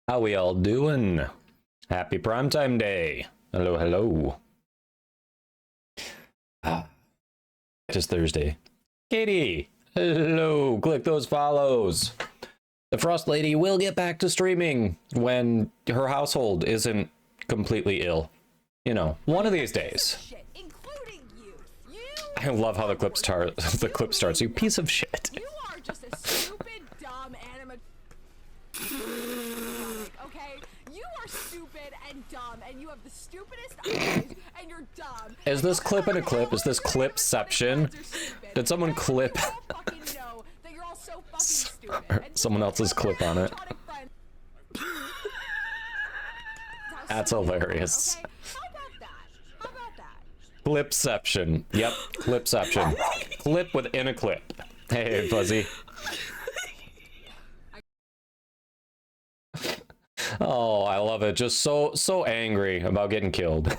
How we all doing? Happy primetime day. Hello, hello. It is Thursday. Katie, hello. Click those follows. The Frost Lady will get back to streaming when her household isn't completely ill. You know, one of these days. I love how the clip starts. You piece of shit. You are just a stupid, dumb animatronic, okay? You are stupid and dumb, and you have the stupidest eyes, and you're dumb. Is this clip in a clip? Is this clipception? Did someone clip someone else's clip on it? That's hilarious. How about that? Clipception. Yep, clipception. Clip within a clip. Hey, Fuzzy. Oh, I love it. Just so angry about getting killed.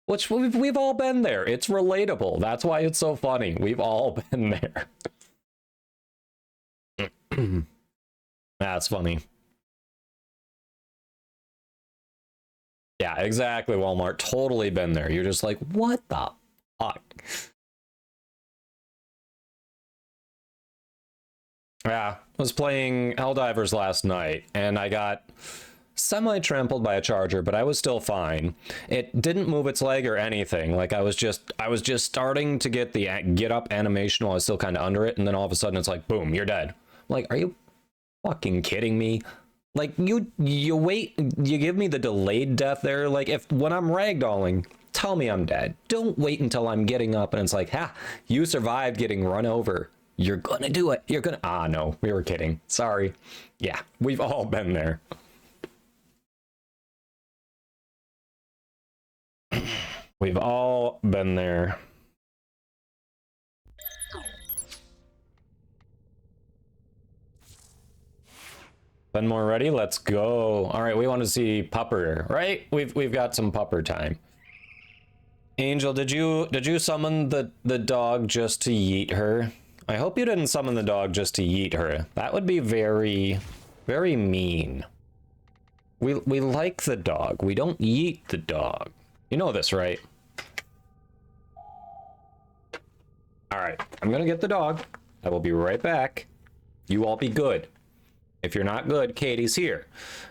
Which we've all been there. It's relatable. That's why it's so funny. We've all been there. That's funny. Yeah, exactly, Walmart. Totally been there. You're just like, what the fuck? Yeah, I was playing Helldivers last night, and I got semi-trampled by a charger, but I was still fine. It didn't move its leg or anything. Like, I was just starting to get the get up animation while I was still kind of under it, and then all of a sudden it's like, boom, you're dead. I'm like, are you fucking kidding me? Like, you wait, you give me the delayed death there. Like, when I'm ragdolling, tell me I'm dead. Don't wait until I'm getting up and it's like, ha, you survived getting run over. You're gonna do it. You're gonna, no, we were kidding. Sorry. Yeah, we've all been there. We've all been there. Ben more ready? Let's go. All right, we want to see Pupper, right? We've got some Pupper time. Angel, did you summon the dog just to yeet her? I hope you didn't summon the dog just to yeet her. That would be very, very mean. We like the dog. We don't yeet the dog. You know this, right? All right, I'm gonna get the dog. I will be right back. You all be good. If you're not good, Katie's here,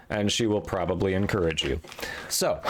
and she will probably encourage you. So,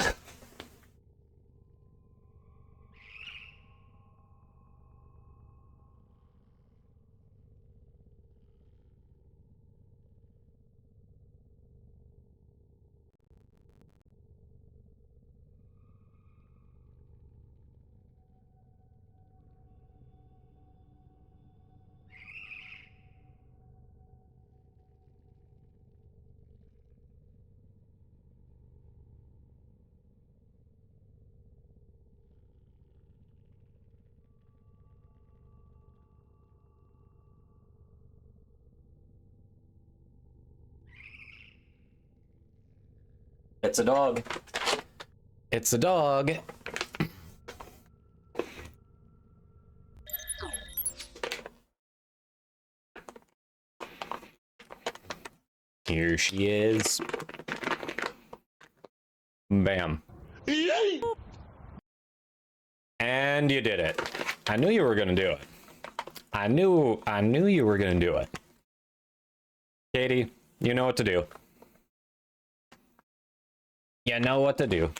it's a dog. It's a dog. Here she is. Bam. Yay! And you did it. I knew you were gonna do it. I knew you were gonna do it. Katie, you know what to do. You know what to do.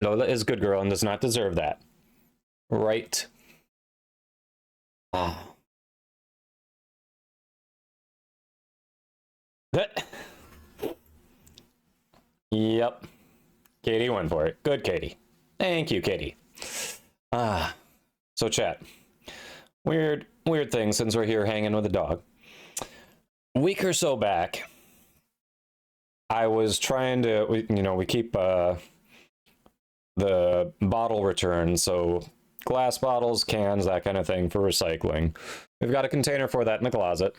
Lola is a good girl and does not deserve that. Right. Oh. Yep. Katie went for it. Good, Katie. Thank you, Katie. So chat. Weird thing since we're here hanging with a dog. A week or so back, I was trying to, we keep the bottle return, so glass bottles, cans, that kind of thing for recycling. We've got a container for that in the closet.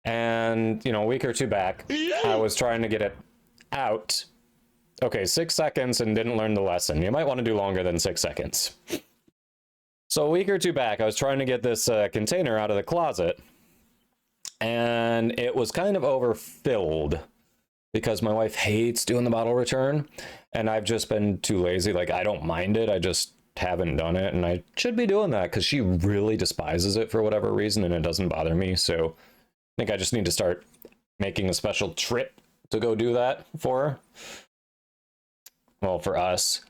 And, a week or two back, I was trying to get it out. Okay, 6 seconds and didn't learn the lesson. You might want to do longer than 6 seconds. So a week or two back, I was trying to get this container out of the closet, and it was kind of overfilled because my wife hates doing the bottle return, and I've just been too lazy. Like, I don't mind it, I just haven't done it, and I should be doing that because she really despises it for whatever reason, and it doesn't bother me. So I think I just need to start making a special trip to go do that for her. Well, for us.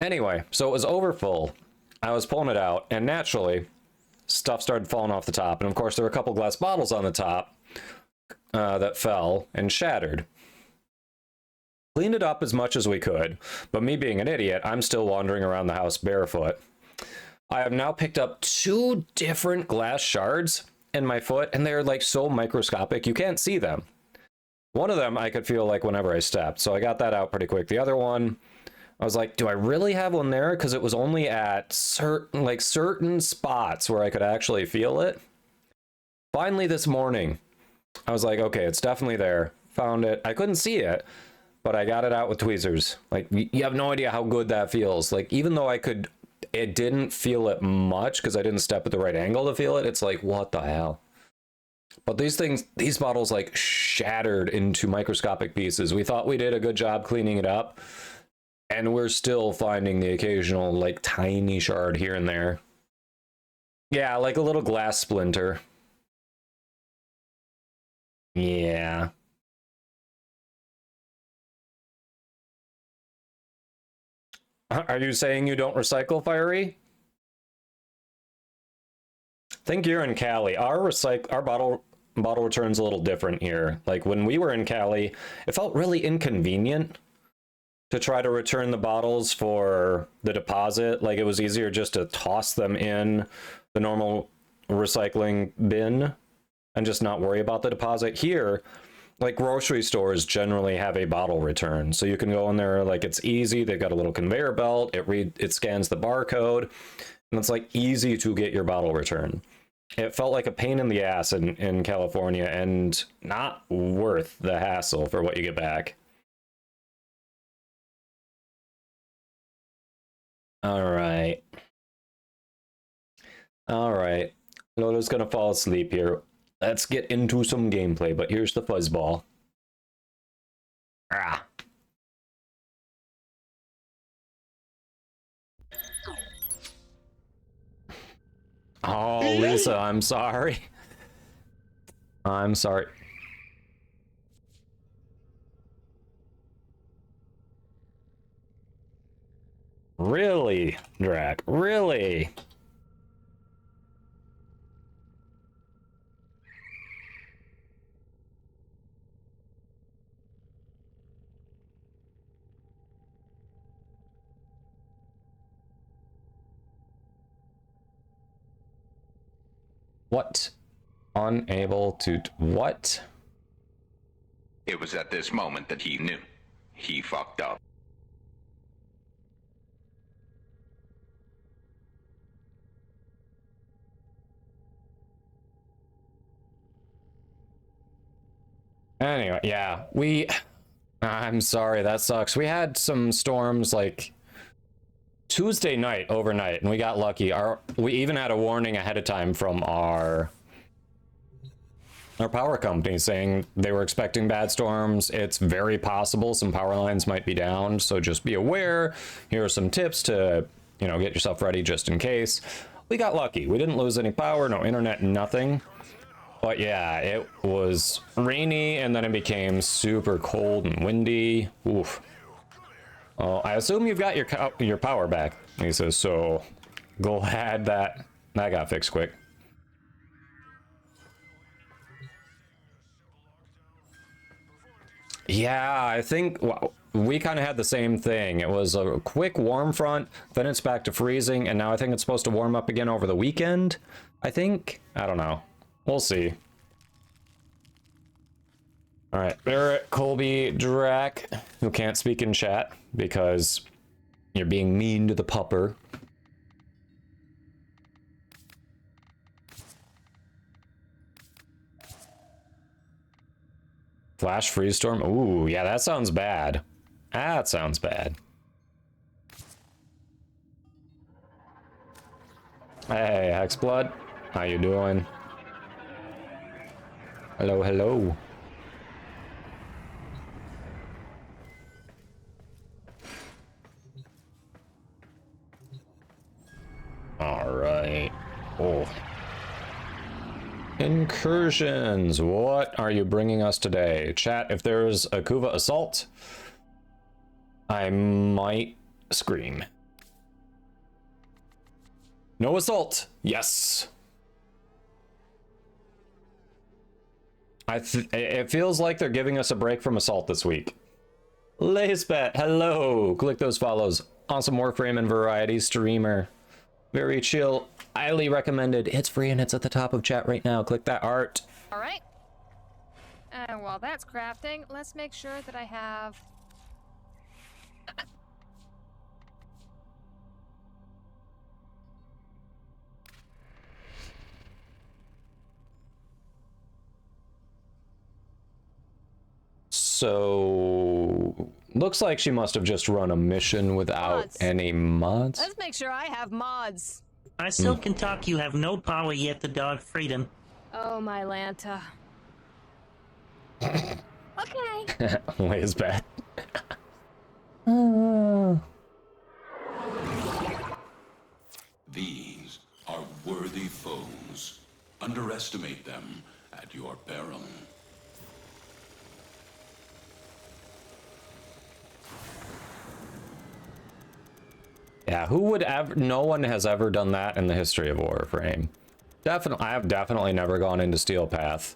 Anyway, so it was overfull. I was pulling it out, and naturally, stuff started falling off the top. And of course, there were a couple glass bottles on the top that fell and shattered. Cleaned it up as much as we could, but me being an idiot, I'm still wandering around the house barefoot. I have now picked up 2 different glass shards in my foot, and they're like so microscopic, you can't see them. One of them I could feel like whenever I stepped, so I got that out pretty quick. The other one, I was like, do I really have one there? Because it was only at certain spots where I could actually feel it. Finally this morning, I was like, okay, it's definitely there. Found it. I couldn't see it, but I got it out with tweezers. Like, you have no idea how good that feels. Like, even though it didn't feel it much because I didn't step at the right angle to feel it. It's like, what the hell? But these bottles like shattered into microscopic pieces. We thought we did a good job cleaning it up, and we're still finding the occasional like tiny shard here and there. Yeah, like a little glass splinter. Yeah. Are you saying you don't recycle, Fiery? I think you're in Cali. Our bottle return's a little different here. Like when we were in Cali, it felt really inconvenient to try to return the bottles for the deposit. Like it was easier just to toss them in the normal recycling bin and just not worry about the deposit. Here, like grocery stores generally have a bottle return, so you can go in there, like it's easy. They've got a little conveyor belt. It scans the barcode, and it's like easy to get your bottle return. It felt like a pain in the ass in California, and not worth the hassle for what you get back. All right. Lola's gonna fall asleep here. Let's get into some gameplay, but here's the fuzzball. Ah. Oh, Lisa, I'm sorry. I'm sorry. Really, Drac? Really? What? Unable to... What? It was at this moment that he knew. He fucked up. Anyway, yeah, I'm sorry, that sucks. We had some storms like Tuesday night overnight, and we got lucky. We even had a warning ahead of time from our power company saying they were expecting bad storms. It's very possible some power lines might be down, so just be aware. Here are some tips to, get yourself ready just in case. We got lucky. We didn't lose any power, no internet, nothing. But yeah, it was rainy, and then it became super cold and windy. Oof. Oh, I assume you've got your power back, he says, so glad that got fixed quick. Yeah, I think we kind of had the same thing. It was a quick warm front, then it's back to freezing, and now I think it's supposed to warm up again over the weekend, I think? I don't know. We'll see. All right, Barrett, Colby, Drac, who can't speak in chat because you're being mean to the pupper. Flash freeze storm. Ooh, yeah, that sounds bad. That sounds bad. Hey, Hexblood. How you doing? Hello, hello. All right. Oh. Incursions. What are you bringing us today? Chat, if there's a Kuva assault, I might scream. No assault. Yes. It feels like they're giving us a break from assault this week. Lacebet, hello. Click those follows. Awesome Warframe and variety streamer. Very chill. Highly recommended. It's free and it's at the top of chat right now. Click that art. All right. And while that's crafting, let's make sure that I have... So... Looks like she must have just run a mission without Mods. any mods. Let's make sure I have mods. I still can talk. You have no power yet to dog freedom. Oh, my Lanta. Okay. Lacebet. These are worthy foes. Underestimate them at your peril. Yeah, who would ever... No one has ever done that in the history of Warframe. I have definitely never gone into Steel Path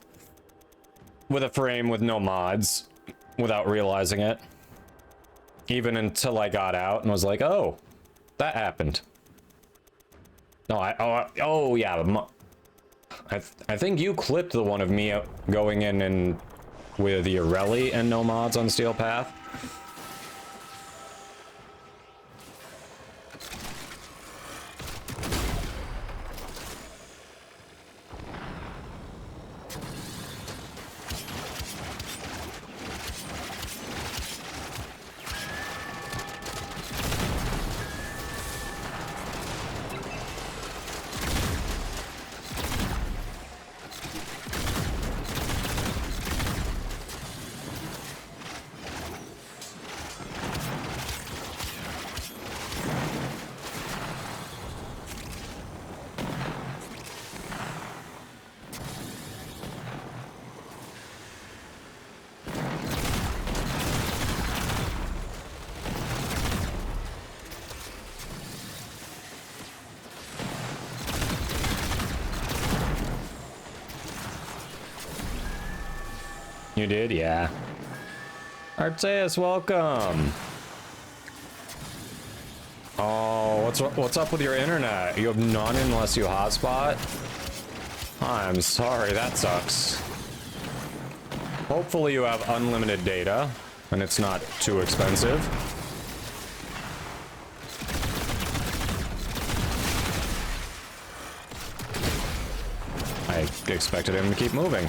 with a frame with no mods without realizing it. Even until I got out and was like, oh, that happened. No, oh yeah, I think you clipped the one of me going in and with Yoreli and no mods on Steel Path. You did? Yeah. Arceus, welcome. Oh, what's up with your internet? You have none unless you hotspot? I'm sorry, that sucks. Hopefully you have unlimited data and it's not too expensive. I expected him to keep moving.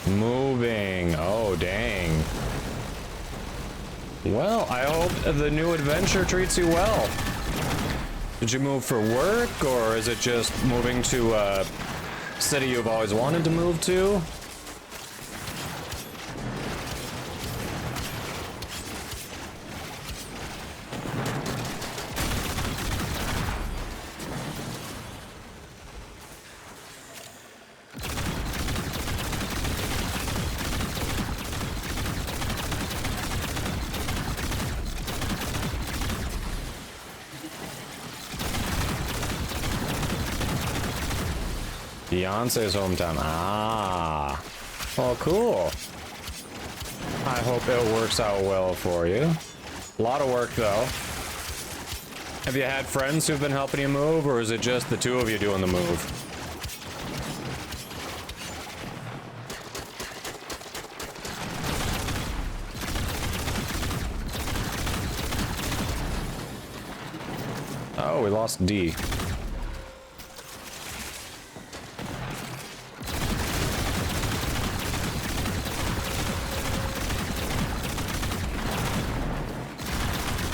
Moving. Oh, dang. Well, I hope the new adventure treats you well. Did you move for work, or is it just moving to a city you've always wanted to move to? Beyonce's hometown. Ah. Well, cool. I hope it works out well for you. A lot of work, though. Have you had friends who've been helping you move, or is it just the two of you doing the move? Oh, we lost D.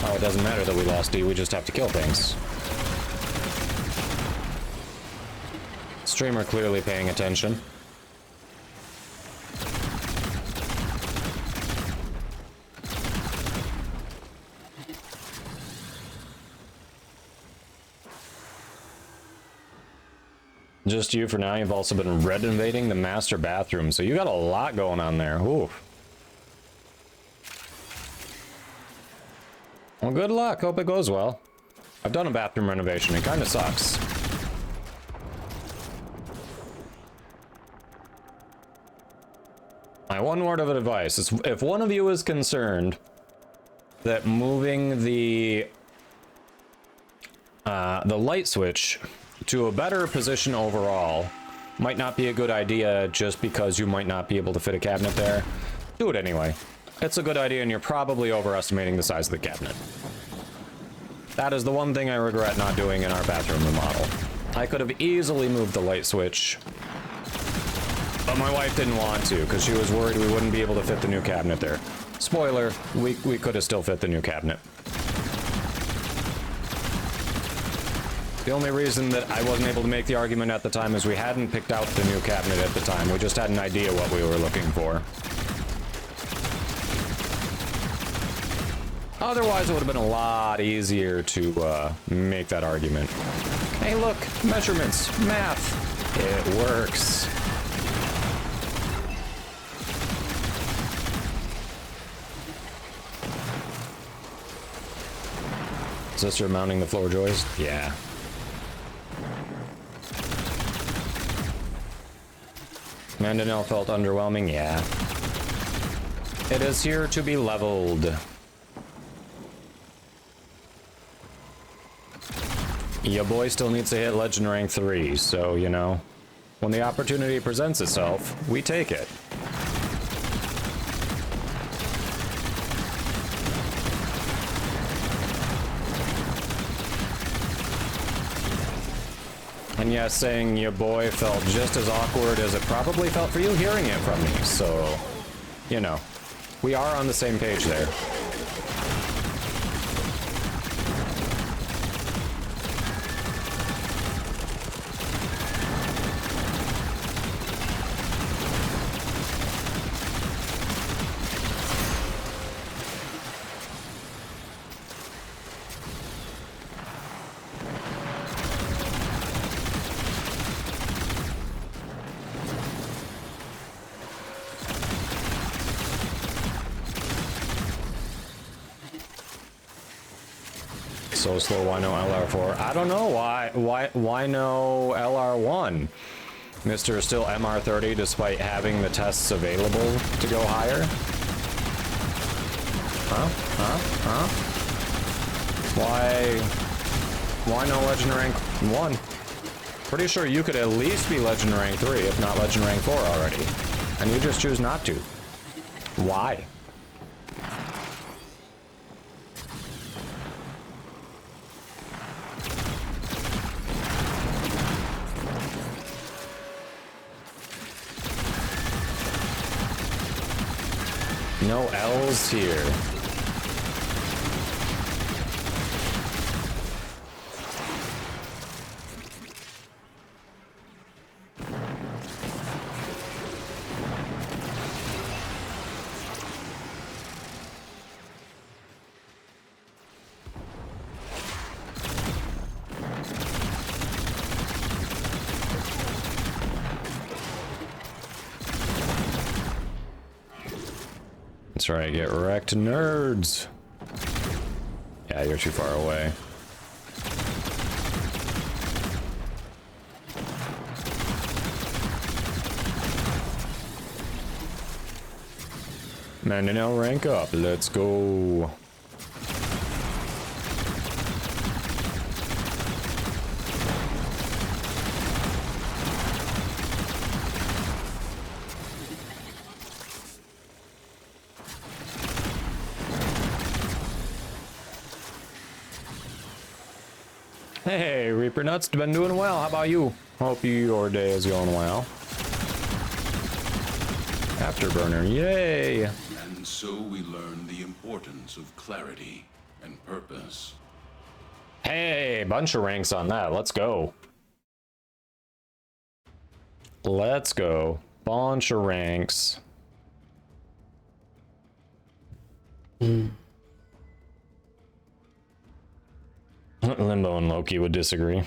Oh, it doesn't matter that we lost D, we just have to kill things. Streamer clearly paying attention. Just you for now. You've also been renovating the master bathroom, so you got a lot going on there. Ooh. Well, good luck. Hope it goes well. I've done a bathroom renovation. It kind of sucks. My one word of advice is if one of you is concerned that moving the light switch to a better position overall might not be a good idea just because you might not be able to fit a cabinet there, do it anyway. It's a good idea, and you're probably overestimating the size of the cabinet. That is the one thing I regret not doing in our bathroom remodel. I could have easily moved the light switch, but my wife didn't want to because she was worried we wouldn't be able to fit the new cabinet there. Spoiler, we could have still fit the new cabinet. The only reason that I wasn't able to make the argument at the time is we hadn't picked out the new cabinet at the time. We just had an idea what we were looking for. Otherwise, it would have been a lot easier to make that argument. Hey, look, measurements, math. It works. Sister mounting the floor joys? Yeah. Mandinel felt underwhelming? Yeah. It is here to be leveled. Your boy still needs to hit Legend Rank 3, so, you know, when the opportunity presents itself, we take it. And yes, saying your boy felt just as awkward as it probably felt for you hearing it from me, so, you know, we are on the same page there. So slow, why no LR4? I don't know, why no LR1? Mr. Still MR30 despite having the tests available to go higher? Huh? Why no Legend Rank 1? Pretty sure you could at least be Legend Rank 3, if not Legend Rank 4 already. And you just choose not to. Why? No L's here. That's right, get wrecked, nerds. Yeah, you're too far away. Man, now rank up. Let's go. Hey, Reaper Nuts, been doing well. How about you? Hope your day is going well. Afterburner, yay! And so we learn the importance of clarity and purpose. Hey, bunch of ranks on that. Let's go. Let's go. Bunch of ranks. Limbo and Loki would disagree.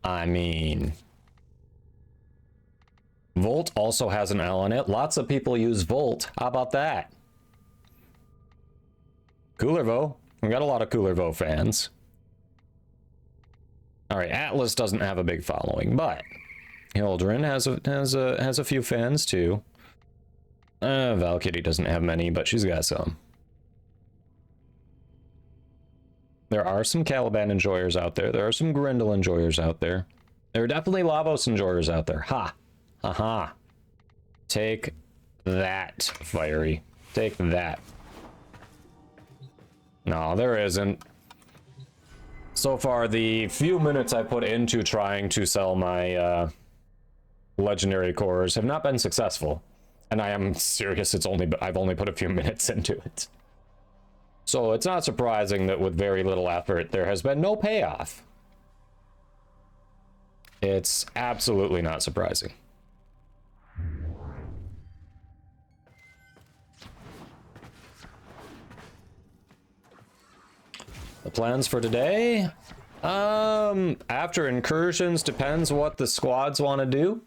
I mean, Volt also has an L in it. Lots of people use Volt. How about that? Coolervo. We got a lot of Coolervo fans. All right, Atlas doesn't have a big following, but Hildren has a few fans too. Valkyrie doesn't have many, but she's got some. There are some Caliban enjoyers out there. There are some Grendel enjoyers out there. There are definitely Lavos enjoyers out there. Ha! Aha! Take that, Fiery. Take that. No, there isn't. So far, the few minutes I put into trying to sell my legendary cores have not been successful. And I am serious, I've only put a few minutes into it. So it's not surprising that with very little effort, there has been no payoff. It's absolutely not surprising. The plans for today? After incursions, depends what the squads want to do.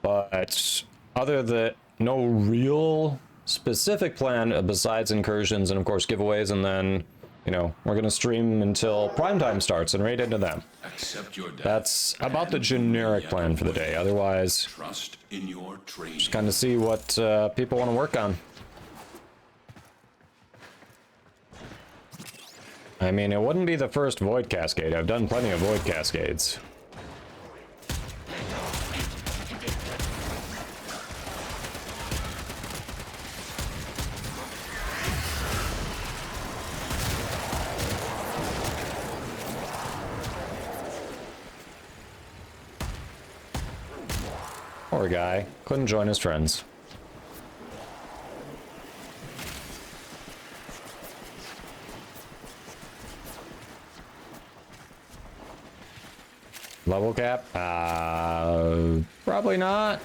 But other than no real specific plan besides incursions and of course giveaways, and then, you know, we're gonna stream until prime time starts and right into them. Accept your death. That's about the generic plan for the day. Otherwise, Trust in your training. just kind of see what people want to work on. I mean, it wouldn't be the first Void Cascade. I've done plenty of Void Cascades. Poor guy. Couldn't join his friends. Level cap? Probably not.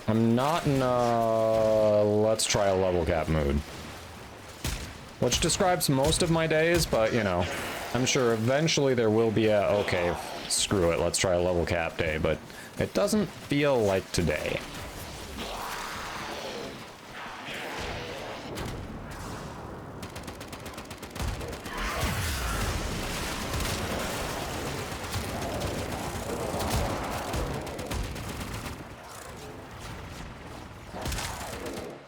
I'm not in a let's try a level cap mood. Which describes most of my days, but you know, I'm sure eventually there will be a, okay, screw it, let's try a level cap day, but it doesn't feel like today.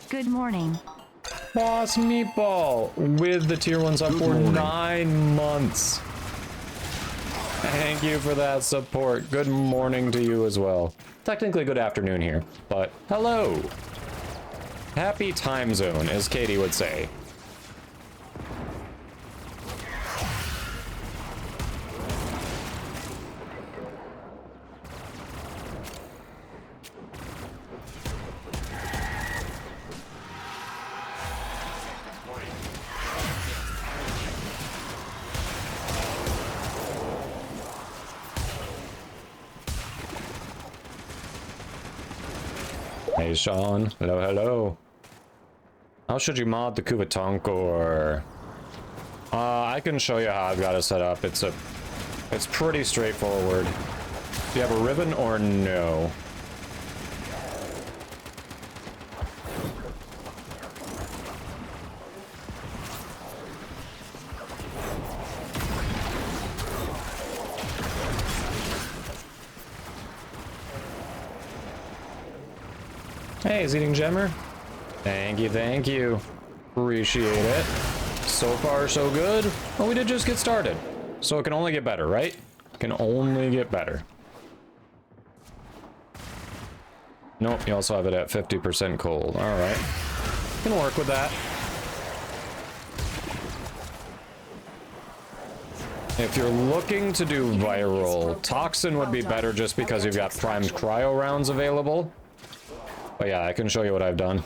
Good morning. Boss Meatball with the tier 1 sub for 9 months. Thank you for that support. Good morning to you as well. Technically good afternoon here, but hello. Happy time zone, as Katie would say. Hey Sean, hello, hello. How should you mod the Kuvatonkor? I can show you how I've got it set up. It's pretty straightforward. Do you have a ribbon or no? Hey, he's eating Gemmer. Thank you, thank you. Appreciate it. So far, so good. Well, we did just get started. So it can only get better, right? It can only get better. Nope, you also have it at 50% cold. Alright. Can work with that. If you're looking to do viral, Toxin would be better just because you've got primed cryo rounds available. But yeah, I can show you what I've done.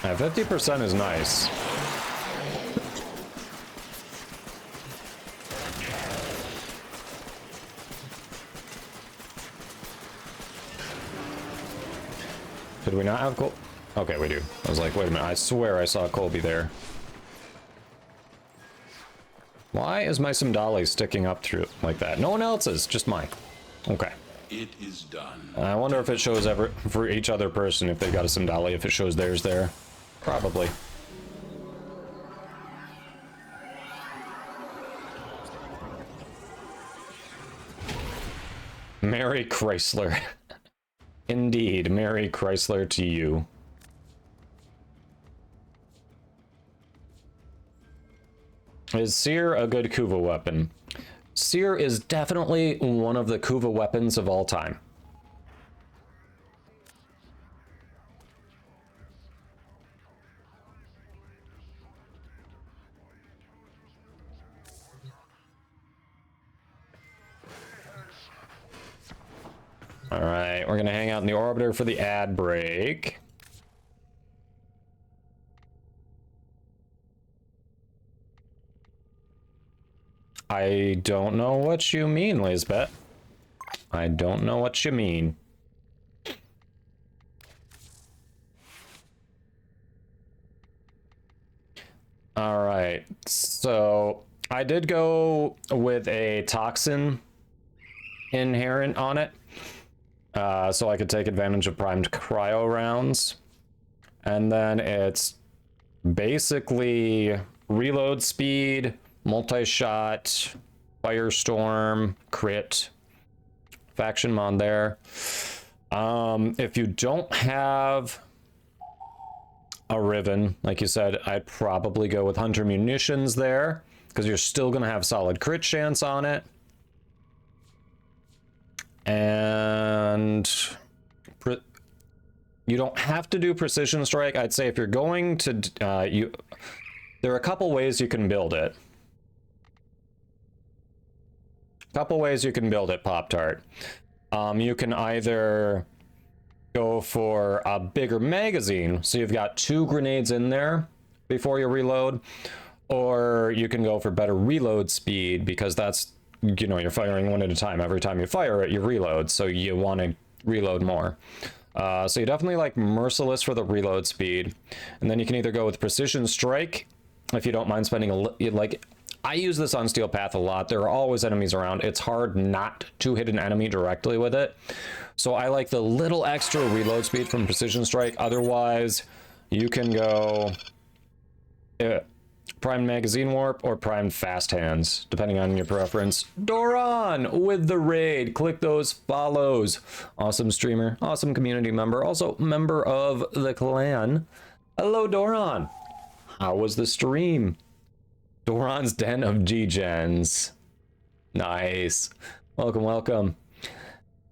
Yeah, 50% is nice. Did we not have Col? Okay, we do. I was like, wait a minute, I swear I saw Colby there. Why is my Simdali sticking up through like that? No one else's, just mine. Okay. It is done. I wonder if it shows ever for each other person if they've got a Simdali, if it shows theirs there. Probably. Merry Chrysler. Indeed, Merry Chrysler to you. Is Seer a good Kuva weapon? Seer is definitely one of the Kuva weapons of all time. All right, we're gonna hang out in the orbiter for the ad break. I don't know what you mean, Lisbeth. I don't know what you mean. All right, so I did go with a toxin inherent on it. So I could take advantage of primed cryo rounds. And then it's basically reload speed, multi-shot, firestorm, crit, faction mod there. If you don't have a Riven, like you said, I'd probably go with Hunter Munitions there, because you're still going to have solid crit chance on it. And you don't have to do precision strike. I'd say if you're going to there are a couple ways you can build it. Pop-Tart. You can either go for a bigger magazine, so you've got 2 grenades in there before you reload, or you can go for better reload speed, because that's, you know, you're firing one at a time. Every time you fire it, you reload, so you want to reload more. So you definitely like Merciless for the reload speed, and then you can either go with Precision Strike if you don't mind spending like, I use this on Steel Path a lot. There are always enemies around. It's hard not to hit an enemy directly with it, so I like the little extra reload speed from Precision Strike. Otherwise, you can go Primed Magazine Warp or Primed Fast Hands, depending on your preference. Doran with the raid. Click those follows. Awesome streamer, awesome community member, also member of the clan. Hello, Doran. How was the stream? Doran's Den of G-Gens. Nice. Welcome, welcome.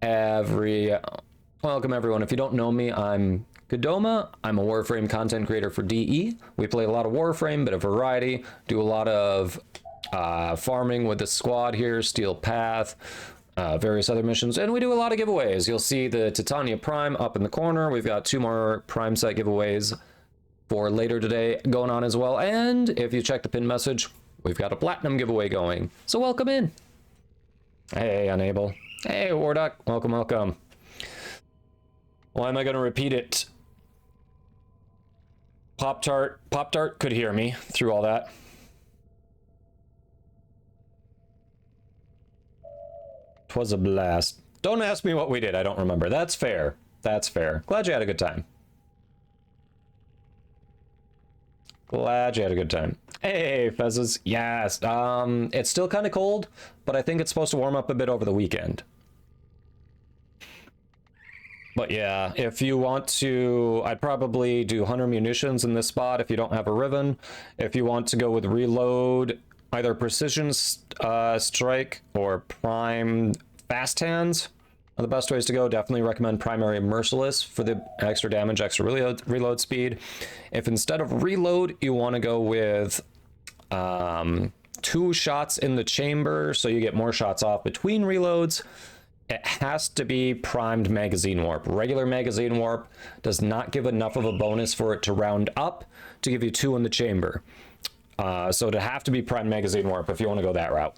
Welcome, everyone. If you don't know me, I'm Kodoma. I'm a Warframe content creator for DE. We play a lot of Warframe, bit of variety, do a lot of farming with the squad here, Steel Path, various other missions, and we do a lot of giveaways. You'll see the Titania Prime up in the corner. We've got 2 more Prime set giveaways for later today going on as well, and if you check the pin message, we've got a Platinum giveaway going, so welcome in. Hey, Unable. Hey, Warduck. Welcome, welcome. Why am I going to repeat it? Pop-Tart could hear me through all that. Twas a blast. Don't ask me what we did. I don't remember. That's fair. That's fair. Glad you had a good time. Glad you had a good time. Hey, Fezzes. Yes. It's still kind of cold, but I think it's supposed to warm up a bit over the weekend. But yeah, if you want to, I'd probably do Hunter Munitions in this spot if you don't have a Riven. If you want to go with Reload, either Precision Strike or Prime Fast Hands are the best ways to go. Definitely recommend Primary Merciless for the extra damage, extra reload speed. If instead of Reload, you want to go with 2 shots in the chamber, so you get more shots off between reloads, it has to be primed magazine warp. Regular magazine warp does not give enough of a bonus for it to round up to give you 2 in the chamber. So it'd have to be primed magazine warp if you want to go that route.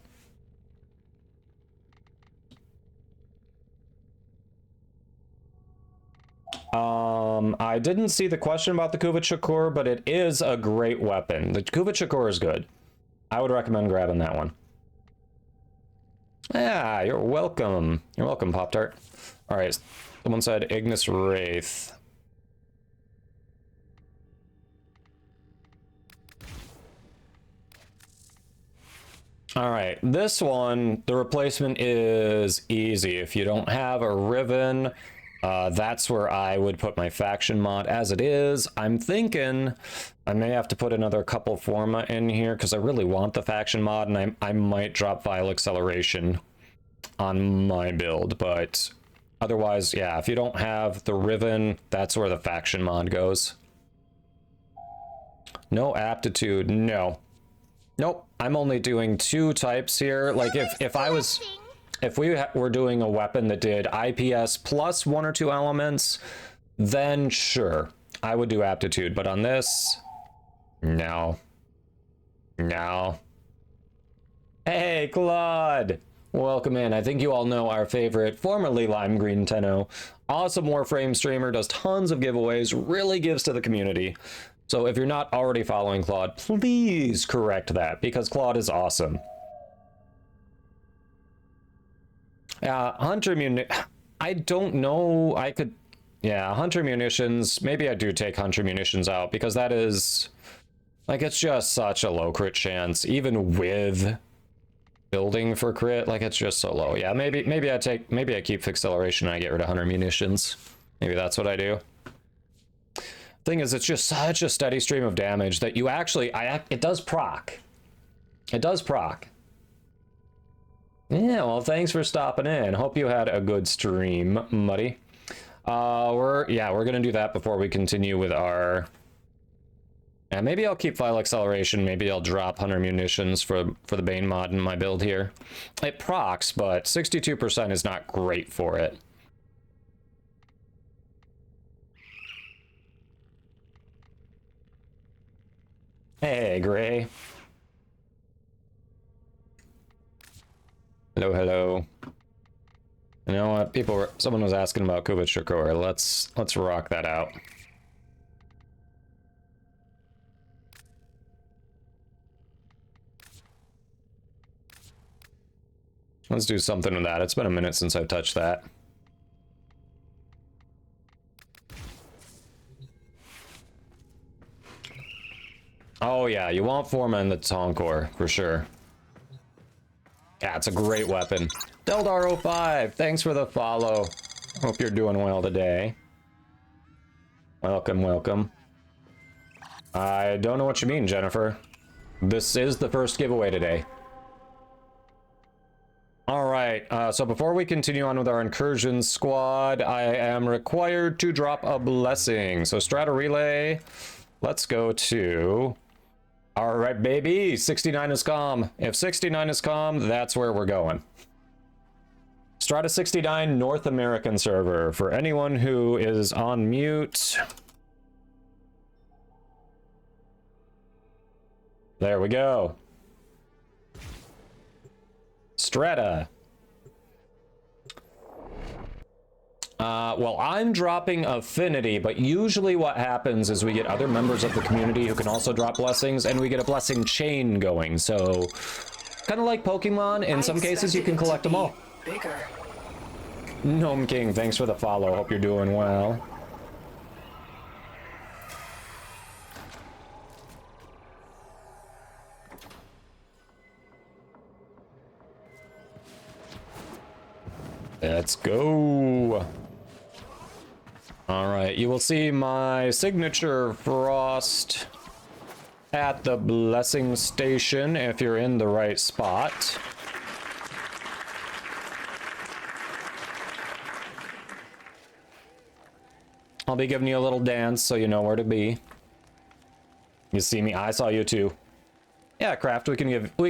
I didn't see the question about the Kuvit Shakur, but it is a great weapon. The Kuvit Shakur is good. I would recommend grabbing that one. Yeah, you're welcome. You're welcome, Pop-Tart. All right, someone said Ignis Wraith. All right, this one, the replacement is easy. If you don't have a Riven, that's where I would put my faction mod as it is. I'm thinking I may have to put another couple Forma in here because I really want the faction mod, and I might drop Vile Acceleration on my build. But otherwise, yeah, if you don't have the Riven, that's where the faction mod goes. No aptitude, no. Nope, I'm only doing 2 types here. Like if we were doing a weapon that did IPS plus 1 or 2 elements, then sure, I would do aptitude. But on this, no. No. Hey, Claude! Welcome in. I think you all know our favorite, formerly Lime Green Tenno. Awesome Warframe streamer, does tons of giveaways, really gives to the community. So if you're not already following Claude, please correct that, because Claude is awesome. Hunter I don't know. I could, yeah, Hunter Munitions. Maybe I do take Hunter Munitions out because that is, like, it's just such a low crit chance, even with building for crit. Like, it's just so low. Yeah, maybe I keep Acceleration and I get rid of Hunter Munitions. Maybe that's what I do. Thing is, it's just such a steady stream of damage that you actually, it does proc. It does proc. Yeah, well, thanks for stopping in. Hope you had a good stream, Muddy. We're gonna do that before we continue with our... Yeah, maybe I'll keep Vile Acceleration. Maybe I'll drop Hunter Munitions for the Bane mod in my build here. It procs, but 62% is not great for it. Hey, Gray. Hello, hello. You know what? Someone was asking about Kuvit Shakur. Let's rock that out. Let's do something with that. It's been a minute since I've touched that. Oh yeah, you want Forma in the Tonkor, for sure. Yeah, it's a great weapon. Deldar05, thanks for the follow. Hope you're doing well today. Welcome, welcome. I don't know what you mean, Jennifer. This is the first giveaway today. Alright, so before we continue on with our incursion squad, I am required to drop a blessing. So Strata Relay, let's go to... Alright, baby, 69 is calm. If 69 is calm, that's where we're going. Strata 69 North American server. For anyone who is on mute. There we go. Strata. Well, I'm dropping Affinity, but usually what happens is we get other members of the community who can also drop blessings, and we get a blessing chain going. So, kind of like Pokemon, in some cases you can collect them all. Bigger. Gnome King, thanks for the follow. Hope you're doing well. Let's go. All right, you will see my signature frost at the blessing station if you're in the right spot. I'll be giving you a little dance so you know where to be. You see me, I saw you too. Yeah, Craft, we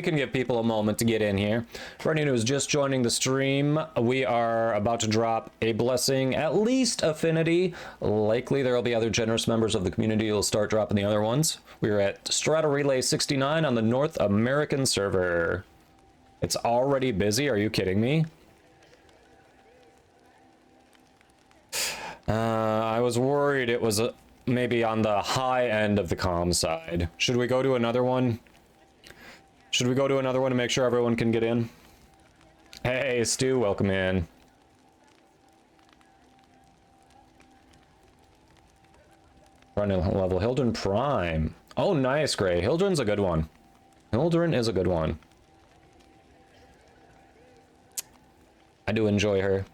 can give people a moment to get in here. For anyone who's just joining the stream, we are about to drop a blessing, at least affinity. Likely there will be other generous members of the community who will start dropping the other ones. We're at Strata Relay 69 on the North American server. It's already busy, are you kidding me? I was worried it was maybe on the high end of the comm side. Should we go to another one? Should we go to another one to make sure everyone can get in? Hey, Stu, welcome in. Running level Hildren Prime. Oh, nice, Gray. Hildren's a good one. Hildren is a good one. I do enjoy her.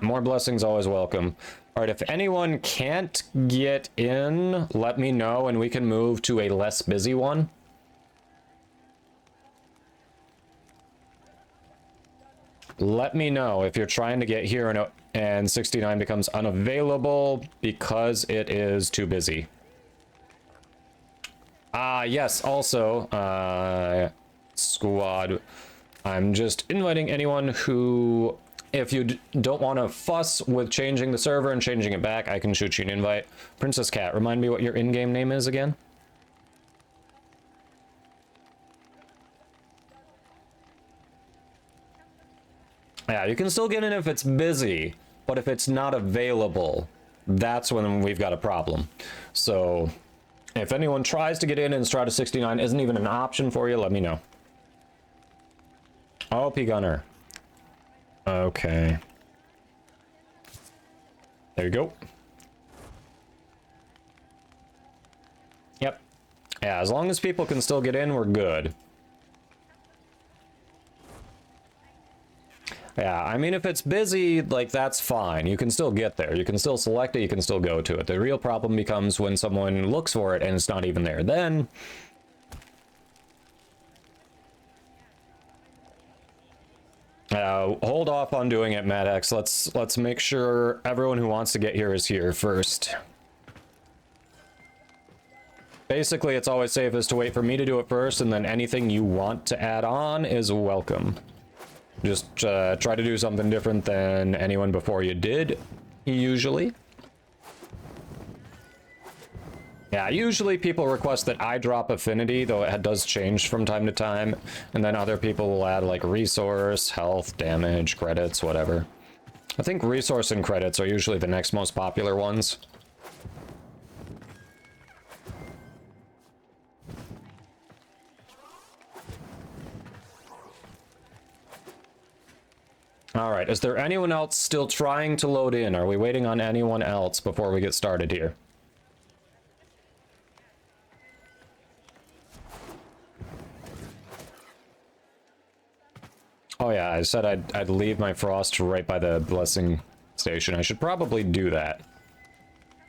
More blessings always welcome. All right, if anyone can't get in, let me know and we can move to a less busy one. Let me know if you're trying to get here and 69 becomes unavailable because it is too busy. Yes, also, squad, I'm just inviting anyone who... If you don't want to fuss with changing the server and changing it back, I can shoot you an invite. Princess Cat, remind me what your in-game name is again? Yeah, you can still get in if it's busy, but if it's not available, that's when we've got a problem. So, if anyone tries to get in and Strata 69 isn't even an option for you, let me know. Oh, P-Gunner. Okay. There you go. Yep. Yeah, as long as people can still get in, we're good. Yeah, I mean, if it's busy, like, that's fine. You can still get there. You can still select it. You can still go to it. The real problem becomes when someone looks for it and it's not even there. Then... hold off on doing it, Madx. Let's make sure everyone who wants to get here is here first. Basically, it's always safest to wait for me to do it first, and then anything you want to add on is welcome. Just try to do something different than anyone before you did, usually. Yeah, usually people request that I drop affinity, though it does change from time to time. And then other people will add like resource, health, damage, credits, whatever. I think resource and credits are usually the next most popular ones. All right, is there anyone else still trying to load in? Are we waiting on anyone else before we get started here? Oh yeah, I said I'd leave my frost right by the blessing station. I should probably do that,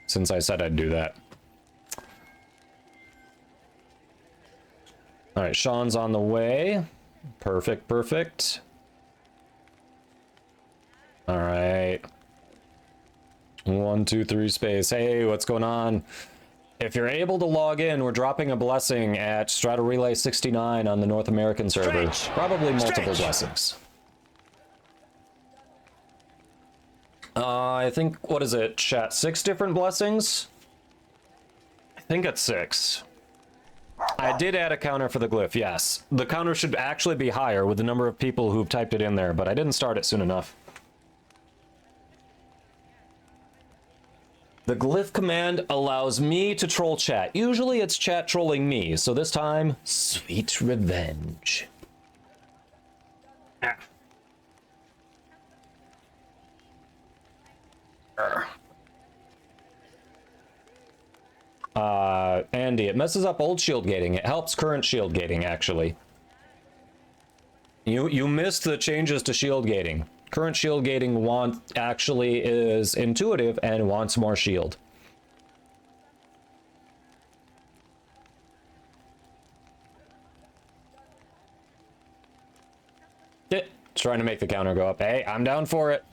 since I said I'd do that. All right, Sean's on the way. Perfect, perfect. All right. 1, 2, 3 space. Hey, what's going on? If you're able to log in, we're dropping a blessing at Strata Relay 69 on the North American server. Probably multiple blessings. I think, what is it, chat? 6 different blessings? I think it's 6. I did add a counter for the glyph, yes. The counter should actually be higher with the number of people who've typed it in there, but I didn't start it soon enough. The glyph command allows me to troll chat. Usually it's chat trolling me, so this time, sweet revenge. Andy, it messes up old shield gating. It helps current shield gating, actually. You missed the changes to shield gating. Current shield gating actually is intuitive and wants more shield. Trying to make the counter go up. Hey, I'm down for it.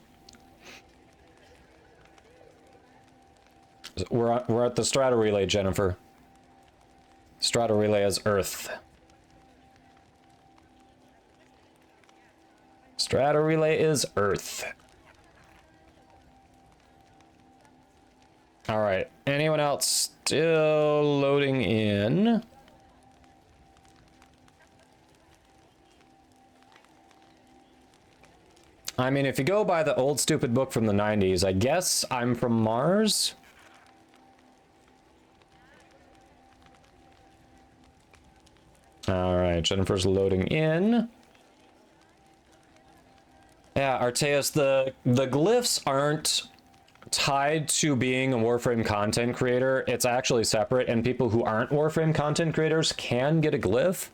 We're at the strata relay, Jennifer. Strata relay is Earth. Strata relay is Earth. All right. Anyone else still loading in? I mean, if you go by the old stupid book from the 90s, I guess I'm from Mars. All right, Jennifer's loading in. Yeah, Arteus, the glyphs aren't tied to being a Warframe content creator. It's actually separate, and people who aren't Warframe content creators can get a glyph,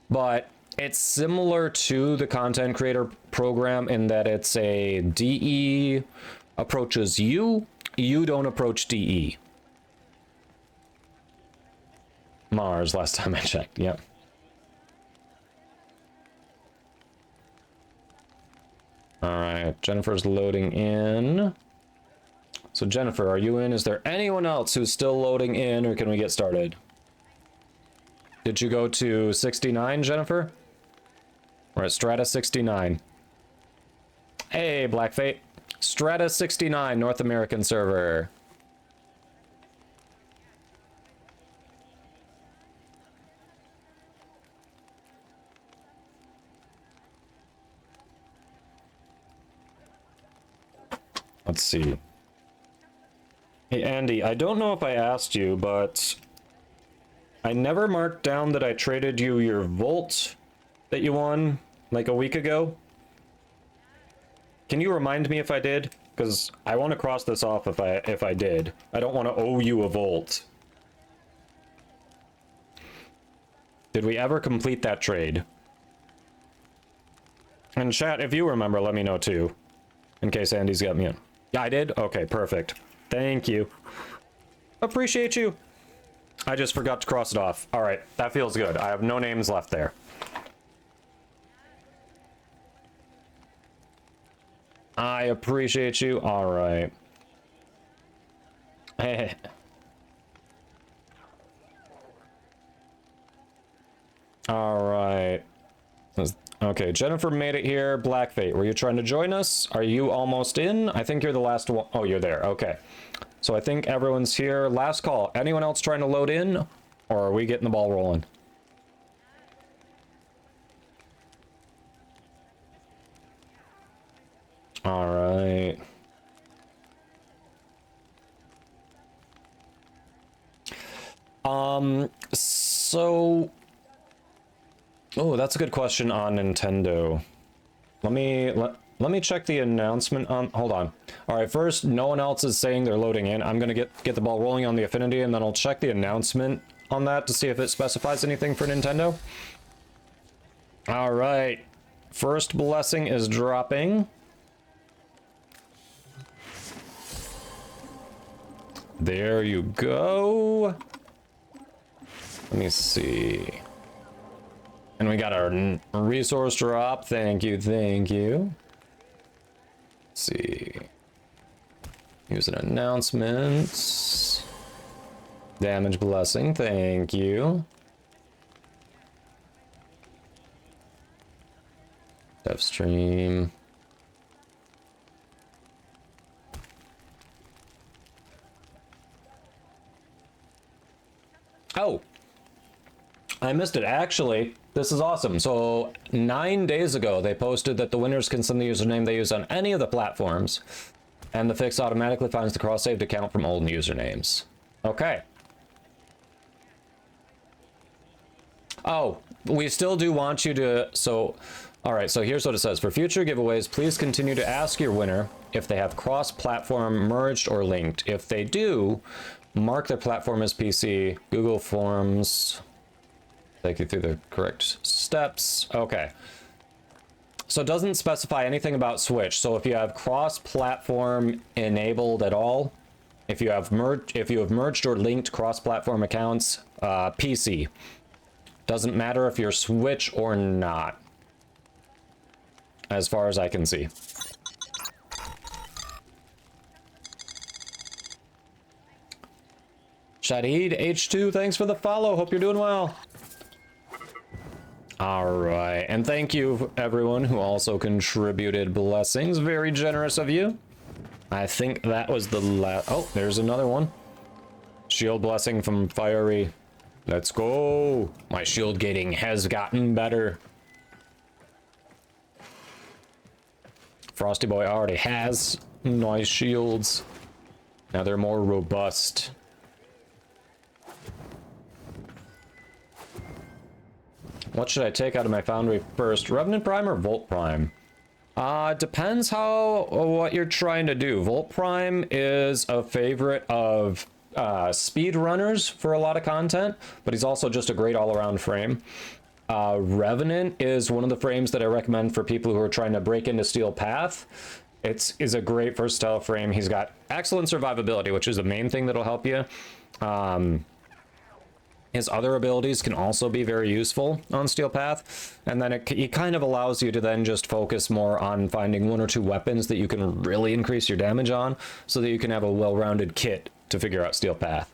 but it's similar to the content creator program in that it's a DE approaches you, you don't approach DE. Mars, last time I checked, yep. Alright, Jennifer's loading in. So Jennifer, are you in? Is there anyone else who's still loading in, or can we get started? Did you go to 69, Jennifer? We're at Strata 69. Hey, Black Fate. Strata 69, North American server. Let's see. Hey, Andy, I don't know if I asked you, but I never marked down that I traded you your Volt that you won like a week ago. Can you remind me if I did? Because I want to cross this off if I did. I don't want to owe you a Volt. Did we ever complete that trade? And chat, if you remember, let me know too. In case Andy's got me in. Yeah, I did? Okay, perfect. Thank you. Appreciate you. I just forgot to cross it off. All right, that feels good. I have no names left there. I appreciate you. All right. Hey. All right. Okay, Jennifer made it here. Black Fate, were you trying to join us? Are you almost in? I think you're the last one. Oh, you're there. Okay. So I think everyone's here. Last call. Anyone else trying to load in? Or are we getting the ball rolling? All right. So... Oh, that's a good question on Nintendo. Let me check the announcement on... Hold on. All right, first, no one else is saying they're loading in. I'm going to get the ball rolling on the Affinity, and then I'll check the announcement on that to see if it specifies anything for Nintendo. All right. First blessing is dropping. There you go. Let me see. And we got our resource drop. Thank you, thank you. Let's see. Use an announcement. Damage blessing, thank you. Dev stream. Oh, I missed it. Actually, this is awesome. So 9 days ago, they posted that the winners can send the username they use on any of the platforms, and the fix automatically finds the cross-saved account from old usernames. Okay. Oh, we still do want you to... So, all right, so here's what it says. For future giveaways, please continue to ask your winner if they have cross-platform merged or linked. If they do, mark their platform as PC. Google Forms... Take you through the correct steps. Okay. So it doesn't specify anything about Switch. So if you have cross-platform enabled at all, if you have merged or linked cross-platform accounts, PC. Doesn't matter if you're Switch or not, as far as I can see. Shadid H2, thanks for the follow. Hope you're doing well. All right, and thank you everyone who also contributed blessings. Very generous of you. I think that was the last. Oh, there's another one. Shield blessing from Fiery. Let's go. My shield gating has gotten better. Frosty Boy already has nice shields. Now they're more robust. What should I take out of my foundry first? Revenant Prime or Volt Prime? Depends what you're trying to do. Volt Prime is a favorite of speedrunners for a lot of content, but he's also just a great all-around frame. Revenant is one of the frames that I recommend for people who are trying to break into Steel Path. Is a great versatile frame. He's got excellent survivability, which is the main thing that'll help you. His other abilities can also be very useful on Steel Path, and then it kind of allows you to then just focus more on finding one or two weapons that you can really increase your damage on, so that you can have a well-rounded kit to figure out Steel Path.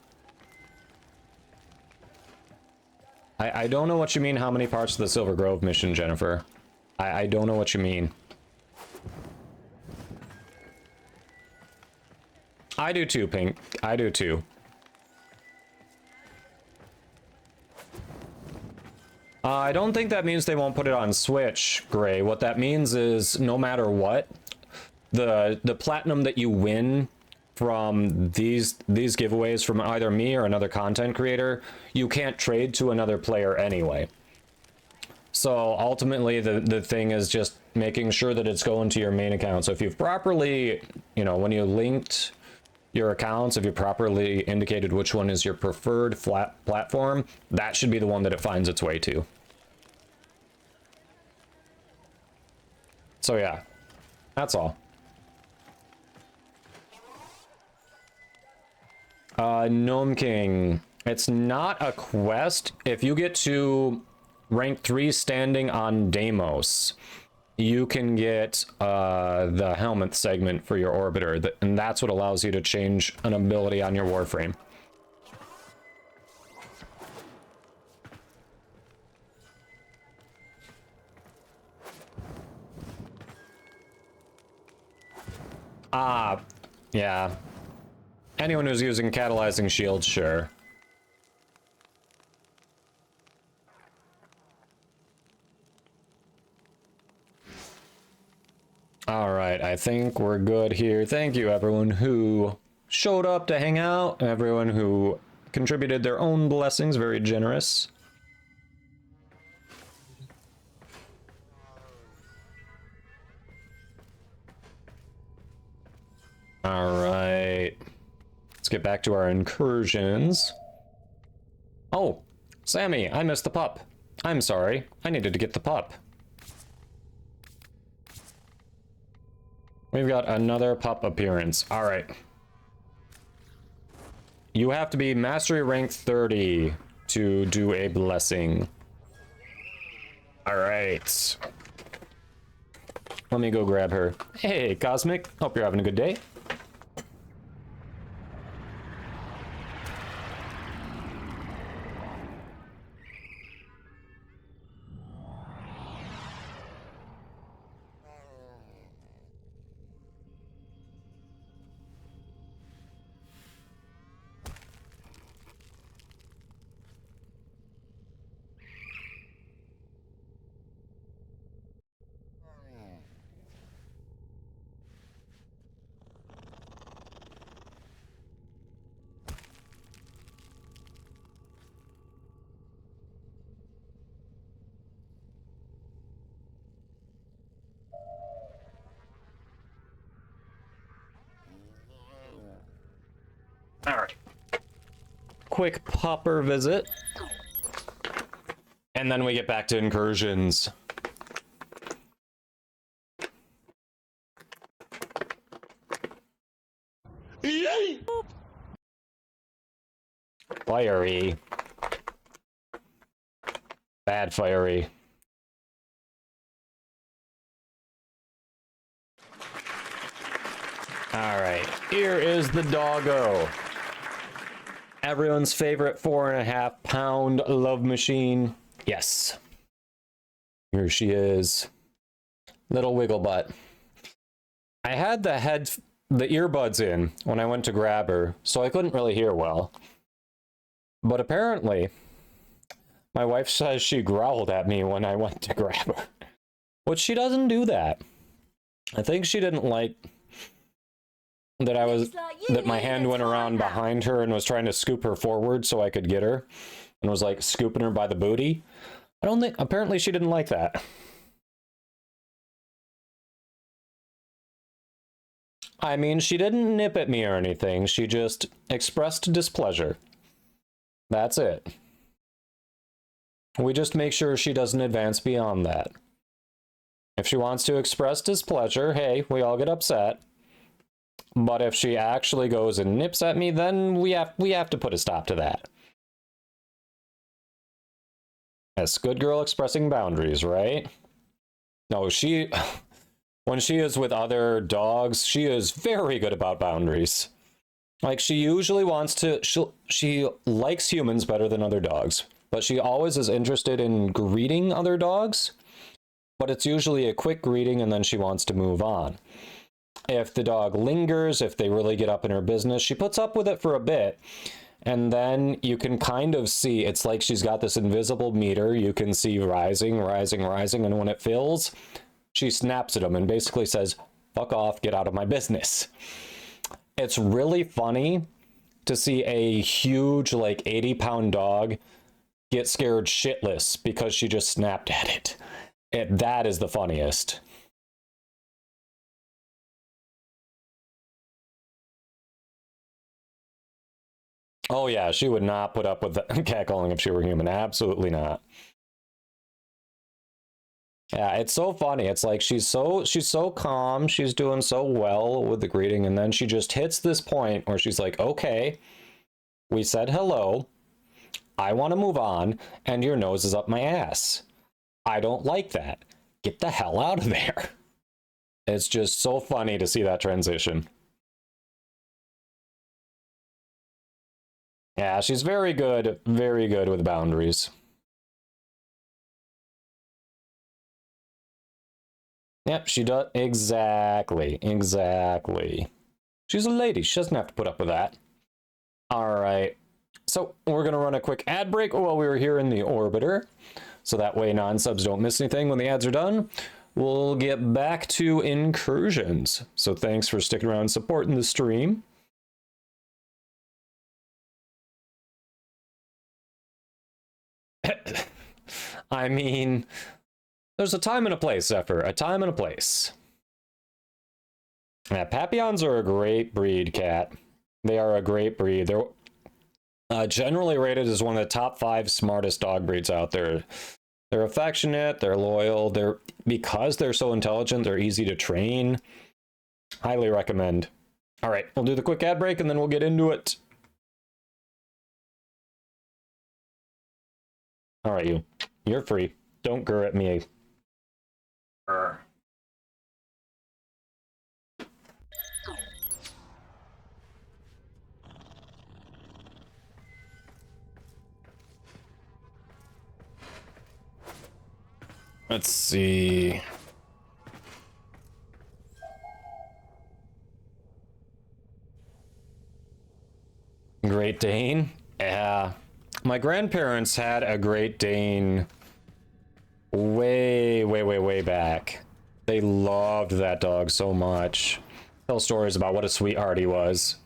I don't know what you mean, how many parts of the Silver Grove mission, Jennifer. I don't know what you mean. I do too, Pink. I do too. I don't think that means they won't put it on Switch, Gray. What that means is no matter what, the platinum that you win from these giveaways from either me or another content creator, you can't trade to another player anyway. So ultimately the thing is just making sure that it's going to your main account. So if you've properly, you know, when you linked your accounts, if you properly indicated which one is your preferred platform, that should be the one that it finds its way to. So yeah, that's all. Gnome King, it's not a quest. If you get to rank 3 standing on Deimos, you can get the helmet segment for your orbiter, and that's what allows you to change an ability on your Warframe. Yeah. Anyone who's using catalyzing shields, sure. All right, I think we're good here. Thank you, everyone who showed up to hang out, everyone who contributed their own blessings, very generous. All right, let's get back to our incursions. Oh, Sammy, I missed the pup. I'm sorry, I needed to get the pup. We've got another pup appearance. All right. You have to be mastery rank 30 to do a blessing. All right. Let me go grab her. Hey, Cosmic. Hope you're having a good day. All right. Quick popper visit. And then we get back to incursions. Fiery. Bad fiery. Alright, here is the doggo. Everyone's favorite 4.5-pound love machine. Yes. Here she is. Little wiggle butt. I had the earbuds in when I went to grab her, so I couldn't really hear well. But apparently, my wife says she growled at me when I went to grab her. Which she doesn't do that. I think she didn't like that my hand went around behind her and was trying to scoop her forward so I could get her. And was like scooping her by the booty. Apparently she didn't like that. I mean, she didn't nip at me or anything. She just expressed displeasure. That's it. We just make sure she doesn't advance beyond that. If she wants to express displeasure, hey, we all get upset. But if she actually goes and nips at me, then we have to put a stop to that. Yes, good girl expressing boundaries, right? No, when she is with other dogs, she is very good about boundaries. Like, she usually wants to, she likes humans better than other dogs, but she always is interested in greeting other dogs, but it's usually a quick greeting and then she wants to move on. If the dog lingers, if they really get up in her business, she puts up with it for a bit. And then you can kind of see, it's like she's got this invisible meter. You can see rising, rising, rising. And when it fills, she snaps at him and basically says, fuck off, get out of my business. It's really funny to see a huge, like 80-pound dog get scared shitless because she just snapped at it. That is the funniest. Oh yeah, she would not put up with catcalling if she were human. Absolutely not. Yeah, it's so funny. It's like she's so calm, she's doing so well with the greeting, and then she just hits this point where she's like, okay, we said hello, I want to move on, and your nose is up my ass. I don't like that. Get the hell out of there. It's just so funny to see that transition. Yeah, she's very good with boundaries. Yep, she does. Exactly. She's a lady. She doesn't have to put up with that. All right. So we're going to run a quick ad break while we were here in the orbiter. So that way non-subs don't miss anything when the ads are done. We'll get back to incursions. So thanks for sticking around supporting the stream. I mean, there's a time and a place, Zephyr. A time and a place. Yeah, Papillons are a great breed, Cat. They are a great breed. They're generally rated as one of the top 5 smartest dog breeds out there. They're affectionate, they're loyal, because they're so intelligent, they're easy to train. Highly recommend. All right, we'll do the quick ad break and then we'll get into it. All right, you're free. Don't grr at me. Let's see. Great Dane? Yeah. My grandparents had a Great Dane way back. They loved that dog so much. Tell stories about what a sweetheart he was.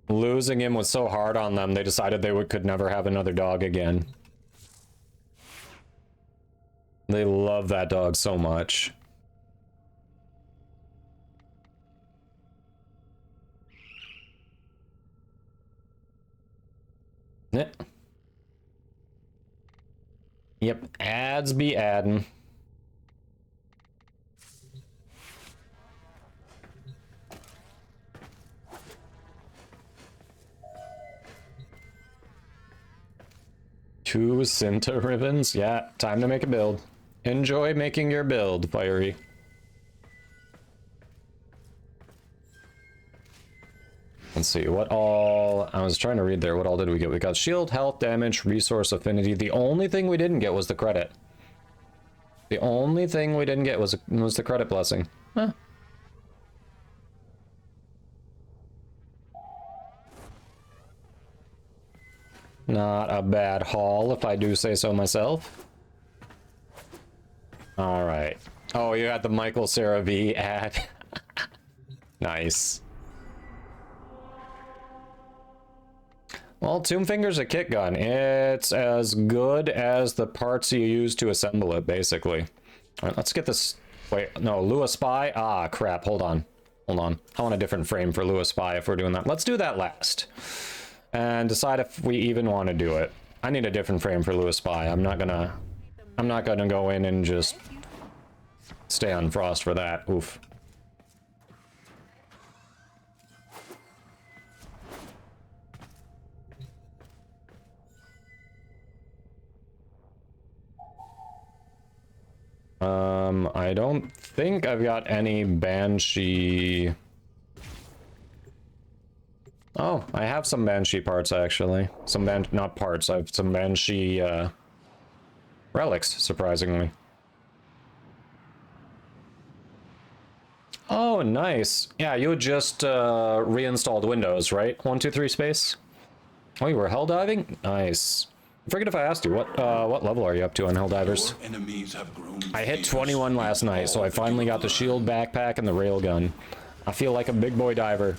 Losing him was so hard on them, they decided they could never have another dog again. They love that dog so much. Yep, ads be adding. 2 Cinta ribbons? Yeah, time to make a build. Enjoy making your build, Fiery. Let's see, what all... I was trying to read there, what all did we get? We got shield, health, damage, resource, affinity. The only thing we didn't get was the credit. The only thing we didn't get was the credit blessing. Huh. Not a bad haul, if I do say so myself. Alright. Oh, you got the Michael Cera V ad. Nice. Well, Tomb Finger's a kit gun. It's as good as the parts you use to assemble it, basically. Alright, let's get this... Wait, no, Lua Spy? Ah, crap, hold on. Hold on. I want a different frame for Lua Spy if we're doing that. Let's do that last. And decide if we even want to do it. I need a different frame for Lua Spy. I'm not gonna go in and just stay on Frost for that. Oof. I don't think I've got any Banshee. Oh, I have some Banshee parts, actually. Not parts, I have some Banshee, relics, surprisingly. Oh, nice. Yeah, you had just, reinstalled Windows, right? 123 space? Oh, you were hell diving? Nice. I forget if I asked you, what level are you up to on Helldivers? I hit 21 last night, so I finally got the shield backpack and the railgun. I feel like a big boy diver.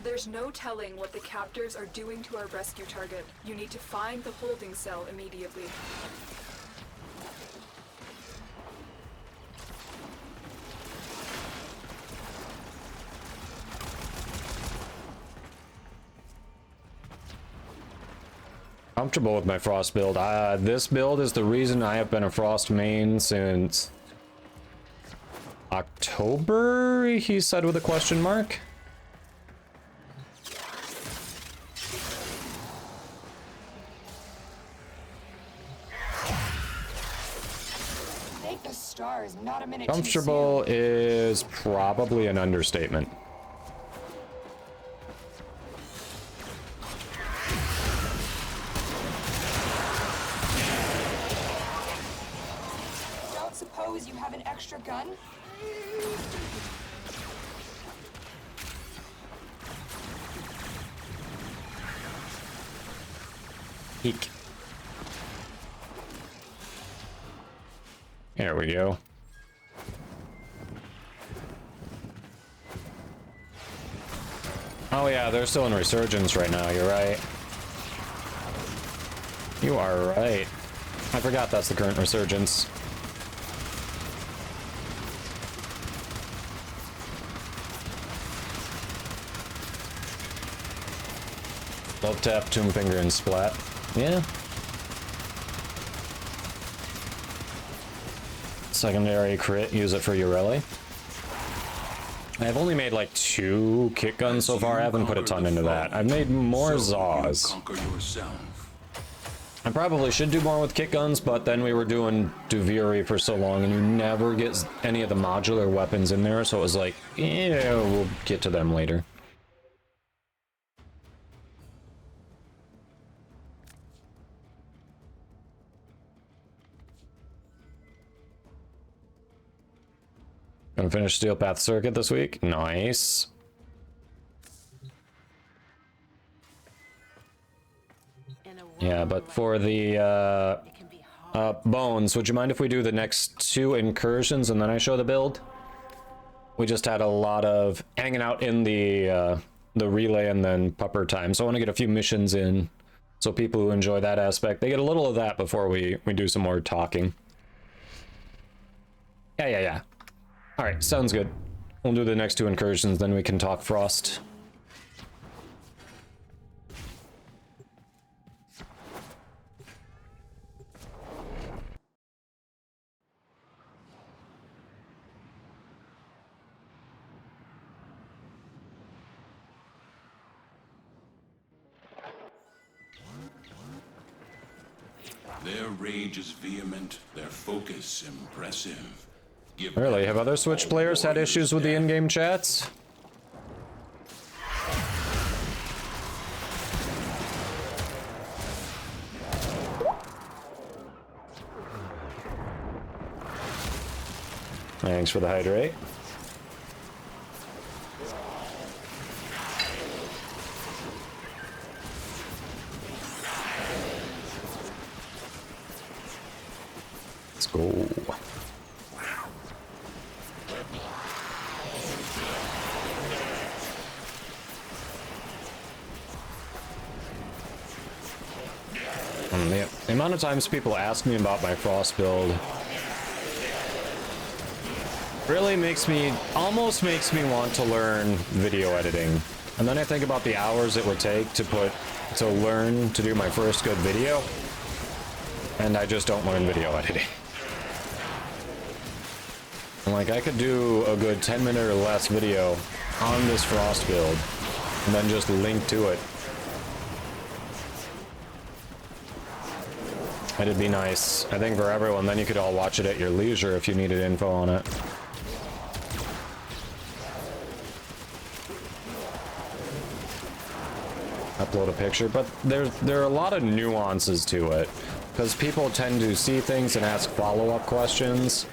There's no telling what the captors are doing to our rescue target. You need to find the holding cell immediately. Comfortable with my Frost build. This build is the reason I have been a Frost main since October, he said with a question mark. Not a minute Comfortable is probably an understatement. Don't suppose you have an extra gun? Eek. There we go. Oh yeah, they're still in Resurgence right now, you're right. You are right. I forgot that's the current Resurgence. Love tap, Tomb Finger, and Splat. Yeah. Secondary crit, use it for Ureli. I've only made like 2 kit guns so far. I haven't put a ton into that. I've made more Zaws. I probably should do more with kit guns, but then we were doing Duviri for so long and you never get any of the modular weapons in there, so it was like, yeah, we'll get to them later. Gonna finish Steel Path Circuit this week. Nice. Yeah, but for the Bones, would you mind if we do the next 2 incursions and then I show the build? We just had a lot of hanging out in the relay and then pupper time, so I want to get a few missions in, so people who enjoy that aspect, they get a little of that before we do some more talking. Yeah. All right, sounds good. We'll do the next 2 incursions, then we can talk Frost. Their rage is vehement, their focus impressive. Give Really, them have other Switch players had issues with the in-game chats? Thanks for the hydrate. Let's go. The amount of times people ask me about my Frost build really almost makes me want to learn video editing. And then I think about the hours it would take to learn to do my first good video, and I just don't learn video editing. And like, I could do a good 10-minute or less video on this Frost build, and then just link to it. It'd be nice, I think, for everyone. Then you could all watch it at your leisure if you needed info on it. Upload a picture, but there are a lot of nuances to it, because people tend to see things and ask follow-up questions.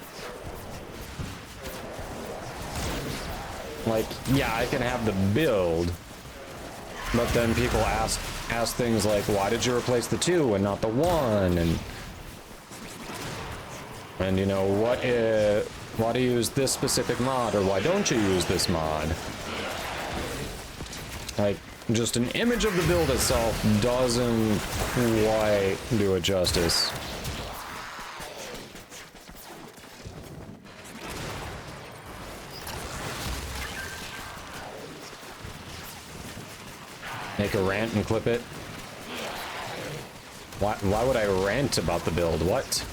Like, yeah, I can have the build, but then people ask things like, why did you replace the 2 and not the 1? And you know, why do you use this specific mod, or why don't you use this mod? Like, just an image of the build itself doesn't quite do it justice. Make a rant and clip it. Why would I rant about the build? What?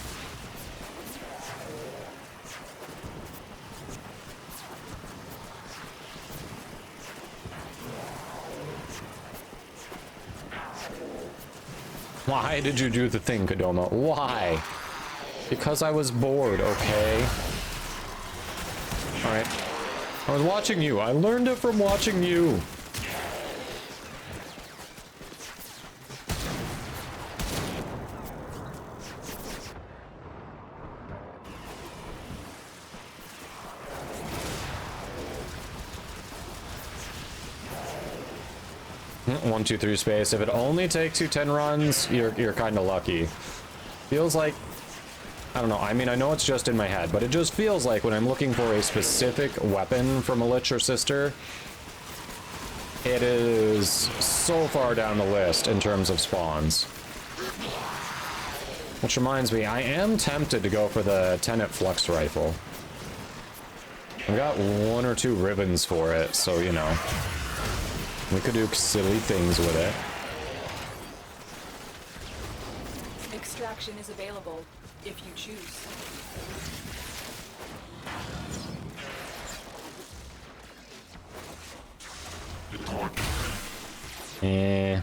Why did you do the thing, Kodoma? Why? Because I was bored, okay? Alright. I was watching you. I learned it from watching you. One, two, three space. If it only takes you 10 runs, you're kind of lucky. Feels like, I don't know. I mean, I know it's just in my head, but it just feels like when I'm looking for a specific weapon from a Lich or Sister, it is so far down the list in terms of spawns. Which reminds me, I am tempted to go for the Tenet Flux Rifle. I've got 1 or 2 ribbons for it, so you know. We could do silly things with it. Extraction is available, if you choose. Eh.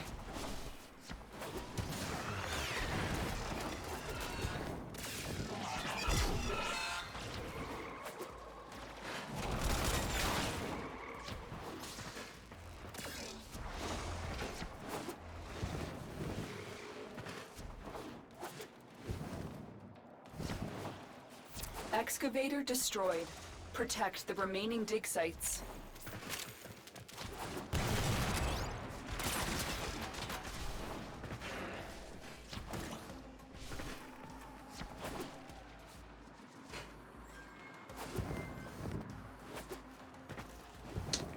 Excavator destroyed. Protect the remaining dig sites.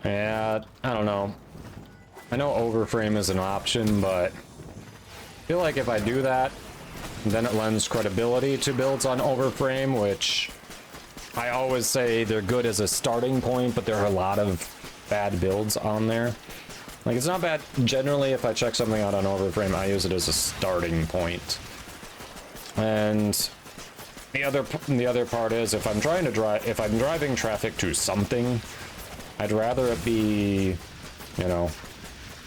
Yeah, I don't know. I know overframe is an option, but I feel like if I do that, then it lends credibility to builds on overframe, which I always say they're good as a starting point, but there are a lot of bad builds on there. Like, it's not bad. Generally, if I check something out on Overframe, I use it as a starting point. And the other part is, if I'm driving traffic to something, I'd rather it be, you know,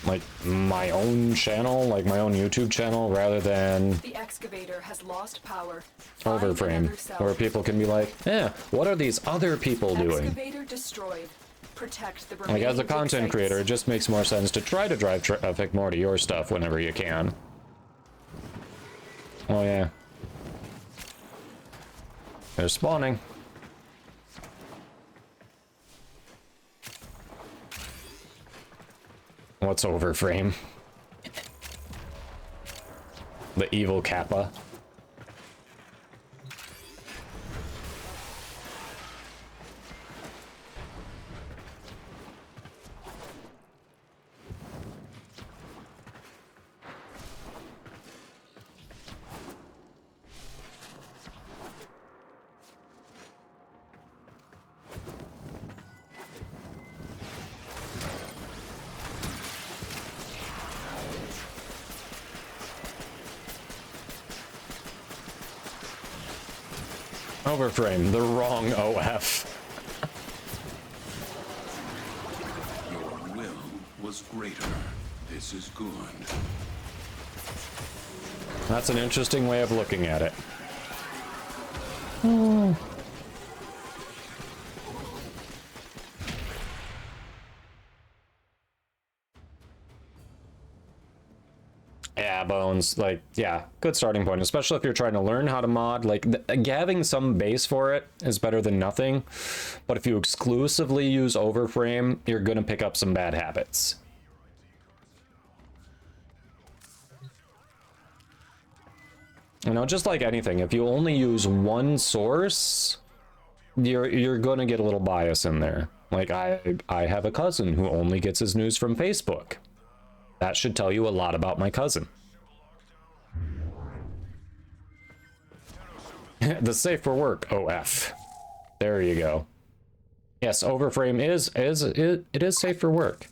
like my own channel, like my own YouTube channel, rather than The excavator has lost power. Overframe, where people can be like, yeah, what are these other people doing? Excavator destroyed. Protect the Like, remaining as a dig content sites. creator, it just makes more sense to try to drive traffic more to your stuff whenever you can. Oh, yeah. They're spawning. What's Overframe? The evil Kappa. Overframe, the wrong OF. Your will was greater. This is good. That's an interesting way of looking at it. Yeah, Bones, like, yeah, good starting point, especially if you're trying to learn how to mod. Like, having some base for it is better than nothing, but if you exclusively use Overframe, you're gonna pick up some bad habits. You know, just like anything, if you only use one source, you're gonna get a little bias in there. Like, I have a cousin who only gets his news from Facebook. That should tell you a lot about my cousin. The safe for work OF. There you go. Yes, Overframe it is safe for work.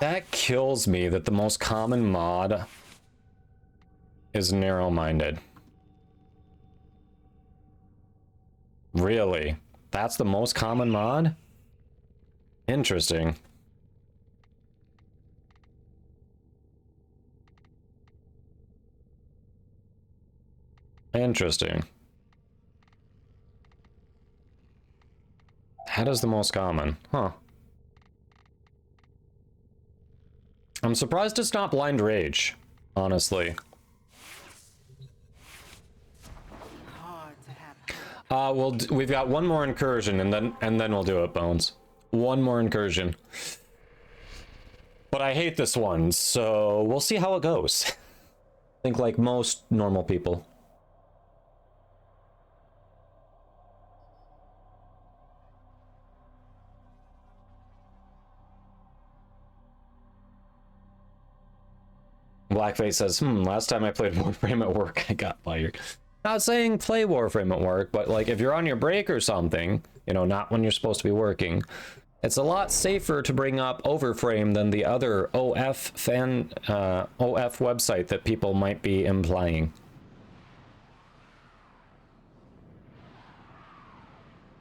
That kills me that the most common mod is narrow-minded. Really? That's the most common mod? Interesting. Interesting. That is the most common. Huh. I'm surprised it's not Blind Rage, honestly. We've got one more incursion, and then we'll do it, Bones. One more incursion. But I hate this one, so we'll see how it goes. I think like most normal people. Blackface says, last time I played Warframe at work, I got fired. Not saying play Warframe at work, but like if you're on your break or something, you know, not when you're supposed to be working, it's a lot safer to bring up Overframe than the other OF website that people might be implying.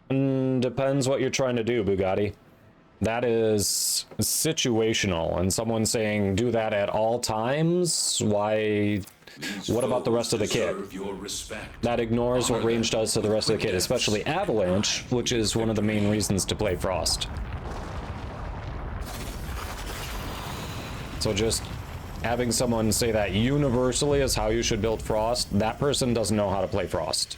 Depends what you're trying to do, Bugatti. That is situational, and someone saying do that at all times, why? What about the rest of the kit? That ignores what range does to the rest of the kit, especially Avalanche, which is one of the main reasons to play Frost. So just having someone say that universally is how you should build Frost, that person doesn't know how to play Frost.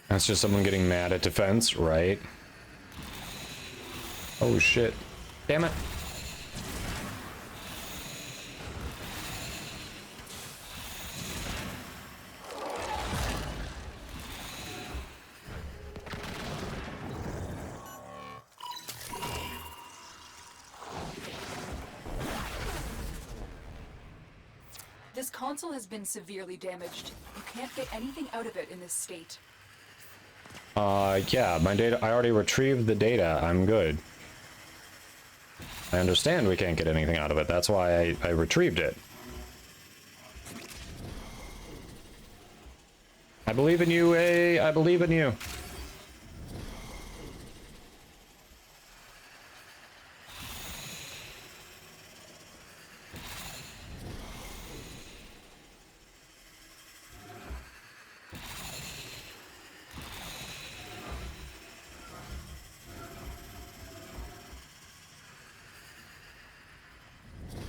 That's just someone getting mad at defense, right? Oh shit. Damn it. This console has been severely damaged. You can't get anything out of it in this state. Yeah, my data, I already retrieved the data. I'm good. I understand we can't get anything out of it. That's why I retrieved it. I believe in you, A. I believe in you.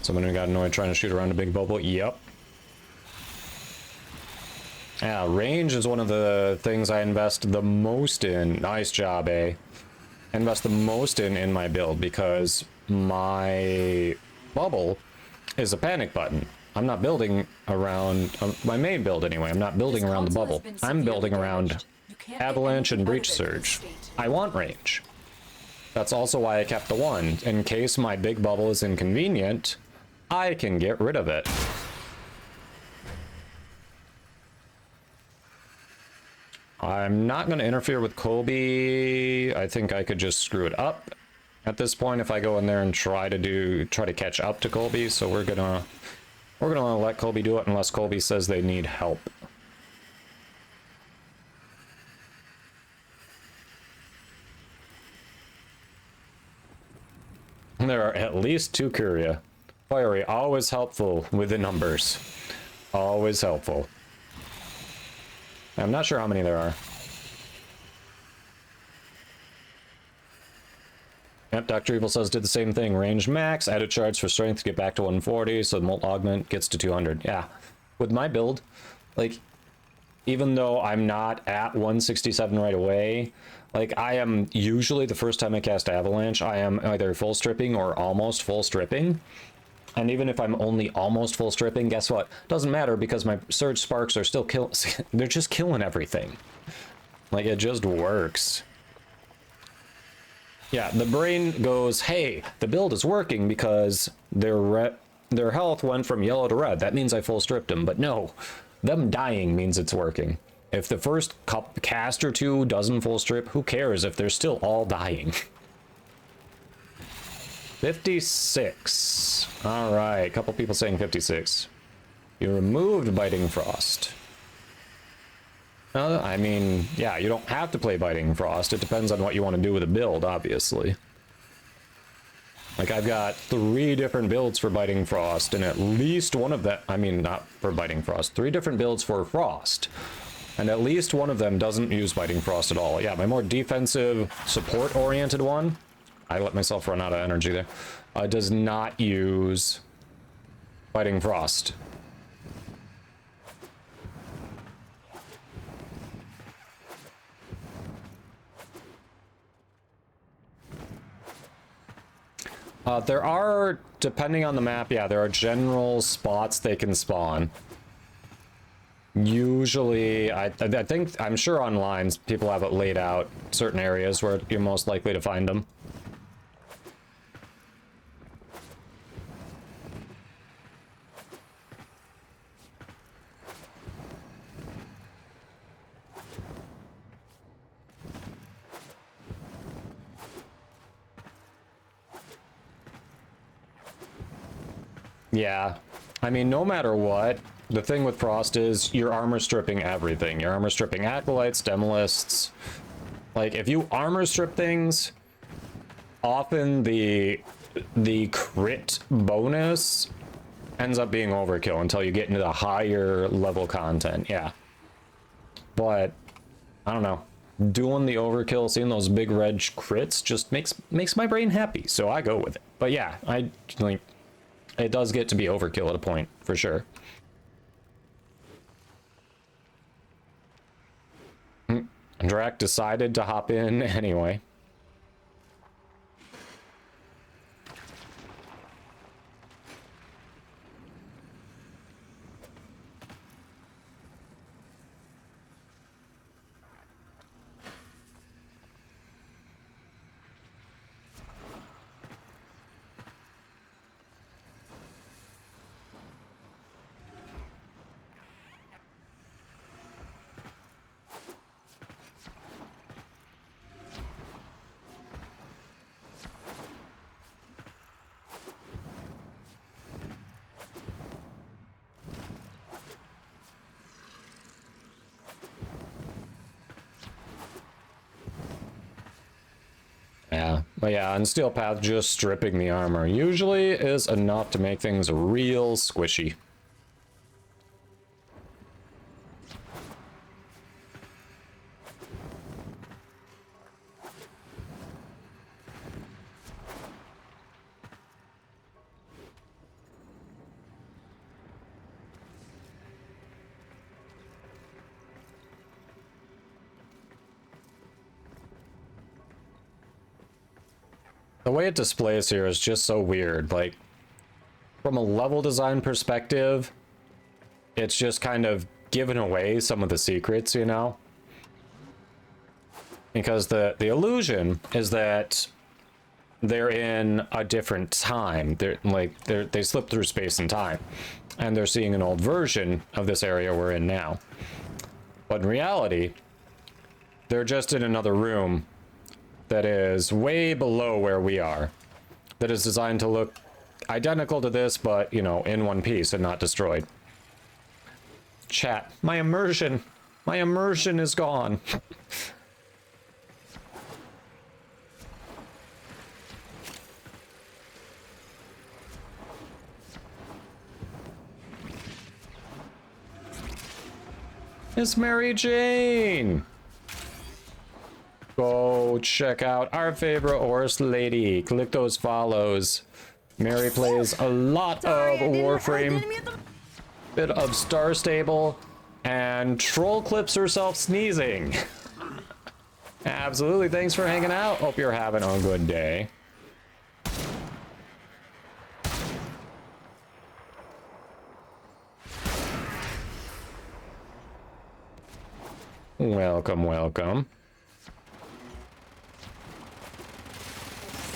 Someone who got annoyed trying to shoot around a big bubble. Yep. Yeah, range is one of the things I invest the most in. Nice job, A. I invest the most in my build because my bubble is a panic button. I'm not building around my main build anyway. I'm not building around the bubble. I'm building around avalanche and breach surge. I want range. That's also why I kept the 1. In case my big bubble is inconvenient, I can get rid of it. I'm not going to interfere with Colby. I think I could just screw it up at this point if I go in there and try to catch up to Colby. So we're gonna let Colby do it unless Colby says they need help. There are at least 2 Curia. Fiery, always helpful with the numbers. Always helpful. I'm not sure how many there are. Yep, Dr. Evil says did the same thing. Range max, added charge for strength to get back to 140, so the molt augment gets to 200. Yeah. With my build, like, even though I'm not at 167 right away, like, I am usually, the first time I cast Avalanche, I am either full stripping or almost full stripping. And even if I'm only almost full stripping, guess what? Doesn't matter because my Surge Sparks are still they're just killing everything. Like, it just works. Yeah, the brain goes, hey, the build is working because their health went from yellow to red. That means I full stripped them. But no, them dying means it's working. If the first cast or 2 doesn't full strip, who cares if they're still all dying? 56. All right, a couple people saying 56. You removed Biting Frost. I mean, yeah, you don't have to play Biting Frost. It depends on what you want to do with a build, obviously. Like, I've got 3 different builds for Biting Frost, and at least one of them, I mean, not for Biting Frost, 3 different builds for Frost. And at least one of them doesn't use Biting Frost at all. Yeah, my more defensive, support-oriented one, I let myself run out of energy there, does not use Biting Frost. There are, depending on the map, yeah, there are general spots they can spawn. Usually, I think, I'm sure online people have it laid out, certain areas where you're most likely to find them. Yeah, I mean, no matter what, the thing with Frost is you're armor stripping everything. You're armor stripping Acolytes, Demolists. Like, if you armor strip things, often the crit bonus ends up being overkill until you get into the higher level content, yeah. But, I don't know. Doing the overkill, seeing those big red crits just makes my brain happy, so I go with it. But yeah, it does get to be overkill at a point, for sure. Drac decided to hop in anyway. Yeah, but yeah, on Steel Path, just stripping the armor usually is enough to make things real squishy. The way it displays here is just so weird. Like, from a level design perspective, it's just kind of given away some of the secrets, you know? Because the illusion is that they're in a different time. They slip through space and time, and they're seeing an old version of this area we're in now. But in reality, they're just in another room that is way below where we are, that is designed to look identical to this, but, you know, in one piece and not destroyed. Chat, my immersion is gone. It's Mary Jane. Go check out our favorite horse lady. Click those follows. Mary plays a lot of Warframe, bit of Star Stable, and troll clips herself sneezing. Absolutely. Thanks for hanging out. Hope you're having a good day. Welcome, welcome.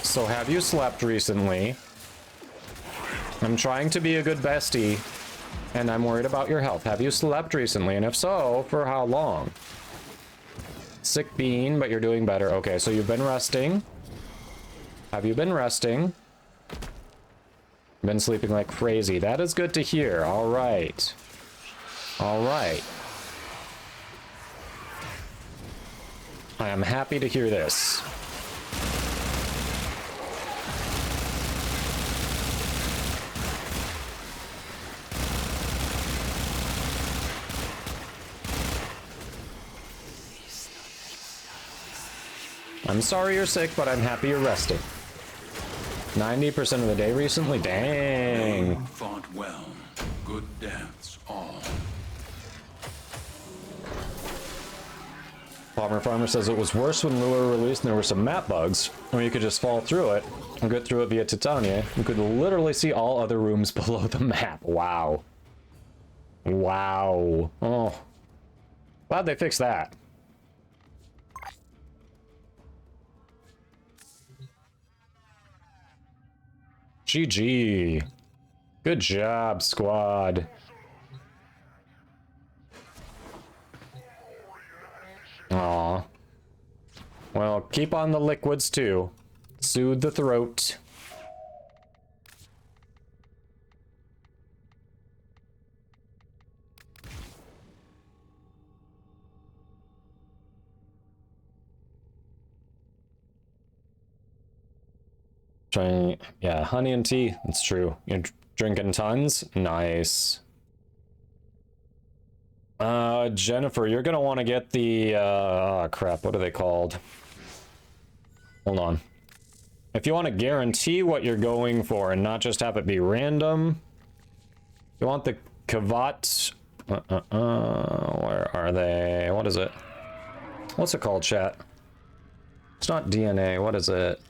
So have you slept recently? I'm trying to be a good bestie, and I'm worried about your health. Have you slept recently? And if so, for how long? Sick bean, but you're doing better. Okay, so you've been resting. Have you been resting? Been sleeping like crazy. That is good to hear. All right. All right. I am happy to hear this. I'm sorry you're sick, but I'm happy you're resting. 90% of the day recently? Dang. They fought well. Good deaths, all. Farmer says it was worse when Lure released and there were some map bugs, where you could just fall through it and get through it via Titania. You could literally see all other rooms below the map. Wow. Wow. Oh. Glad they fixed that. GG. Good job, squad. Aw. Well, keep on the liquids too. Soothe the throat. Trying, yeah, honey and tea. That's true. You're drinking tons? Nice. Jennifer, you're gonna want to get the, oh crap, what are they called? Hold on. If you want to guarantee what you're going for and not just have it be random, you want the Kavat, where are they? What is it? What's it called, chat? It's not DNA. What is it?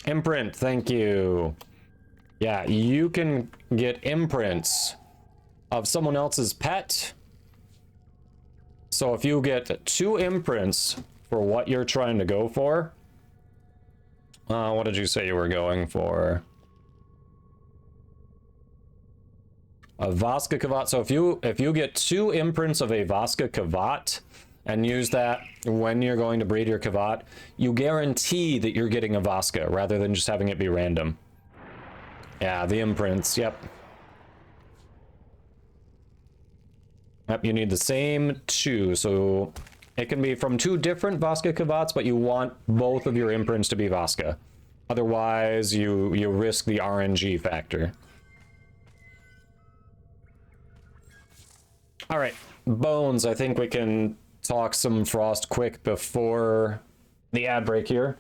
Imprint, thank you. Yeah, you can get imprints of someone else's pet. So if you get 2 imprints for what you're trying to go for, what did you say you were going for? A Vaska Kavat. So if you get 2 imprints of a Vaska Kavat and use that when you're going to breed your Kavat, you guarantee that you're getting a Vaska rather than just having it be random. Yeah, the imprints, yep. Yep, you need the same 2, so it can be from 2 different Vaska Kavats, but you want both of your imprints to be Vaska. Otherwise, you risk the RNG factor. All right, Bones, I think we can talk some Frost quick before the ad break here.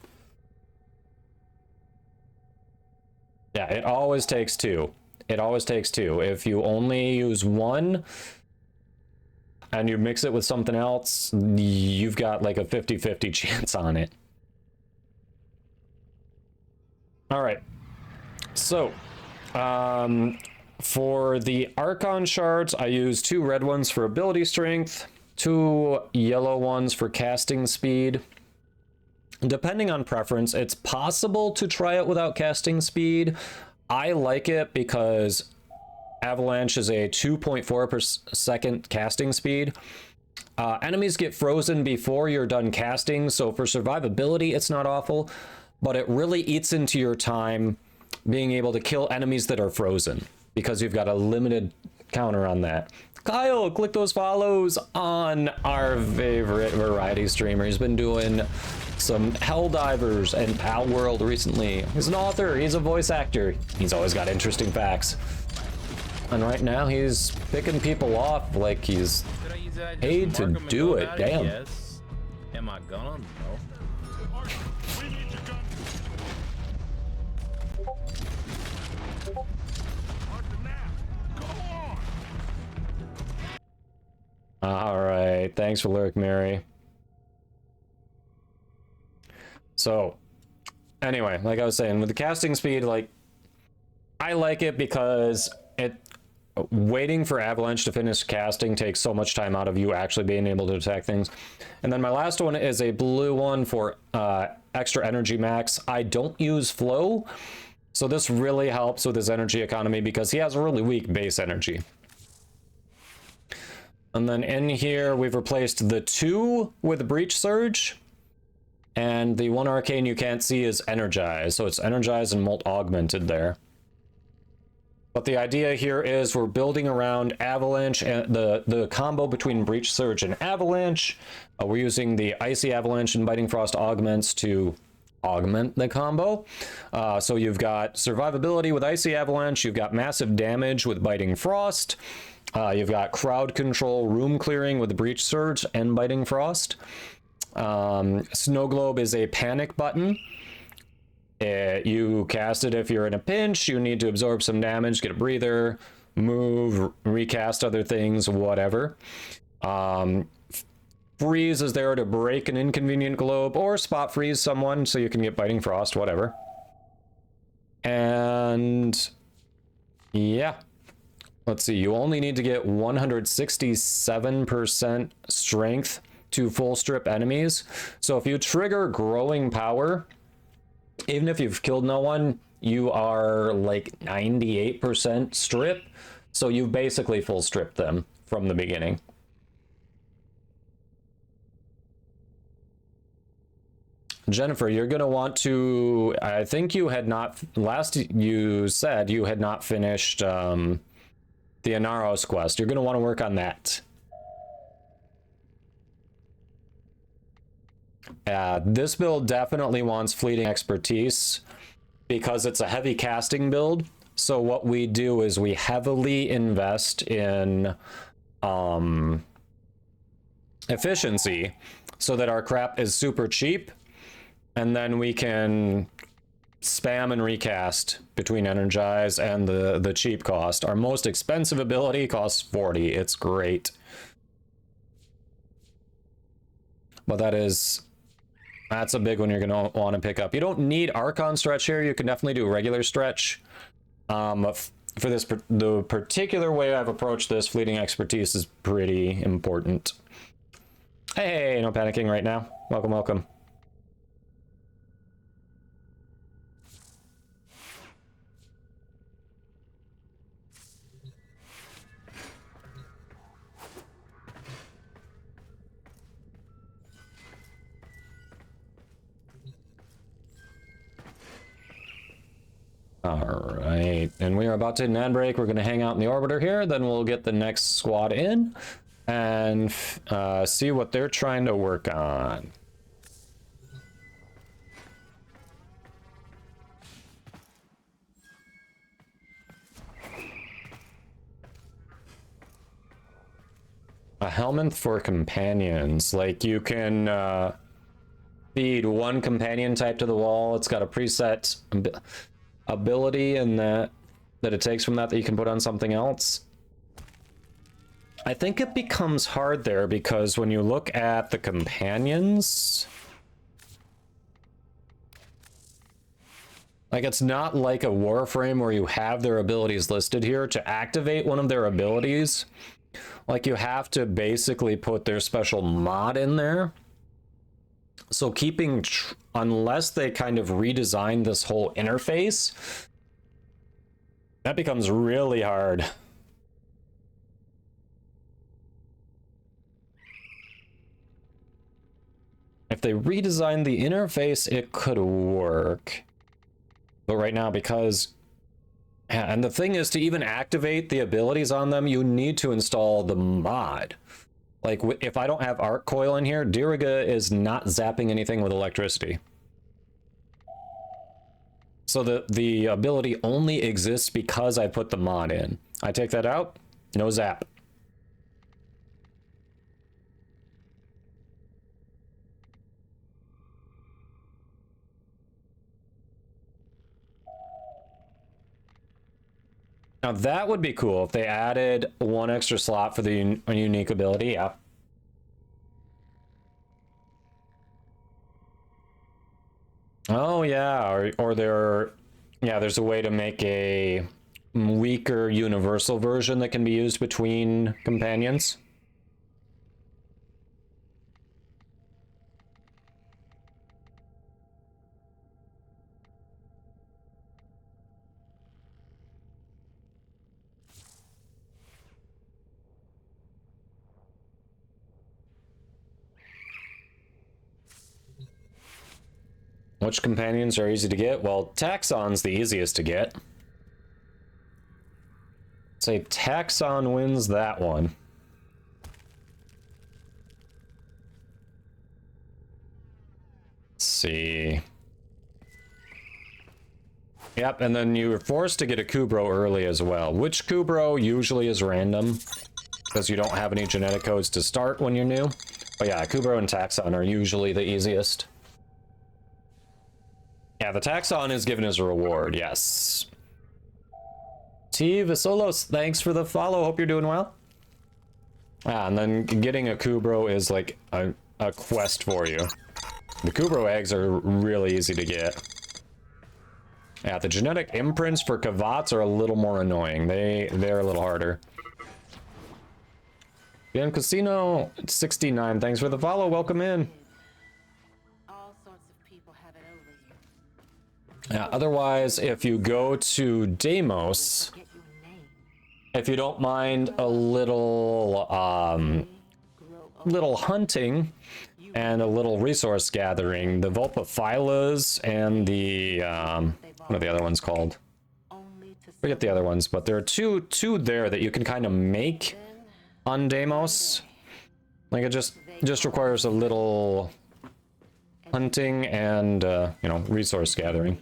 Yeah, it always takes 2. It always takes 2. If you only use 1 and you mix it with something else, you've got like a 50-50 chance on it. All right. So, for the Archon shards, I use 2 red ones for ability strength, 2 yellow ones for casting speed. Depending on preference, it's possible to try it without casting speed. I like it because Avalanche is a 2.4 per second casting speed. Enemies get frozen before you're done casting, so for survivability, it's not awful, but it really eats into your time being able to kill enemies that are frozen because you've got a limited counter on that. Kyle, click those follows on our favorite variety streamer. He's been doing some Helldivers and Pal World recently. He's an author, he's a voice actor. He's always got interesting facts. And right now he's picking people off like he's paid to do it. Damn. Yes. Am I gonna? No. All right, thanks for Lyric Mary. So, anyway, like I was saying, with the casting speed, like, I like it because waiting for Avalanche to finish casting takes so much time out of you actually being able to attack things. And then my last one is a blue one for extra energy max. I don't use flow, so this really helps with his energy economy because he has a really weak base energy. And then in here, we've replaced the 2 with Breach Surge. And the 1 arcane you can't see is Energize. So it's Energized and Molt Augmented there. But the idea here is we're building around Avalanche and the combo between Breach Surge and Avalanche. We're using the Icy Avalanche and Biting Frost augments to augment the combo. So you've got survivability with Icy Avalanche. You've got massive damage with Biting Frost. You've got crowd control, room clearing with the Breach Surge and Biting Frost. Snow Globe is a panic button. You cast it if you're in a pinch, you need to absorb some damage, get a breather, move, recast other things, whatever. Freeze is there to break an inconvenient globe or spot freeze someone so you can get Biting Frost, whatever. And yeah. Let's see, you only need to get 167% strength to full strip enemies. So if you trigger growing power, even if you've killed no one, you are like 98% strip. So you've basically full stripped them from the beginning. Jennifer, you're going to want to, I think you had not, last you said you had not finished the Inaros quest. You're going to want to work on that. This build definitely wants fleeting expertise because it's a heavy casting build. So what we do is we heavily invest in efficiency so that our crap is super cheap, and then we can spam and recast between energize and the cheap cost. Our most expensive ability costs 40. It's great. But that's a big one you're gonna want to pick up. You don't need Archon stretch here. You can definitely do regular stretch. For this, the particular way I've approached this, fleeting expertise is pretty important. Hey, no panicking right now. Welcome, welcome. All right, and we are about to hit an ad break. We're going to hang out in the orbiter here, then we'll get the next squad in and see what they're trying to work on. A helmet for companions. Like, you can feed one companion type to the wall. It's got a preset ability and that it takes from that you can put on something else. I think it becomes hard there because when you look at the companions, like, it's not like a Warframe where you have their abilities listed here. To activate one of their abilities, like, you have to basically put their special mod in there. So keeping, unless they kind of redesign this whole interface, that becomes really hard. If they redesign the interface, it could work. But right now, because... Yeah, and the thing is, to even activate the abilities on them, you need to install the mod. Like, if I don't have Arc Coil in here, Diriga is not zapping anything with electricity. So the ability only exists because I put the mod in. I take that out, no zap. Now that would be cool if they added one extra slot for the unique ability, yeah. Oh yeah, or there's a way to make a weaker universal version that can be used between companions. Which companions are easy to get? Well, Taxon's the easiest to get. Say Taxon wins that one. Let's see. Yep, and then you were forced to get a Kubro early as well. Which Kubro usually is random, because you don't have any genetic codes to start when you're new. But yeah, Kubro and Taxon are usually the easiest. Yeah, the Taxon is given as a reward, yes. T. Visolos, thanks for the follow. Hope you're doing well. Ah, and then getting a Kubro is like a quest for you. The Kubro eggs are really easy to get. Yeah, the genetic imprints for Kavats are a little more annoying. They're a little harder. Bien Casino 69, thanks for the follow. Welcome in. Yeah, otherwise, if you go to Deimos, if you don't mind a little hunting and a little resource gathering, the Vulpaphilas and the what are the other ones called? Forget the other ones, but there are two there that you can kind of make on Deimos. Like, it just requires a little hunting and you know, resource gathering.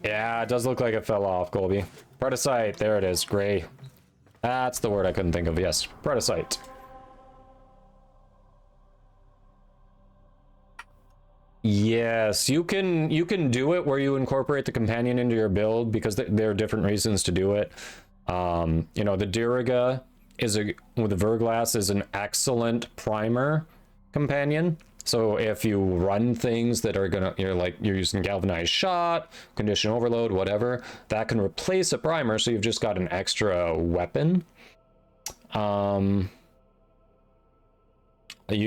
Yeah, it does look like it fell off, Colby. Parasite, there it is, gray. That's the word I couldn't think of. Yes, predacite. Yes, you can do it where you incorporate the companion into your build because there are different reasons to do it. You know, the Diriga with the Verglass is an excellent primer companion. So if you run things that are you're using galvanized shot, condition overload, whatever, that can replace a primer. So you've just got an extra weapon. You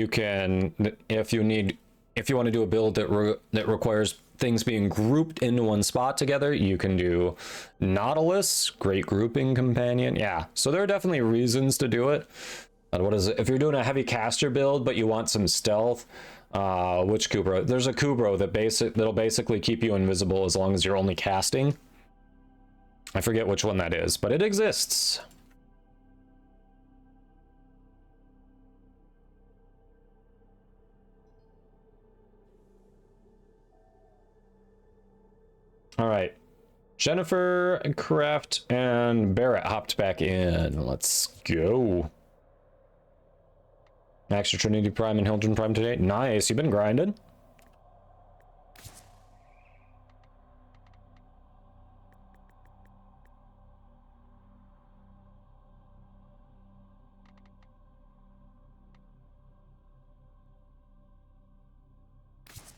can, if you want to do a build that requires things being grouped into one spot together, you can do Nautilus, great grouping companion. Yeah, so there are definitely reasons to do it. What is it? If you're doing a heavy caster build, but you want some stealth, which Kubro? There's a Kubro that'll basically keep you invisible as long as you're only casting. I forget which one that is, but it exists. All right, Jennifer, Kraft, and Barrett hopped back in. Let's go. Extra Trinity Prime and Hildren Prime today. Nice, you've been grinding.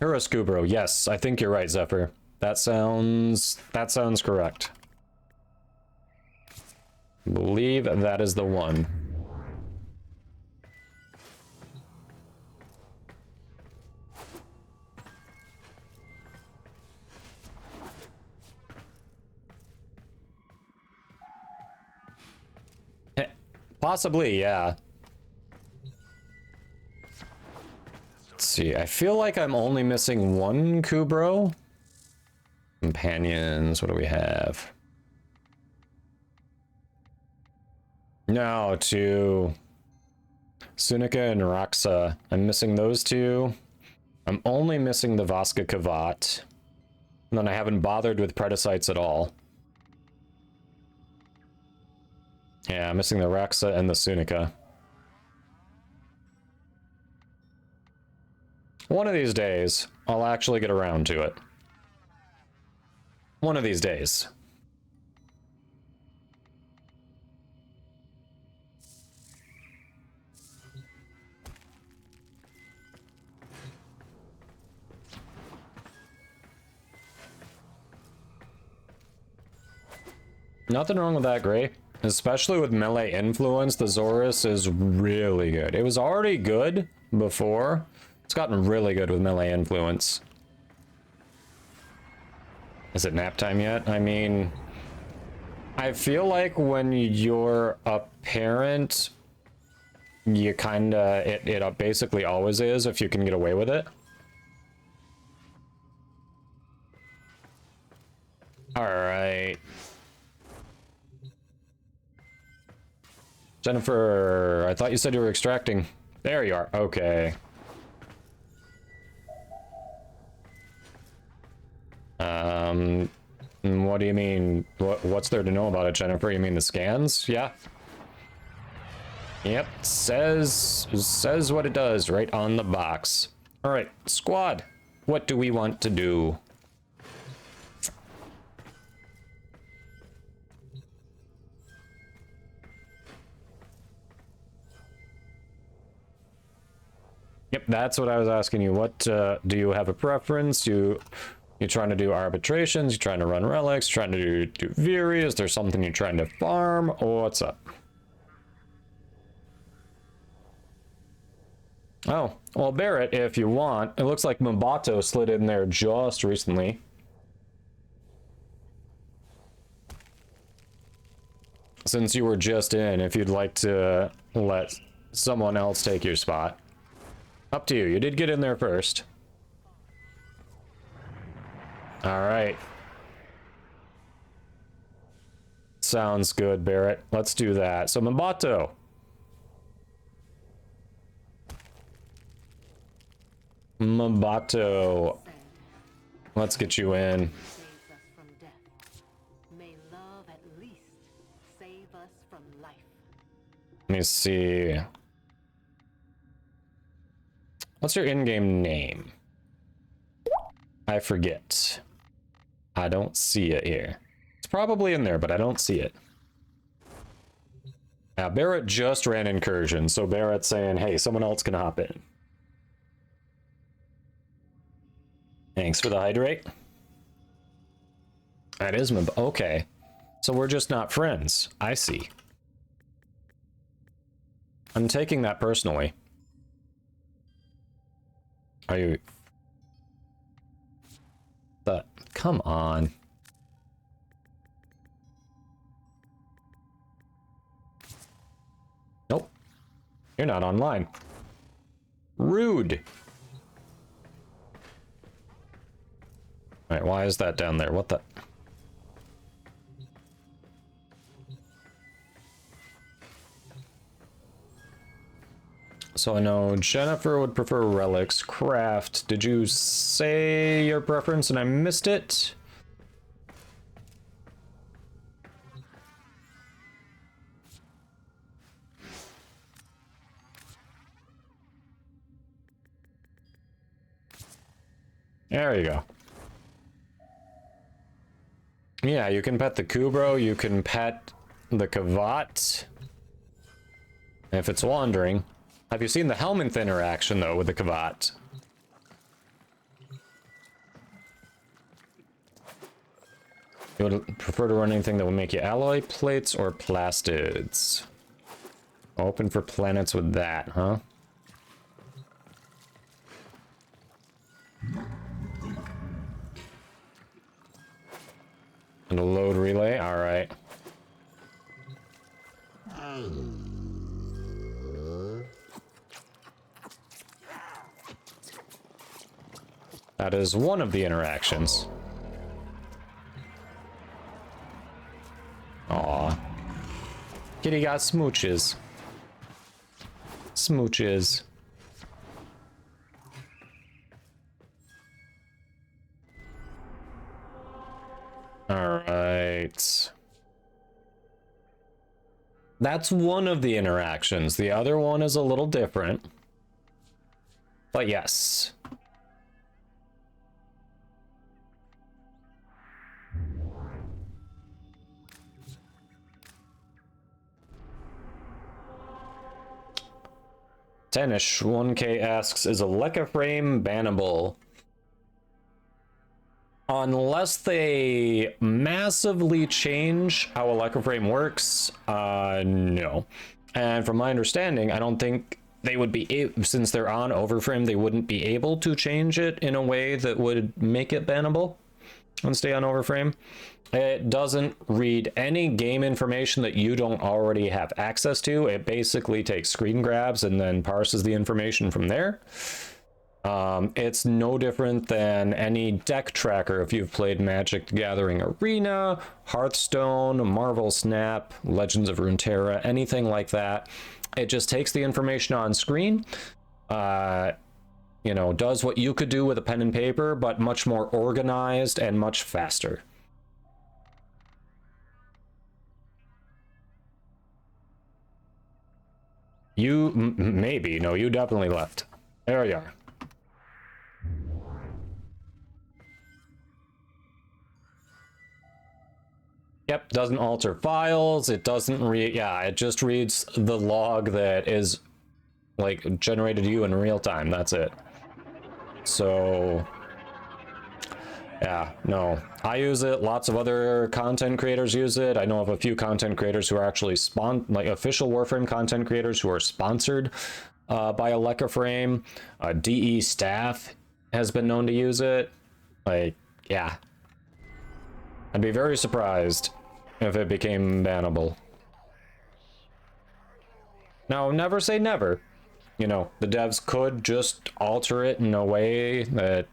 Heroskubro, yes, I think you're right, Zephyr. That sounds correct. I believe that is the one. Possibly, yeah. Let's see, I feel like I'm only missing one Kubro. Companions, what do we have? No, two. Sunika and Raxa. I'm missing those two. I'm only missing the Vaska Kavat. And then I haven't bothered with Predacites at all. Yeah, I'm missing the Raxa and the Sunika. One of these days, I'll actually get around to it. One of these days. Nothing wrong with that, Gray. Especially with melee influence, the Zorus is really good. It was already good before. It's gotten really good with melee influence. Is it nap time yet? I mean, I feel like when you're a parent, you kinda, it basically always is if you can get away with it. Alright. Jennifer, I thought you said you were extracting. There you are. Okay. What do you mean? What's there to know about it, Jennifer? You mean the scans? Yeah. Yep. Says what it does right on the box. All right, squad. What do we want to do? Yep, that's what I was asking you. What do you have a preference? You trying to do arbitrations? You trying to run relics? Trying to do Viri? Is there something you're trying to farm? Or what's up? Oh, well, Barrett, if you want. It looks like Mabato slid in there just recently. Since you were just in, if you'd like to let someone else take your spot. Up to you. You did get in there first. All right. Sounds good, Barrett. Let's do that. So, Mabato. Mabato. Let's get you in. May love at least save us from life. Let me see. What's your in-game name? I forget. I don't see it here. It's probably in there, but I don't see it. Now, Barrett just ran incursion, so Barrett's saying, hey, someone else can hop in. Thanks for the hydrate. That is my... Okay. So we're just not friends. I see. I'm taking that personally. Are you... But, come on. Nope. You're not online. Rude. Alright, why is that down there? What the... So I know Jennifer would prefer relics. Craft, did you say your preference and I missed it? There you go. Yeah, you can pet the Kubro, you can pet the Kavat. If it's wandering. Have you seen the Helminth interaction, though, with the Kavat? You would prefer to run anything that will make you alloy plates or plastids? Open for planets with that, huh? And a load relay, alright. That is one of the interactions. Aw. Kitty got smooches. Smooches. Alright. That's one of the interactions. The other one is a little different. But yes. Tanish 1K asks, is a Lekka frame bannable? Unless they massively change how a Lekka frame works, no. And from my understanding, I don't think they would be, since they're on overframe, they wouldn't be able to change it in a way that would make it bannable and stay on overframe. It doesn't read any game information that you don't already have access to. It basically takes screen grabs and then parses the information from there. It's no different than any deck tracker if you've played Magic the Gathering Arena, Hearthstone, Marvel Snap, Legends of Runeterra, anything like that. It just takes the information on screen, you know, does what you could do with a pen and paper, but much more organized and much faster. You maybe, no, you definitely left. There you are. Yep, doesn't alter files, it doesn't read, yeah, it just reads the log that is, like, generated to you in real time, that's it. So, yeah, no, I use it, lots of other content creators use it. I know of a few content creators who are actually like official Warframe content creators who are sponsored by a Lekka frame. DE staff has been known to use it. Like, yeah. I'd be very surprised if it became bannable. Now, never say never. You know, the devs could just alter it in a way that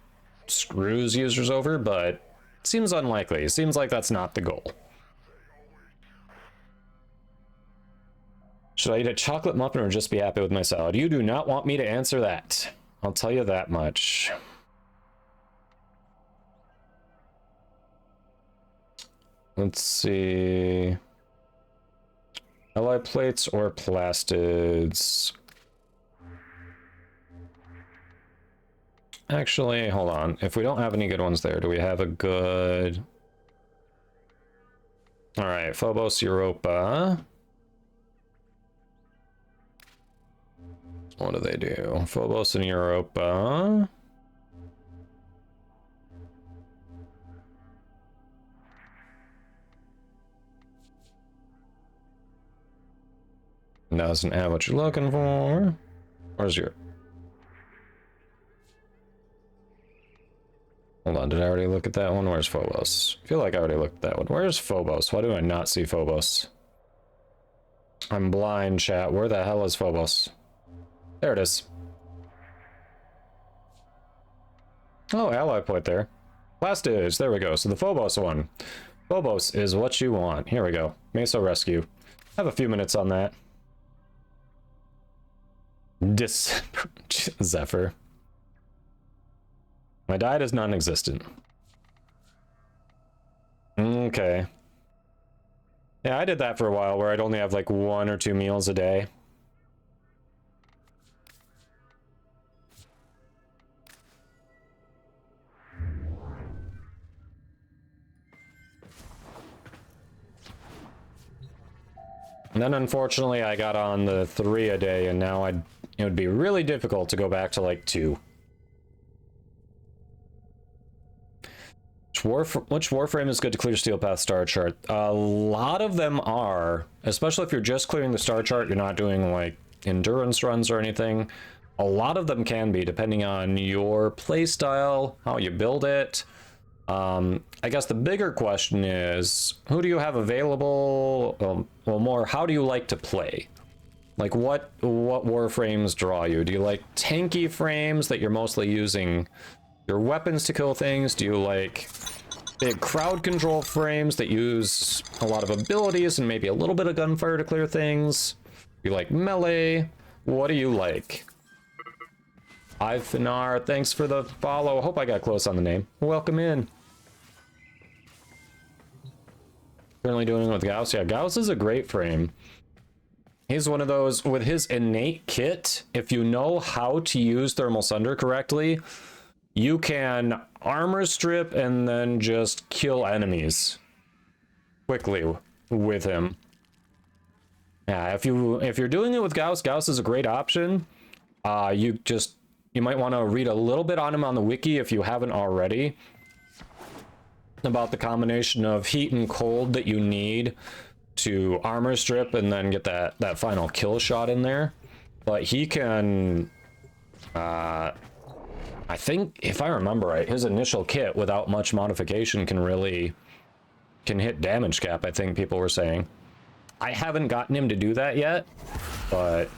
screws users over, but it seems unlikely. It seems like that's not the goal. Should I eat a chocolate muffin or just be happy with my salad? You do not want me to answer that. I'll tell you that much. Let's see. Alloy plates or plastids? Actually, hold on. If we don't have any good ones there, do we have a good... Alright, Phobos Europa. What do they do? Phobos and Europa. Doesn't have what you're looking for. Where's your... Hold on, did I already look at that one? Where's Phobos? I feel like I already looked at that one. Where's Phobos? Why do I not see Phobos? I'm blind, chat. Where the hell is Phobos? There it is. Oh, alloy plate there. Plastids, there we go. So the Phobos one. Phobos is what you want. Here we go. Meso Rescue. Have a few minutes on that. Zephyr. My diet is non-existent. Okay. Yeah, I did that for a while where I'd only have like 1 or 2 meals a day. And then unfortunately I got on the 3 a day, and now it would be really difficult to go back to like 2. Which Warframe is good to clear Steel Path star chart? A lot of them are, especially if you're just clearing the star chart, you're not doing like endurance runs or anything. A lot of them can be, depending on your playstyle, how you build it. I guess the bigger question is, who do you have available? Well, more, how do you like to play? Like, what Warframes draw you? Do you like tanky frames that you're mostly using your weapons to kill things? Do you like big crowd control frames that use a lot of abilities and maybe a little bit of gunfire to clear things? Do you like melee? What do you like? Ivanar, thanks for the follow. Hope I got close on the name. Welcome in. Currently doing it with Gauss. Yeah, Gauss is a great frame. He's one of those with his innate kit. If you know how to use Thermal Sunder correctly, you can armor strip and then just kill enemies quickly with him. Yeah, if you're doing it with Gauss, Gauss is a great option. You might want to read a little bit on him on the wiki if you haven't already, about the combination of heat and cold that you need to armor strip and then get that final kill shot in there. But he can, I think, if I remember right, his initial kit without much modification can hit damage cap, I think people were saying. I haven't gotten him to do that yet, but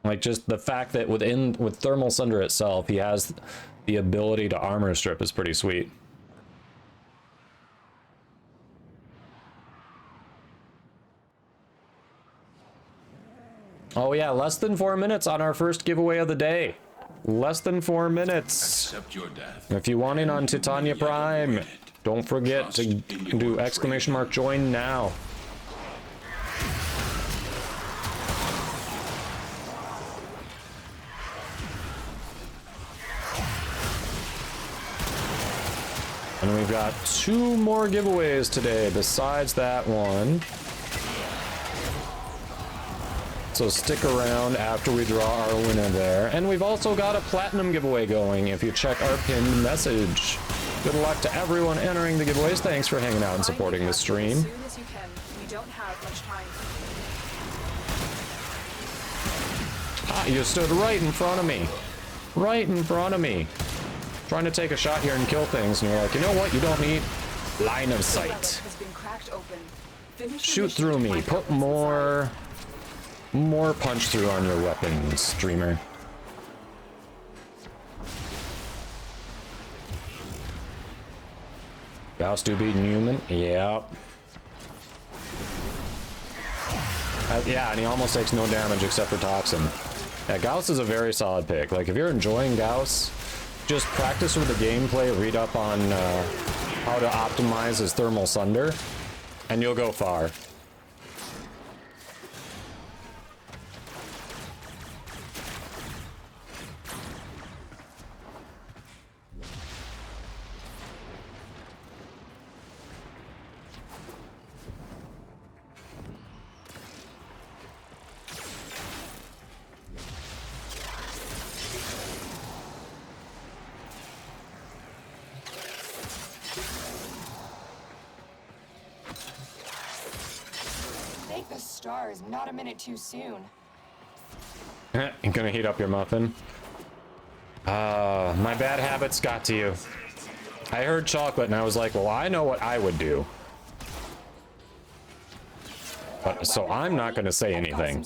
like just the fact that with Thermal Sunder itself, he has the ability to armor strip is pretty sweet. Oh yeah, less than 4 minutes on our first giveaway of the day. Less than 4 minutes. Accept your death. If you want in on Titania Prime, don't forget to do ! join now. And we've got 2 more giveaways today besides that one. So stick around after we draw our winner there. And we've also got a platinum giveaway going if you check our pinned message. Good luck to everyone entering the giveaways. Thanks for hanging out and supporting the stream. As soon as you can. We don't have much time. Ah, you stood right in front of me. Right in front of me. Trying to take a shot here and kill things, and you're like, you know what? You don't need line of sight. Shoot through me. Put more punch through on your weapons, streamer. Gauss do beat Newman. Yep. Yeah, and he almost takes no damage except for Toxin. Yeah, Gauss is a very solid pick. Like, if you're enjoying Gauss, just practice with the gameplay, read up on how to optimize his Thermal Sunder, and you'll go far. stars, not a minute too soon. I'm gonna heat up your muffin. My bad habits got to you. I heard chocolate and I was like, well, I know what I would do. But, so I'm not gonna say anything.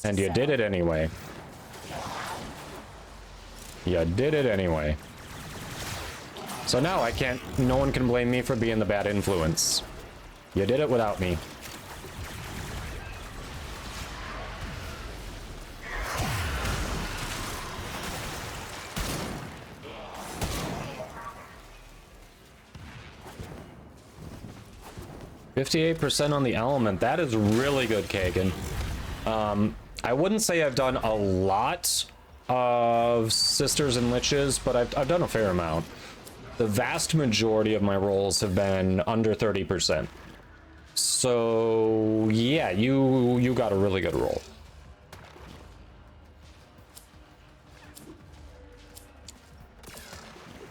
And you did it anyway. You did it anyway. So now I can't, no one can blame me for being the bad influence. You did it without me. %58 on the element. That is really good, Kagan. I wouldn't say I've done a lot of Sisters and Liches, but I've done a fair amount. The vast majority of my rolls have been under 30%. So yeah, you got a really good roll.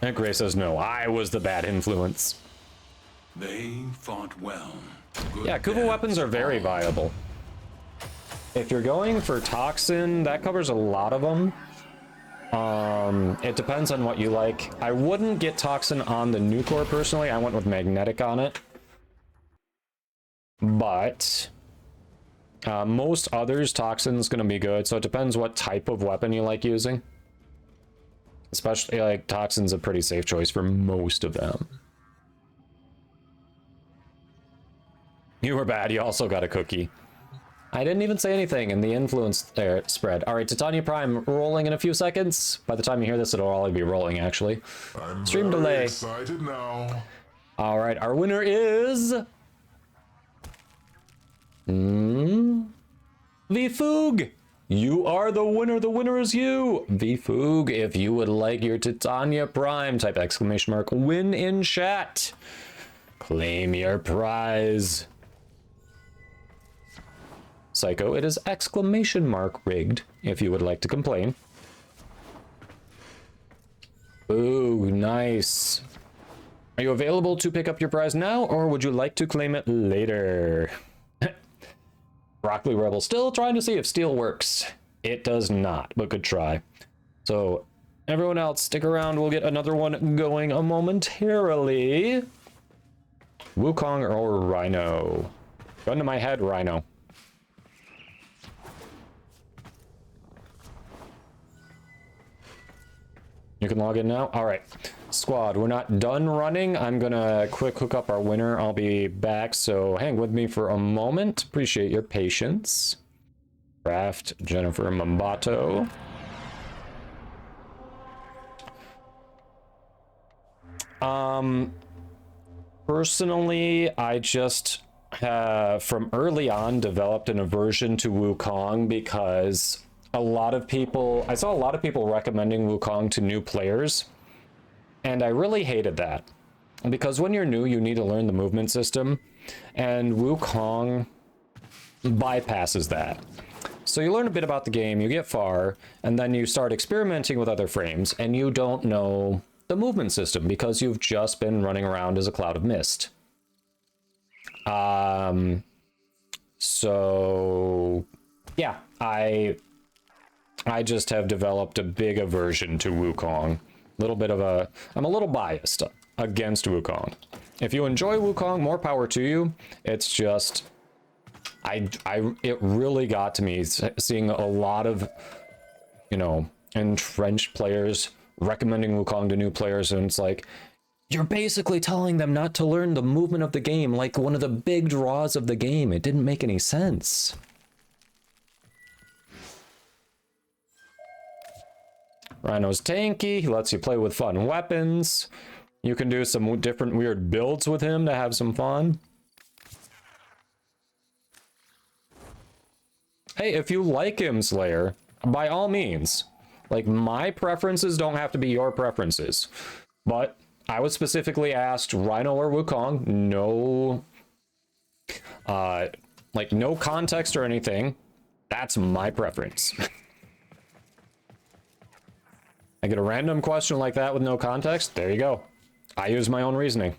And Gray says no, I was the bad influence. They fought well. Good Yeah, Kuva weapons are very viable. If you're going for Toxin, that covers a lot of them. It depends on what you like. I wouldn't get Toxin on the Nucor personally. I went with Magnetic on it. But most others, Toxin's going to be good. So it depends what type of weapon you like using. Especially, like, Toxin's a pretty safe choice for most of them. You were bad. You also got a cookie. I didn't even say anything, and the influence there spread. All right, Titania Prime rolling in a few seconds. By the time you hear this, it'll already be rolling, actually. I'm Stream very delay. excited now. All right, our winner is... VFoog! You are the winner. The winner is you. VFoog, if you would like your Titania Prime, type exclamation mark win in chat. Claim your prize. Psycho, it is exclamation mark rigged, if you would like to complain. Ooh, nice. Are you available to pick up your prize now, or would you like to claim it later? Broccoli Rebel still trying to see if steel works. It does not, but good try. So, everyone else, stick around. We'll get another one going momentarily. Wukong or Rhino? Gun to my head, Rhino. You can log in now? All right. Squad, we're not done running. I'm gonna quick hook up our winner. I'll be back, so hang with me for a moment. Appreciate your patience. Craft, Jennifer Mambato. Personally, I just from early on developed an aversion to Wukong because I saw a lot of people recommending Wukong to new players, and I really hated that. Because when you're new, you need to learn the movement system, and Wukong bypasses that. So you learn a bit about the game, you get far, and then you start experimenting with other frames, and you don't know the movement system because you've just been running around as a cloud of mist. So yeah, I just have developed a big aversion to Wukong. I'm a little biased against Wukong. If you enjoy Wukong, more power to you. It's just, it really got to me seeing a lot of, entrenched players recommending Wukong to new players, and it's like, you're basically telling them not to learn the movement of the game, like one of the big draws of the game. It didn't make any sense. Rhino's tanky. He lets you play with fun weapons. You can do some different weird builds with him to have some fun. Hey, if you like him, Slayer, by all means. Like, my preferences don't have to be your preferences. But I was specifically asked Rhino or Wukong. No, no context or anything. That's my preference. I get a random question like that with no context. There you go. I use my own reasoning.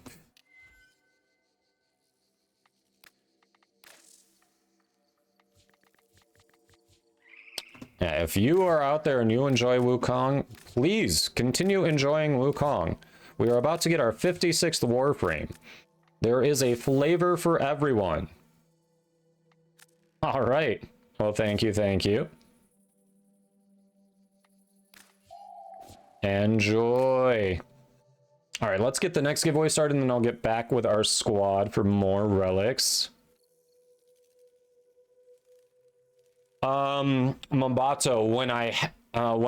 Yeah, if you are out there and you enjoy Wukong, please continue enjoying Wukong. We are about to get our 56th Warframe. There is a flavor for everyone. All right. Well, thank you, thank you. Enjoy. All right, let's get the next giveaway started, and then I'll get back with our squad for more relics. Mambato, when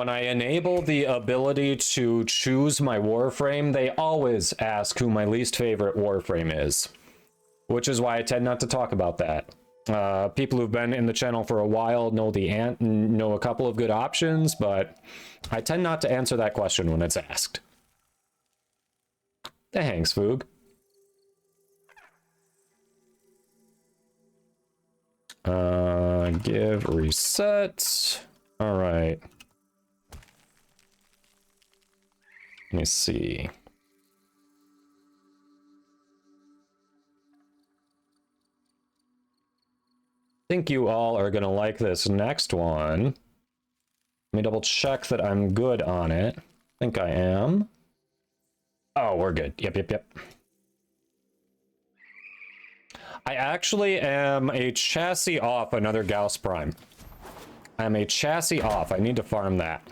I enable the ability to choose my Warframe, they always ask who my least favorite Warframe is, which is why I tend not to talk about that. People who've been in the channel for a while know a couple of good options, but I tend not to answer that question when it's asked. Thanks, Foog. Give reset. All right. Let me see. I think you all are gonna like this next one. Let me double check that I'm good on it. I think I am. Oh, we're good. Yep. I actually am a chassis off another Gauss Prime. I'm a chassis off. I need to farm that.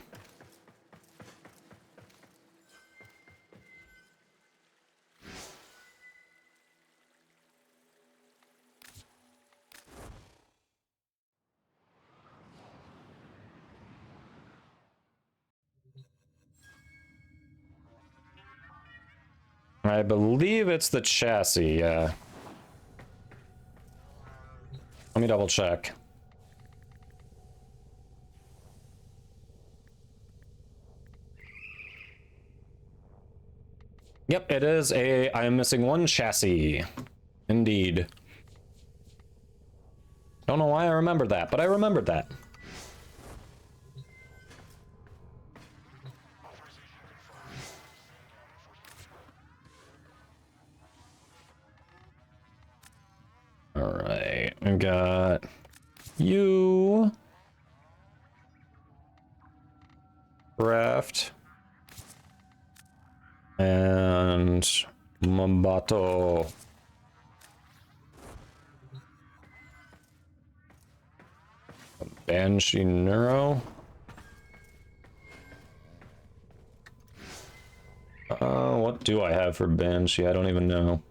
I believe it's the chassis, yeah. Let me double check. Yep, it is a... I am missing one chassis. Indeed. Don't know why I remembered that, but I remembered that. Alright, we've got you. Raft. And Mambato. Banshee Neuro. What do I have for Banshee? I don't even know.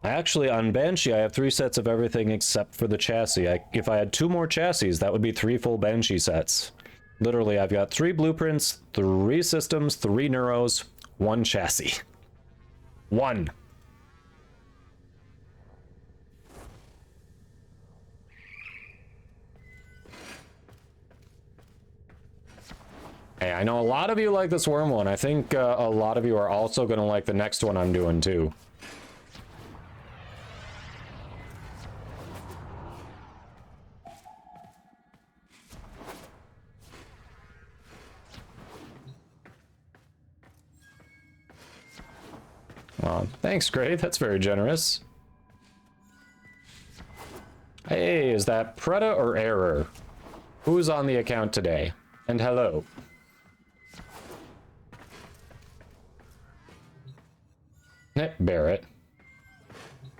Actually, on Banshee, I have 3 sets of everything except for the chassis. If I had 2 more chassis, that would be 3 full Banshee sets. Literally, I've got 3 blueprints, 3 systems, 3 neuros, 1 chassis. 1. Hey, I know a lot of you like this worm one. I think a lot of you are also going to like the next one I'm doing, too. Well, thanks, Gray. That's very generous. Hey, is that Preda or Error? Who's on the account today? And hello. Barrett.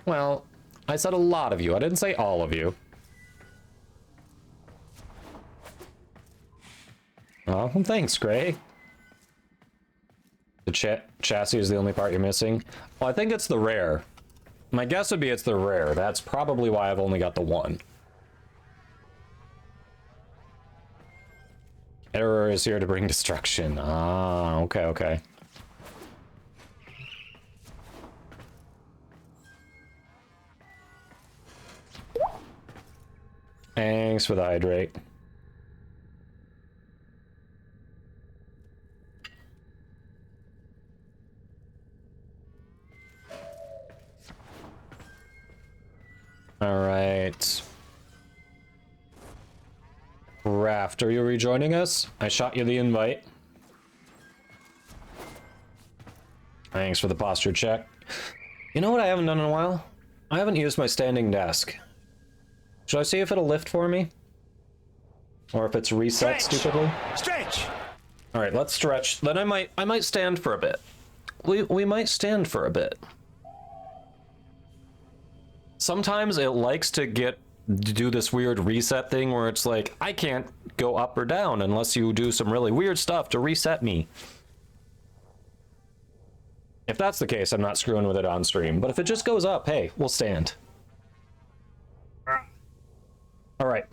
Well, I said a lot of you. I didn't say all of you. Oh, well, thanks, Gray. The chassis is the only part you're missing? Well, I think it's the rare. My guess would be it's the rare. That's probably why I've only got the 1. Error is here to bring destruction. Ah, okay. Thanks for the hydrate. All right. Raft, are you rejoining us? I shot you the invite. Thanks for the posture check. You know what I haven't done in a while? I haven't used my standing desk. Should I see if it'll lift for me? Or if it's reset stupidly? Stretch! Alright, let's stretch. Then I might stand for a bit. We might stand for a bit. Sometimes it likes to do this weird reset thing where it's like, I can't go up or down unless you do some really weird stuff to reset me. If that's the case, I'm not screwing with it on stream. But if it just goes up, hey, we'll stand. All right.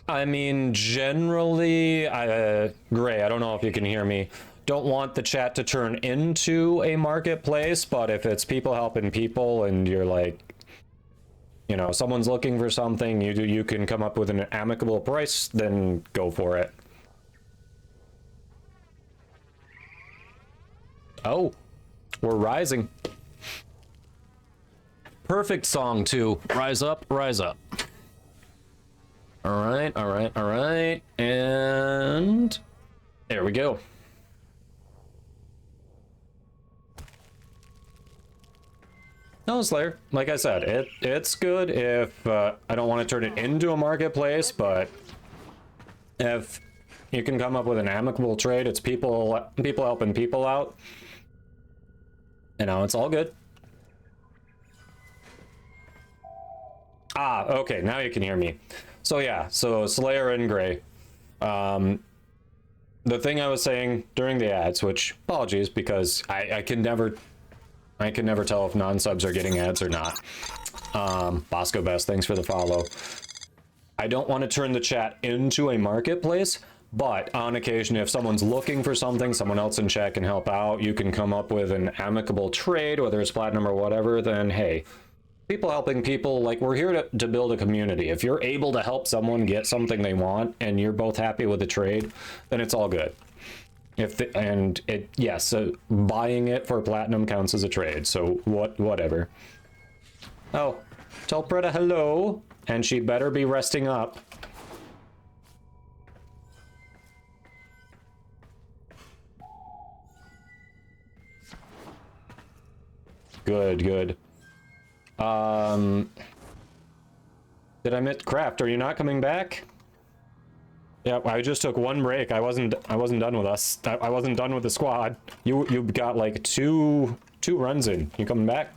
I mean, generally, Gray, I don't know if you can hear me. Don't want the chat to turn into a marketplace, but if it's people helping people and you're like, you know, someone's looking for something, you can come up with an amicable price, then go for it. Oh, we're rising. Perfect song too. Rise up, rise up. All right, all right, all right, and there we go. No, Slayer, like I said, it's good if I don't want to turn it into a marketplace, but if you can come up with an amicable trade, it's people helping people out. You know, it's all good. Ah, okay, now you can hear me. So yeah, so Slayer and Gray. The thing I was saying during the ads, which apologies because I can never tell if non-subs are getting ads or not. Bosco Best, thanks for the follow. I don't want to turn the chat into a marketplace, but on occasion, if someone's looking for something, someone else in chat can help out. You can come up with an amicable trade, whether it's platinum or whatever, then hey, people helping people, like we're here to build a community. If you're able to help someone get something they want and you're both happy with the trade, then it's all good. Yes, so buying it for platinum counts as a trade, so whatever. Oh, tell Preta hello, and she better be resting up. Good, good. Did I miss Craft? Are you not coming back? Yeah, I just took one break. I wasn't done with us. I wasn't done with the squad. You got like two runs in. You coming back?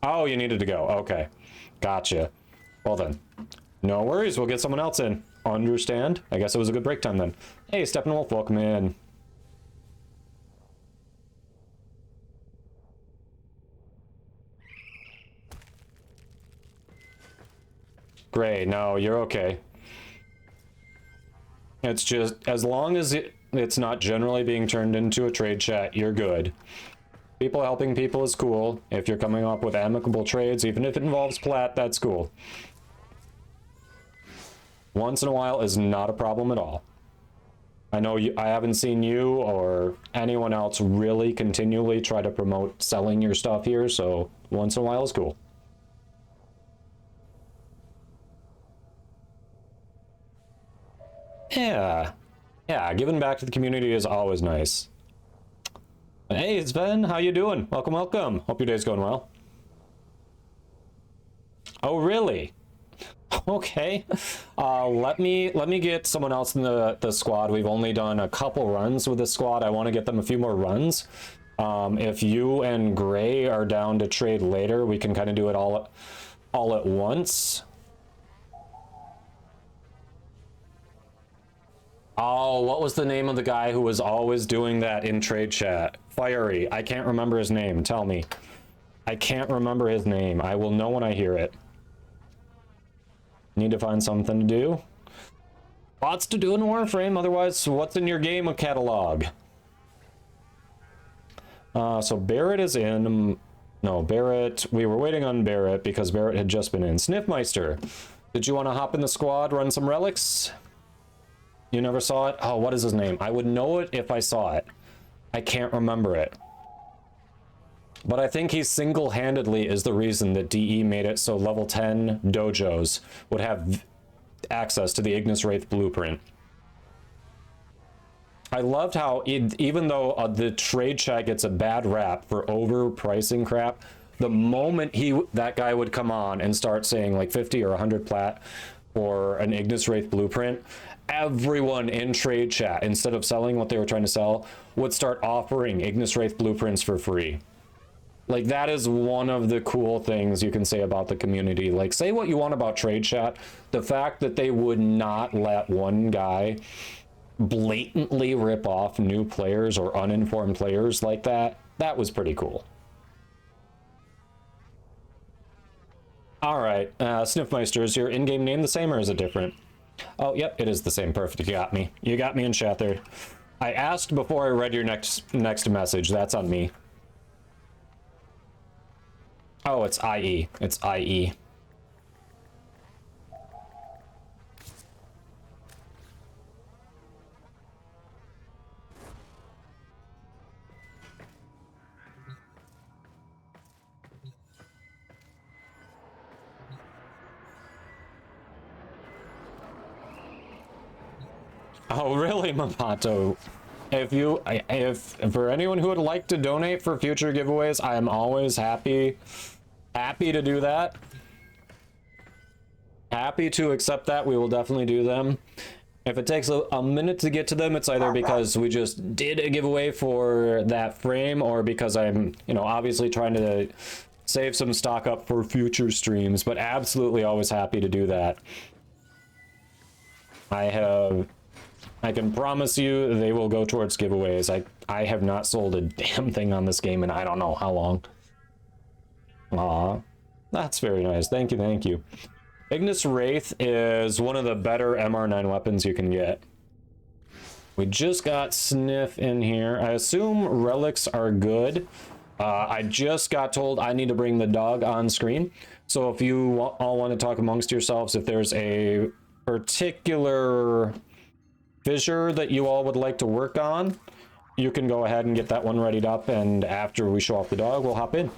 Oh, you needed to go. Okay, gotcha. Well then, no worries. We'll get someone else in. Understand? I guess it was a good break time then. Hey, Steppenwolf, welcome in. Great, no, you're okay. It's just, as long as it's not generally being turned into a trade chat, you're good. People helping people is cool. If you're coming up with amicable trades, even if it involves plat, that's cool. Once in a while is not a problem at all. I know I haven't seen you or anyone else really continually try to promote selling your stuff here, so once in a while is cool. Yeah, giving back to the community is always nice. Hey, Sven, how you doing? Welcome, welcome. Hope your day's going well. Oh, really? Okay. Let me get someone else in the squad. We've only done a couple runs with the squad. I want to get them a few more runs. If you and Gray are down to trade later, we can kind of do it all at once. Oh, what was the name of the guy who was always doing that in trade chat? Fiery. I can't remember his name. Tell me. I can't remember his name. I will know when I hear it. Need to find something to do. Lots to do in Warframe. Otherwise, what's in your game catalog? So Barrett is in. No, Barrett. We were waiting on Barrett because Barrett had just been in. Sniffmeister. Did you want to hop in the squad, run some relics? You never saw it? Oh, what is his name? I would know it if I saw it. I can't remember it. But I think he single-handedly is the reason that DE made it so level 10 dojos would have access to the Ignis Wraith blueprint. I loved how, even though the trade chat gets a bad rap for overpricing crap, the moment that guy would come on and start saying like 50 or 100 plat or an Ignis Wraith blueprint, everyone in trade chat, instead of selling what they were trying to sell, would start offering Ignis Wraith blueprints for free. Like, that is one of the cool things you can say about the community. Like, say what you want about trade chat, the fact that they would not let one guy blatantly rip off new players or uninformed players like that, that was pretty cool. All right, Sniffmeister, is your in-game name the same or is it different? Oh, yep, it is the same. Perfect. You got me. You got me in chat there. I asked before I read your next message. That's on me. Oh, it's IE. It's IE. Oh, really, Mapato? If for anyone who would like to donate for future giveaways, I am always happy to do that. Happy to accept that. We will definitely do them. If it takes a minute to get to them, it's either because we just did a giveaway for that frame or because I'm, obviously trying to save some stock up for future streams, but absolutely always happy to do that. I can promise you they will go towards giveaways. I have not sold a damn thing on this game in I don't know how long. Aw, that's very nice. Thank you, thank you. Ignis Wraith is one of the better MR9 weapons you can get. We just got Sniff in here. I assume relics are good. I just got told I need to bring the dog on screen. So if you all want to talk amongst yourselves, if there's a particular fissure that you all would like to work on, you can go ahead and get that one readied up, and after we show off the dog, we'll hop in.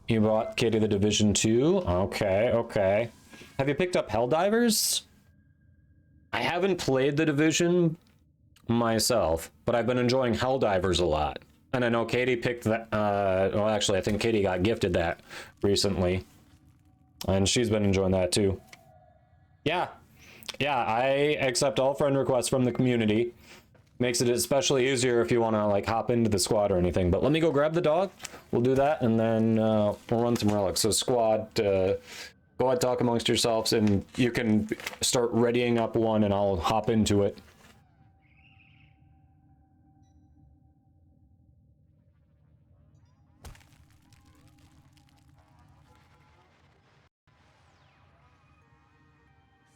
You bought Katie the Division 2? Okay, okay. Have you picked up Helldivers? I haven't played the Division myself, but I've been enjoying Helldivers a lot. And I know Katie picked that, well, actually, I think Katie got gifted that recently. And she's been enjoying that too. Yeah, I accept all friend requests from the community. Makes it especially easier if you want to like hop into the squad or anything. But let me go grab the dog. We'll do that, and then we'll run some relics. So squad, go ahead, talk amongst yourselves, and you can start readying up one, and I'll hop into it.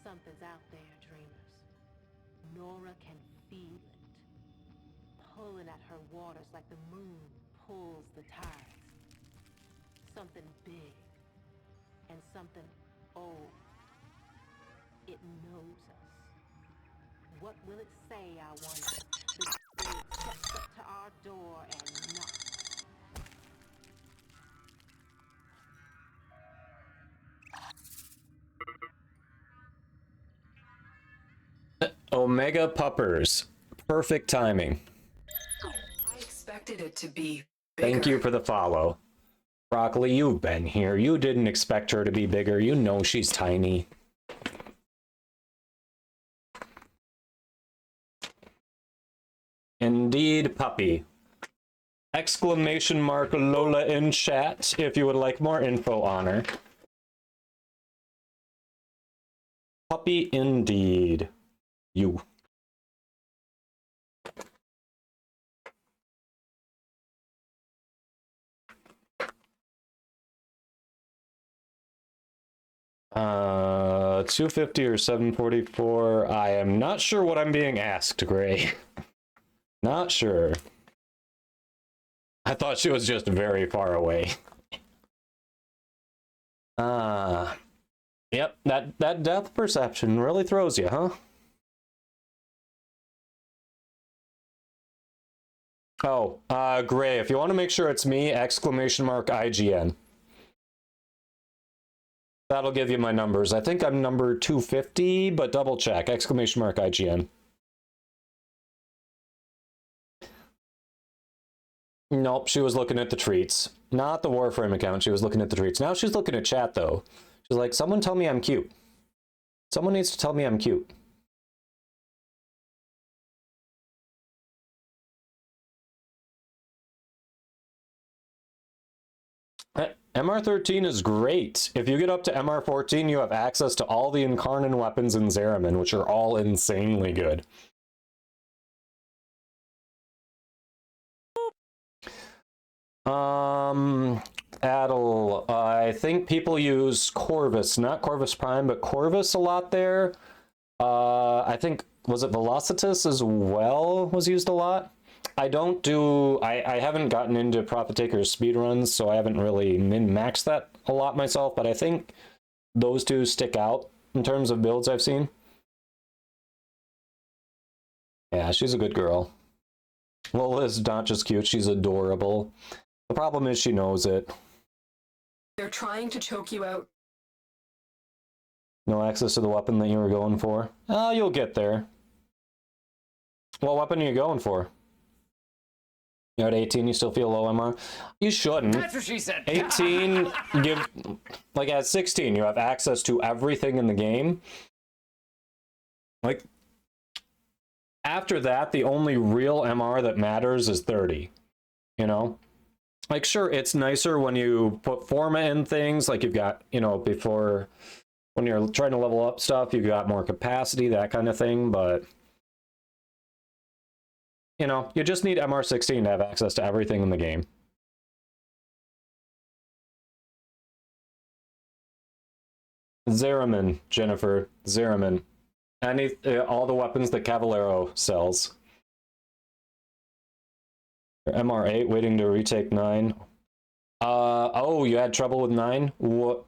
Something's out there, dreamers. Nora can feel it. Pulling at her waters like the moon pulls the tides. Something big. And something old. It knows us. What will it say, I wonder? The day it steps up to our door and knocks. Omega Puppers. Perfect timing. I expected it to be bigger. Thank you for the follow. Broccoli, you've been here. You didn't expect her to be bigger. You know she's tiny. Indeed, puppy. Exclamation mark Lola in chat if you would like more info on her. Puppy indeed. You. Uh, 250 or 744. I am not sure what I'm being asked, Gray. Not sure. I thought she was just very far away. Yep, that depth perception really throws you, huh? Oh, Gray, if you want to make sure it's me, exclamation mark IGN. That'll give you my numbers. I think I'm number 250, but double check, exclamation mark IGN. Nope, she was looking at the treats. Not the Warframe account, she was looking at the treats. Now she's looking at chat, though. She's like, someone tell me I'm cute. Someone needs to tell me I'm cute. MR13 is great. If you get up to MR14, you have access to all the Incarnon weapons in Zeraman, which are all insanely good. Adel, I think people use Corvus, not Corvus Prime, but Corvus a lot there. I think, was it Velocitus as well was used a lot? I haven't gotten into Prophet Taker's speedruns, so I haven't really min-maxed that a lot myself, but I think those two stick out in terms of builds I've seen. Yeah, she's a good girl. Lola's not just cute, she's adorable. The problem is she knows it. They're trying to choke you out. No access to the weapon that you were going for? Oh, you'll get there. What weapon are you going for? You're at 18, you still feel low MR? You shouldn't. That's what she said. 18, like at 16, you have access to everything in the game. Like, after that, the only real MR that matters is 30, you know? Like, sure, it's nicer when you put forma in things, like you've got, you know, before, when you're trying to level up stuff, you've got more capacity, that kind of thing, but, you know, you just need MR16 to have access to everything in the game. Zeraman, Jennifer, Zeraman. All the weapons that Cavallero sells. MR8 waiting to retake 9. Oh, you had trouble with 9? What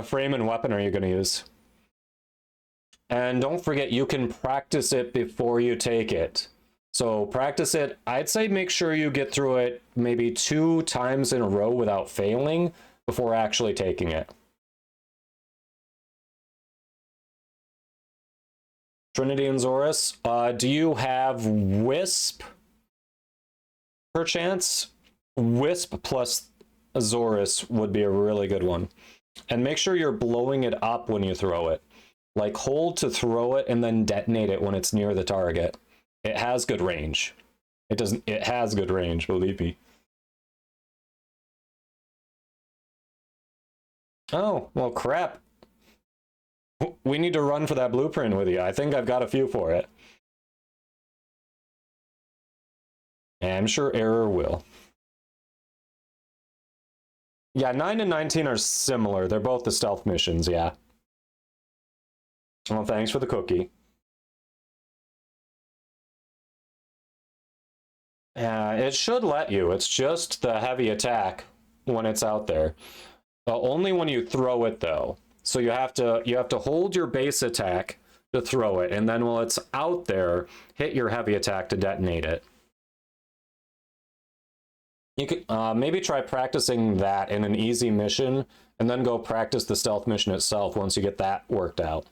frame and weapon are you going to use? And don't forget, you can practice it before you take it. So practice it. I'd say make sure you get through it maybe 2 times in a row without failing before actually taking it. Trinity and Zorus, do you have Wisp? Perchance? Wisp plus Azorus would be a really good one. And make sure you're blowing it up when you throw it. Like, hold to throw it and then detonate it when it's near the target. It has good range. It has good range, believe me. Oh, well, crap. We need to run for that blueprint with you. I think I've got a few for it. And I'm sure Error will. Yeah, 9 and 19 are similar. They're both the stealth missions, yeah. Well, thanks for the cookie. It should let you. It's just the heavy attack when it's out there. Only when you throw it, though. So you have to hold your base attack to throw it, and then while it's out there, hit your heavy attack to detonate it. You could maybe try practicing that in an easy mission, and then go practice the stealth mission itself once you get that worked out.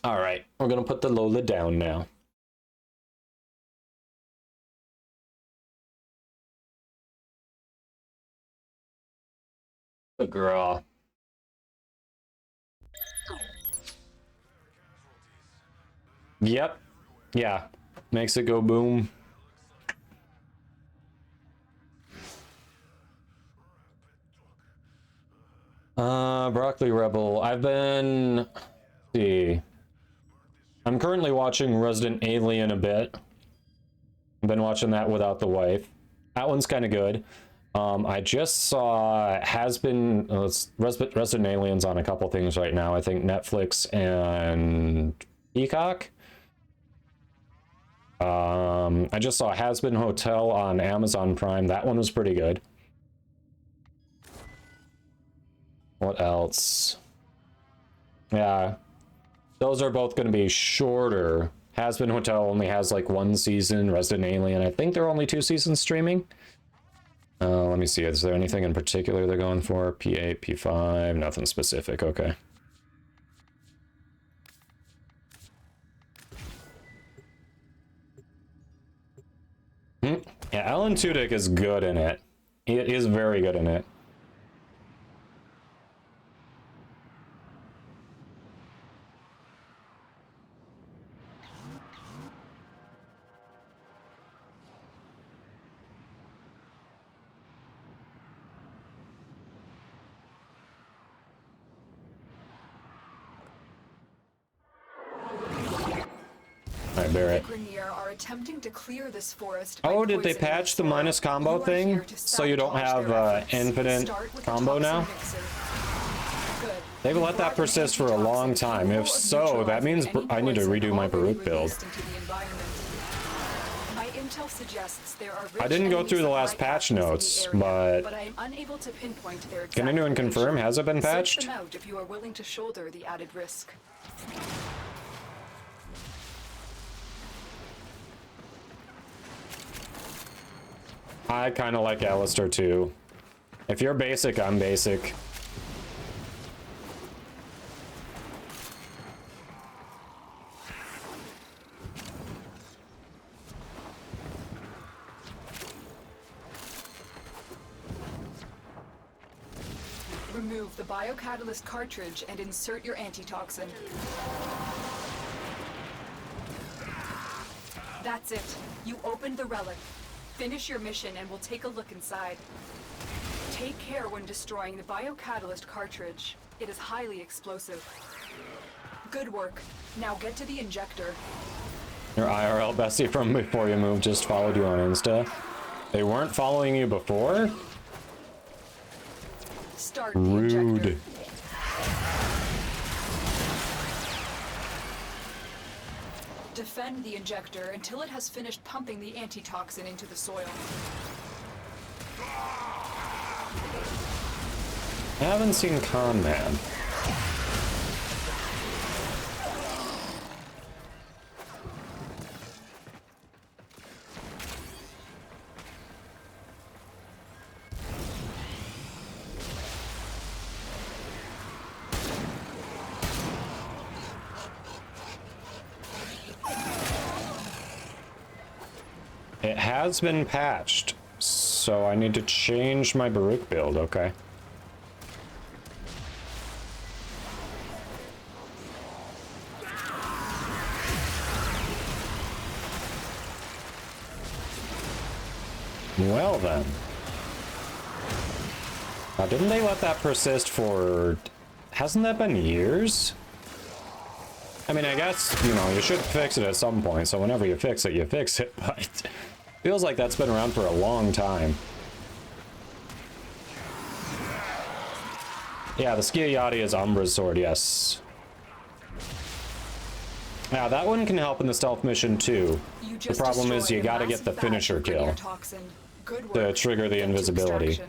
All right, we're gonna put the Lola down now. Good girl. Yep. Yeah. Makes it go boom. Broccoli Rebel. Let's see. I'm currently watching Resident Alien a bit. I've been watching that without the wife. That one's kind of good. I just saw Resident Alien's on a couple things right now. I think Netflix and Peacock. I just saw Has Been Hotel on Amazon Prime. That one was pretty good. What else? Yeah, those are both going to be shorter Has Been Hotel only has like 1 season. Resident Alien, I think there are only 2 seasons streaming. Let me see. Is there anything in particular they're going for? P8, P5, nothing specific. Okay. Yeah, Alan Tudyk is good in it. He is very good in it. Alright, Barrett. Grenier are attempting to clear this forest. Oh, did they patch the minus combo thing? So you don't have infinite combo now? They've let that persist for a long time. If so, that means I need to redo my Baruch build. My intel suggests there are I didn't go through the last patch notes, but I am unable to pinpoint their exact can anyone confirm? Has it been patched? Search them out if you are willing to shoulder the added risk. I kind of like Alistair too. If you're basic, I'm basic. Remove the biocatalyst cartridge and insert your antitoxin. That's it. You opened the relic. Finish your mission and we'll take a look inside. Take care when destroying the biocatalyst cartridge. It is highly explosive. Good work. Now get to the injector. Your IRL bestie from before you moved just followed you on Insta. They weren't following you before? Start the Rude. injector. Defend the injector until it has finished pumping the antitoxin into the soil. I haven't seen Con Man. It has been patched, so I need to change my Baruch build, okay. Well then. Now, didn't they let that persist for... Hasn't that been years? I mean, I guess, you know, you should fix it at some point, so whenever you fix it, but... Feels like that's been around for a long time. Yeah, the Skiayati is Umbra's sword, yes. Yeah, that one can help in the stealth mission too. The problem is you gotta get the finisher kill to trigger the invisibility.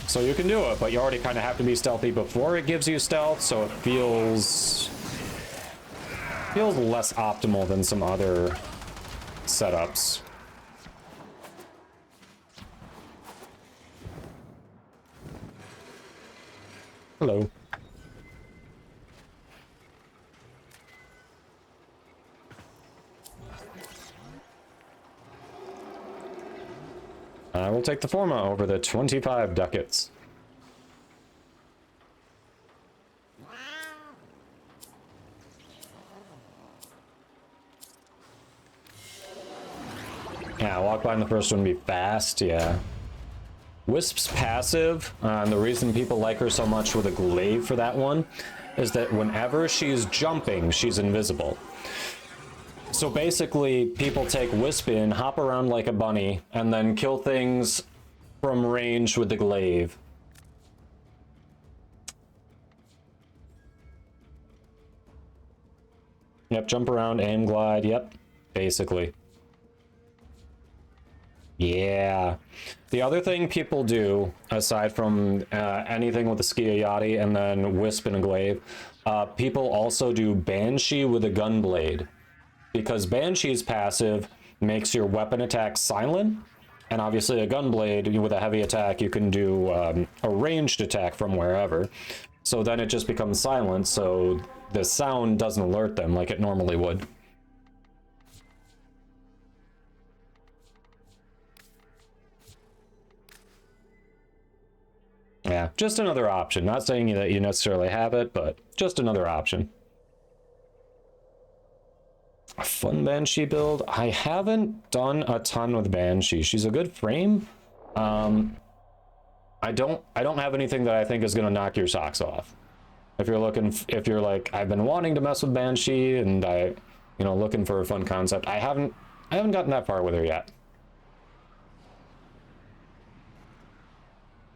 So you can do it, but you already kind of have to be stealthy before it gives you stealth, so it feels less optimal than some other setups. Hello. I will take the Forma over the 25 ducats. Yeah, walk by in the first one be fast, yeah. Wisp's passive, and the reason people like her so much with a glaive for that one, is that whenever she's jumping, she's invisible. So basically, people take Wisp in, hop around like a bunny, and then kill things from range with the glaive. Yep, jump around, aim, glide, yep, basically. Yeah. The other thing people do, aside from anything with the Skiayati and then Wisp and a glaive, people also do Banshee with a gunblade. because Banshee's passive makes your weapon attack silent, and obviously a gunblade with a heavy attack, you can do a ranged attack from wherever. So then it just becomes silent, so the sound doesn't alert them like it normally would. Yeah, just another option. Not saying that you necessarily have it, but just another option. A fun Banshee build. I haven't done a ton with Banshee. She's a good frame. I don't have anything that I think is gonna knock your socks off. If you're like, I've been wanting to mess with Banshee and looking for a fun concept. I haven't gotten that far with her yet.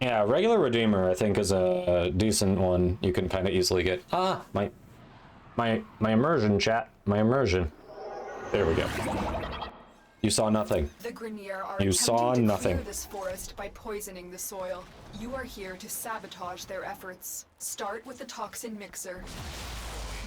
Yeah, regular Redeemer I think is a decent one you can kind of easily get. Ah, my immersion, chat. My immersion. There we go. You saw nothing. The Grineer are You saw attempting to nothing. clear this forest by poisoning the soil. You are here to sabotage their efforts. Start with the toxin mixer.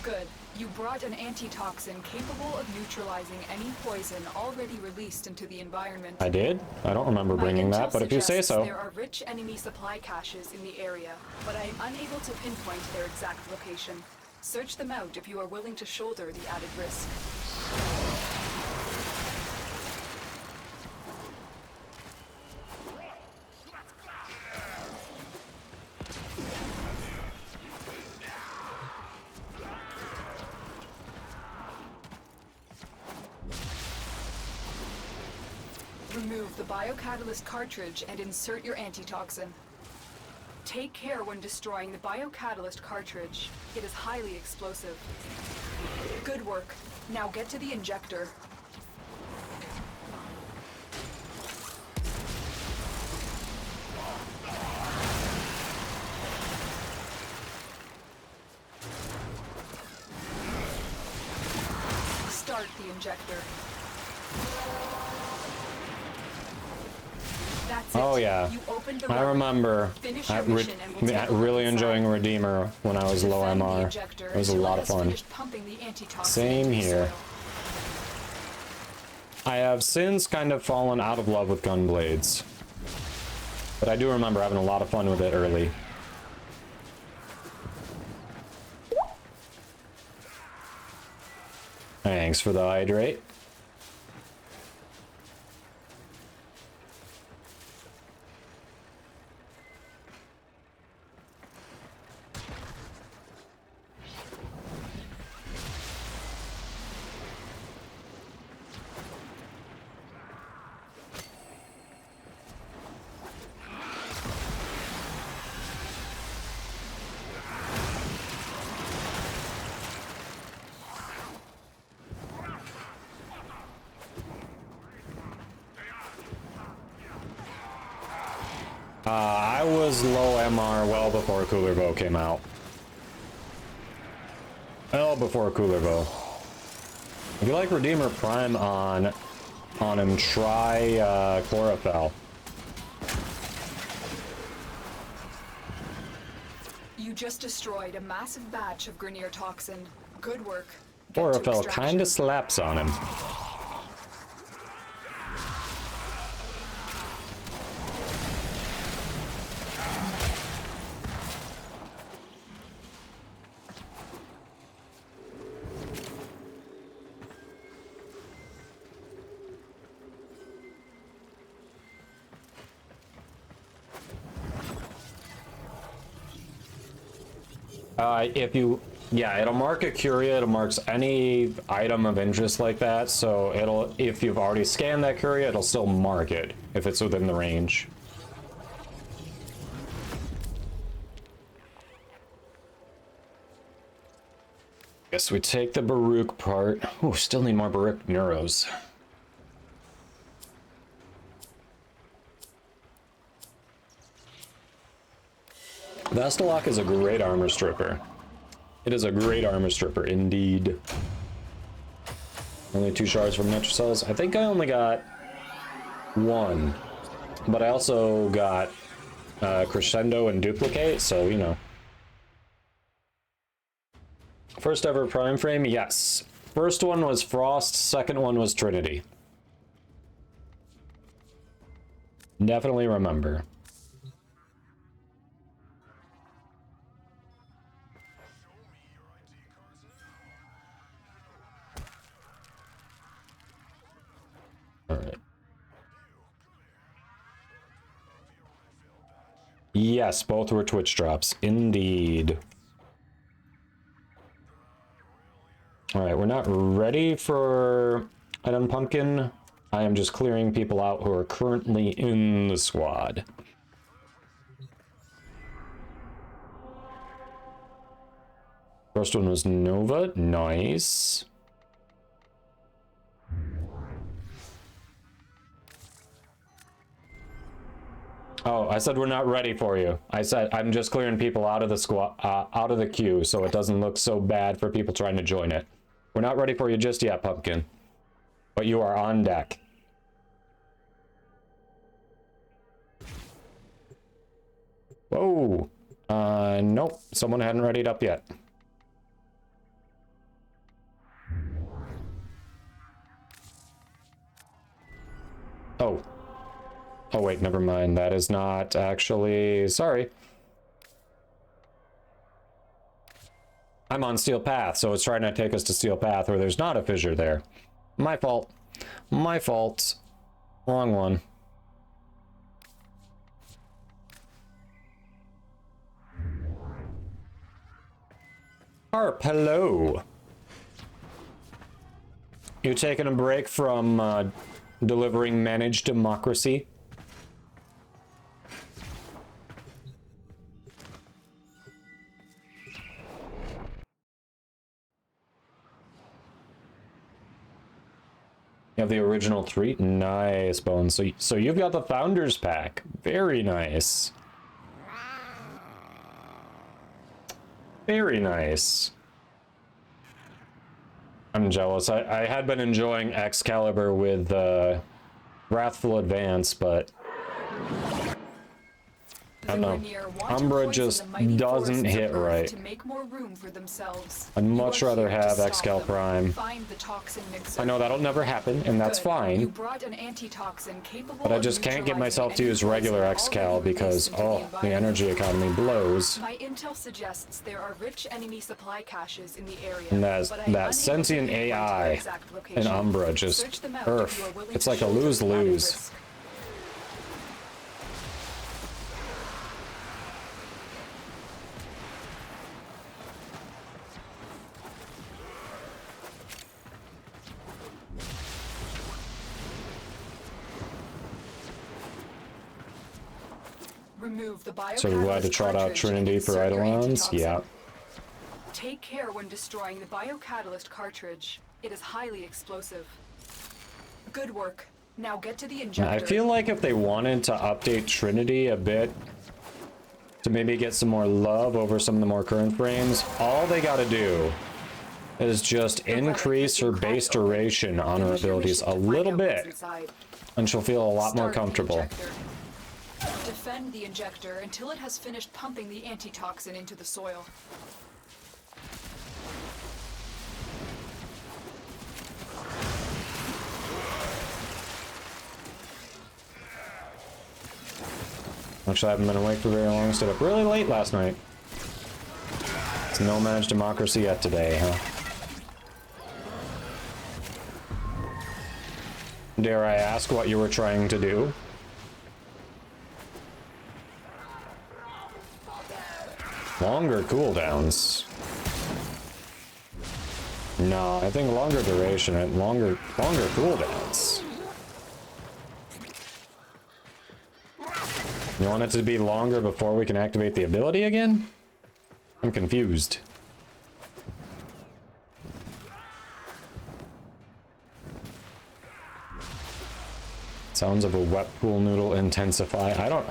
Good. You brought an antitoxin capable of neutralizing any poison already released into the environment. I did? I don't remember bringing My that, intel but if you say suggests so. There are rich enemy supply caches in the area, but I am unable to pinpoint their exact location. Search them out if you are willing to shoulder the added risk. Remove the biocatalyst cartridge and insert your antitoxin. Take care when destroying the biocatalyst cartridge. It is highly explosive. Good work. Now get to the injector. Start the injector. That's it. Oh yeah, You opened the I relic. remember. Finish your mission and we'll take a look Really inside. enjoying Redeemer when I was low Defend the MR. injector It was a until lot it of has fun. finished pumping the antitoxin Same into the here. soil. I have since kind of fallen out of love with gunblades, but I do remember having a lot of fun with it early. Thanks for the hydrate. I was low MR well before Cooler Bow came out. Well before Cooler Bow. If you like Redeemer Prime on him, try Chlorophyll. You just destroyed a massive batch of Grineer toxin. Good work. Get to Chlorophyll extraction. kinda slaps on him. It'll mark a Curia, it marks any item of interest like that, so if you've already scanned that Curia, it'll still mark it, if it's within the range. Guess we take the Baruch part. Ooh, still need more Baruch Neuros. Vestalok is a great armor stripper. It is a great armor stripper, indeed. Only 2 shards from Metrocells. I think I only got 1. But I also got Crescendo and Duplicate, so, you know. First ever Prime Frame? Yes. First one was Frost, second one was Trinity. Definitely remember. Alright. Yes, both were Twitch drops. Indeed. Alright, we're not ready for Item Pumpkin. I am just clearing people out who are currently in the squad. First one was Nova. Nice. Oh, I said we're not ready for you. I said I'm just clearing people out of the squad, out of the queue, so it doesn't look so bad for people trying to join it. We're not ready for you just yet, Pumpkin. But you are on deck. Whoa. Nope. Someone hadn't readied up yet. Oh. Oh wait, never mind. That is not actually... Sorry. I'm on Steel Path, so it's trying to take us to Steel Path where there's not a fissure there. My fault. My fault. Wrong one. Harp, hello. You taking a break from delivering managed democracy? You have the original 3? Nice, Bones. So you've got the Founders Pack. Very nice. Very nice. I'm jealous. I had been enjoying Excalibur with Wrathful Advance, but... I don't know. Umbra just doesn't hit right. I'd much rather have Excal Prime. I know that'll never happen, and that's fine. But I just can't get myself to use regular Excal because, oh, the energy economy blows. My intel suggests there are rich enemy supply caches in the area. And that sentient AI in Umbra just, it's like a lose-lose. So we're glad to trot out Trinity for Eidolons? Yeah. Take care when destroying the biocatalyst cartridge. It is highly explosive. Good work. Now get to the injector. I feel like if they wanted to update Trinity a bit, to maybe get some more love over some of the more current frames, all they gotta do is just increase her base duration on her abilities a little bit, and she'll feel a lot more comfortable. Defend the injector until it has finished pumping the antitoxin into the soil. Actually, I haven't been awake for very long. Stayed up really late last night. It's no managed democracy yet today, huh? Dare I ask what you were trying to do? Longer cooldowns. No, I think longer duration and longer cooldowns. You want it to be longer before we can activate the ability again? I'm confused. Sounds of a wet pool noodle intensify. I don't...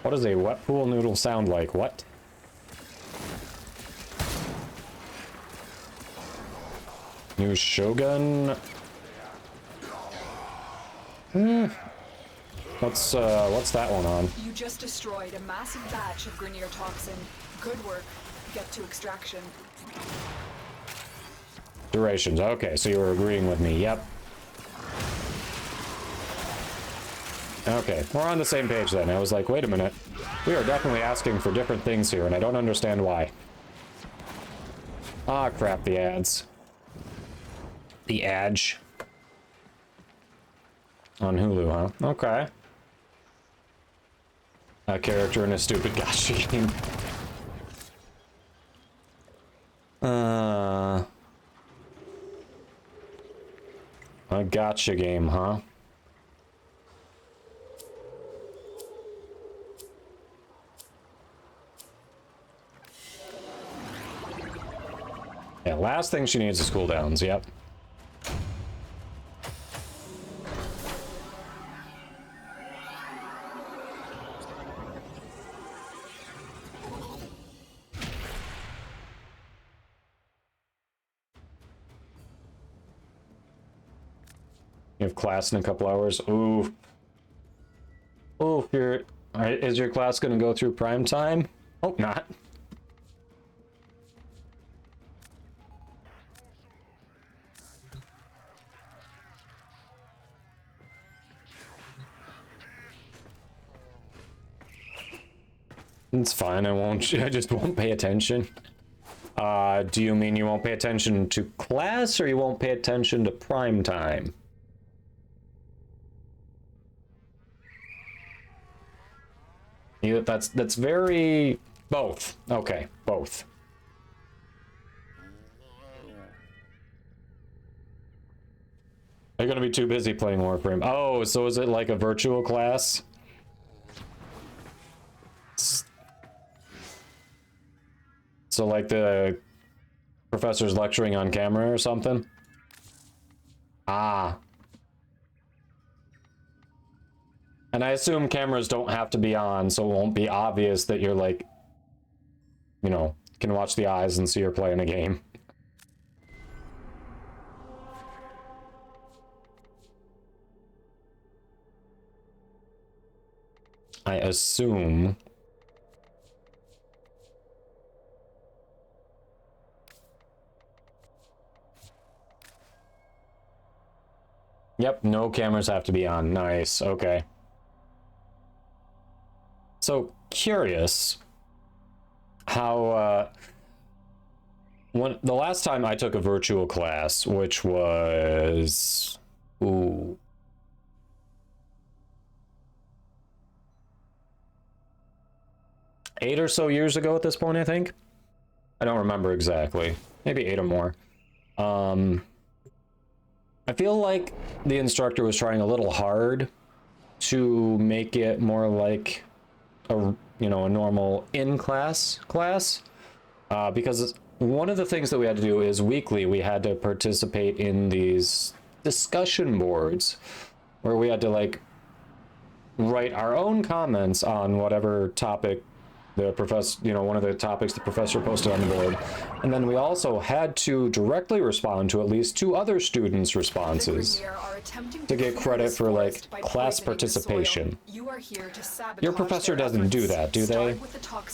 What does a wet pool noodle sound like? What? New Shogun. What's that one on? You just destroyed a massive batch of Grineer toxin. Good work. Get to extraction. Durations. Okay, so you were agreeing with me. Yep. Okay, we're on the same page then. I was like, wait a minute. We are definitely asking for different things here, and I don't understand why. Ah, crap, the ads. The Edge. On Hulu, huh? Okay. A character in a stupid gacha game. A gacha game, huh? Yeah, last thing she needs is cooldowns, yep. You have class in a couple hours. Ooh. Oh, is your class gonna go through prime time? Hope not. It's fine, I just won't pay attention. Do you mean you won't pay attention to class, or you won't pay attention to prime time? That's very... Both. Okay, both. They're gonna be too busy playing Warframe. Oh, so is it like a virtual class? So like the professor's lecturing on camera or something? Ah. And I assume cameras don't have to be on, so it won't be obvious that you're like, you know, can watch the eyes and see you're playing a game. I assume. Yep, no cameras have to be on. Nice, okay. So, curious how, the last time I took a virtual class, which was, 8 or so years ago at this point, I think. I don't remember exactly. Maybe 8 or more. I feel like the instructor was trying a little hard to make it more like a normal in-class class, because one of the things that we had to do is weekly we had to participate in these discussion boards where we had to like write our own comments on whatever topic the professor, one of the topics the professor posted on the board. And then we also had to directly respond to at least 2 other students' responses to get credit for like class participation. Your professor doesn't do that, do they?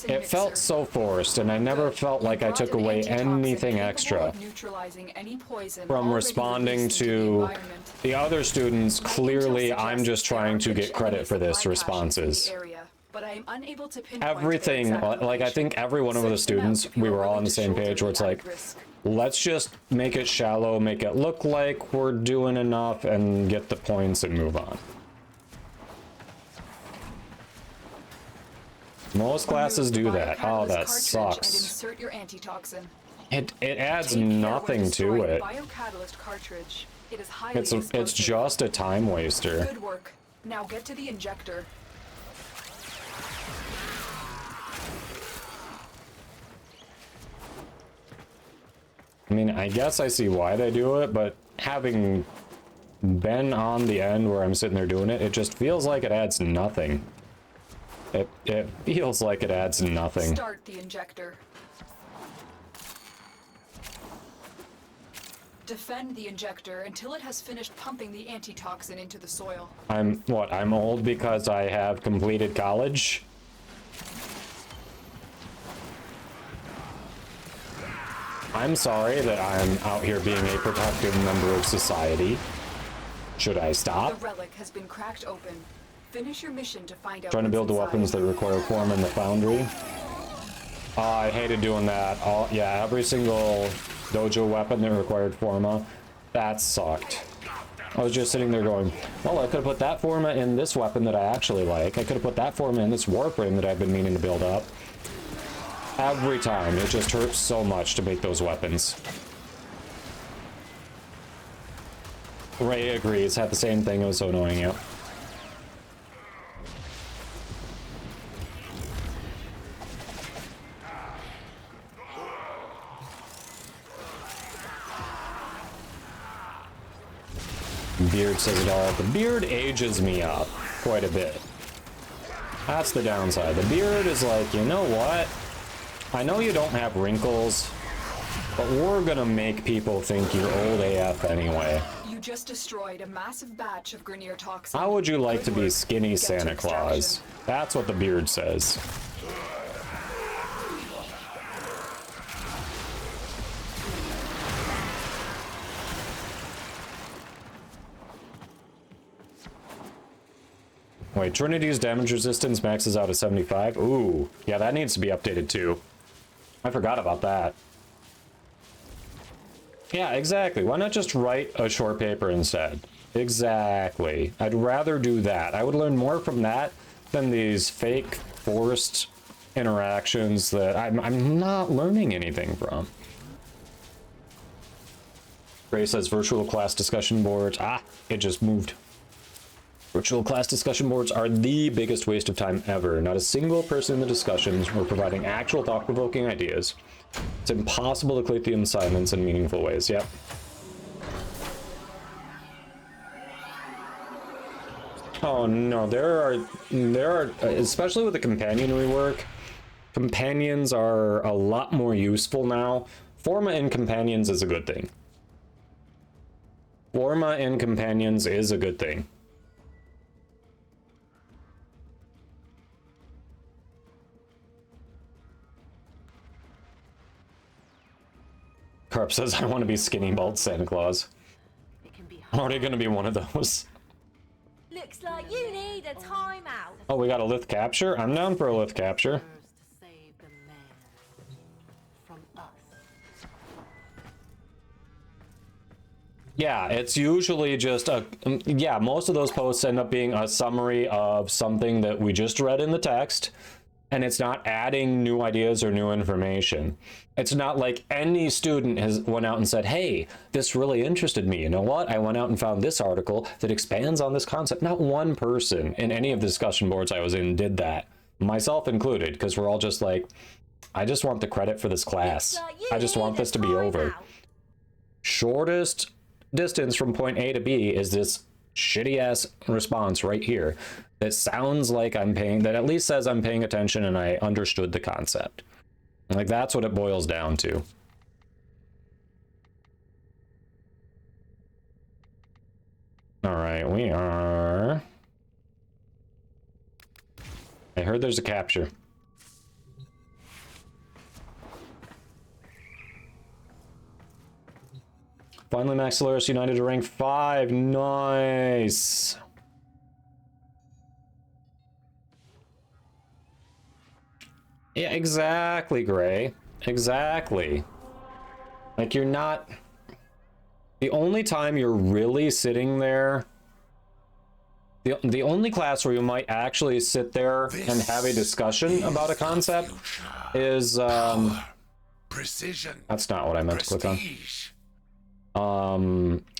It felt so forced, and I never felt like I took away anything extra from responding to the other students. Clearly, I'm just trying to get credit for this responses. But I am unable to pinpoint everything, like I think every one of the students, we were all on the same page where it's like, let's just make it shallow, make it look like we're doing enough, and get the points and move on. Most classes do that. Oh, that sucks. It adds nothing to it. It's just a time waster. Good work. Now get to the injector. I mean, I guess I see why they do it, but having been on the end where I'm sitting there doing it, it just feels like it adds nothing. It feels like it adds nothing. Start the injector. Defend the injector until it has finished pumping the antitoxin into the soil. I'm old because I have completed college? I'm sorry that I'm out here being a productive member of society. Should I stop? The relic has been cracked open. Finish your mission to find out. Trying to build the what's weapons inside. that require form in the foundry. I hated doing that. Yeah, every single dojo weapon that required forma, that sucked. I was just sitting there going, well, I could have put that forma in this weapon that I actually like. I could have put that forma in this warframe that I've been meaning to build up. Every time. It just hurts so much to make those weapons. Ray agrees. Had the same thing. It was so annoying, yeah. Beard says it all. The beard ages me up quite a bit. That's the downside. The beard is like, you know what? I know you don't have wrinkles, but we're gonna make people think you're old AF anyway. You just destroyed a massive batch of Grineer toxin. How would you like to Good be work. skinny Get to Santa Claus? extraction. That's what the beard says. Wait, Trinity's damage resistance maxes out at 75? Ooh, yeah, that needs to be updated too. I forgot about that. Yeah, exactly. Why not just write a short paper instead? Exactly. I'd rather do that. I would learn more from that than these fake forced interactions that I'm not learning anything from. Ray says virtual class discussion boards. Ah, it just moved. Virtual class discussion boards are the biggest waste of time ever. Not a single person in the discussions were providing actual thought-provoking ideas. It's impossible to complete the assignments in meaningful ways. Yep. Oh no, there are, especially with the companion rework, companions are a lot more useful now. Forma in companions is a good thing. Forma in companions is a good thing. Carp says, I want to be skinny bald Santa Claus. I'm already going to be one of those. Looks like you need a timeout. Oh, we got a lith capture? I'm down for a lith capture. To save the man from us. Yeah, it's usually just a... yeah, most of those posts end up being a summary of something that we just read in the text, and it's not adding new ideas or new information. It's not like any student has went out and said, hey, this really interested me. You know what? I went out and found this article that expands on this concept. Not one person in any of the discussion boards I was in did that, myself included, because we're all just like, I just want the credit for this class. I just want this to be over. Shortest distance from point A to B is this shitty ass response right here that sounds like I'm paying, that at least says I'm paying attention and I understood the concept. Like, that's what it boils down to. All right, we are... I heard there's a capture. Finally, Maxillaris United to rank 5. Nice. Yeah, exactly, Gray. Exactly. Like, you're not... The only time you're really sitting there... The only class where you might actually sit there and have a discussion about a concept is... Precision. That's not what I meant to click on.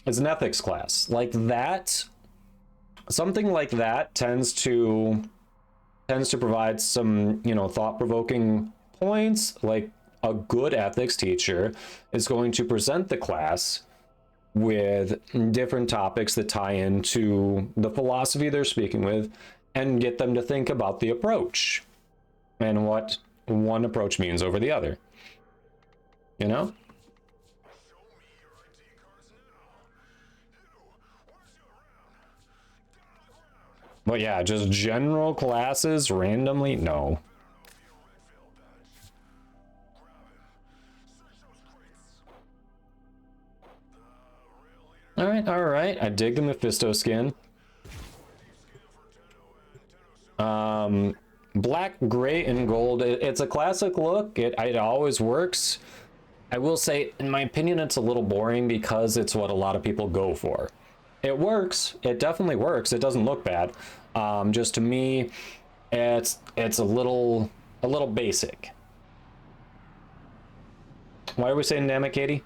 It's an ethics class. Like that... Something like that tends to provide some, you know, thought-provoking points. Like, a good ethics teacher is going to present the class with different topics that tie into the philosophy they're speaking with and get them to think about the approach and what one approach means over the other. You know? But yeah, just general classes randomly? No. all right. I dig the Mephisto skin. Black, gray, and gold. It's a classic look. It always works. I will say, in my opinion, it's a little boring because it's what a lot of people go for. It works. It definitely works. It doesn't look bad. Just to me, it's a little basic. Why are we saying damn it, Katie?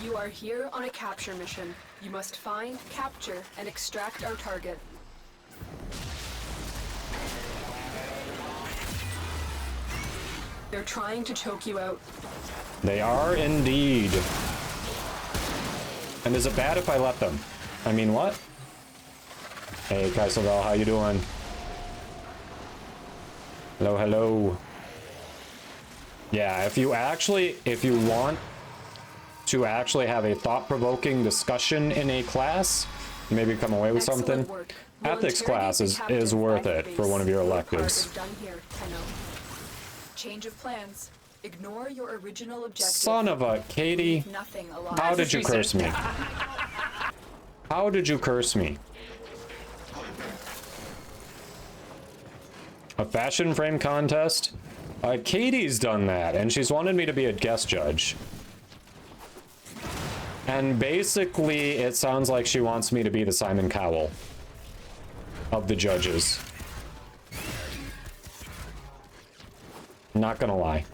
You are here on a capture mission. You must find, capture, and extract our target. They're trying to choke you out. They are indeed. And is it bad if I let them? I mean, what? Hey, Kaiselval, how you doing? Hello, hello. Yeah, if you want to actually have a thought-provoking discussion in a class, maybe come away with something, ethics class is worth it for one of your electives. Change of plans. Ignore your original objective. Son of a Katie. How did you curse me? How did you curse me? A fashion frame contest? Katie's done that, and she's wanted me to be a guest judge. And basically, it sounds like she wants me to be the Simon Cowell of the judges. Not gonna lie.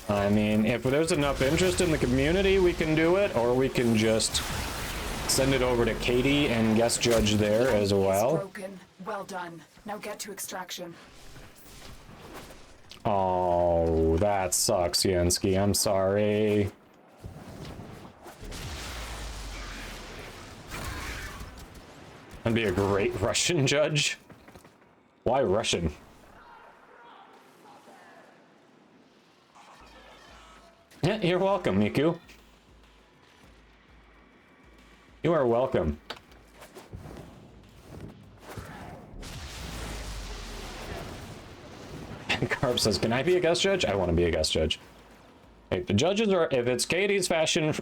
I mean, if there's enough interest in the community, we can do it, or we can just send it over to Katie and guest judge there as well. Broken. Well done. Now get to extraction. Oh, that sucks, Yansky. I'm sorry. I'd be a great Russian judge. Why Russian? Yeah, you're welcome, Miku. You are welcome. Carp says, can I be a guest judge? I want to be a guest judge. Hey, the judges are, if it's Katie's fashion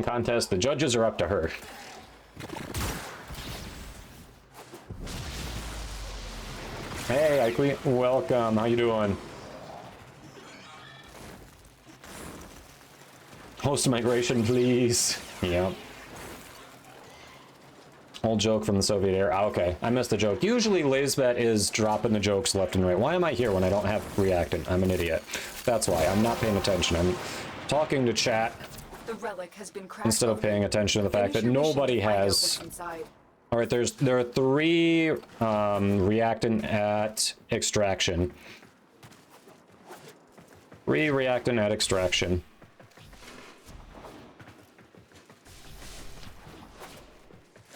contest, the judges are up to her. Hey, Ikely, welcome. How you doing? Host migration, please. Yep. Old joke from the Soviet era. Ah, okay, I missed the joke. Usually Lazebet is dropping the jokes left and right. Why am I here when I don't have reactant? I'm an idiot. That's why. I'm not paying attention. I'm talking to chat The relic has been cracked instead of paying attention to the fact that nobody has... All right, there are 3 reactant at extraction. 3 reactant at extraction.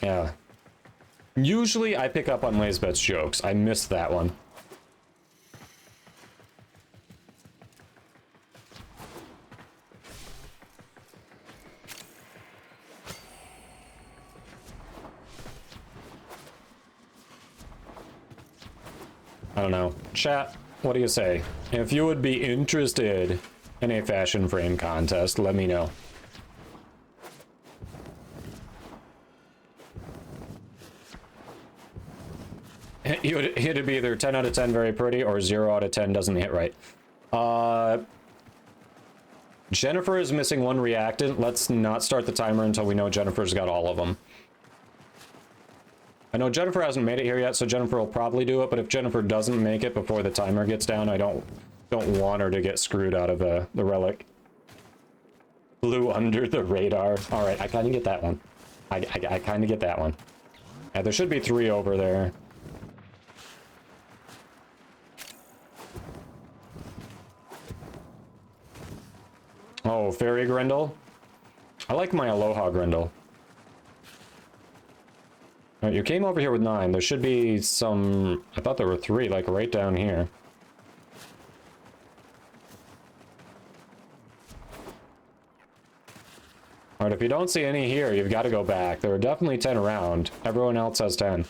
Yeah. Usually I pick up on Lazebet's jokes. I missed that one. I don't know. Chat, what do you say? If you would be interested in a fashion frame contest, let me know. It'd be either 10 out of 10 very pretty or 0 out of 10 doesn't hit right. Jennifer is missing 1 reactant. Let's not start the timer until we know Jennifer's got all of them. I know Jennifer hasn't made it here yet, so Jennifer will probably do it, but if Jennifer doesn't make it before the timer gets down, I don't want her to get screwed out of the relic. Flew under the radar. All right, I kind of get that one. I kind of get that one. Yeah, there should be 3 over there. Oh, Fairy Grendel? I like my Aloha Grendel. Alright, you came over here with 9. There should be some... I thought there were 3, like, right down here. Alright, Alright, if you don't see any here, you've got to go back. There are definitely 10 around. Everyone else has 10.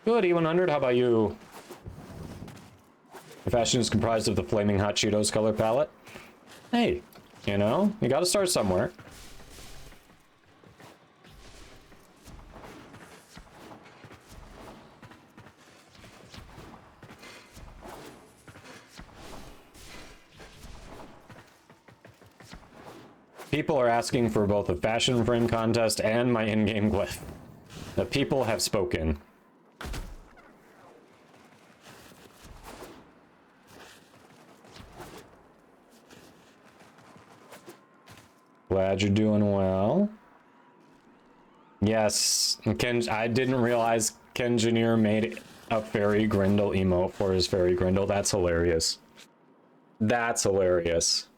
Good, E100, how about you? The fashion is comprised of the Flaming Hot Cheetos color palette. Hey, you know, you gotta start somewhere. People are asking for both a fashion frame contest and my in-game glyph. The people have spoken. Glad you're doing well. Yes, Ken, I didn't realize Kengineer made a Fairy Grindle emote for his Fairy Grindle. That's hilarious. That's hilarious.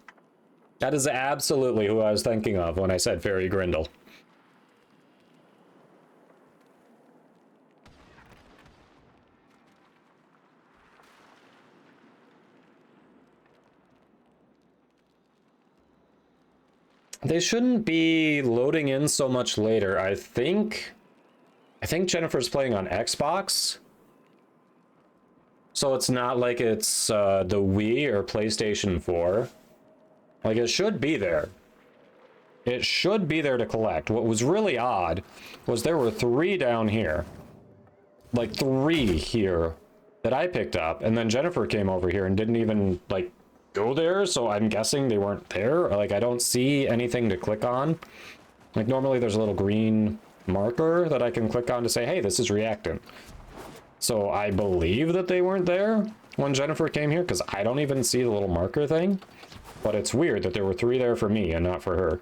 That is absolutely who I was thinking of when I said Fairy Grindle. They shouldn't be loading in so much later. I think Jennifer's playing on Xbox. So it's not like it's the Wii or PlayStation 4. Like, it should be there. It should be there to collect. What was really odd was there were 3 down here. Like, 3 here that I picked up. And then Jennifer came over here and didn't even, like, go there. So I'm guessing they weren't there. Like, I don't see anything to click on. Like, normally there's a little green marker that I can click on to say, hey, this is reactant. So I believe that they weren't there when Jennifer came here, because I don't even see the little marker thing. But it's weird that there were 3 there for me and not for her.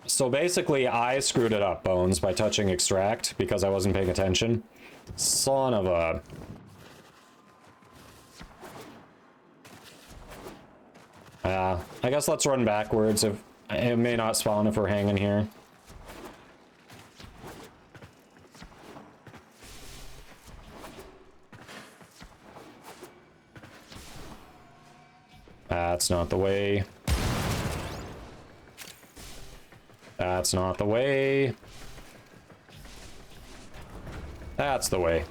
So basically, I screwed it up, Bones, by touching extract because I wasn't paying attention. Son of a... I guess let's run backwards. If it may not spawn if we're hanging here. That's not the way. That's not the way. That's the way.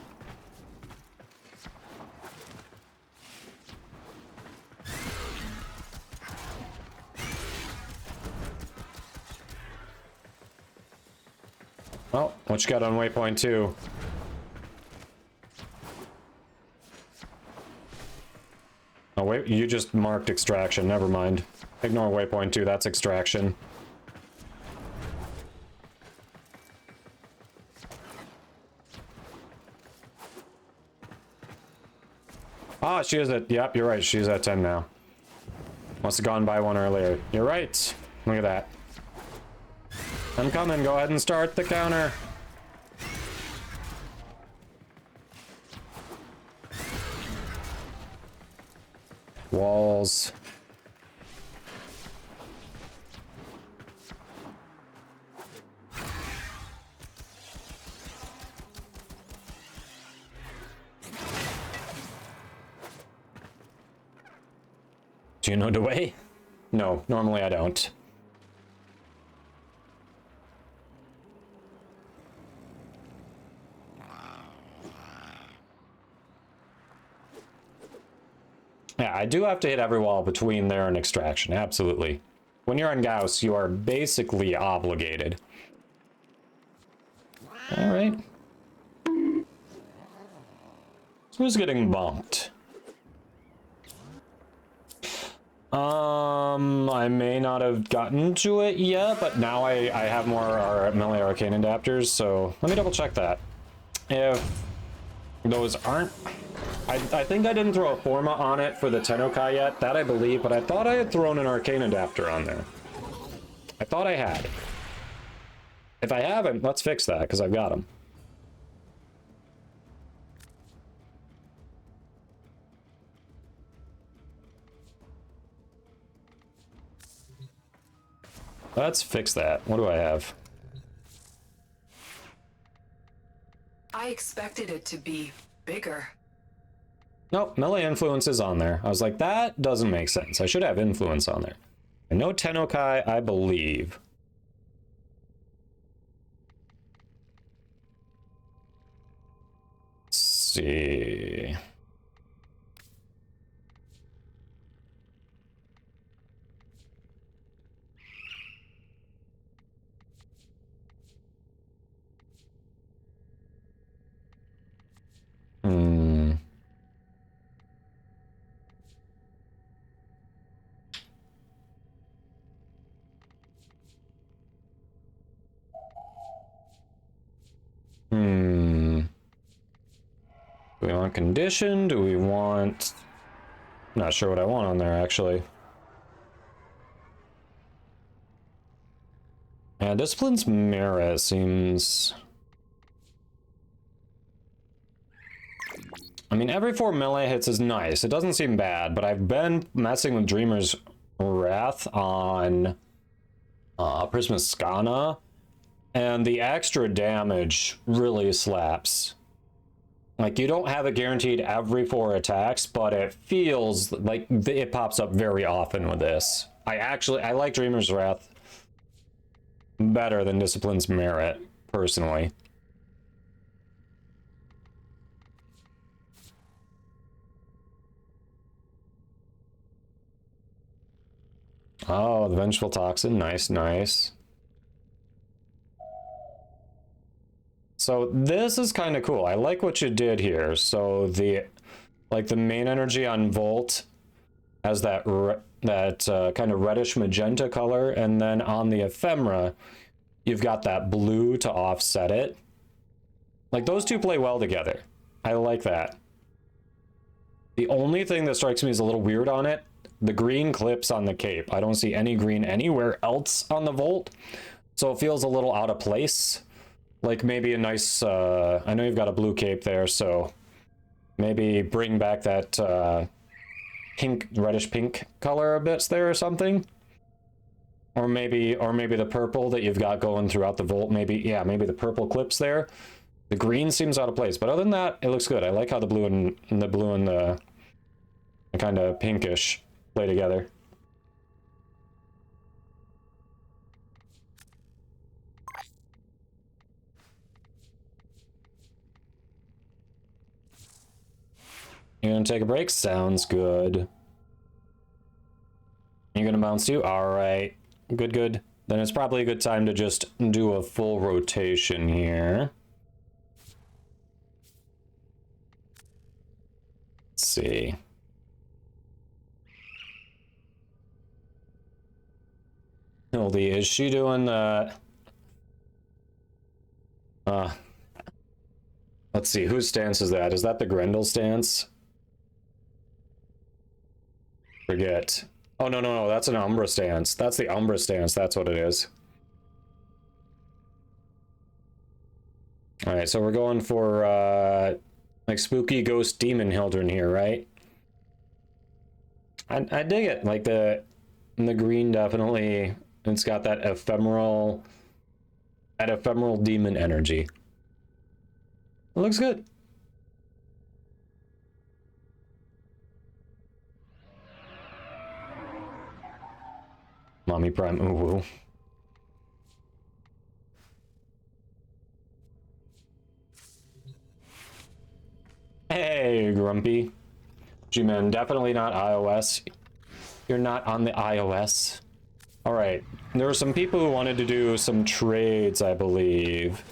Oh, what you got on waypoint 2? Oh wait, you just marked extraction, never mind. Ignore waypoint 2, that's extraction. Ah, she is at, yep, you're right, she's at 10 now. Must have gone by 1 earlier. You're right, look at that. I'm coming, go ahead and start the counter. Walls. Do you know the way? No, normally I don't. Yeah, I do have to hit every wall between there and extraction, absolutely. When you're on Gauss, you are basically obligated. Alright. Who's getting bumped? I may not have gotten to it yet, but now I have more melee arcane adapters, so let me double check that. If those aren't... I think I didn't throw a Forma on it for the Tennokai yet, that I believe, but I thought I had thrown an arcane adapter on there. I thought I had. If I haven't, let's fix that, because I've got them. Let's fix that. What do I have? I expected it to be bigger. Nope, melee influence is on there. I was like, that doesn't make sense. I should have influence on there. And no Tennokai, I believe. Let's see. Hmm. Hmm. Do we want condition? Do we want... Not sure what I want on there, actually. Yeah, Discipline's merit seems... I mean, every 4 melee hits is nice. It doesn't seem bad, but I've been messing with Dreamer's Wrath on Prisma's Skana, and the extra damage really slaps. Like, you don't have it guaranteed every 4 attacks, but it feels like it pops up very often with this. I like Dreamer's Wrath better than Discipline's Merit, personally. Oh, the Vengeful Toxin. Nice, nice. So this is kind of cool. I like what you did here. So the main energy on Volt has that kind of reddish magenta color, and then on the ephemera, you've got that blue to offset it. Like, those two play well together. I like that. The only thing that strikes me as a little weird on it, the green clips on the cape. I don't see any green anywhere else on the Volt, so it feels a little out of place. Like, maybe a nice, I know you've got a blue cape there, so maybe bring back that pink, reddish pink color a bit there or something. Or maybe the purple that you've got going throughout the Volt. Maybe the purple clips there. The green seems out of place, but other than that, it looks good. I like how the blue and the kind of pinkish play together. You gonna take a break? Sounds good. You gonna bounce too? Alright. Good, good. Then it's probably a good time to just do a full rotation here. Let's see. Hildy, is she doing the... let's see, whose stance is that? Is that the Grendel stance? Forget. Oh, no, that's an Umbra stance. That's the Umbra stance, that's what it is. Alright, so we're going for, like, spooky ghost demon Hildren here, right? I dig it. Like, the green definitely, it's got that ephemeral demon energy. It looks good. Mommy Prime, ooh. Hey, Grumpy. G-Man, definitely not iOS. You're not on the iOS. Alright, there were some people who wanted to do some trades, I believe.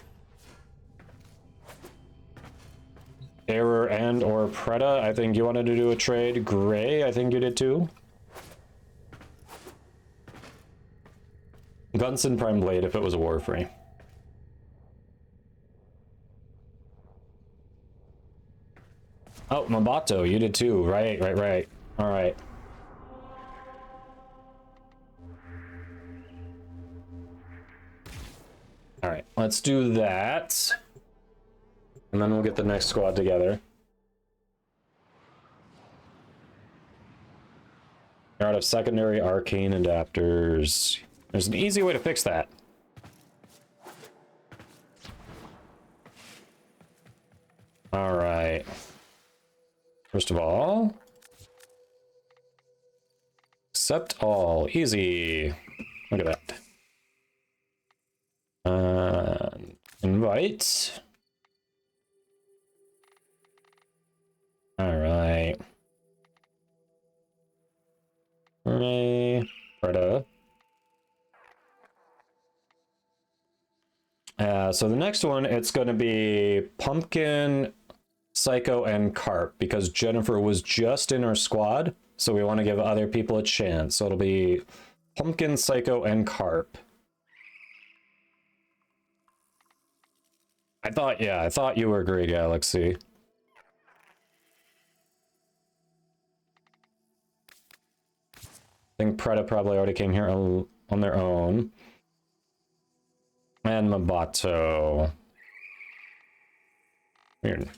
Error and or Preda, I think you wanted to do a trade. Gray, I think you did too. Gunson Prime Blade if it was a Warframe. Oh, Mabato, you did too. Right. Alright. Alright, let's do that. And then we'll get the next squad together. You're out of secondary arcane adapters. There's an easy way to fix that. Alright. First of all, accept all. Easy. Look at that. Invite. All right. Freda. So the next one, it's going to be Pumpkin, Psycho, and Carp, because Jennifer was just in our squad, so we want to give other people a chance. So it'll be Pumpkin, Psycho, and Carp. I thought you were Grey Galaxy. I think Preda probably already came here on their own. And Mabato. Weird.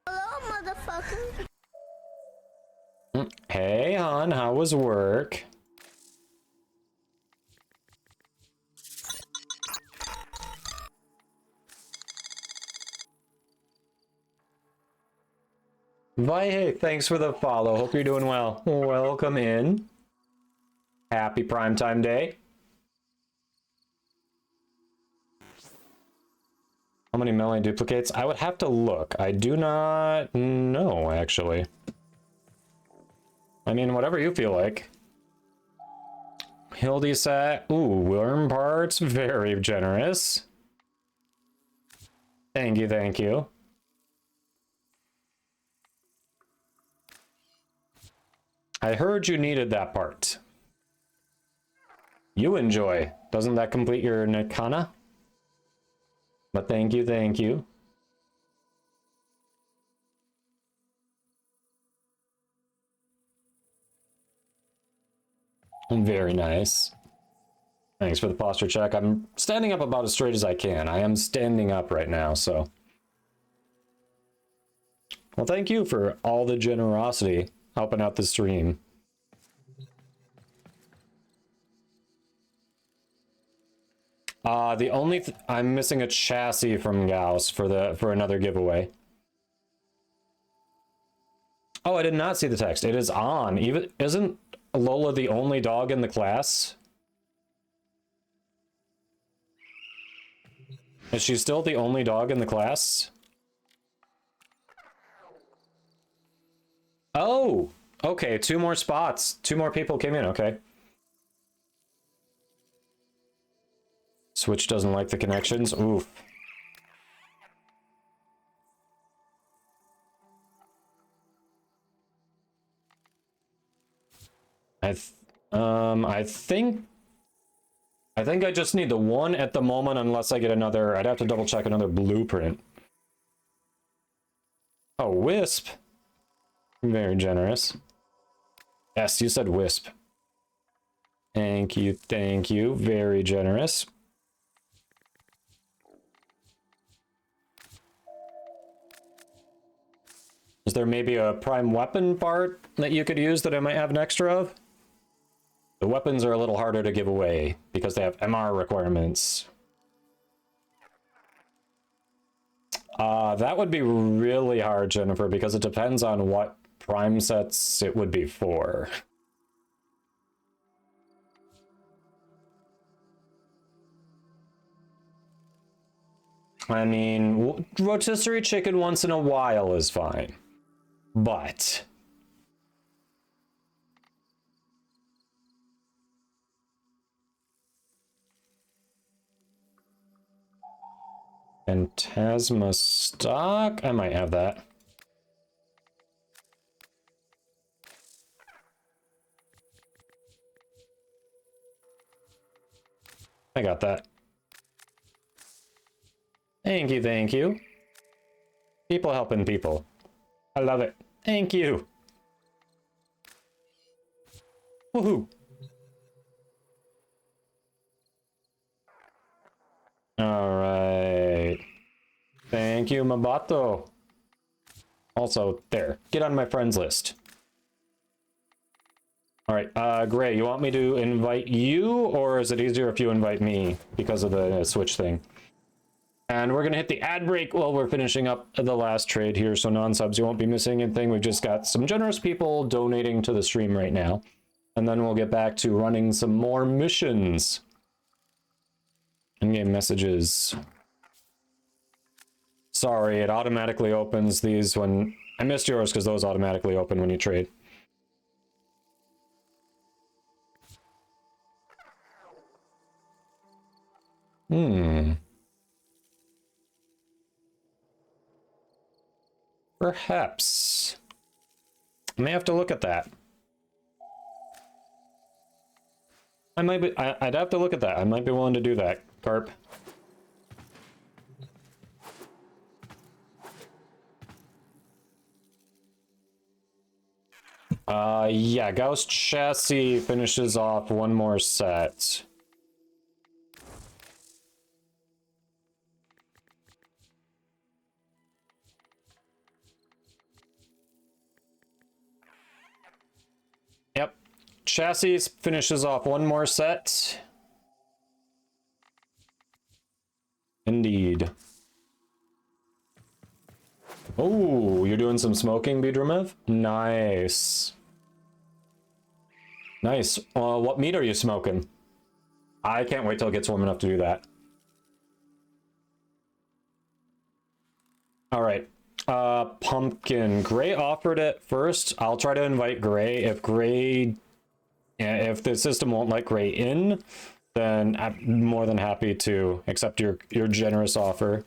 Hello, motherfucker. Hey, hon, how was work? Hey, thanks for the follow. Hope you're doing well. Welcome in. Happy primetime day. How many melee duplicates? I would have to look. I do not know, actually. I mean, whatever you feel like. Hildy set. Ooh, worm parts. Very generous. Thank you, thank you. I heard you needed that part. You enjoy. Doesn't that complete your Nekana? But thank you, thank you. Very nice. Thanks for the posture check. I'm standing up about as straight as I can. I am standing up right now, so. Well, thank you for all the generosity helping out the stream. The only I'm missing a chassis from Gauss for another giveaway. Oh, I did not see the text. It is on. Isn't Lola the only dog in the class? Is she still the only dog in the class? Oh, okay. 2 more spots. 2 more people came in. Okay. Switch doesn't like the connections. Oof. I think I just need the one at the moment, unless I get another. I'd have to double check another blueprint. Oh, Wisp. Very generous. Yes, you said Wisp. Thank you, thank you. Very generous. Is there maybe a prime weapon part that you could use that I might have an extra of? The weapons are a little harder to give away because they have MR requirements. That would be really hard, Jennifer, because it depends on what prime sets it would be for. I mean, rotisserie chicken once in a while is fine, but Phantasma stock? I might have that. I got that. Thank you, thank you. People helping people. I love it. Thank you. Woohoo. All right. Thank you, Mabato. Also, there. Get on my friends list. All right, Gray, you want me to invite you, or is it easier if you invite me because of the Switch thing? And we're gonna hit the ad break while we're finishing up the last trade here, so non-subs, you won't be missing anything. We've just got some generous people donating to the stream right now. And then we'll get back to running some more missions. In-game messages. Sorry, it automatically opens these when... I missed yours because those automatically open when you trade. Perhaps. I may have to look at that. I'd have to look at that. I might be willing to do that, Carp. Yeah, Gauss Chassis finishes off one more set. Yep. Chassis finishes off one more set. Indeed. Oh, you're doing some smoking, Bidramev? Nice. Nice. What meat are you smoking? I can't wait till it gets warm enough to do that. All right. Pumpkin. Gray offered it first. I'll try to invite Gray. If Gray... if the system won't let Gray in, then I'm more than happy to accept your generous offer.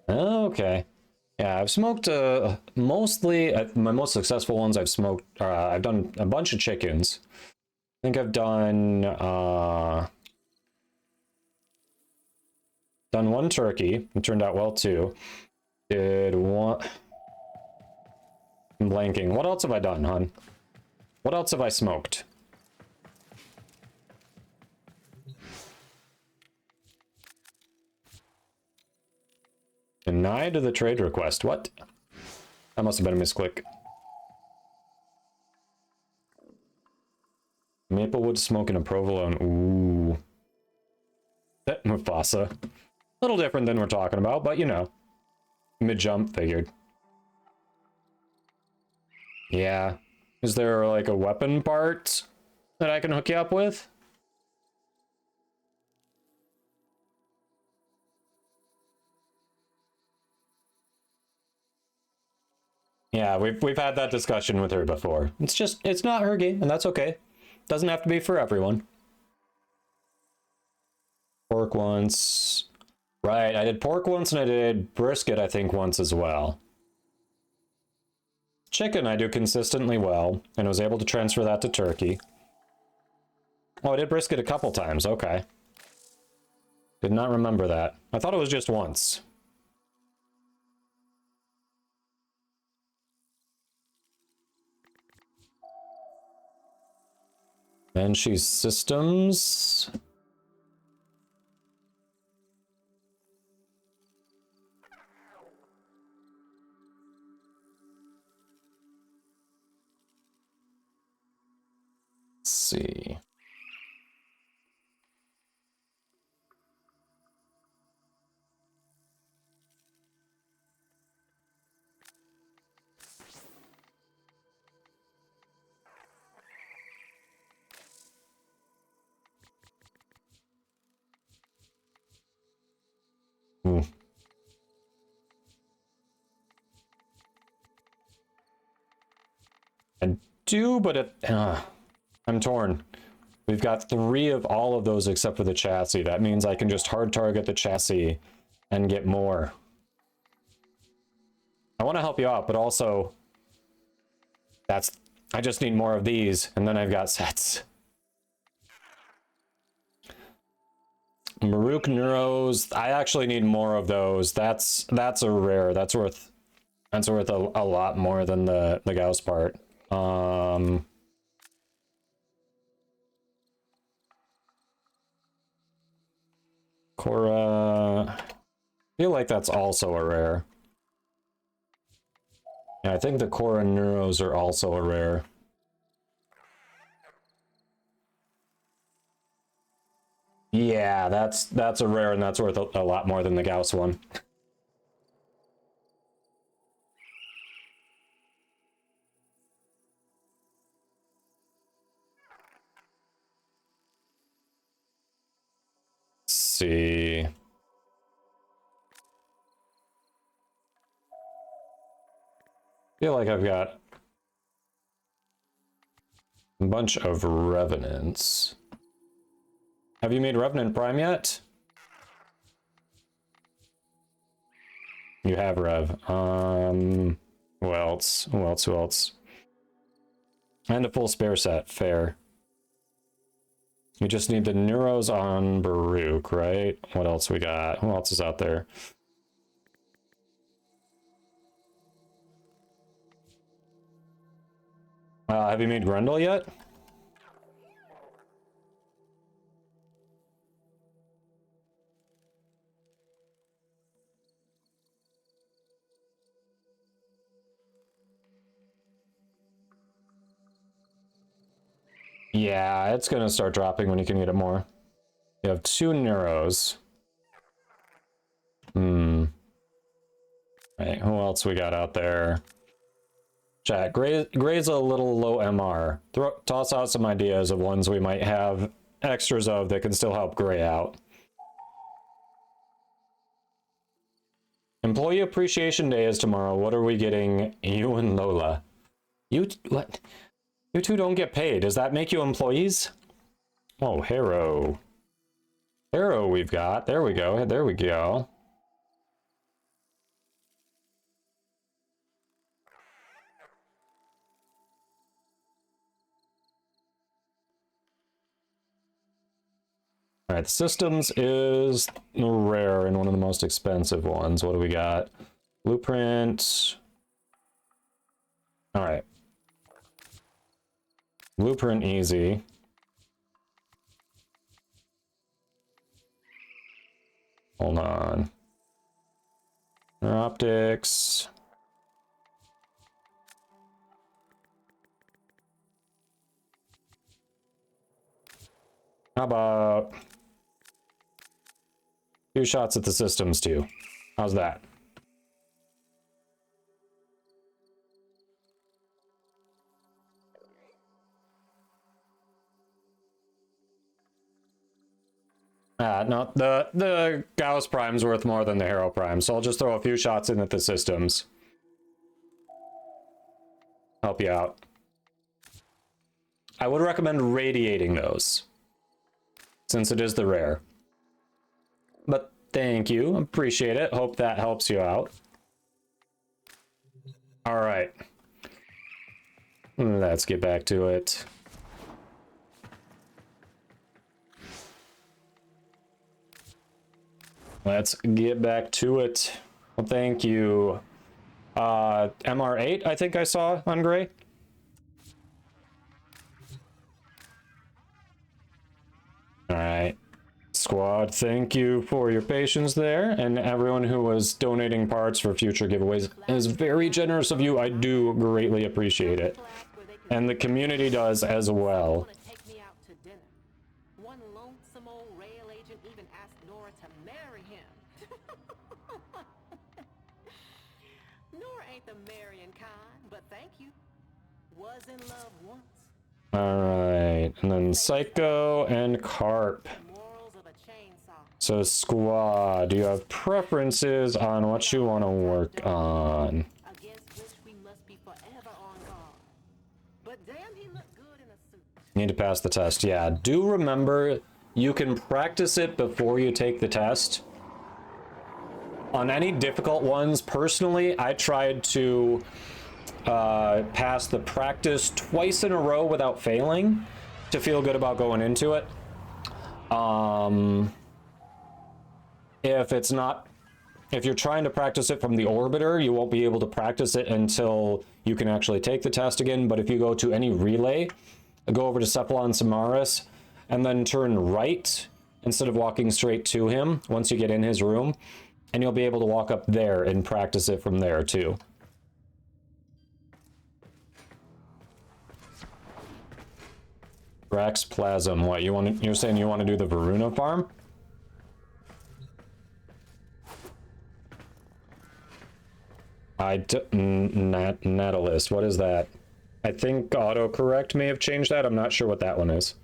Okay. Yeah, I've smoked mostly my most successful ones. I've smoked. I've done a bunch of chickens. I think I've done one turkey. It turned out well too. Did one. I'm blanking. What else have I done, hon? What else have I smoked? Denied the trade request. What? That must have been a misclick. Maplewood smoking a provolone. Ooh. That Mufasa. A little different than we're talking about, but you know. Mid-jump figured. Yeah. Is there like a weapon part that I can hook you up with? Yeah, we've had that discussion with her before. It's not her game, and that's okay. Doesn't have to be for everyone. Pork once. Right, I did pork once and I did brisket, I think, once as well. Chicken I do consistently well, and was able to transfer that to turkey. Oh, I did brisket a couple times, okay. Did not remember that. I thought it was just once. And she's systems. Let's see. Ooh. I do, but I'm torn. We've got 3 of all of those except for the chassis. That means I can just hard target the chassis and get more. I want to help you out, but also I just need more of these, and then I've got sets. Maruk Neuros, I actually need more of those. That's a rare. That's worth a lot more than the Gauss part. Cora, I feel like that's also a rare. Yeah, I think the Cora Neuros are also a rare. Yeah, that's a rare, and that's worth a lot more than the Gauss one. Let's see. Feel like I've got a bunch of Revenants. Have you made Revenant Prime yet? You have Rev. Who else? Who else? Who else? And a full spare set. Fair. You just need the Neuros on Baruch, right? What else we got? Who else is out there? Have you made Grendel yet? Yeah, it's gonna start dropping when you can get it more. You have 2 Neuros. Right, who else we got out there? Chat, Gray's a little low MR. Toss out some ideas of ones we might have extras of that can still help Gray out. Employee Appreciation Day is tomorrow. What are we getting? You and Lola. What? You two don't get paid. Does that make you employees? Oh, Harrow. Harrow we've got. There we go. There we go. All right, the Systems is rare and one of the most expensive ones. What do we got? Blueprint. All right. Blueprint easy. Hold on. Optics. How about 2 shots at the Systems too? How's that? No, the Gauss Prime's worth more than the Harrow Prime, so I'll just throw a few shots in at the Systems. Help you out. I would recommend radiating those, since it is the rare. But thank you, appreciate it. Hope that helps you out. All right. Let's get back to it. Let's get back to it. Well, thank you. MR8, I think I saw on Gray. All right. Squad, thank you for your patience there, and everyone who was donating parts for future giveaways. It was very generous of you. I do greatly appreciate it. And the community does as well. One lonesome old rail agent even asked Nora to marry him. Nora ain't the marrying kind, but thank you. Was in love once. Alright, and then Psycho and Carp. So Squad, do you have preferences on what you want to work on? Need to pass the test. Yeah, do remember you can practice it before you take the test. On any difficult ones, personally, I tried to pass the practice twice in a row without failing to feel good about going into it. If it's not if you're trying to practice it from the orbiter, you won't be able to practice it until you can actually take the test again. But if you go to any relay, go over to Cephalon Samaris, and then turn right instead of walking straight to him once you get in his room, and you'll be able to walk up there and practice it from there too. Rax Plasm, what you're saying you want to do the Varuna farm? Natalist, what is that? I think autocorrect may have changed that. I'm not sure what that one is.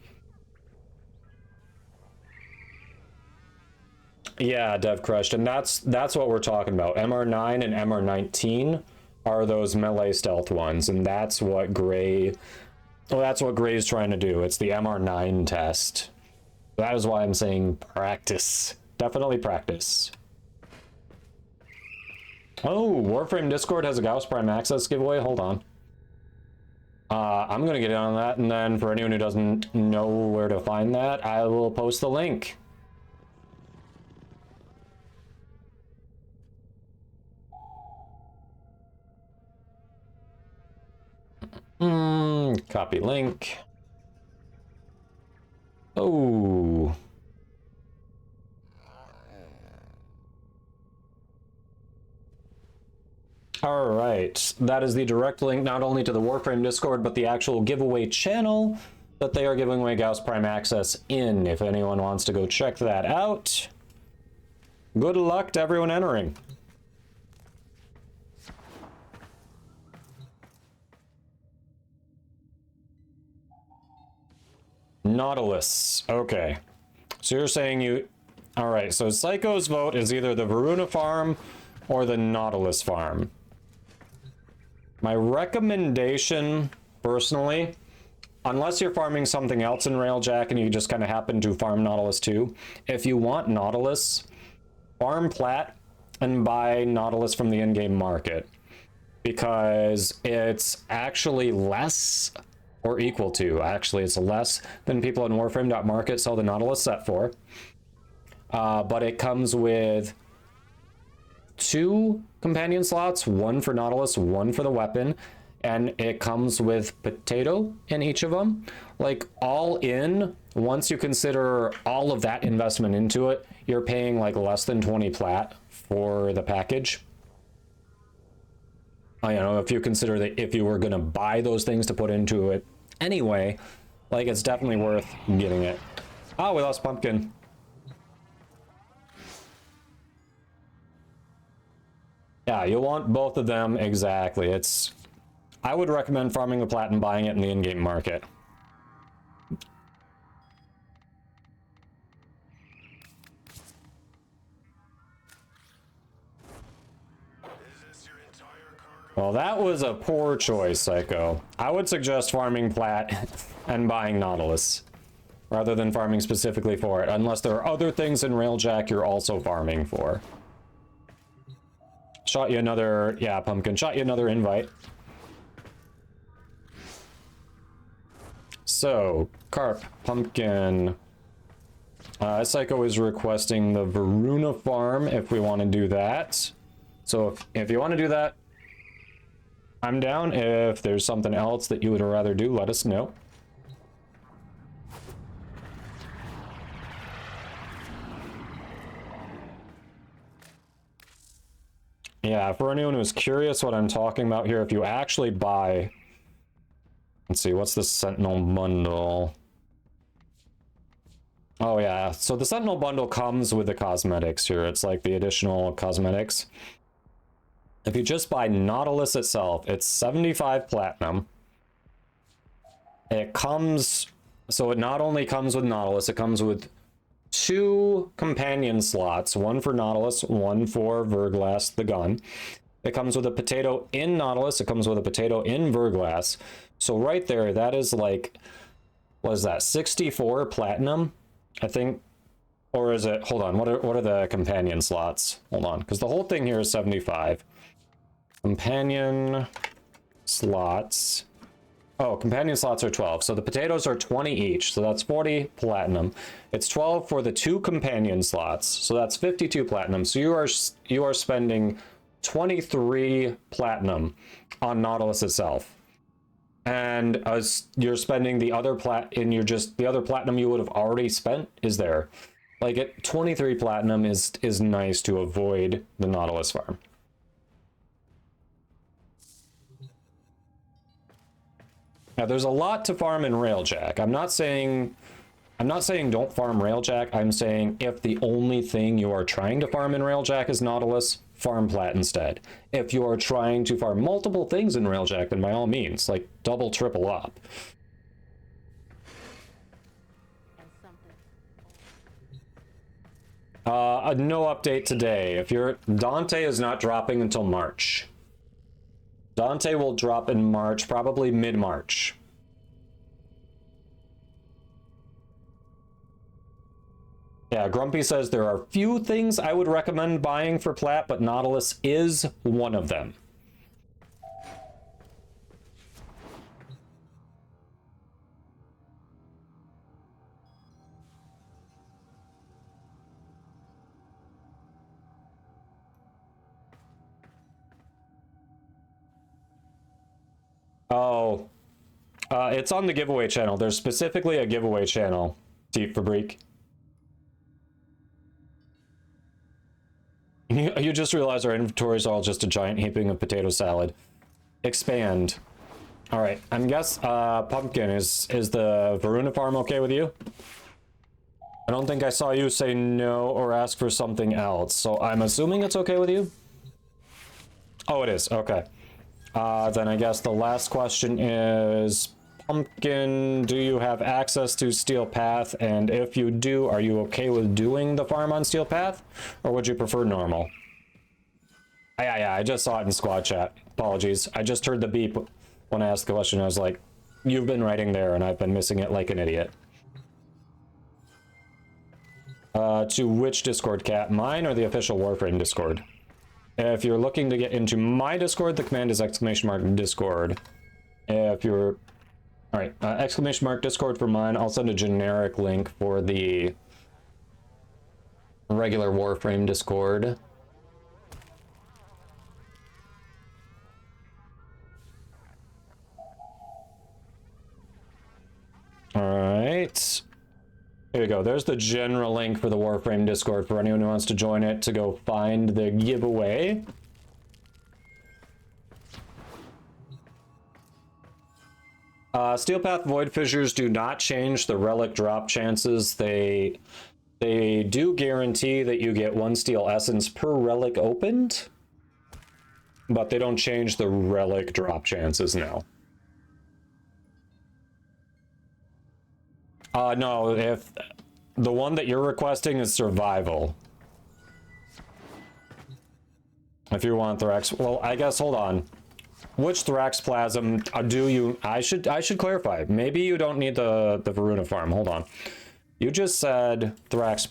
Yeah, Dev Crushed, and that's what we're talking about. MR9 and MR19 are those melee stealth ones, and that's what Gray, well, that's what Gray's trying to do. It's the MR9 test. That is why I'm saying practice. Definitely practice. Oh, Warframe Discord has a Gauss Prime Access giveaway. Hold on. I'm gonna get in on that, and then for anyone who doesn't know where to find that, I will post the link. Copy link. Oh. All right, that is the direct link not only to the Warframe Discord, but the actual giveaway channel that they are giving away Gauss Prime Access in, if anyone wants to go check that out. Good luck to everyone entering. Nautilus, okay. So you're saying you... All right, so Psycho's vote is either the Varuna farm or the Nautilus farm. My recommendation, personally, unless you're farming something else in Railjack and you just kind of happen to farm Nautilus too, if you want Nautilus, farm Plat and buy Nautilus from the in-game market, because it's actually less, or equal to, actually it's less than people in Warframe.market sell the Nautilus set for. But it comes with 2 companion slots, 1 for Nautilus, 1 for the weapon, and it comes with potato in each of them. Like, all in, once you consider all of that investment into it, you're paying like less than 20 plat for the package. You know, if you consider that if you were gonna buy those things to put into it anyway, like, it's definitely worth getting it. Oh, we lost Pumpkin. Yeah, you'll want both of them, exactly. It's... I would recommend farming the plat and buying it in the in-game market. Well, that was a poor choice, Psycho. I would suggest farming plat and buying Nautilus, rather than farming specifically for it, unless there are other things in Railjack you're also farming for. Shot you another, yeah, Pumpkin, shot you another invite. So, Carp, Pumpkin, Psycho is requesting the Varuna farm if we want to do that. So if you want to do that, I'm down. If there's something else that you would rather do, let us know. Yeah, for anyone who's curious what I'm talking about here, if you actually buy... Let's see, what's the Sentinel bundle? Oh yeah, so the Sentinel bundle comes with the cosmetics here. It's like the additional cosmetics. If you just buy Nautilus itself, it's 75 platinum. It comes... So it not only comes with Nautilus, it comes with 2 companion slots, 1 for Nautilus, 1 for Verglass, the gun. It comes with a potato in Nautilus, it comes with a potato in Verglass. So right there, that is like, what is that, 64 platinum, I think? Or is it, hold on, what are the companion slots? Hold on, because the whole thing here is 75. Companion slots Oh, companion slots are 12. So the potatoes are 20 each. So that's 40 platinum. It's 12 for the 2 companion slots. So that's 52 platinum. So you are spending 23 platinum on Nautilus itself. And you're spending the other the other platinum you would have already spent is there. Like 23 platinum is nice to avoid the Nautilus farm. Now there's a lot to farm in Railjack. I'm not saying don't farm Railjack. I'm saying if the only thing you are trying to farm in Railjack is Nautilus, farm Plat instead. If you are trying to farm multiple things in Railjack, then by all means, like double, triple up. No update today. Dante is not dropping until March. Dante will drop in March, probably mid-March. Yeah, Grumpy says there are few things I would recommend buying for Plat, but Nautilus is one of them. Oh, it's on the giveaway channel. There's specifically a giveaway channel, Deep Fabrique. You just realize our inventories are all just a giant heaping of potato salad. Expand. All right, Pumpkin, is the Varuna farm okay with you? I don't think I saw you say no or ask for something else, so I'm assuming it's okay with you? Oh, it is, okay. Then I guess the last question is, Pumpkin, do you have access to Steel Path? And if you do, are you okay with doing the farm on Steel Path? Or would you prefer normal? Yeah, I just saw it in squad chat. Apologies. I just heard the beep when I asked the question. I was like, you've been writing there and I've been missing it like an idiot. To which Discord, Cat? Mine or the official Warframe Discord? If you're looking to get into my Discord, the command is !Discord. If you're... Alright, !Discord for mine. I'll send a generic link for the regular Warframe Discord. Alright. Here we go. There's the general link for the Warframe Discord for anyone who wants to join it to go find the giveaway. Steel Path Void Fissures do not change the relic drop chances. They do guarantee that you get 1 steel essence per relic opened, but they don't change the relic drop chances now. No, if the one that you're requesting is survival. If you want Thrax, well, I guess, hold on. Which Thrax Plasm do you... I should clarify. Maybe you don't need the Varuna farm. Hold on. You just said Thrax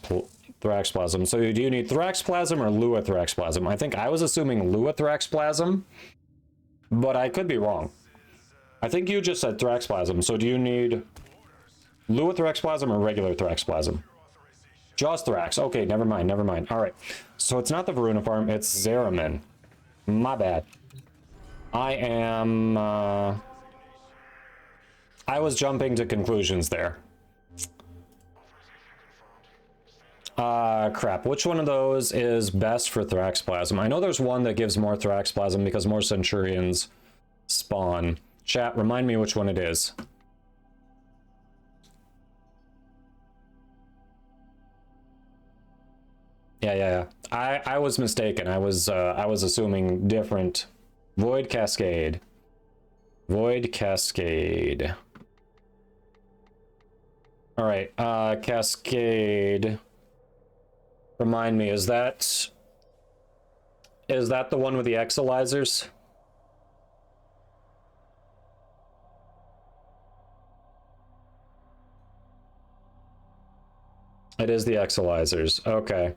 Plasm. So do you need Thrax Plasm or Lua Thrax Plasm? I think I was assuming Lua Thrax Plasm, but I could be wrong. I think you just said Thrax Plasm. So do you need Lua Thrax Plasm or regular Thrax Plasm? Just Thrax. Okay, never mind. All right. So it's not the Varuna farm. It's Zeramin. My bad. I was jumping to conclusions there. Crap. Which one of those is best for Thrax Plasm? I know there's one that gives more Thrax Plasm because more Centurions spawn. Chat, remind me which one it is. Yeah. I was mistaken. I was assuming different. Void Cascade. All right, Cascade. Remind me, is that the one with the Exilizers? It is the Exilizers. Okay.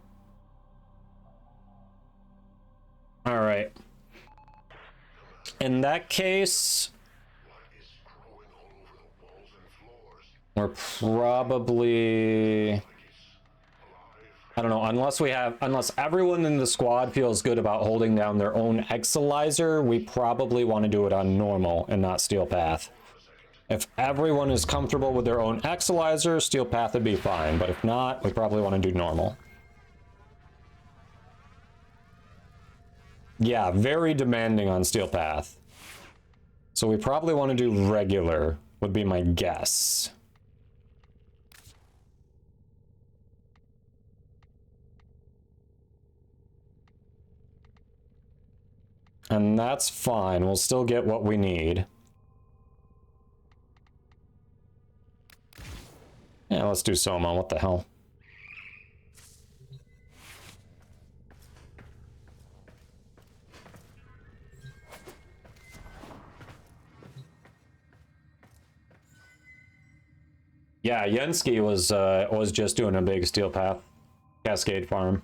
All right. In that case, We're probably... I don't know, unless everyone in the squad feels good about holding down their own Exilizer, we probably want to do it on normal and not Steel Path. If everyone is comfortable with their own Exilizer, Steel Path would be fine, but if not, we probably want to do normal. Yeah, very demanding on Steel Path. So we probably want to do regular, would be my guess. And that's fine, we'll still get what we need. Yeah, let's do Soma, what the hell. Yeah, Yensky was just doing a big Steel Path Cascade farm.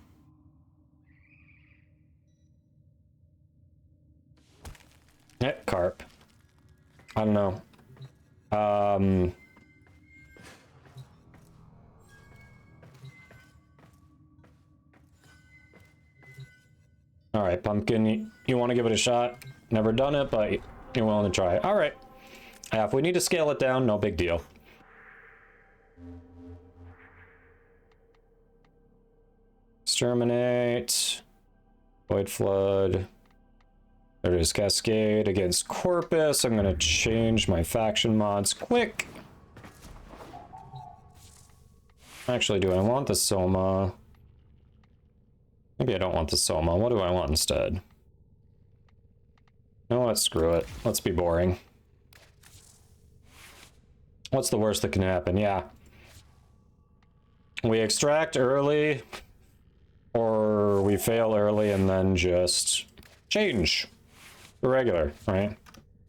Yeah, Carp. I don't know. All right, Pumpkin, you want to give it a shot? Never done it, but you're willing to try. All right. Yeah, if we need to scale it down, no big deal. Exterminate. Void Flood. There it is, Cascade against Corpus. I'm gonna change my faction mods quick. Actually, do I want the Soma? Maybe I don't want the Soma. What do I want instead? You know what? Screw it. Let's be boring. What's the worst that can happen? Yeah. We extract early, or we fail early and then just change the regular, right?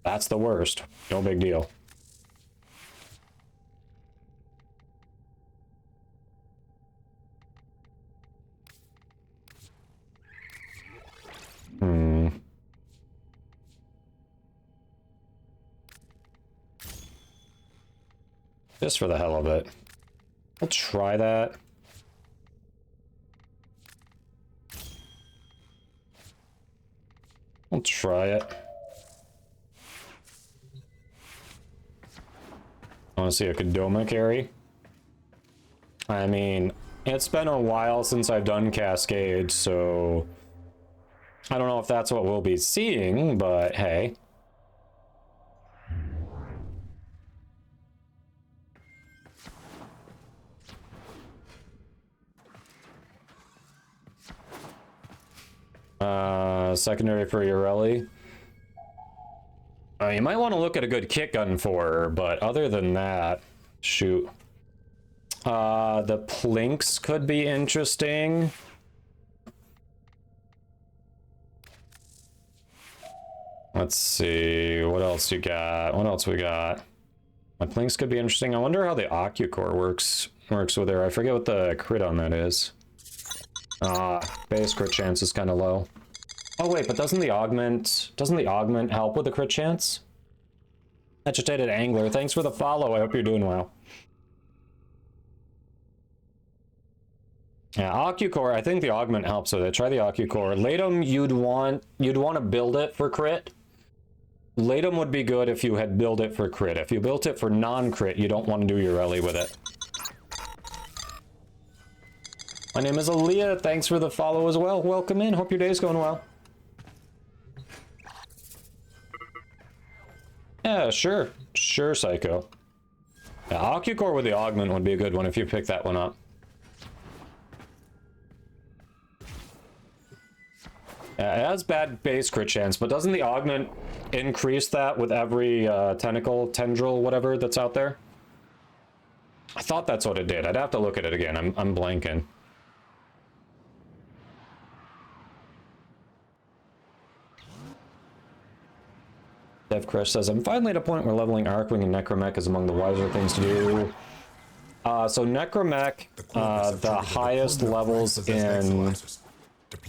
That's the worst. No big deal. Just for the hell of it. We'll try that. We'll try it. I want to see a Kodama carry. I mean, it's been a while since I've done Cascade, so I don't know if that's what we'll be seeing, but hey. Secondary for Urelli. You might want to look at a good kit gun for her, but other than that, shoot. The Plinks could be interesting. Let's see, what else you got? What else we got? My Plinks could be interesting. I wonder how the Ocucore works with her. I forget what the crit on that is. Base crit chance is kind of low. Oh wait, but doesn't the augment help with the crit chance? Agitated Angler, thanks for the follow. I hope you're doing well. Yeah, Ocucore, I think the augment helps with it. Try the Ocucore. Latum, you'd want to build it for crit. Latum would be good if you had built it for crit. If you built it for non-crit, you don't want to do Urelli with it. My name is Aaliyah. Thanks for the follow as well. Welcome in. Hope your day's going well. Yeah, sure. Sure, Psycho. Yeah, Ocucore with the augment would be a good one if you pick that one up. Yeah, it has bad base crit chance, but doesn't the augment increase that with every tendril, whatever that's out there? I thought that's what it did. I'd have to look at it again. I'm blanking. Dev Crush says, I'm finally at a point where leveling Arcwing and Necromech is among the wiser things to do. So Necromech, the highest levels in...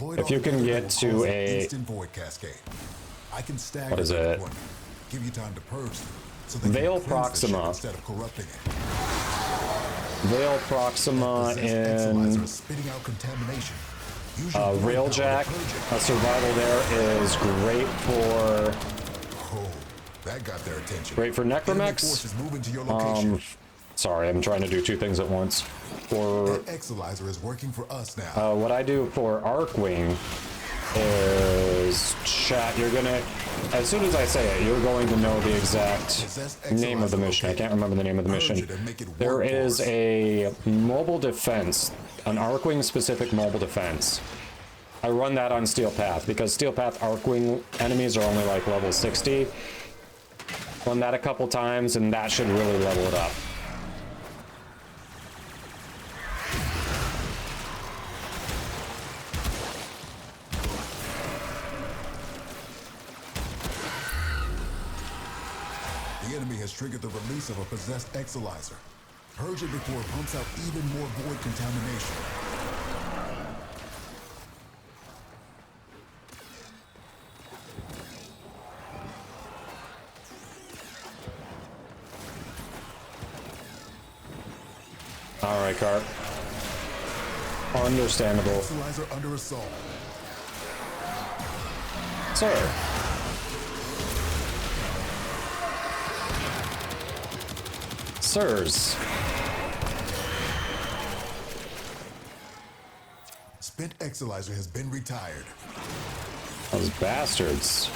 If you can get to a... What is it? Veil Proxima. Veil Proxima in spitting out contamination. Railjack. A survival there is great for... Oh, that got their attention. Great for Necromex. Sorry, I'm trying to do two things at once. For Exalizer is working for us now. what I do for Arcwing is chat. You're gonna, as soon as I say it, you're going to know the exact name of the mission. I can't remember the name of the mission. There is a mobile defense, an Arcwing specific mobile defense. I run that on Steel Path because Steel Path Arcwing enemies are only like level 60. Run that a couple times and that should really level it up. The enemy has triggered the release of a possessed Exalizer. Purge it before it pumps out even more void contamination. All right, Carp. Understandable. Exalizer under assault. Sir. Sirs. Spent Exalizer has been retired. Those bastards.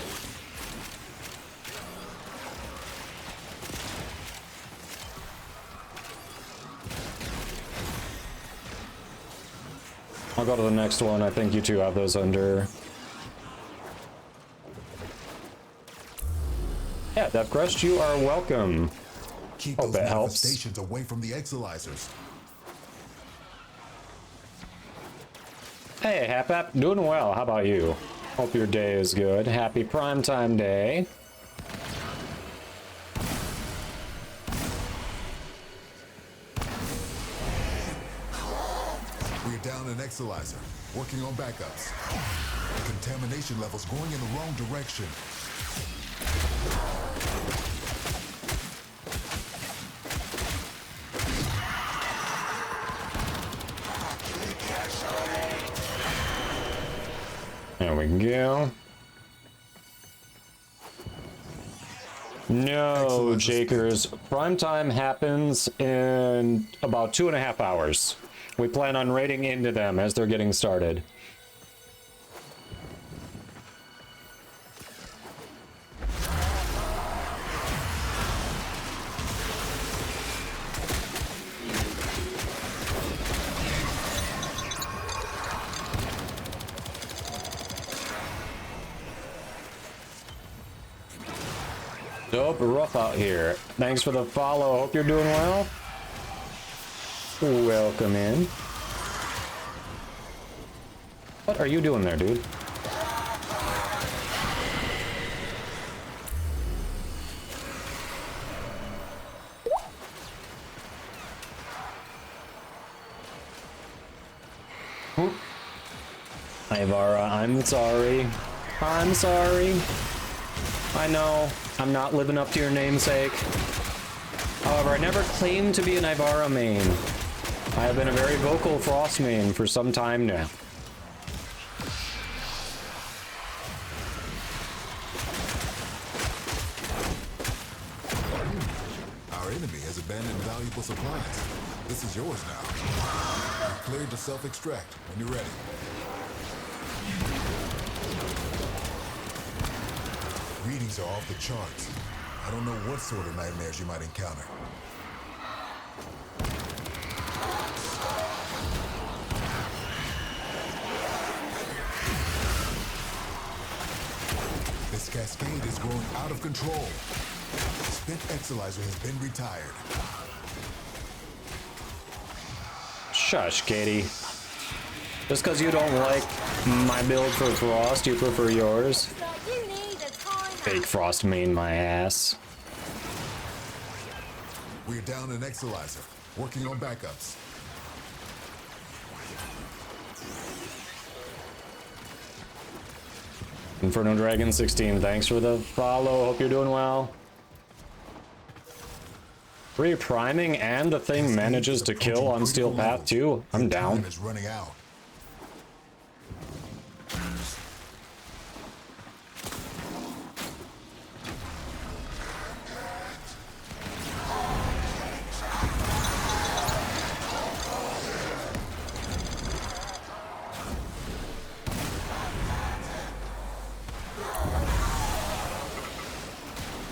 I'll go to the next one. I think you two have those under. Yeah, DevCrest, you are welcome. Keep Hope those it helps. manifestations away from the Exalizers. Hey, Hap, doing well. How about you? Hope your day is good. Happy primetime day. We're down an Exalizer, working on backups. Contamination levels going in the wrong direction. There we go. No, Jakers. Prime time happens in about 2.5 hours. We plan on raiding into them as they're getting started. Dope, rough out here. Thanks for the follow. Hope you're doing well. Welcome in. What are you doing there, dude? Ivara, I'm sorry. I'm sorry. I know, I'm not living up to your namesake. However, I never claimed to be an Ivara main. I have been a very vocal Frost main for some time now. Our enemy has abandoned valuable supplies. This is yours now. You've cleared the self-extract when you're ready. Readings are off the charts. I don't know what sort of nightmares you might encounter. This cascade is growing out of control. Spent Exalizer has been retired. Shush, Katie. Just because you don't like my build for Frost, you prefer yours? Fake Frost main my ass. We're down an Exalizer, working on backups. Inferno Dragon 16, thanks for the follow. Hope you're doing well. Re-priming and the thing manages to kill on Steel Path too? I'm down. Time is running out.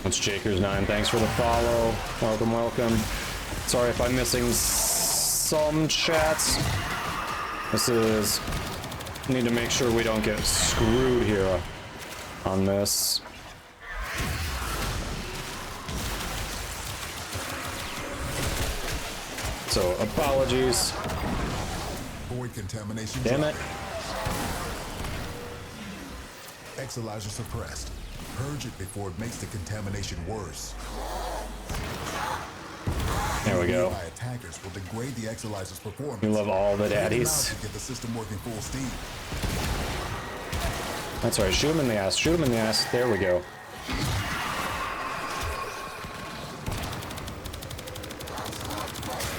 It's Jakers9. Thanks for the follow. Welcome, welcome. Sorry if I'm missing some chats. This is... Need to make sure we don't get screwed here on this. So, apologies. Void contamination. Damn it. Exolyzer suppressed. Purge it before it makes the contamination worse. There we go. By attackers will degrade the exolyzer's performance. We love all the daddies. Get the system working full steam. That's right. Shoot him in the ass. Shoot him in the ass. There we go.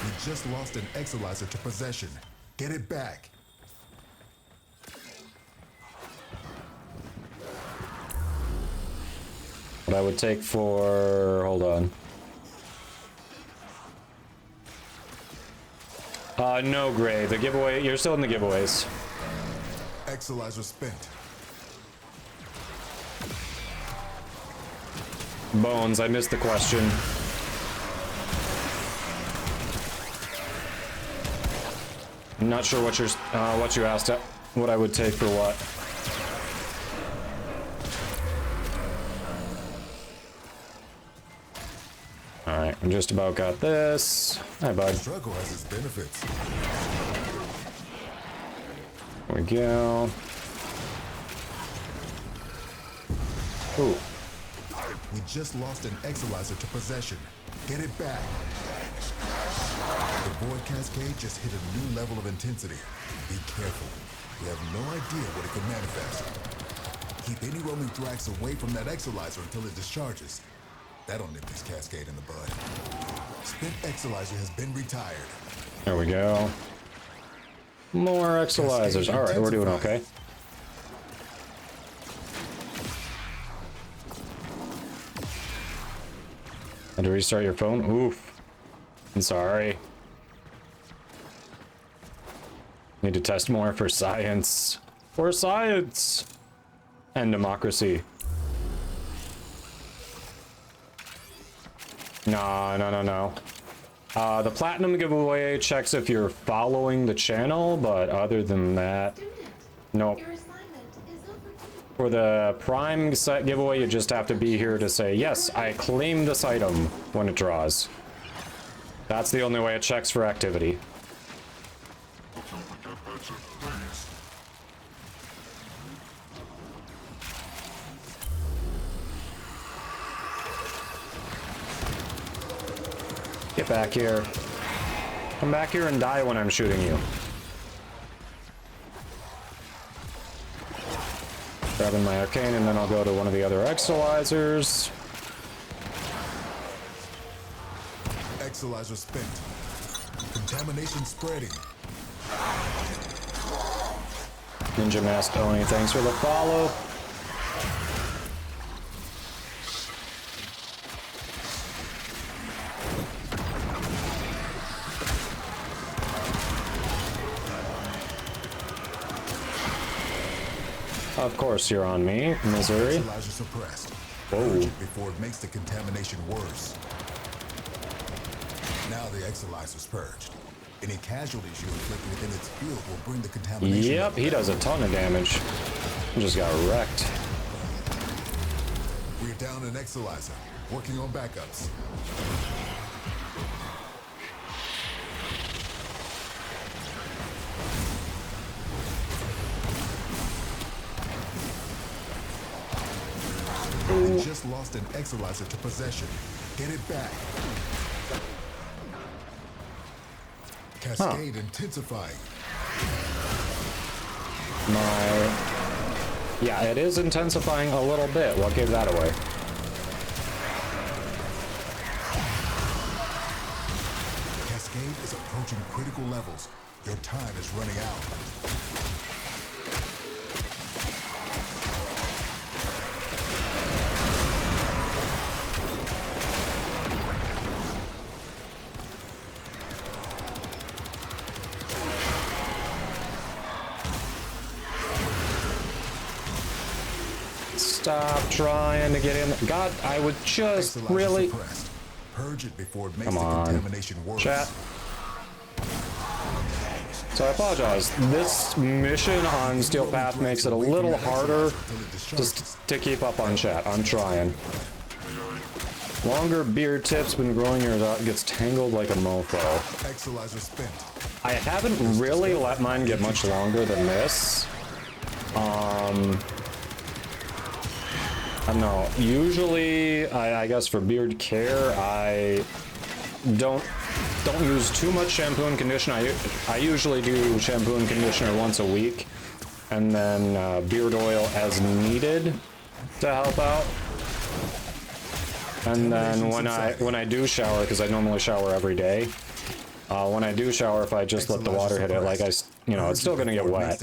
We just lost an exolyzer to possession. Get it back. What I would take for... Hold on. No, Gray. The giveaway... You're still in the giveaways. Exolyzer spent. Bones, I missed the question. I'm not sure what you asked. What I would take for what. Alright, I just about got this. Hi, bud. Struggle has its benefits. There we go. Ooh. We just lost an exolyzer to possession. Get it back. The Void Cascade just hit a new level of intensity. Be careful. We have no idea what it could manifest. Keep any roaming Thrax away from that exolyzer until it discharges. That'll nip this cascade in the bud. Spent exolyzer has been retired. There we go. More exolyzers. All right, we're doing okay. Had to restart your phone? Oof. I'm sorry. Need to test more for science. For science! And democracy. No. The platinum giveaway checks if you're following the channel, but other than that, nope. For the prime set giveaway, you just have to be here to say, yes, I claim this item when it draws. That's the only way it checks for activity. Get back here. Come back here and die when I'm shooting you. Grabbing my arcane, and then I'll go to one of the other exolyzers. Exolyzer spent. Contamination spreading. Ninja Mask Tony, thanks for the follow. Of course you're on me, Missouri. Exolyzer suppressed. Whoa. Before it makes the contamination worse. Now the exolyzer's purged. Any casualties you inflict within its field will bring the contamination. Yep, he does a ton of damage. Just got wrecked. We're down an exolyzer. Working on backups. We just lost an exolyzer to possession. Get it back. Cascade intensifying. Yeah, it is intensifying a little bit. What gave that away? approaching critical levels. Your time is running out. Stop trying to get in. God, I would just really. Suppressed. Purge it before it makes Come the on. contamination worse. Chat. So I apologize. This mission on Steel Path makes it a little harder just to keep up on chat. I'm trying. Longer beard tips when growing yours out gets tangled like a mofo. Exolyzer spent. I haven't really let mine get much longer than this. I don't know. Usually, I guess for beard care, I don't use too much shampoo and conditioner. I usually do shampoo and conditioner once a week, and then beard oil as needed to help out. And then when I do shower, because I normally shower every day, when I do shower, if I just let the water hit it, like it's still gonna get wet.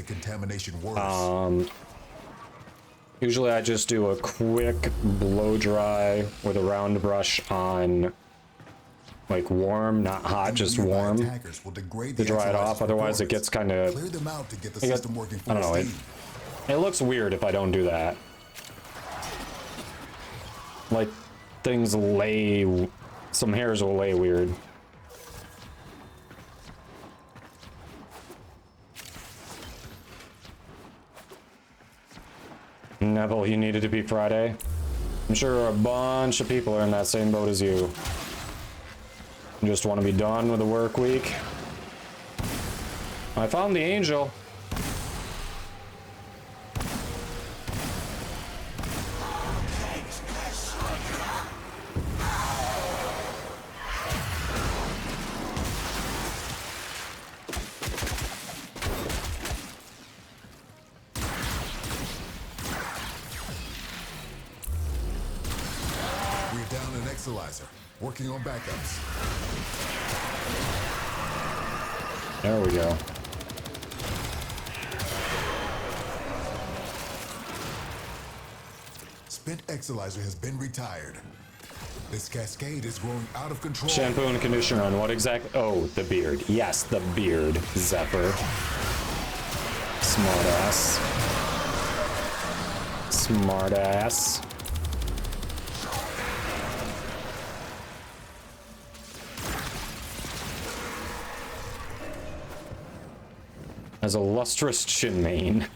Usually I just do a quick blow dry with a round brush on, like, warm, not hot, just warm, to dry it off. Otherwise it gets kind of, I don't know, it looks weird if I don't do that. Like, things lay, some hairs will lay weird. Neville, you needed to be Friday. I'm sure a bunch of people are in that same boat as you. You just want to be done with the work week. I found the angel. Working on backups. There we go. Spent Exolyzer has been retired. This cascade is growing out of control. Shampoo and conditioner on what exactly? Oh, the beard. Yes, the beard, Zephyr. Smartass. Smartass. As a lustrous chin mane.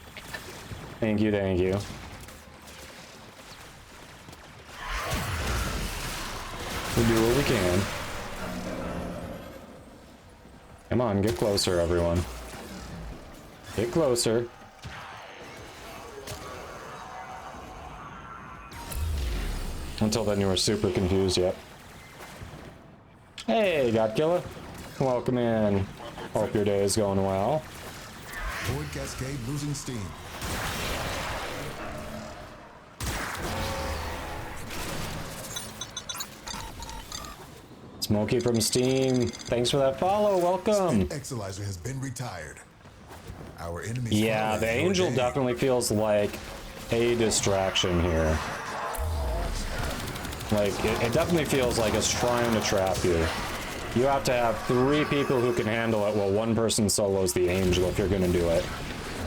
Thank you, thank you. We do what we can. Come on, get closer, everyone. Get closer. Until then, you were super confused, yep. Hey, Godkiller. Welcome in. Hope your day is going well. Void cascade losing steam. Smokey from Steam, thanks for that follow. Welcome. Exolyzer has been retired. Our enemies. Yeah, the angel definitely feels like a distraction here. Like it definitely feels like it's trying to trap you. You have to have 3 people who can handle it while one person solos the angel if you're gonna do it.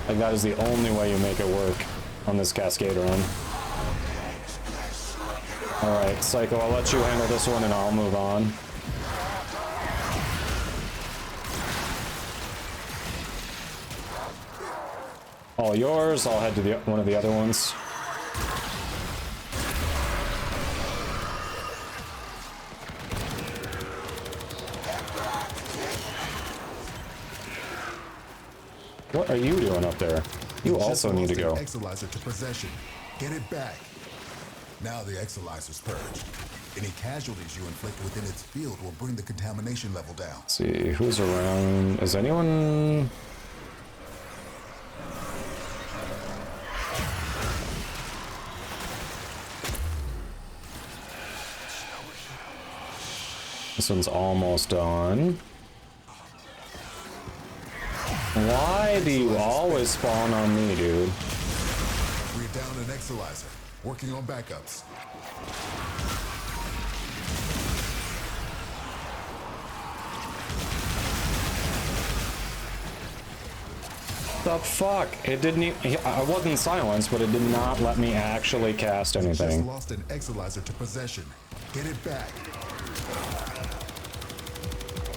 Like that is the only way you make it work on this cascade run. Alright, Psycho, I'll let you handle this one and I'll move on. All yours, I'll head to one of the other ones. What are you doing up there? You also need to go. Exolyzer to possession. Get it back. Now the Exolyzer's purged. Any casualties you inflict within its field will bring the contamination level down. Let's see, who's around? Is anyone? This one's almost done. Why do you always spawn on me, dude? We're down an Exolyzer. Working on backups. The fuck? It didn't even... I wasn't silenced, but it did not let me actually cast anything. Just lost an Exolyzer to possession. Get it back.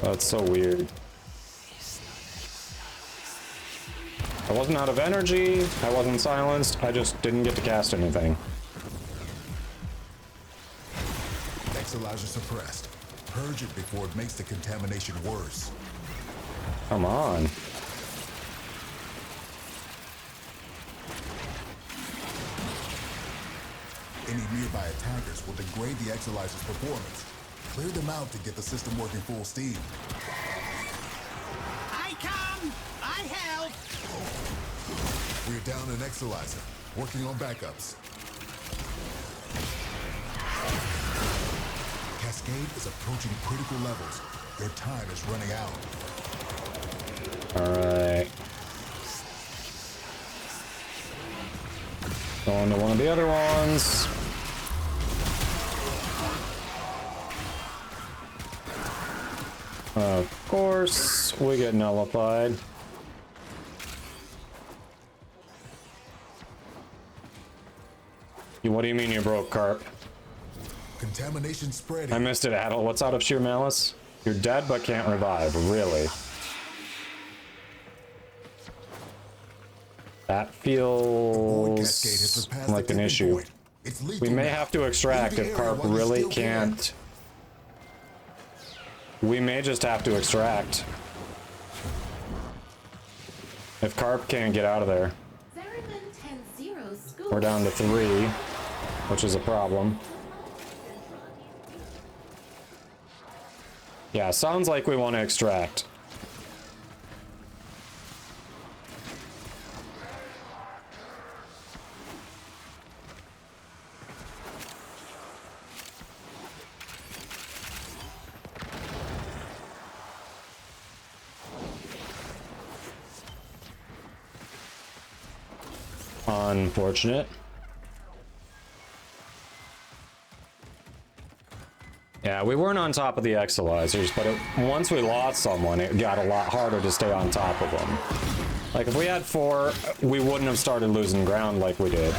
That's so weird. I wasn't out of energy, I wasn't silenced, I just didn't get to cast anything. Exolyzer suppressed. Purge it before it makes the contamination worse. Come on. Any nearby attackers will degrade the Exolyzer's performance. Clear them out to get the system working full steam. I come! I help! We're down an Exolyzer. Working on backups. Cascade is approaching critical levels. Your time is running out. Alright. Going to one of the other ones. Of course, we get nullified. What do you mean you broke, Carp? Contamination spreading. I missed it, Adel. What's out of sheer malice? You're dead but can't revive. Really? That feels like an issue. We may have to extract if Carp really can't. We may just have to extract. If Carp can't get out of there. We're down to 3, which is a problem. Yeah, sounds like we want to extract. Unfortunate. Yeah, we weren't on top of the Exolyzers, but once we lost someone, it got a lot harder to stay on top of them. Like, if we had 4, we wouldn't have started losing ground like we did.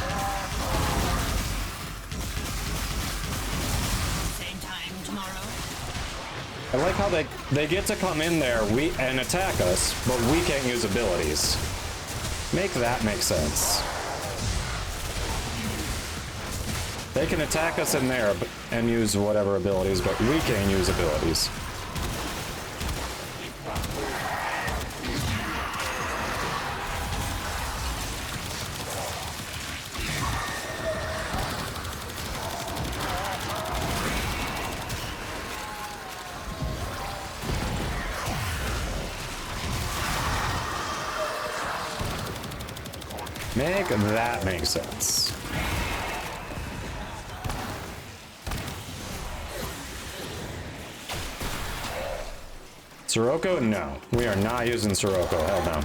Same time tomorrow. I like how they get to come in there and attack us, but we can't use abilities. Make that make sense. They can attack us in there and use whatever abilities, but we can't use abilities. Make that make sense. Sirocco? No. We are not using Sirocco. Hell no.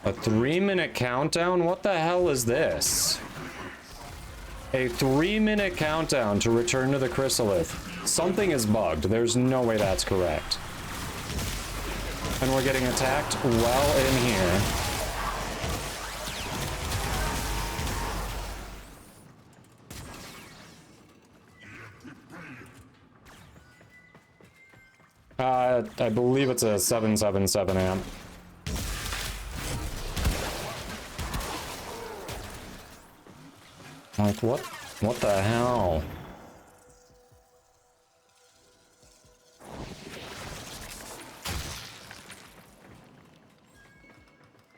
A 3-minute countdown? What the hell is this? A 3-minute countdown to return to the chrysalith. Something is bugged. There's no way that's correct. And we're getting attacked well in here. I believe it's a 777 amp. Like, what the hell?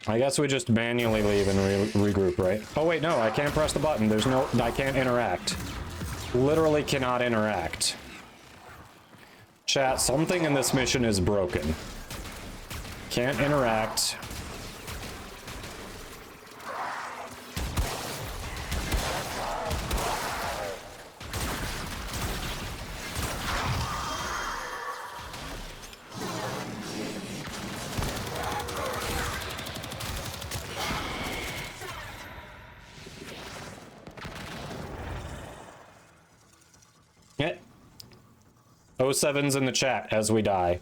I guess we just manually leave and regroup, right? Oh wait, no, I can't press the button. There's no, I can't interact. Literally cannot interact. Chat, something in this mission is broken. Can't interact. Yeah. 07's in the chat as we die.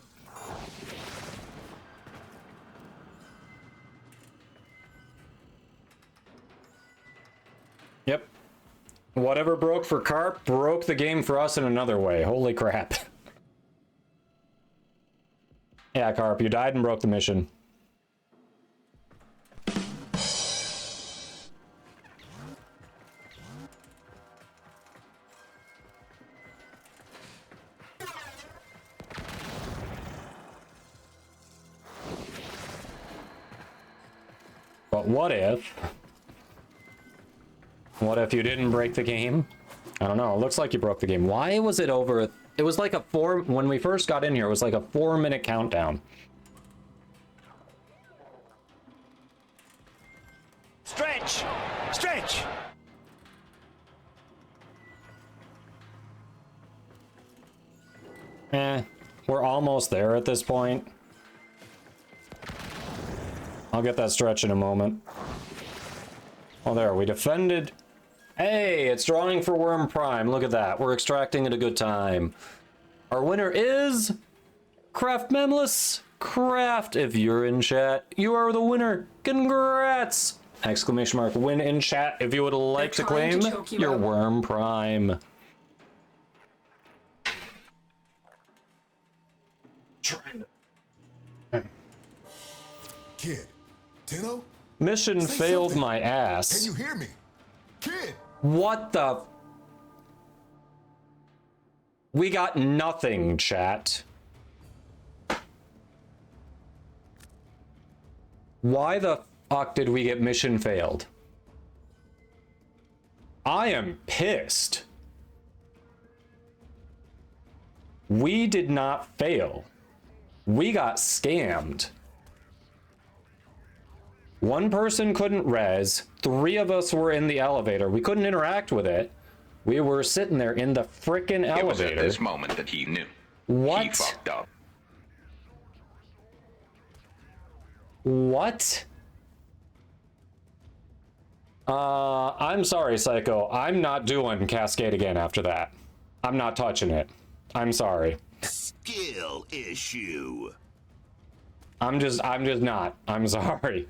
Yep. Whatever broke for Carp broke the game for us in another way. Holy crap. Yeah, Carp, you died and broke the mission. But what if you didn't break the game? I don't know. It looks like you broke the game. Why was it over? It was like a when we first got in here, it was like a 4-minute countdown. Stretch! Stretch! We're almost there at this point. I'll get that stretch in a moment. Oh, there, we defended. Hey, it's drawing for Worm Prime. Look at that. We're extracting at a good time. Our winner is Craft Memless. Craft, if you're in chat, you are the winner. Congrats! Exclamation mark win in chat if you would like to claim your Worm Prime. Kid, Tenno? Mission failed something. my ass. Can you hear me? Kid! What the? We got nothing, chat. Why the fuck did we get mission failed? I am pissed. We did not fail. We got scammed. One person couldn't res. 3 of us were in the elevator. We couldn't interact with it. We were sitting there in the frickin' elevator. It was at this moment that he knew. What? He fucked up. What? I'm sorry, Psycho. I'm not doing Cascade again after that. I'm not touching it. I'm sorry. Skill issue. I'm just not. I'm sorry.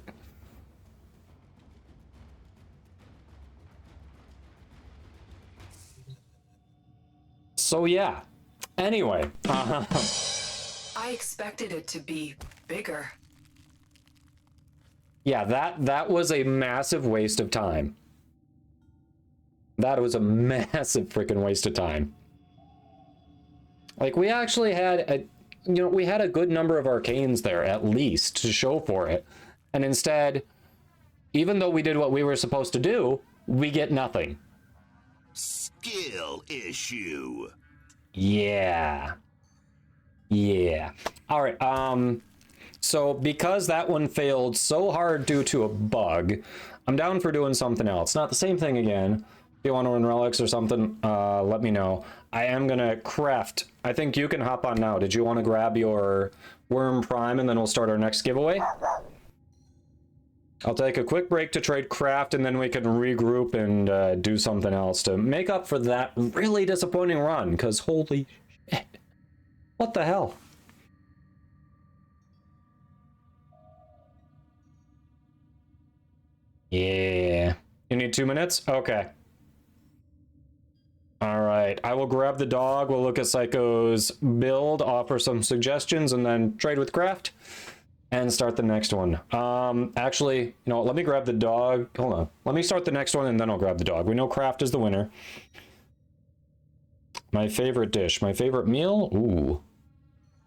So yeah. Anyway. I expected it to be bigger. Yeah, that was a massive waste of time. That was a massive freaking waste of time. Like, we actually had we had a good number of arcanes there, at least, to show for it. And instead, even though we did what we were supposed to do, we get nothing. Skill issue. Yeah. Yeah. All right, so because that one failed so hard due to a bug, I'm down for doing something else. Not the same thing again. If you want to run relics or something, let me know. I am gonna craft. I think you can hop on now. Did you want to grab your Worm Prime and then we'll start our next giveaway? I'll take a quick break to trade craft and then we can regroup and do something else to make up for that really disappointing run, because holy shit. What the hell? Yeah. You need 2 minutes? Okay. All right. I will grab the dog. We'll look at Psycho's build, offer some suggestions, and then trade with Craft and start the next one. Actually, let me grab the dog. Hold on. Let me start the next one and then I'll grab the dog. We know Craft is the winner. My favorite dish. My favorite meal? Ooh.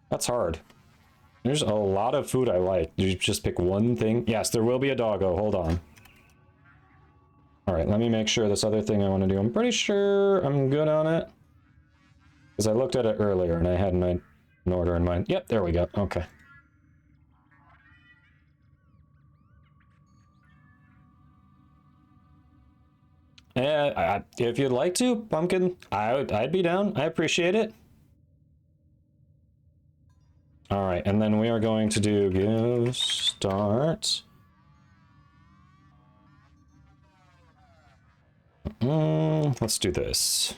That's hard. There's a lot of food I like. Did you just pick one thing? Yes, there will be a doggo. Hold on. All right, let me make sure this other thing I want to do. I'm pretty sure I'm good on it. Because I looked at it earlier and I had an order in mind. Yep, there we go. Okay. If you'd like to, Pumpkin, I'd be down. I appreciate it. All right, and then we are going to do give start. Let's do this.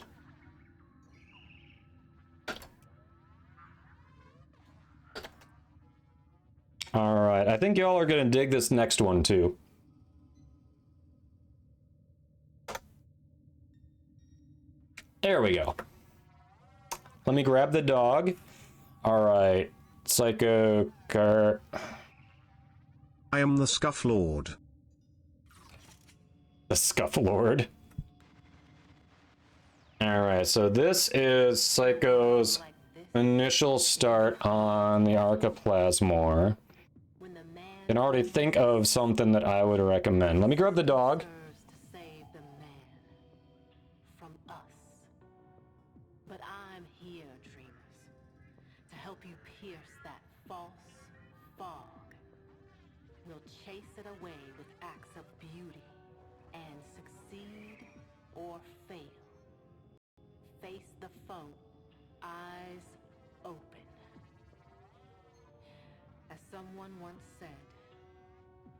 All right, I think y'all are gonna dig this next one too. There we go. Let me grab the dog. All right, Psycho Car. I am the Scuff Lord. The Scuff Lord. All right, so this is Psycho's initial start on the Archiplasmor. Can already think of something that I would recommend. Let me grab the dog. But I'm here, dreamers, to help you pierce that false fog. We'll chase it away with acts of beauty and succeed or fail. Face the foe, eyes open. As someone once said,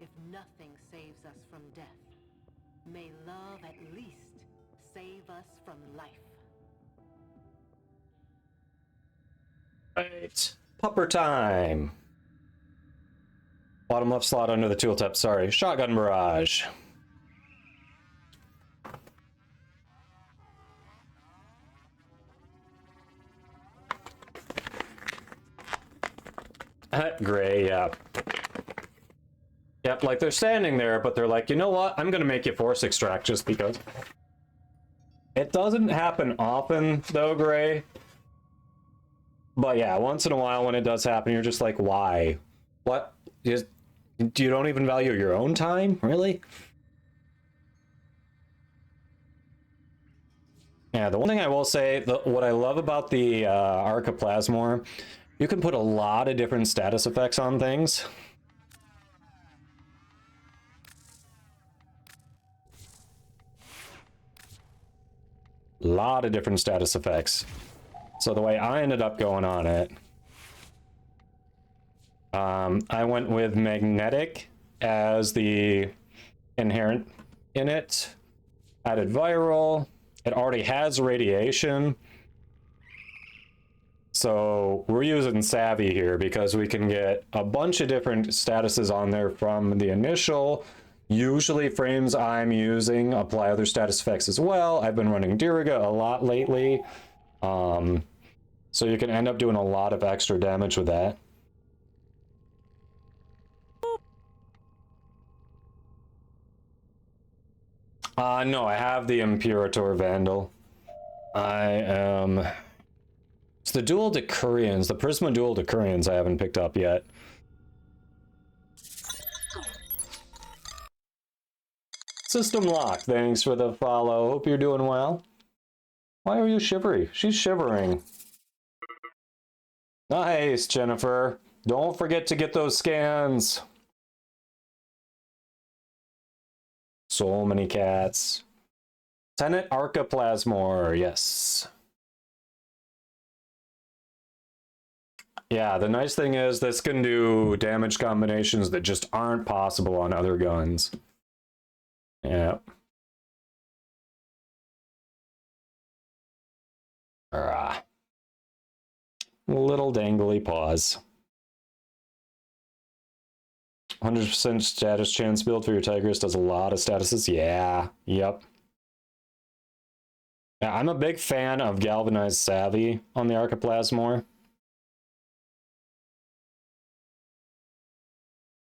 if nothing saves us from death, may love at least save us from life. Right. Pupper time. Bottom left slot under the tooltip, sorry. Shotgun barrage. Gray, yeah. Yep, like they're standing there, but they're like, you know what? I'm gonna make you force extract just because. It doesn't happen often, though, Gray. But yeah, once in a while when it does happen, you're just like, why? What? You don't even value your own time? Really? Yeah, the one thing I will say, what I love about the Archiplasmor, you can put a lot of different status effects on things. A lot of different status effects. So the way I ended up going on it, I went with magnetic as the inherent in it. Added viral. It already has radiation. So we're using savvy here because we can get a bunch of different statuses on there from the initial. Usually frames I'm using apply other status effects as well. I've been running Diriga a lot lately. So you can end up doing a lot of extra damage with that. No, I have the Imperator Vandal. It's the Dual Decurions, the Prisma Dual Decurions I haven't picked up yet. System Lock, thanks for the follow. Hope you're doing well. Why are you shivery? She's shivering. Nice, Jennifer. Don't forget to get those scans. So many cats. Tenet Archiplasmor, yes. Yeah, the nice thing is this can do damage combinations that just aren't possible on other guns. Yeah. Little dangly paws. 100% status chance build for your Tigress does a lot of statuses. Yeah, yep. Yeah, I'm a big fan of Galvanized Savvy on the Archiplasmor.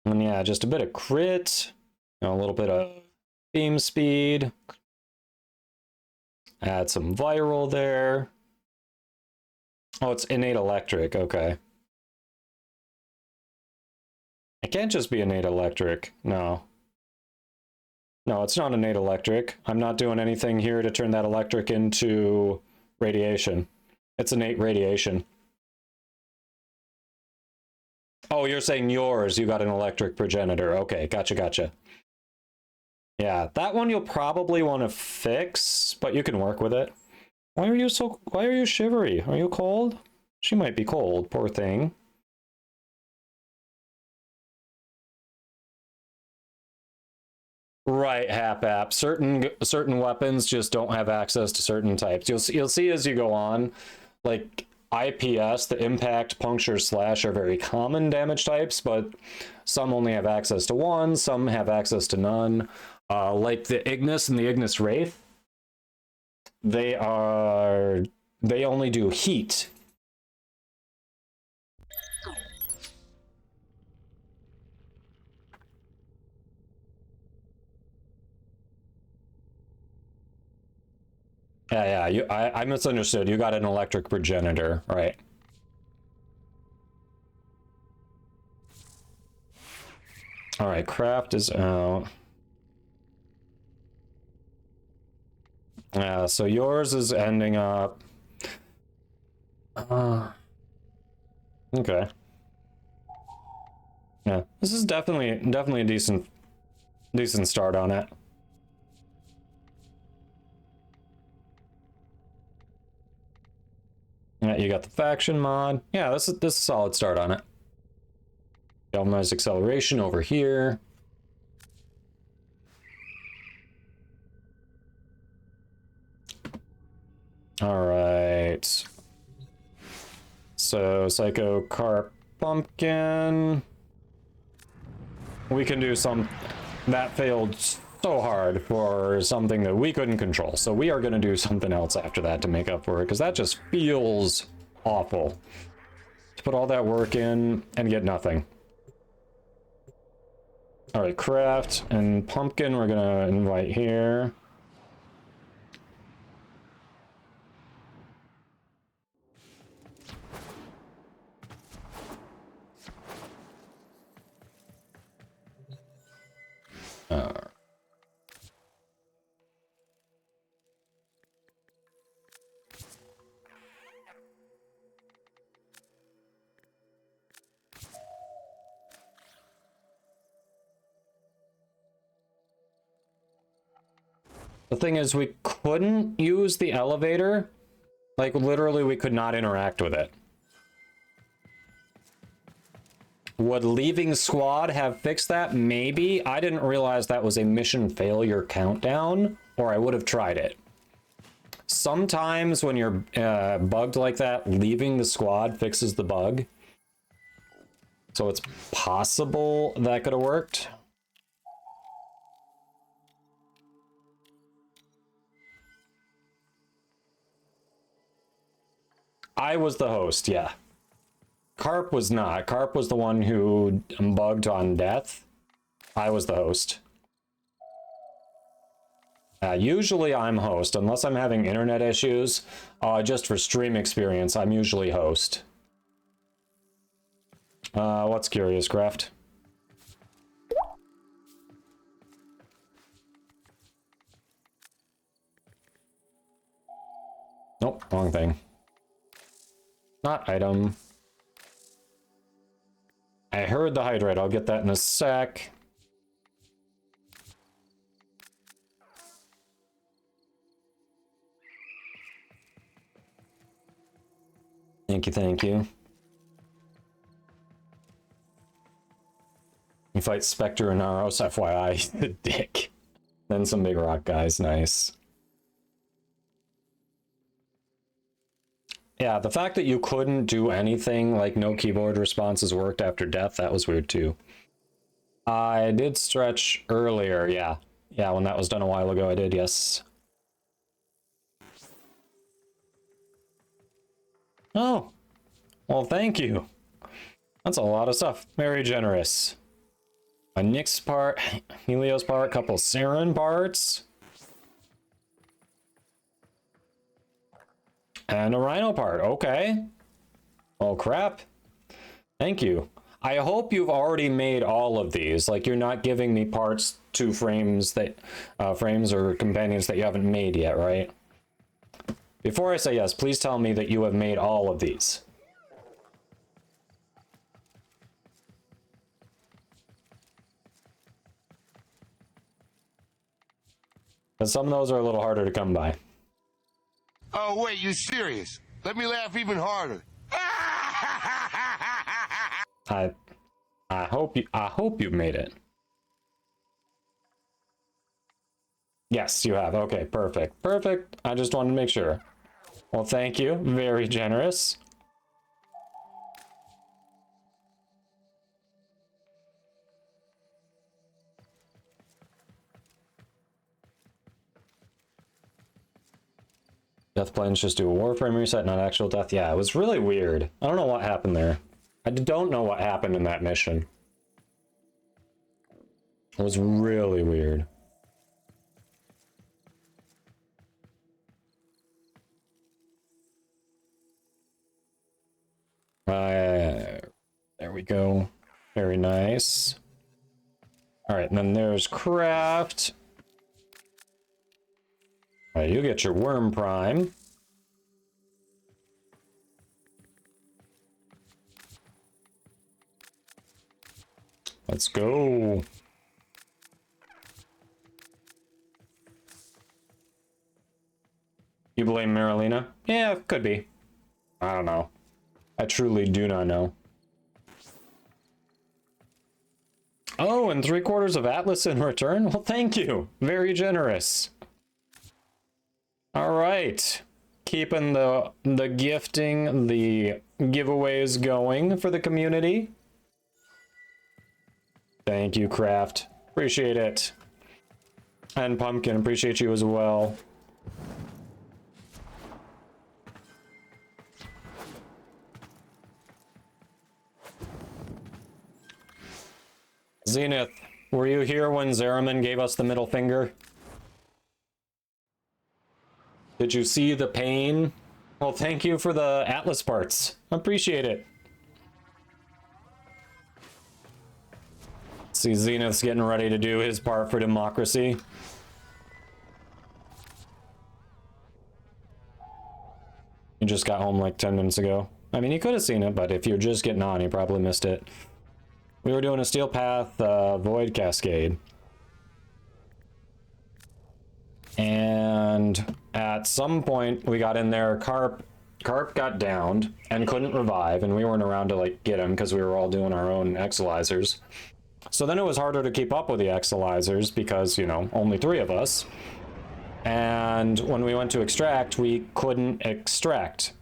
And yeah, just a bit of crit, a little bit of beam speed. Add some viral there. Oh, it's innate electric, okay. It can't just be innate electric, no. No, it's not innate electric. I'm not doing anything here to turn that electric into radiation. It's innate radiation. Oh, you're saying yours, you got an electric progenitor. Okay, gotcha. Yeah, that one you'll probably want to fix, but you can work with it. Why are you shivery? Are you cold? She might be cold, poor thing. Right, Hap. Certain weapons just don't have access to certain types. You'll see as you go on, like IPS, the impact, puncture, slash are very common damage types, but some only have access to one, some have access to none. Like the Ignis and the Ignis Wraith, they only do heat. Yeah, I misunderstood. You got an electric progenitor, right? All right, craft is out. Yeah, so yours is ending up. Okay. Yeah, this is definitely a decent start on it. Yeah, you got the faction mod. Yeah, this is a solid start on it. Galvanized acceleration over here. All right. So Psycho Carp Pumpkin. We can do some. That failed so hard for something that we couldn't control. So we are going to do something else after that to make up for it, because that just feels awful. To put all that work in and get nothing. All right, craft and pumpkin we're going to invite here. The thing is, we couldn't use the elevator. Like, literally, we could not interact with it. Would leaving squad have fixed that? Maybe. I didn't realize that was a mission failure countdown, or I would have tried it. Sometimes when you're bugged like that, leaving the squad fixes the bug. So it's possible that could have worked. I was the host, yeah. Carp was not. Carp was the one who bugged on death. I was the host. Usually I'm host, unless I'm having internet issues. Just for stream experience, I'm usually host. What's Curious Craft? Nope, wrong thing. Not item. I heard the hydrate. I'll get that in a sec. Thank you. You fight Spectre and Naros, FYI. The dick. Then some big rock guys, nice. Yeah, the fact that you couldn't do anything, like no keyboard responses worked after death, that was weird too. I did stretch earlier, yeah. Yeah, when that was done a while ago, I did, yes. Oh, well, thank you. That's a lot of stuff. Very generous. A Nyx part, Helios part, couple Saren parts. And a Rhino part, okay. Oh crap. Thank you. I hope you've already made all of these. Like, you're not giving me parts to frames that, frames or companions that you haven't made yet, right? Before I say yes, please tell me that you have made all of these. Because some of those are a little harder to come by. Oh, wait, you serious? Let me laugh even harder. I hope you've made it. Yes, you have. Okay, perfect. Perfect. I just wanted to make sure. Well, thank you. Very generous. Death planes just do a warframe reset, not actual death. Yeah, it was really weird. I don't know what happened there. I don't know what happened in that mission. It was really weird. There we go. Very nice. All right, and then there's craft. All right, you get your worm prime. Let's go. You blame Marilena? Yeah, could be. I don't know. I truly do not know. Oh, and 3/4 of Atlas in return? Well, thank you. Very generous. All right. Keeping the gifting, the giveaways going for the community. Thank you, Craft. Appreciate it. And Pumpkin, appreciate you as well. Zenith, were you here when Zeraman gave us the middle finger? Did you see the pain? Well, thank you for the Atlas parts. Appreciate it. See, Zenith's getting ready to do his part for democracy. He just got home like 10 minutes ago. I mean, he could have seen it, but if you're just getting on, you probably missed it. We were doing a Steel Path Void Cascade. And at some point, we got in there, Carp got downed and couldn't revive, and we weren't around to like get him because we were all doing our own exolizers. So then it was harder to keep up with the exolizers because, you know, only 3 of us. And when we went to extract, we couldn't extract.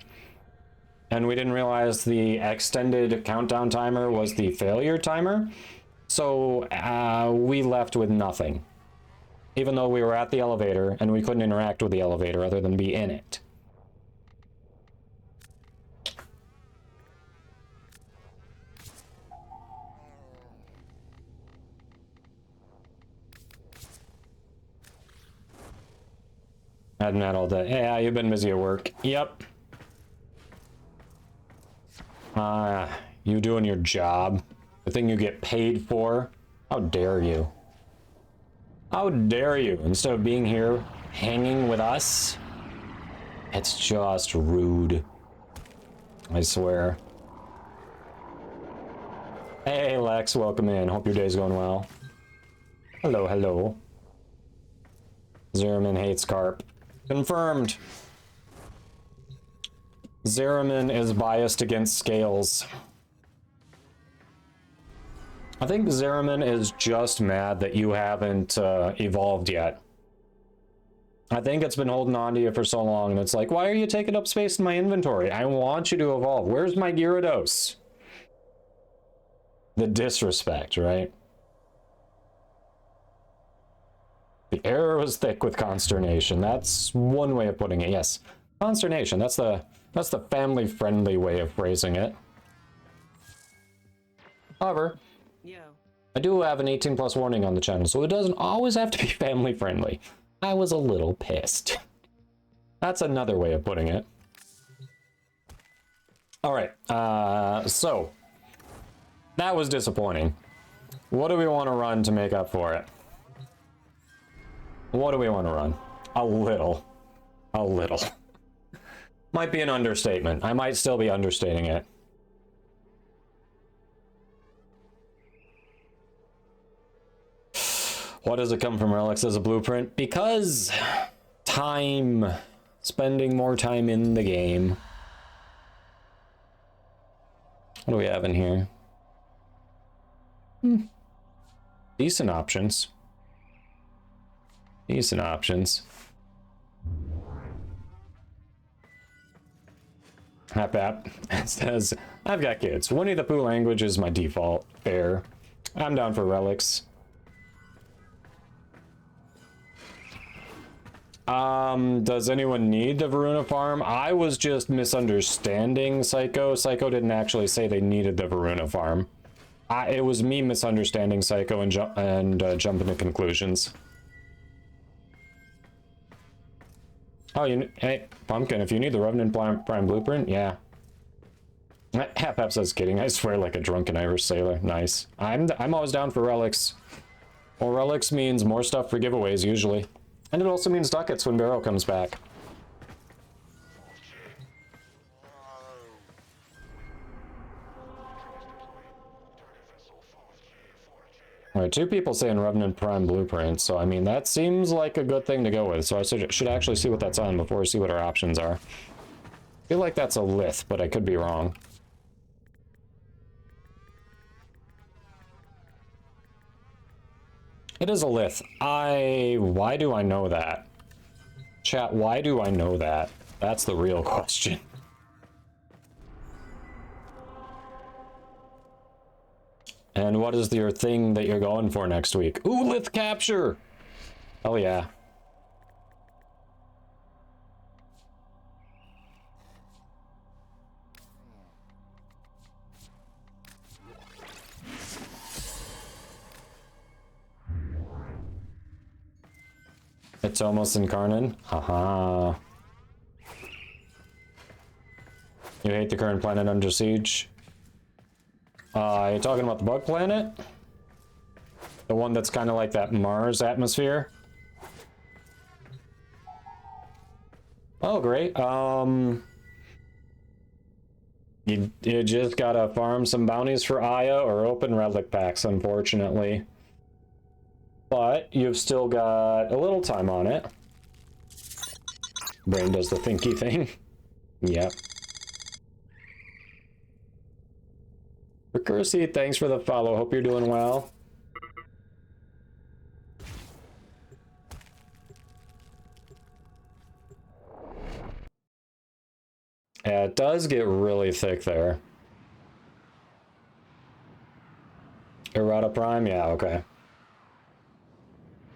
And we didn't realize the extended countdown timer was the failure timer. So we left with nothing. Even though we were at the elevator and we couldn't interact with the elevator other than be in it. Hadn't had all day. Yeah, you've been busy at work. Yep. You doing your job? The thing you get paid for? How dare you? How dare you? Instead of being here hanging with us? It's just rude. I swear. Hey Lex, welcome in. Hope your day's going well. Hello, hello. Zeraman hates Carp. Confirmed. Zeraman is biased against Scales. I think Zeraman is just mad that you haven't evolved yet. I think it's been holding on to you for so long, and it's like, why are you taking up space in my inventory? I want you to evolve. Where's my Gyarados? The disrespect, right? The air was thick with consternation. That's one way of putting it, yes. Consternation, that's the family-friendly way of phrasing it. However, I do have an 18+ warning on the channel, so it doesn't always have to be family-friendly. I was a little pissed. That's another way of putting it. Alright, so That was disappointing. What do we want to run to make up for it? What do we want to run? A little. A little. Might be an understatement. I might still be understating it. Why does it come from relics as a blueprint? Because time. Spending more time in the game. What do we have in here? Decent options. Decent options. Hap says, I've got kids. Winnie the Pooh language is my default. Fair. I'm down for relics. Does anyone need the Varuna farm? I was just misunderstanding Psycho. Psycho didn't actually say they needed the Varuna farm. It was me misunderstanding Psycho and jumping to conclusions. Oh, hey, Pumpkin, if you need the Revenant Prime Blueprint, yeah. Hap says kidding. I swear like a drunken Irish sailor. Nice. I'm always down for relics. Well, relics means more stuff for giveaways, usually. And it also means ducats when Barrow comes back. Alright, 2 people saying Revenant Prime Blueprint, so I mean, that seems like a good thing to go with. So I should actually see what that's on before we see what our options are. I feel like that's a lith, but I could be wrong. It is a lith. Why do I know that? Chat, why do I know that? That's the real question. And what is your thing that you're going for next week? Ooh, lith capture! Oh yeah. It's almost incarnate. Haha. You hate the current planet under siege? You're talking about the bug planet? The one that's kind of like that Mars atmosphere? Oh, great. You just gotta farm some bounties for Aya or open relic packs, unfortunately. But you've still got a little time on it. Brain does the thinky thing. Yep. Recursi, thanks for the follow. Hope you're doing well. Yeah, it does get really thick there. Errata Prime? Yeah, okay.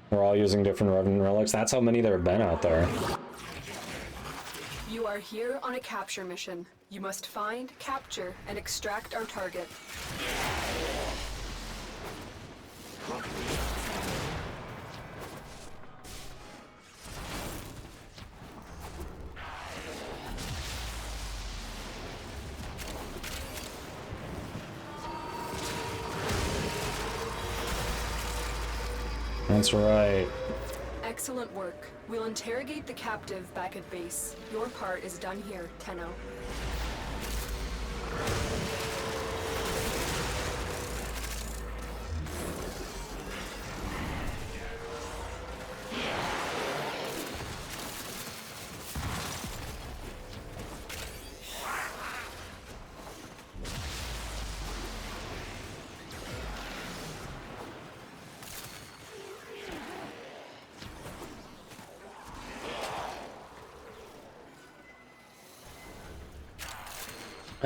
We're all using different Revenant relics. That's how many there have been out there. You are here on a capture mission. You must find, capture, and extract our target. That's right. Excellent work. We'll interrogate the captive back at base. Your part is done here, Tenno.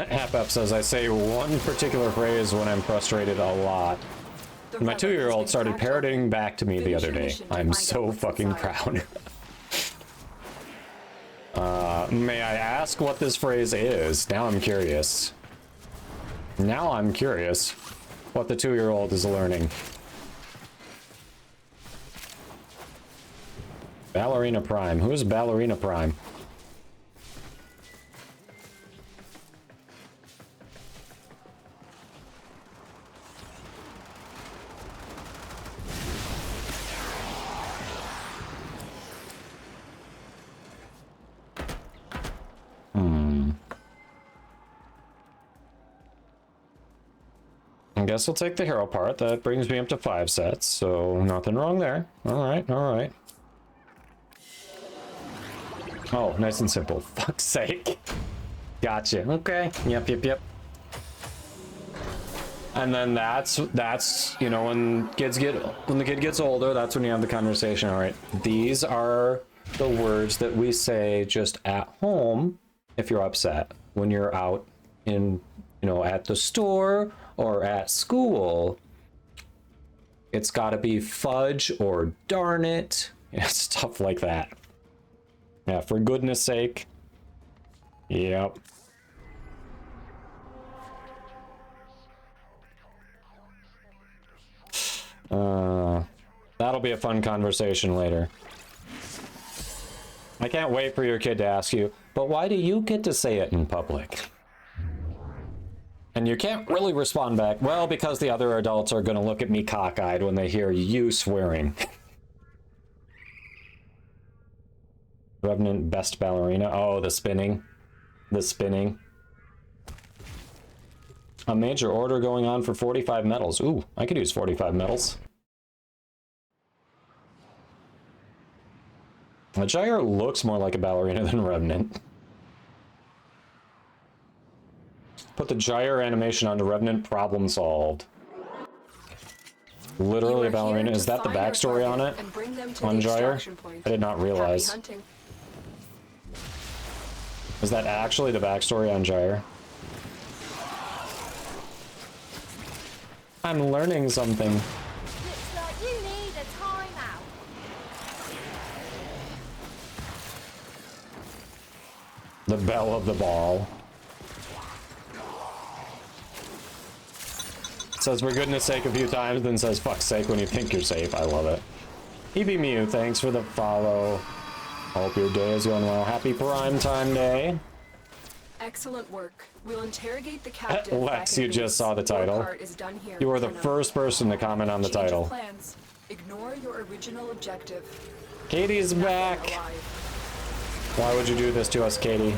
Half-Up says, I say one particular phrase when I'm frustrated a lot. My 2-year-old started parroting back to me the other day. I'm so fucking proud. May I ask what this phrase is? Now I'm curious. Now I'm curious what the 2-year-old is learning. Ballerina Prime. Who's Ballerina Prime? I guess I'll take the hero part. That brings me up to 5 sets, so nothing wrong there. Alright, alright. Oh, nice and simple. Fuck's sake. Gotcha. Okay. Yep, yep, yep. And then that's you know, when the kid gets older, that's when you have the conversation. All right, these are the words that we say just at home if you're upset. When you're out in, you know, at the store or at school, it's got to be fudge or darn it, stuff like that. Yeah, for goodness sake. Yep. That'll be a fun conversation later. I can't wait for your kid to ask you, but why do you get to say it in public? And you can't really respond back, well, because the other adults are gonna look at me cockeyed when they hear you swearing. Revenant best ballerina. Oh, the spinning. The spinning. A major order going on for 45 medals. Ooh, I could use 45 medals. The Gyre looks more like a ballerina than Revenant. Put the Gyre animation onto Revenant, problem solved. Literally a ballerina. Is that the backstory on it? On Gyre? I did not realize. Is that actually the backstory on Gyre? I'm learning something. Looks like you need a timeout. The bell of the ball. Says for goodness sake a few times, then says fuck's sake when you think you're safe. I love it. EB Mew, thanks for the follow. Hope your day is going well. Happy Prime Time Day. Excellent work. We'll interrogate the captain. Lex, you just saw the title. You were the first person to comment on the title. Plans. Ignore your original objective. Katie's back. Why would you do this to us, Katie?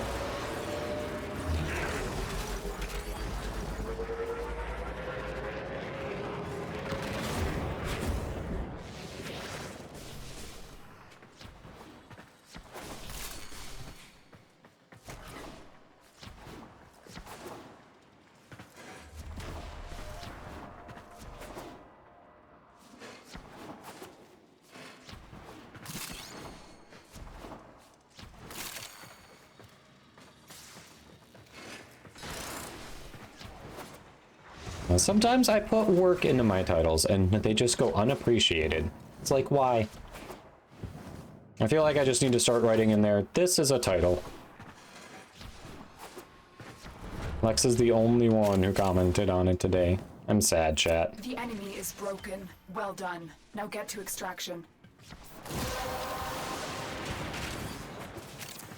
Sometimes I put work into my titles and they just go unappreciated. It's like, why? I feel like I just need to start writing in there, this is a title. Lex is the only one who commented on it today. I'm sad, chat. The enemy is broken. Well done. Now get to extraction.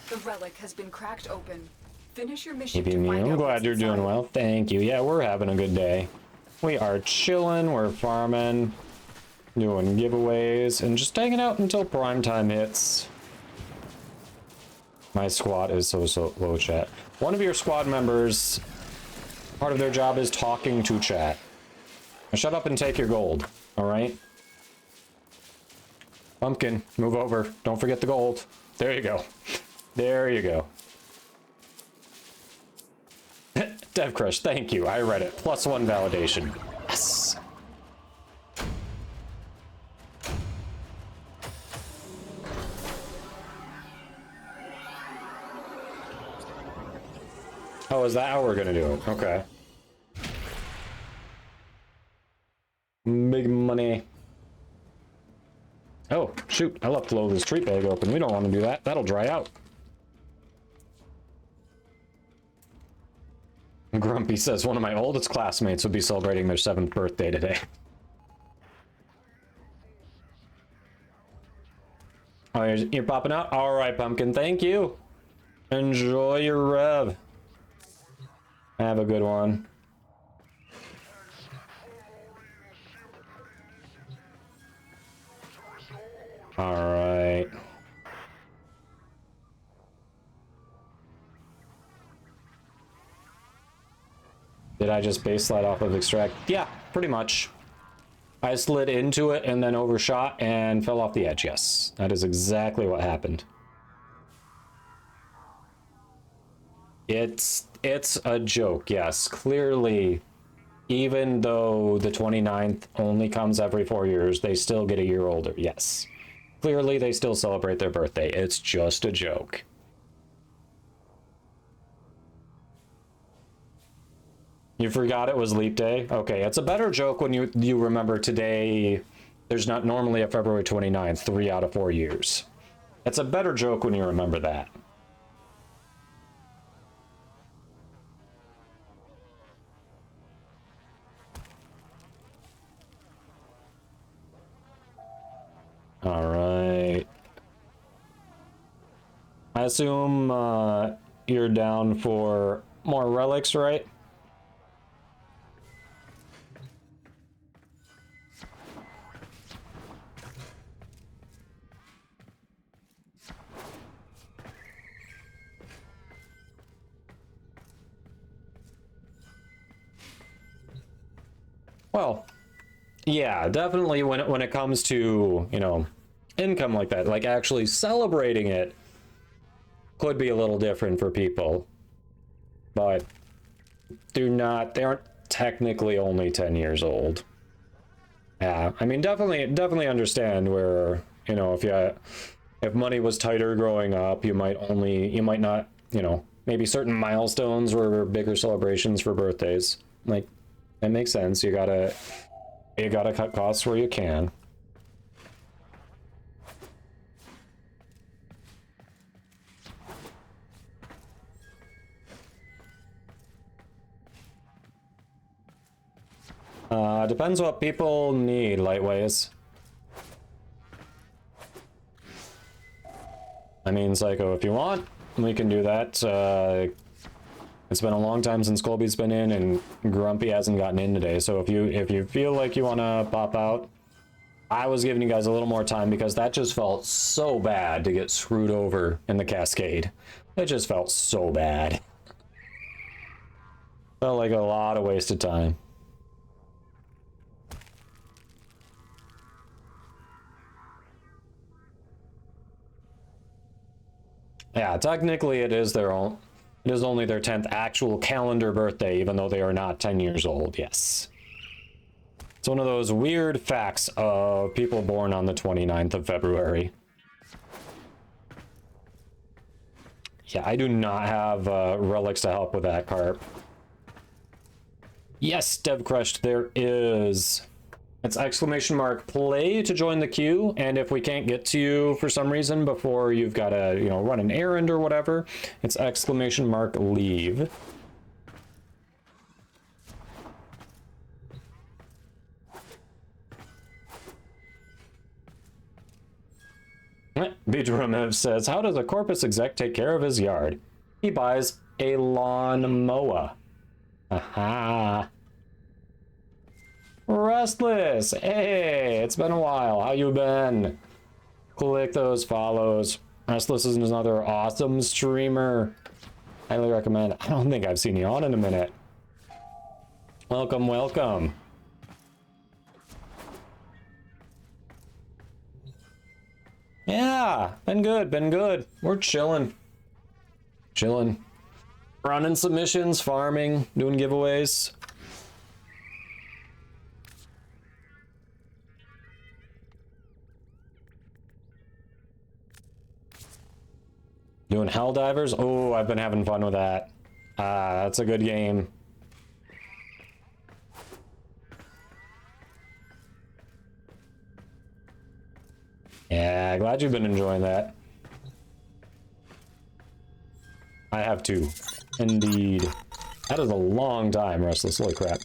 The relic has been cracked open. Finish your mission. I'm glad you're doing well. Thank you. Yeah, we're having a good day. We are chilling, we're farming, doing giveaways, and just hanging out until prime time hits. My squad is so low, chat. One of your squad members, part of their job is talking to chat. Now shut up and take your gold, alright? Pumpkin, move over. Don't forget the gold. There you go. There you go. Dev Crush, thank you. I read it. +1 validation. Yes. Oh, is that how we're gonna do it? Okay. Big money. Oh, shoot. I left Lola's treat bag open. We don't want to do that. That'll dry out. Grumpy says, one of my oldest classmates will be celebrating their 7th birthday today. Oh, you're popping out? Alright, Pumpkin, thank you. Enjoy your rev. Have a good one. Alright. Did I just base slide off of extract? Yeah, pretty much. I slid into it and then overshot and fell off the edge. Yes, that is exactly what happened. It's a joke, yes. Clearly, even though the 29th only comes every 4 years, they still get a year older, yes. Clearly, they still celebrate their birthday. It's just a joke. You forgot it was Leap Day? Okay, it's a better joke when you remember today. There's not normally a February 29th, 3 out of 4 years. It's a better joke when you remember that. All right. I assume you're down for more relics, right? Well, yeah, definitely when it comes to, you know, income like that, like actually celebrating it could be a little different for people. But they aren't technically only 10 years old. Yeah, I mean, definitely understand where, you know, if money was tighter growing up, you might not, you know, maybe certain milestones were bigger celebrations for birthdays. Like, that makes sense. You gotta cut costs where you can. Depends what people need, Lightways. I mean, Psycho, if you want, we can do that. It's been a long time since Colby's been in, and Grumpy hasn't gotten in today. So if you feel like you want to pop out, I was giving you guys a little more time because that just felt so bad to get screwed over in the Cascade. It just felt so bad. Felt like a lot of wasted time. Yeah, technically it is only their 10th actual calendar birthday, even though they are not 10 years old, yes. It's one of those weird facts of people born on the 29th of February. Yeah, I do not have relics to help with that, Carp. Yes, Dev Crushed, there is. It's !play to join the queue, and if we can't get to you for some reason before you've got to, you know, run an errand or whatever, it's !leave. Beatrumov says, how does a Corpus exec take care of his yard? He buys a lawnmower. Aha. Restless, hey, it's been a while. How you been? Click those follows. Restless is another awesome streamer. Highly recommend. I don't think I've seen you on in a minute. Welcome, welcome. Yeah, been good, been good. We're chilling. Chilling. Running submissions, farming, doing giveaways. Doing Helldivers? Oh, I've been having fun with that. That's a good game. Yeah, glad you've been enjoying that. I have too. Indeed. That is a long time, Restless. Holy crap.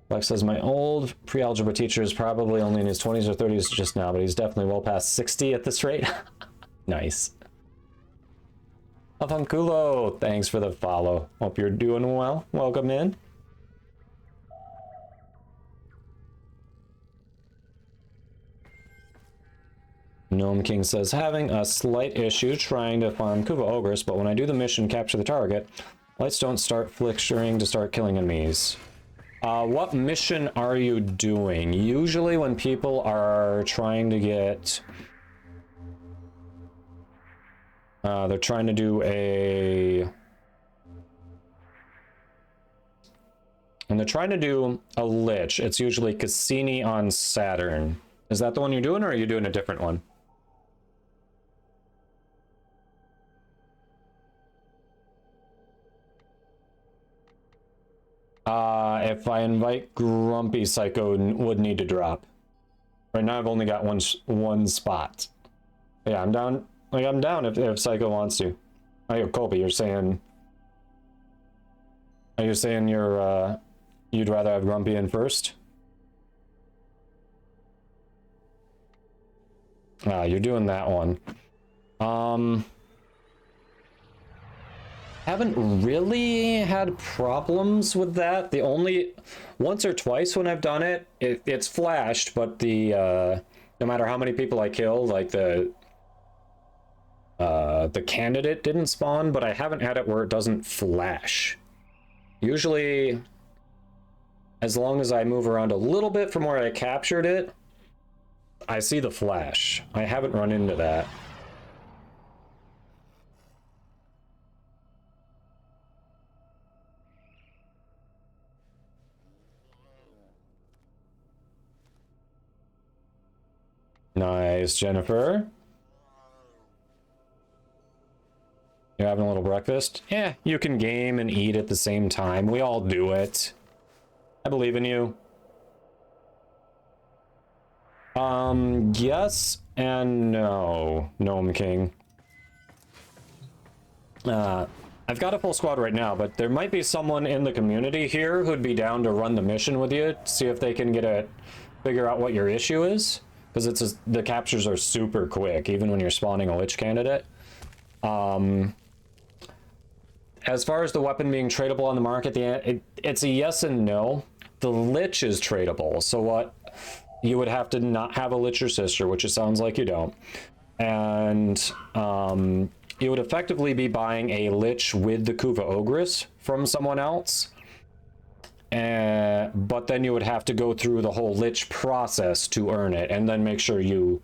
Lex says, my old pre-algebra teacher is probably only in his 20s or 30s just now, but he's definitely well past 60 at this rate. Nice. Avanculo, thanks for the follow. Hope you're doing well. Welcome in. Gnome King says, having a slight issue trying to farm Kuva Ogress, but when I do the mission capture the target, lights don't start flickering to start killing enemies. What mission are you doing? Usually when people are trying to get... they're trying to do a... When they're trying to do a Lich, it's usually Cassini on Saturn. Is that the one you're doing, or are you doing a different one? If I invite Grumpy, Psycho would need to drop. Right now I've only got one spot. Yeah, I'm down. Like, I'm down if Psycho wants to. Oh, Colby, you're saying... Are you saying you're, you'd rather have Grumpy in first? You're doing that one. Haven't really had problems with that. The only... Once or twice when I've done it, it's flashed, but the, no matter how many people I kill, like the candidate didn't spawn, but I haven't had it where it doesn't flash. Usually, as long as I move around a little bit from where I captured it, I see the flash. I haven't run into that. Nice, Jennifer. You're having a little breakfast? Yeah, you can game and eat at the same time. We all do it. I believe in you. Yes and no, Gnome King. I've got a full squad right now, but there might be someone in the community here who'd be down to run the mission with you, see if they can figure out what your issue is. Because the captures are super quick, even when you're spawning a Lich candidate. As far as the weapon being tradable on the market, it's a yes and no. The Lich is tradable, so what? You would have to not have a Lich or Sister, which it sounds like you don't. And you would effectively be buying a Lich with the Kuva Ogress from someone else. But then you would have to go through the whole Lich process to earn it, and then make sure you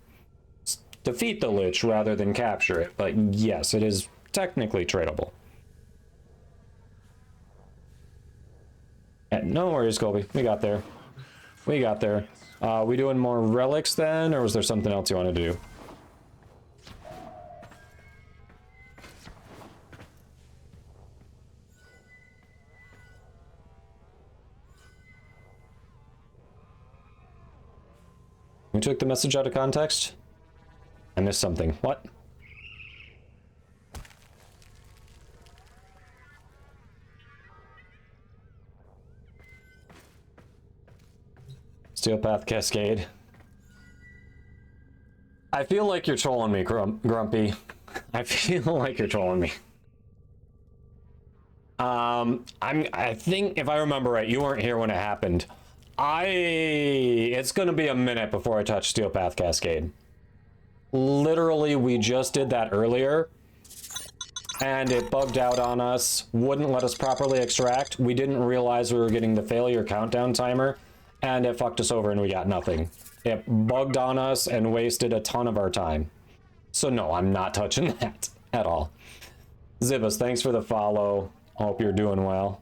defeat the Lich rather than capture it. But yes, it is technically tradable. No worries, Colby. We got there. We got there. We doing more relics then, or was there something else you wanted to do? You took the message out of context? I missed something. What? Steel Path Cascade. I feel like you're trolling me, Grumpy. I feel like you're trolling me. I think, if I remember right, you weren't here when it happened. It's gonna be a minute before I touch Steel Path Cascade. Literally, we just did that earlier, and it bugged out on us, wouldn't let us properly extract. We didn't realize we were getting the failure countdown timer, and it fucked us over and we got nothing. It bugged on us and wasted a ton of our time. So no, I'm not touching that at all. Zibus, thanks for the follow. Hope you're doing well.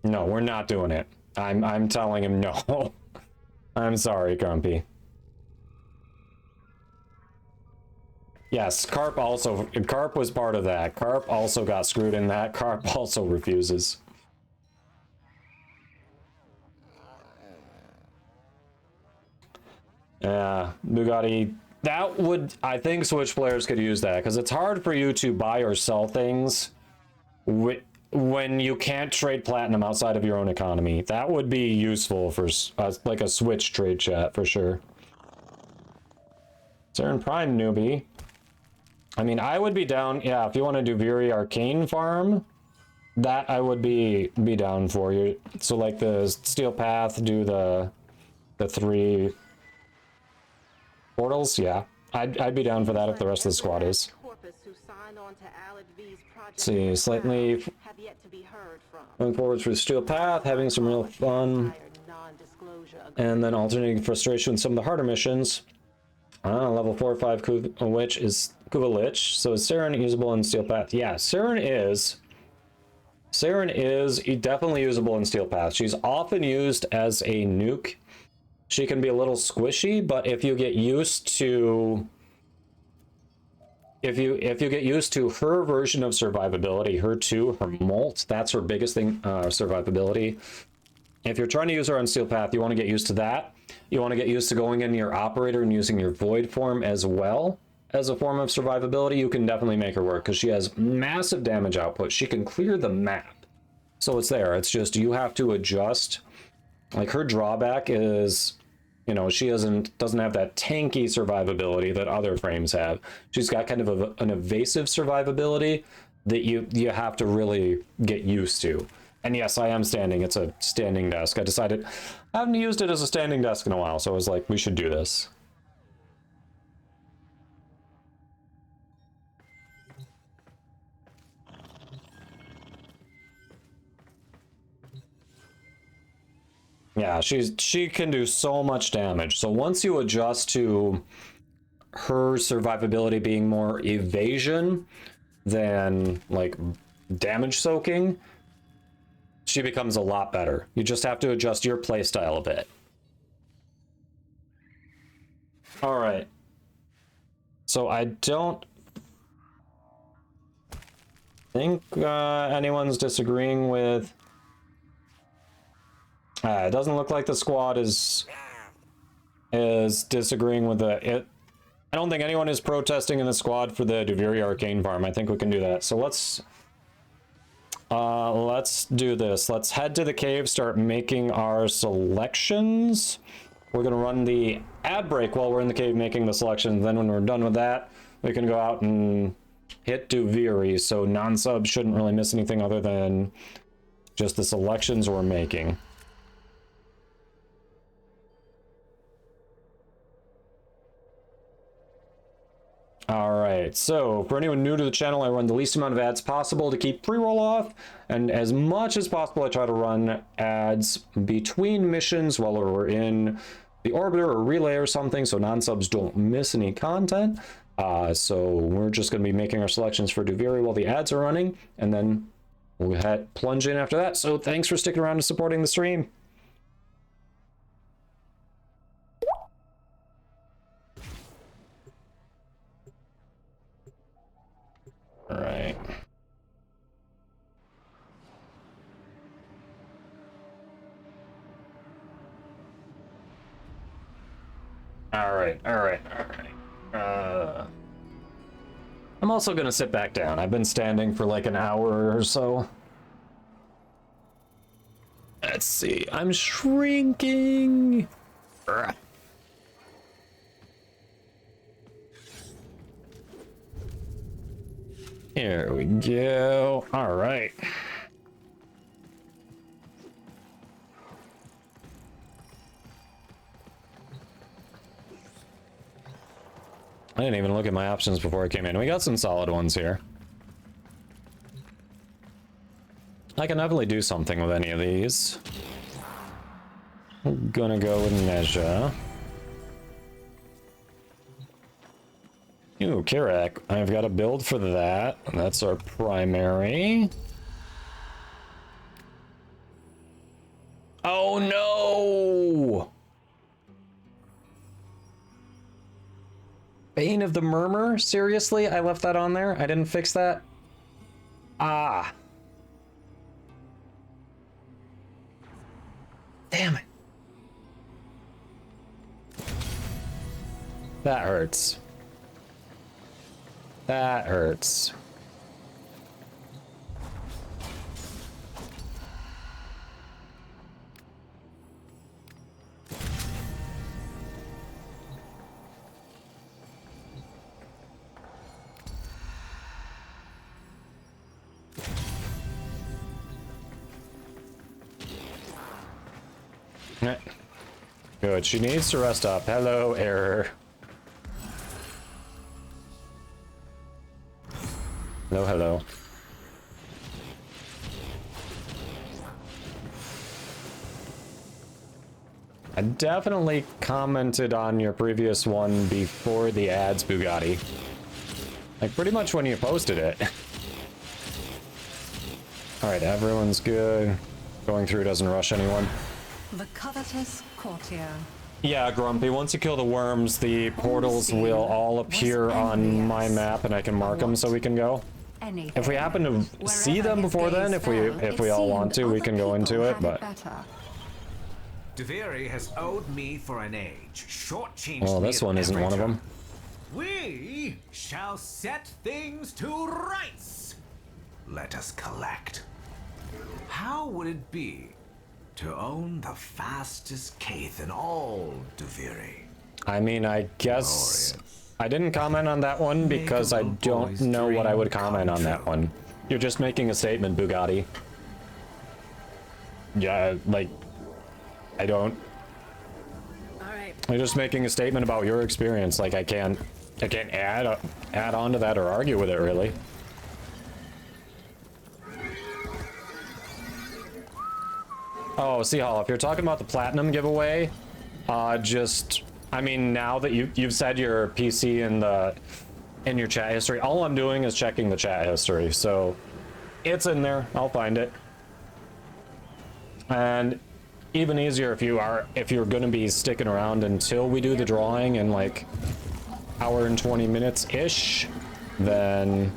No, we're not doing it. I'm telling him no. I'm sorry, Grumpy. Yes, Carp was part of that. Carp also got screwed in that. Carp also refuses. Yeah, Bugatti. That would, I think Switch players could use that, because it's hard for you to buy or sell things when you can't trade platinum outside of your own economy. That would be useful for like a Switch trade chat for sure. Cern Prime, newbie. I mean, I would be down, yeah, if you want to do Viri Arcane Farm, that I would be down for you. So like the Steel Path, do the 3 portals, yeah. I'd be down for that if the rest of the squad is. signed on to Alec V's project. See, slightly Have yet to be heard from. going forward through the steel path, having some real fun, and then alternating frustration with some of the harder missions. Level 4 or 5 which is Kuva Lich. So is Saren usable in steel path? Yeah, Saren is definitely usable in steel path. She's often used as a nuke. She can be a little squishy, but if you get used to if you get used to her version of survivability, her molt, that's her biggest thing, survivability. If you're trying to use her on steel path, you want to get used to that. You want to get used to going into your operator and using your void form as well as a form of survivability. You can definitely make her work because she has massive damage output. She can clear the map. So it's there. It's just you have to adjust. Like, her drawback is, you know, she doesn't have that tanky survivability that other frames have. She's got kind of an evasive survivability that you have to really get used to. And yes, I am standing. It's a standing desk. I decided I haven't used it as a standing desk in a while, so I was like, we should do this. Yeah, she can do so much damage. So once you adjust to her survivability being more evasion than like damage soaking, she becomes a lot better. You just have to adjust your playstyle a bit. All right. So I don't think anyone's disagreeing with... it doesn't look like the squad is disagreeing with I don't think anyone is protesting in the squad for the Duviri Arcane Farm. I think we can do that. So let's do this. Let's head to the cave, start making our selections. We're gonna run the ad break while we're in the cave making the selections. Then when we're done with that, we can go out and hit Duviri. So non-subs shouldn't really miss anything other than just the selections we're making. Alright, so for anyone new to the channel, I run the least amount of ads possible to keep pre-roll off, and as much as possible I try to run ads between missions while we're in the orbiter or relay or something, so non-subs don't miss any content. So we're just going to be making our selections for Duviri while the ads are running, and then we'll plunge in after that. So thanks for sticking around and supporting the stream. All right. All right. I'm also gonna sit back down. I've been standing for like an hour or so. Let's see. I'm shrinking. Here we go. All right. I didn't even look at my options before I came in. We got some solid ones here. I can definitely do something with any of these. I'm gonna go with Nezha. Ooh, Kirak. I've got a build for that. That's our primary. Oh no! Bane of the Murmur? Seriously? I left that on there? I didn't fix that? Ah. Damn it. That hurts. That hurts. Good. She needs to rest up. Hello, error. Hello, hello. I definitely commented on your previous one before the ads, Bugatti. Like, pretty much when you posted it. Alright, everyone's good. Going through doesn't rush anyone. The covetous courtier. Yeah, Grumpy, once you kill the worms, the portals will all appear on my map and I can mark them so we can go. If we happen to see them before then, if we all want to, we can go into it, but... Deviri has owed me for an age, shortchanged Well, me this at one isn't every one of turn. them. We shall set things to rights. Let us collect. How would it be to own the fastest Kaith in all Deviri? I mean, I guess I didn't comment on that one because I don't know what I would comment on that one. You're just making a statement, Bugatti. Yeah, like, I don't. You're just making a statement about your experience. Like, I can't add on to that or argue with it, really. Oh, Seahall, if you're talking about the platinum giveaway, I mean, now that you've said your PC in your chat history, all I'm doing is checking the chat history, so it's in there. I'll find it. And even easier if you're gonna be sticking around until we do the drawing in like hour and 20 minutes ish, then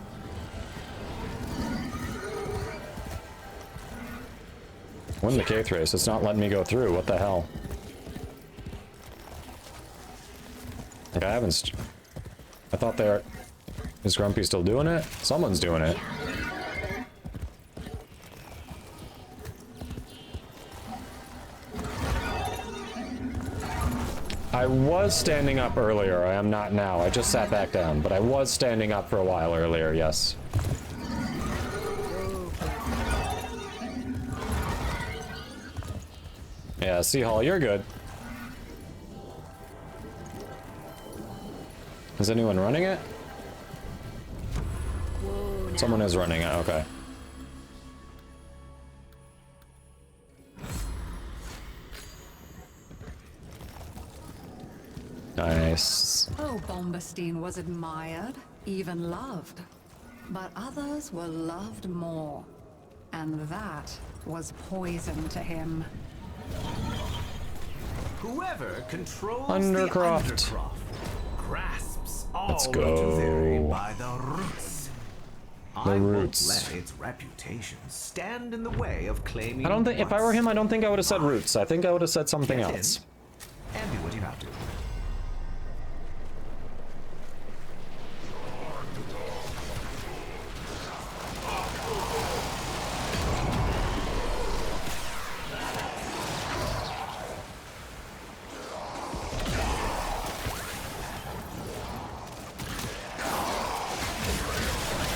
win the Kaith race. It's not letting me go through. What the hell? Like, I thought is Grumpy still doing it? Someone's doing it. I was standing up earlier. I am not now. I just sat back down, but I was standing up for a while earlier, yes. Yeah, Seahall, you're good. Is anyone running it? Someone is running it, okay. Nice. Oh, Bombastine was admired, even loved. But others were loved more. And that was poison to him. Whoever controls Undercroft. the Undercroft grasps all Let's of go. Deviri by the roots. I roots. won't let its reputation stand in the way of claiming. I don't think, if I were him, I don't think I would have said roots. I think I would have said something Get in else. and do what you have to.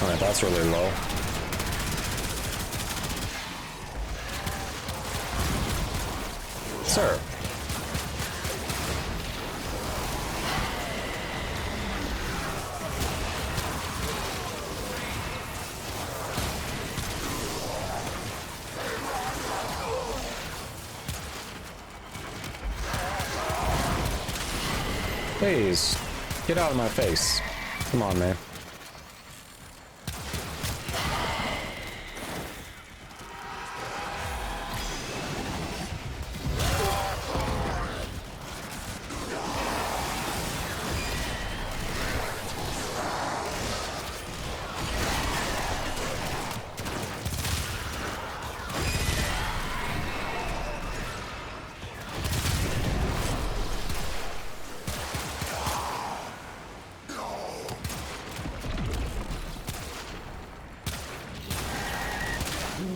Alright, that's really low. Sir. Please, get out of my face. Come on, man.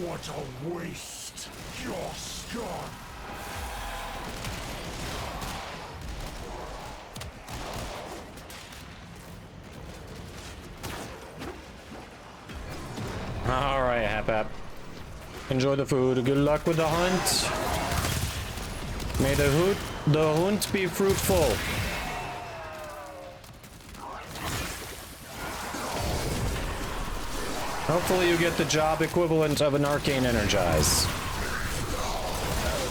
What a waste! Just gone! Alright, Hap. Enjoy the food. Good luck with the hunt. May the hunt be fruitful. Hopefully you get the job equivalent of an arcane energize.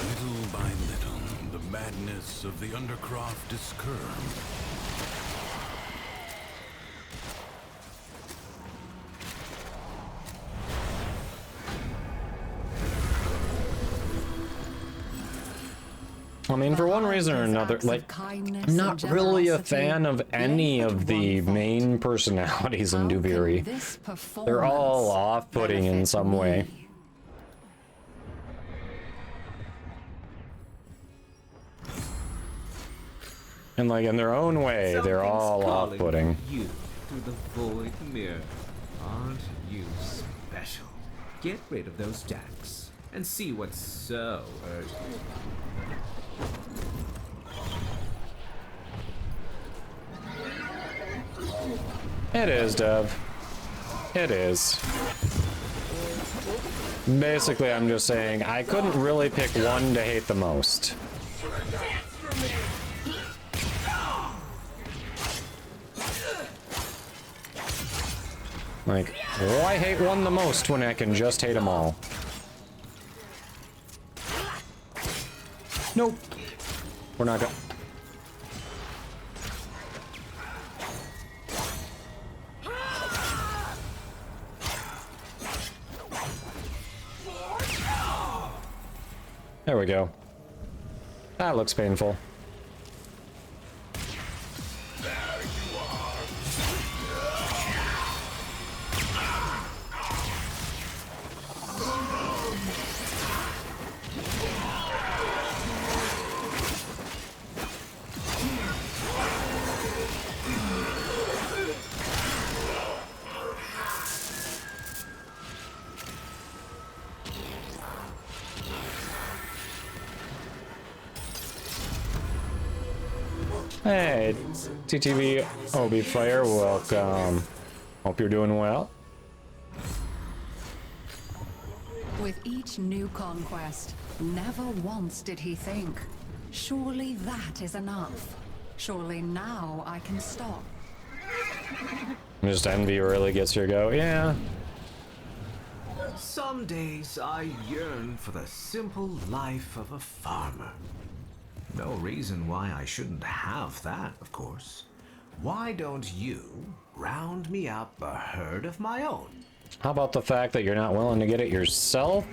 Little by little, the madness of the Undercroft is curbed. I mean, for one reason or another, like, I'm not really a fan of any of the main personalities in Duviri. They're all off-putting in some way. And like, in their own way, they're all off-putting. You through the void mirror. Aren't you special? Get rid of those stacks and see what's so urgent. It is, Dev. It is. Basically, I'm just saying, I couldn't really pick one to hate the most. Like, why hate one the most when I can just hate them all? Nope. We're not gonna... There we go. That looks painful. Hey, TTV Obi Fire, welcome. Hope you're doing well. With each new conquest, never once did he think, surely that is enough. Surely now I can stop. Just envy really gets your go. Yeah. Some days I yearn for the simple life of a farmer. No reason why I shouldn't have that, of course. Why don't you round me up a herd of my own? How about the fact that you're not willing to get it yourself?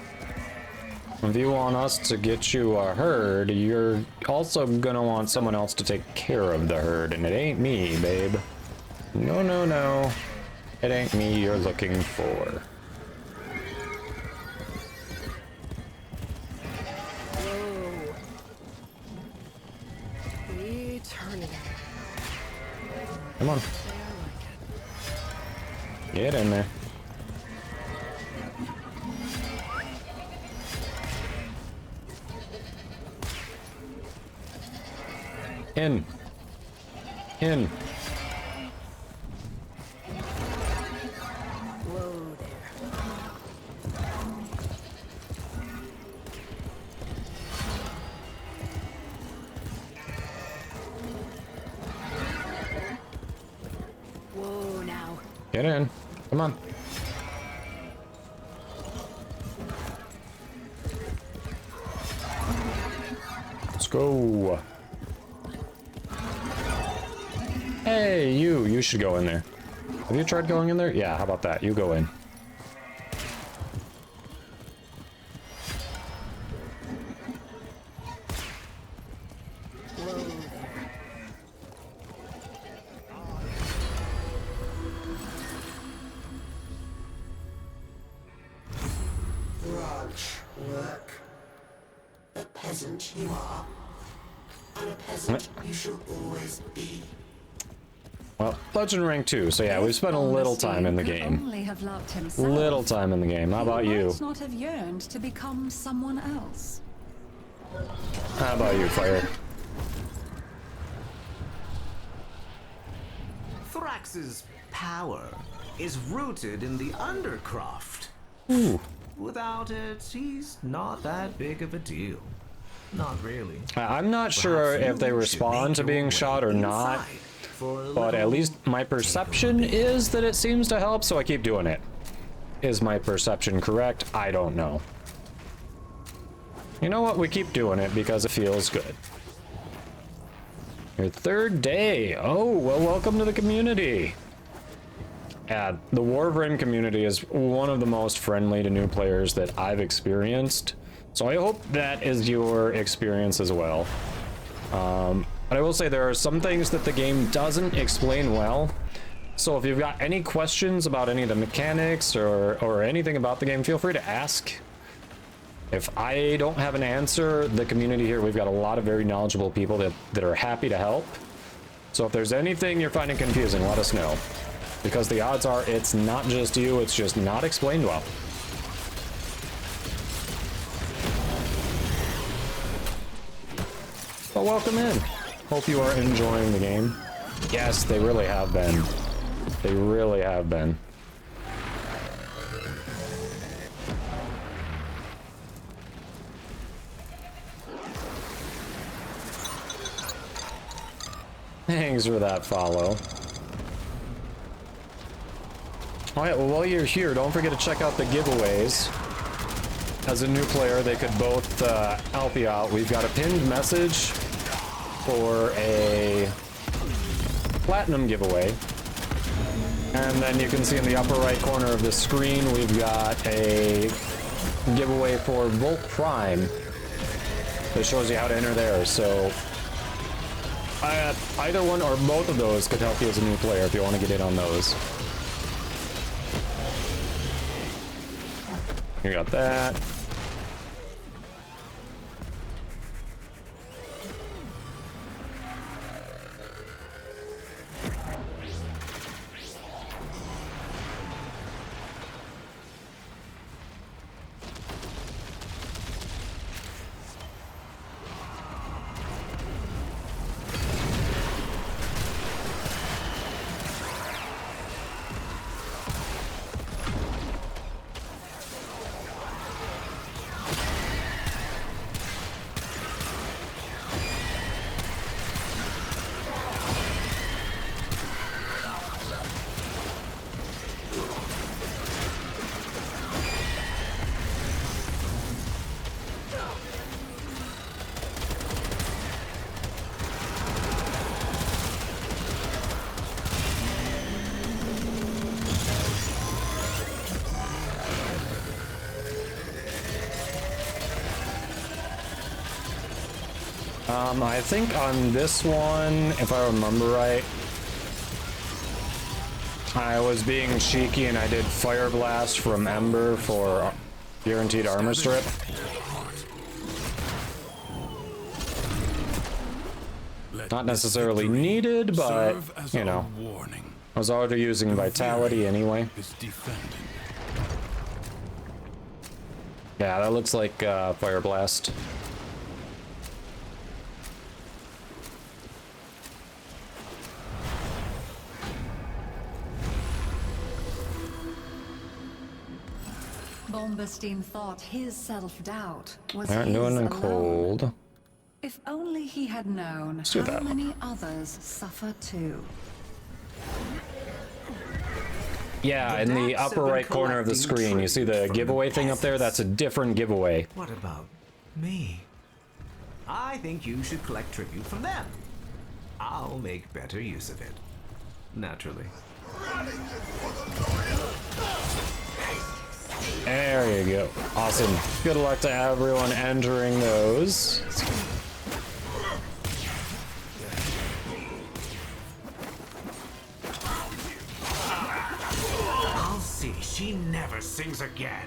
If you want us to get you a herd, you're also gonna want someone else to take care of the herd, and it ain't me, babe. No, no, no. It ain't me you're looking for. Come on. Get in there. In. In. Whoa there. Whoa now. Get in. Come on. Let's go. Hey, you should go in there. Have you tried going in there? Yeah, how about that? You go in. Work. The peasant you are. And a peasant you shall always be. Well, Legend Rank 2, so yeah, we've spent a little time in the game. Only have loved himself. Little time in the game. How about you? Might not have yearned to become someone else. How about you, Fire? Thrax's power is rooted in the Undercroft. Ooh. Without it, he's not that big of a deal. Not really. I'm not sure if they respond to being shot or not, but at least my perception is that it seems to help, so I keep doing it. Is my perception correct? I don't know. You know what? We keep doing it because it feels good. Your third day. Oh, well, welcome to the community. Yeah, the Warframe community is one of the most friendly to new players that I've experienced. So I hope that is your experience as well. But I will say there are some things that the game doesn't explain well. So if you've got any questions about any of the mechanics or anything about the game, feel free to ask. If I don't have an answer, the community here, we've got a lot of very knowledgeable people that are happy to help. So if there's anything you're finding confusing, let us know. Because the odds are it's not just you, it's just not explained well. Well, welcome in. Hope you are enjoying the game. Yes, they really have been. They really have been. Thanks for that follow. Alright, well, while you're here, don't forget to check out the giveaways. As a new player, they could both help you out. We've got a pinned message for a platinum giveaway. And then you can see in the upper right corner of the screen, we've got a giveaway for Volt Prime that shows you how to enter there. So either one or both of those could help you as a new player if you want to get in on those. You got that. I think on this one, if I remember right, I was being cheeky and I did Fire Blast from Ember for guaranteed armor strip. Not necessarily needed, but, you know, I was already using Vitality anyway. Yeah, that looks like Fire Blast. Bombestein thought his self-doubt was Aren't his doing alone. cold. If only he had known do how that. many others suffer too. Yeah, in the upper right corner of the screen, you see the giveaway thing up there? That's a different giveaway. What about me? I think you should collect tribute from them. I'll make better use of it. Naturally. There you go. Awesome. Good luck to everyone entering those. I'll see. She never sings again.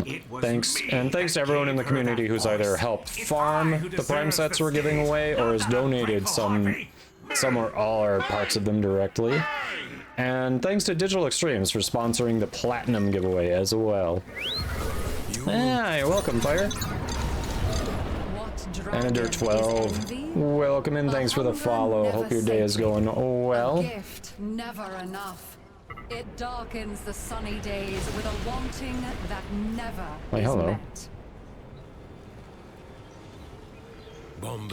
It was Thanks, me and thanks to that everyone in the gave her community that who's voice. either helped It's farm I who the prime deserves sets the we're giving stage, away, or has not that donated grateful some or all or parts of them directly. And thanks to Digital Extremes for sponsoring the Platinum giveaway as well. Yeah, you're welcome, Fire. Anadir 12, welcome and thanks for the follow. Hope your day is going well. A gift never enough. It darkens the sunny days with a wanting that never Wait, is hello. met.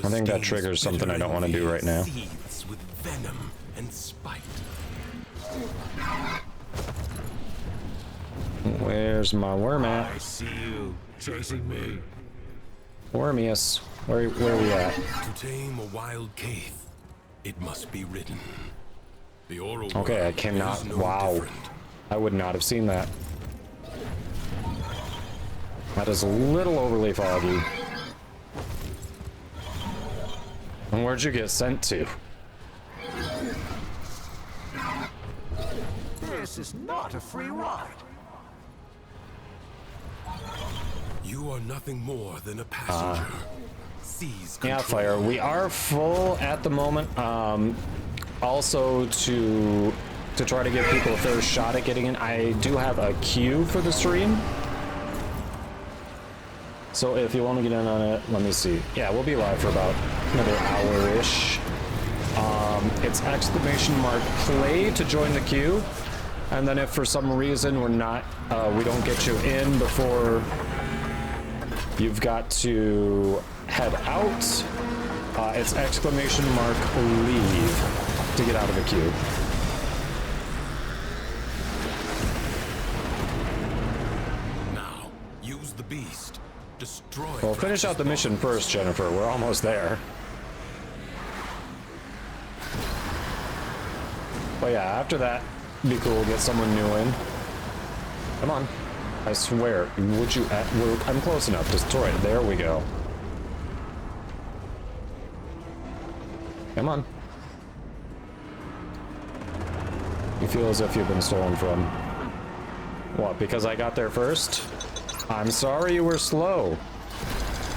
I think that triggers something I don't want to do right now. Seethes with venom and spite. Where's my worm at? I see you chasing me. Wormius. Where are we at? To tame a wild cave, it must be ridden. The oral Okay, I worm cannot. is no Wow. different. I would not have seen that. That is a little overly foggy. And where'd you get sent to? This is not a free ride. You are nothing more than a passenger. Seize control. Yeah, fire. We are full at the moment. Also, to try to give people a fair shot at getting in, I do have a queue for the stream. So if you want to get in on it, let me see. Yeah, we'll be live for about another hour-ish. It's !play to join the queue. And then if for some reason we don't get you in before you've got to head out, it's !leave to get out of the queue. Now, use the beast. Destroy. Well, finish out the mission first, Jennifer. We're almost there. But yeah, after that, it'd be cool to get someone new in. Come on. I swear. Would you... I'm close enough. Destroy it. There we go. Come on. You feel as if you've been stolen from. What, because I got there first? I'm sorry you were slow.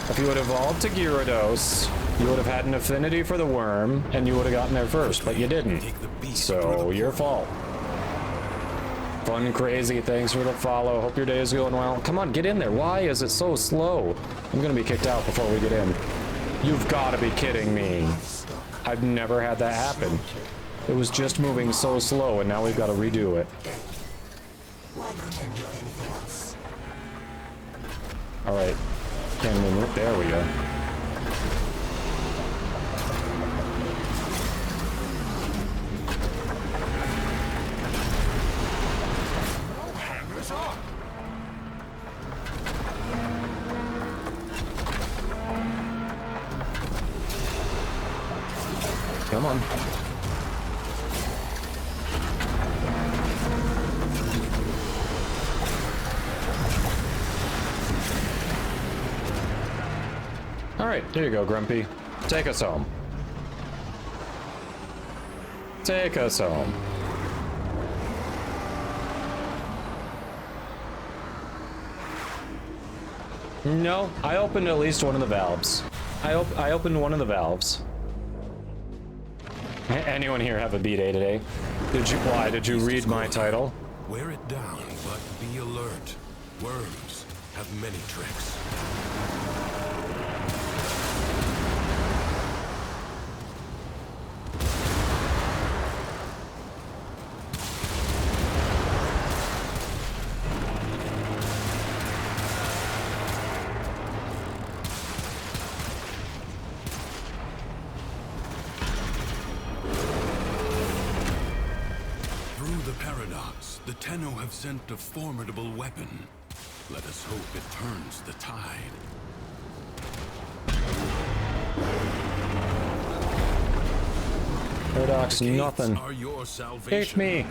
If you would have evolved to Gyarados, you would have had an affinity for the worm, and you would have gotten there first, but you didn't. So, your fault. Fun, crazy, thanks for the follow. Hope your day is going well. Come on, get in there. Why is it so slow? I'm gonna be kicked out before we get in. You've got to be kidding me. I've never had that happen. It was just moving so slow, and now we've got to redo it. Alright. Can we move? There we go. Come on. Alright, there you go, Grumpy. Take us home. Take us home. No, I opened at least one of the valves. I opened one of the valves. Anyone here have a B-Day today? Why did you read my title? Wear it down, but be alert. Worms have many tricks. The Tenno have sent a formidable weapon. Let us hope it turns the tide. Paradox, nothing. Are your salvation. It's me.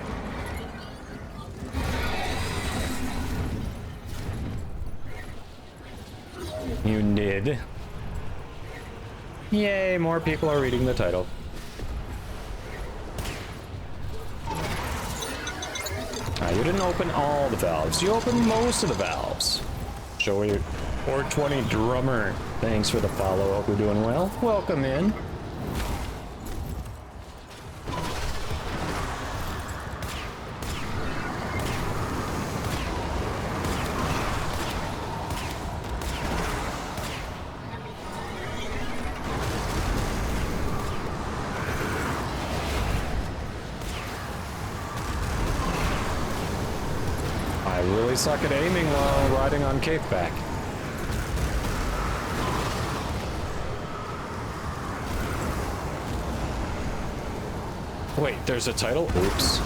You did. Yay, more people are reading the title. You didn't open all the valves. You opened most of the valves. Show your 420 drummer. Thanks for the follow. Hope you're doing well. Welcome in. Suck at aiming while riding on Capeback. Wait, there's a title? Oops.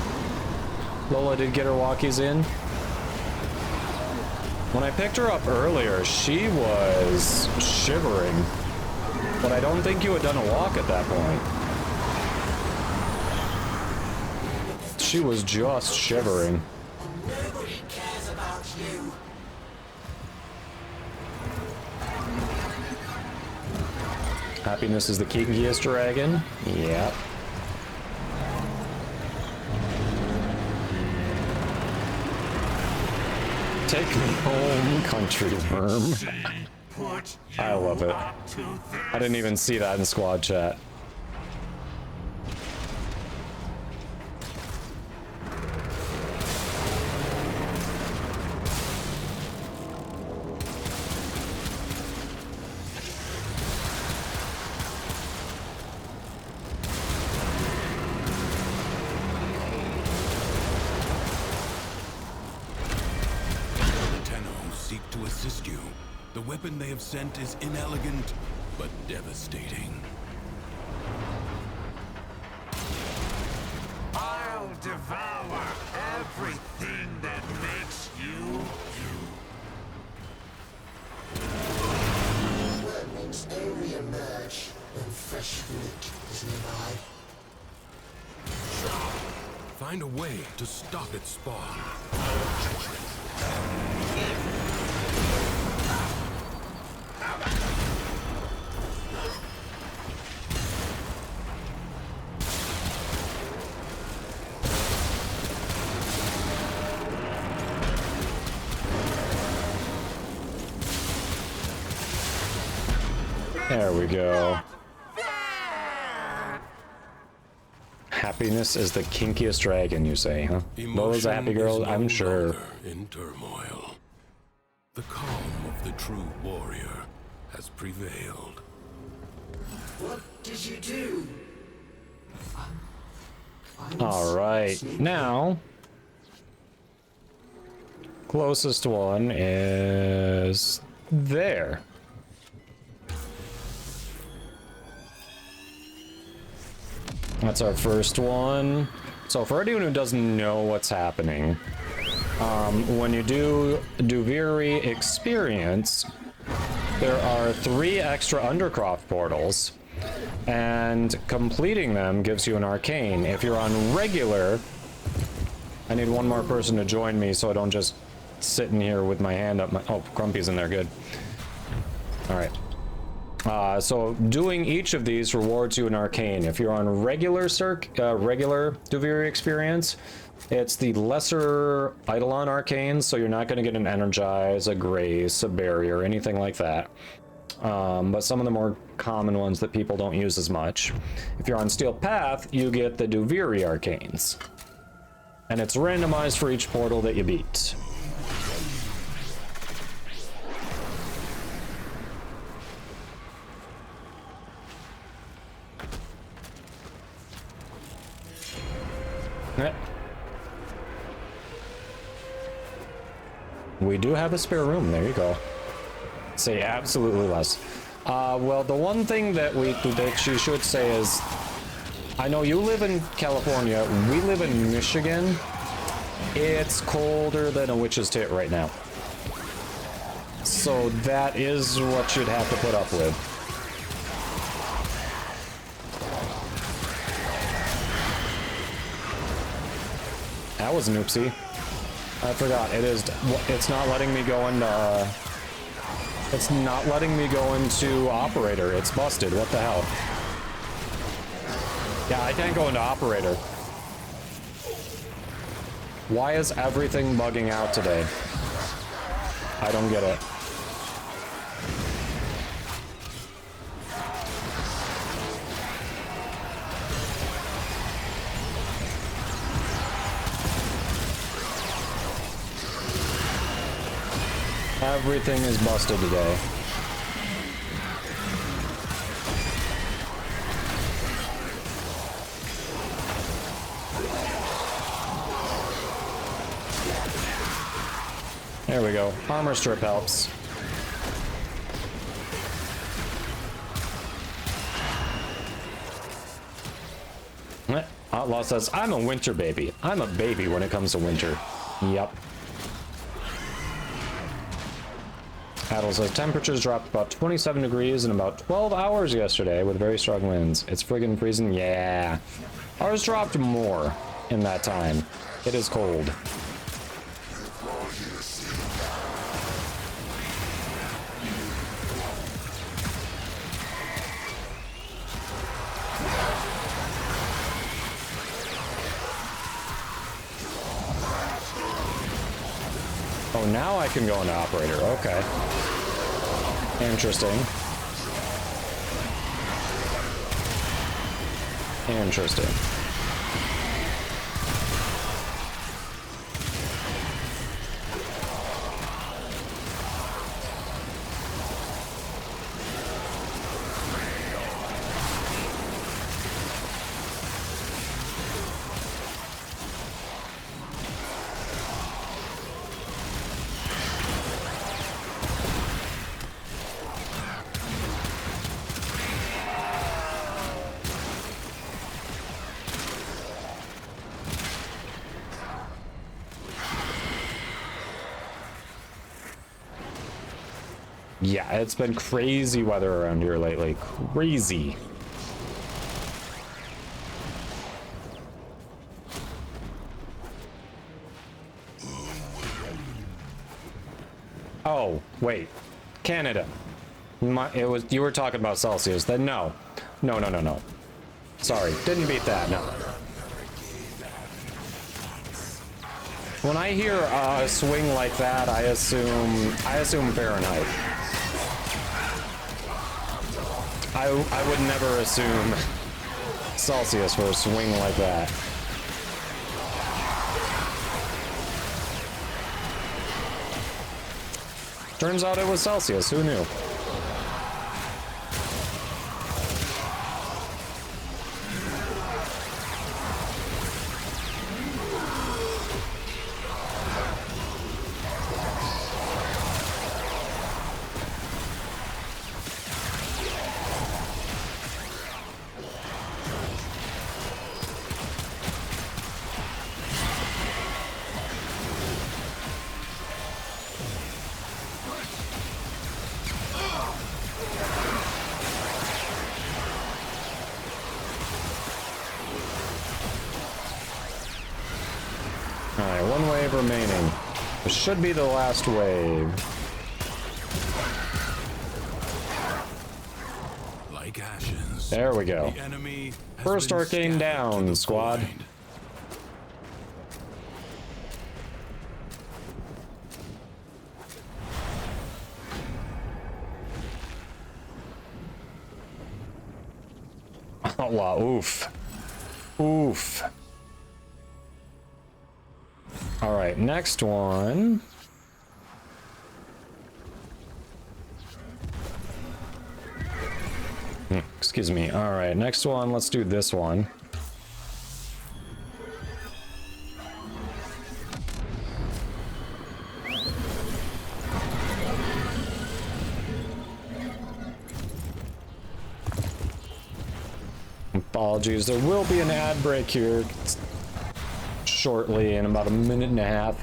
Lola did get her walkies in. When I picked her up earlier, she was shivering. But I don't think you had done a walk at that point. She was just shivering. Nobody cares about you. Happiness is the kinkiest dragon. Yep. Take me home, country worm. I love it. I didn't even see that in squad chat. The weapon they have sent is inelegant, but devastating. I'll devour everything that makes you you. Wormlings only emerge when fresh meat is nearby. Find a way to stop its spawn. There we go. Happiness is the kinkiest dragon, you say, huh? Lola's a happy girl, I'm sure. In turmoil. The calm of the true warrior has prevailed. What did you do? All right, now closest one is there. That's our first one. So for anyone who doesn't know what's happening, when you do Duviri experience, there are 3 extra Undercroft portals, and completing them gives you an arcane. If you're on regular, I need one more person to join me so I don't just sit in here with my hand up my... Oh, Grumpy's in there, good. All right. So doing each of these rewards you an arcane. If you're on regular regular Duviri experience, it's the lesser Eidolon arcanes, so you're not going to get an Energize, a Grace, a Barrier, anything like that. But some of the more common ones that people don't use as much. If you're on Steel Path, you get the Duviri arcanes. And it's randomized for each portal that you beat. We do have a spare room, there you go. Say absolutely less. Well, the one thing that you should say is, I know you live in California, we live in Michigan. It's colder than a witch's tit right now. So that is what you'd have to put up with. That was an oopsie. I forgot. It's not letting me go into... it's not letting me go into operator. It's busted. What the hell? Yeah, I can't go into operator. Why is everything bugging out today? I don't get it. Everything is busted today. There we go. Armor strip helps. Outlaw says, I'm a winter baby. I'm a baby when it comes to winter. Yep. Adel says temperatures dropped about 27 degrees in about 12 hours yesterday with very strong winds. It's friggin' freezing. Yeah. Ours dropped more in that time. It is cold. Oh, now I can go into operator. Okay. Interesting. Interesting. Yeah, it's been crazy weather around here lately. Crazy. Oh, wait. Canada. It was, you were talking about Celsius, then no. No, no, no, no. Sorry, didn't beat that, no. When I hear a swing like that, I assume Fahrenheit. I would never assume Celsius for a swing like that. Turns out it was Celsius, who knew? Alright, one wave remaining. This should be the last wave. Like ashes. There we go. The enemy has First been arcane scattered down, to the squad. void. Outlaw, oof. Oof. Alright, next one. Excuse me. Alright, next one. Let's do this one. Apologies, there will be an ad break here shortly in about a minute and a half.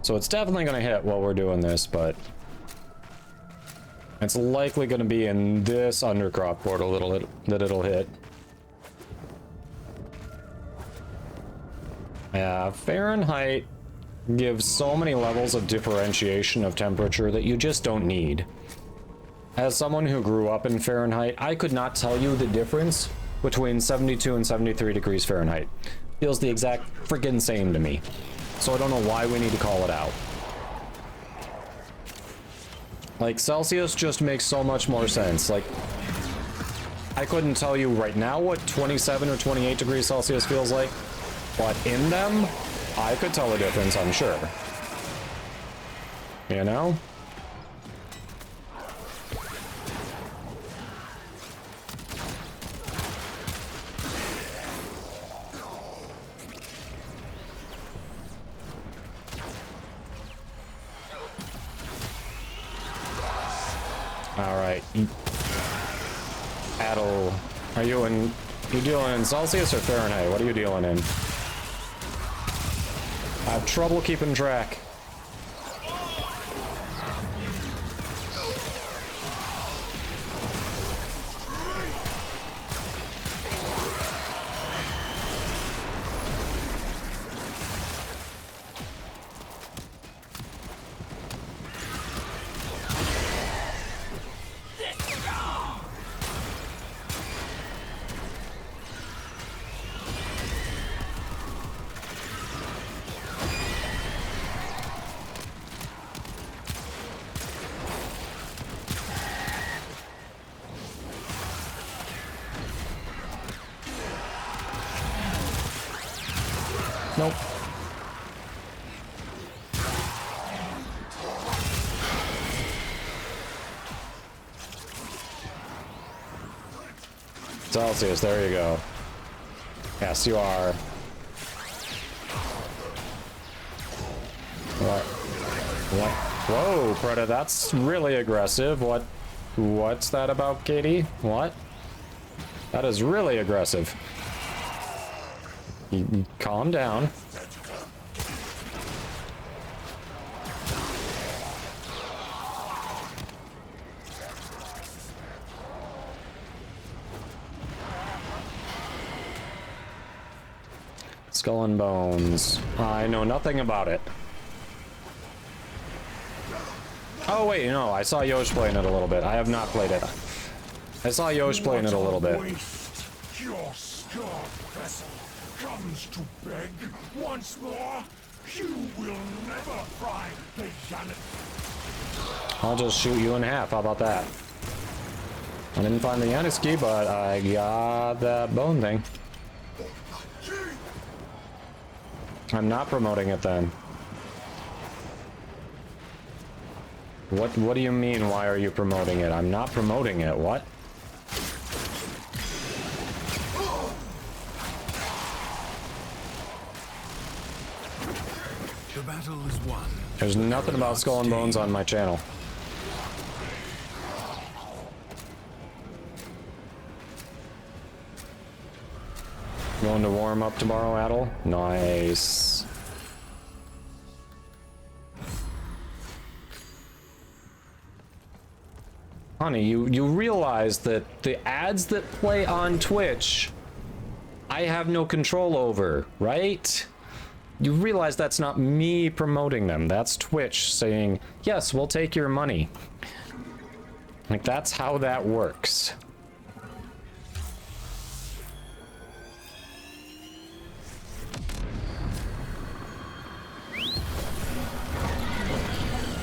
So it's definitely going to hit while we're doing this, but it's likely going to be in this undercrop portal that it'll hit. Yeah, Fahrenheit gives so many levels of differentiation of temperature that you just don't need. As someone who grew up in Fahrenheit, I could not tell you the difference between 72 and 73 degrees Fahrenheit. Feels the exact friggin' same to me. So I don't know why we need to call it out. Like, Celsius just makes so much more sense. Like, I couldn't tell you right now what 27 or 28 degrees Celsius feels like, but in them, I could tell a difference, I'm sure. You know? Alright. Adel, are you dealing in Celsius or Fahrenheit? What are you dealing in? I have trouble keeping track. Nope. Celsius, there you go. Yes, you are. What? What? Whoa, Preda, that's really aggressive. What's that about, Katie? What? That is really aggressive. Calm down. Skull and Bones. I know nothing about it. Oh wait, no, I saw Yosh playing it a little bit. I have not played it. I saw Yosh playing it a little bit. Your scarred vessel comes to beg once more. You will never find the Yannick. I'll just shoot you in half. How about that? I didn't find the Yannick, but I got that bone thing. I'm not promoting it then. What do you mean, why are you promoting it? I'm not promoting it, what? The battle is won. There's nothing about Skull and Bones on my channel. Going to warm up tomorrow, Adel? Nice. Honey, you realize that the ads that play on Twitch, I have no control over, right? You realize that's not me promoting them. That's Twitch saying, yes, we'll take your money. Like, that's how that works.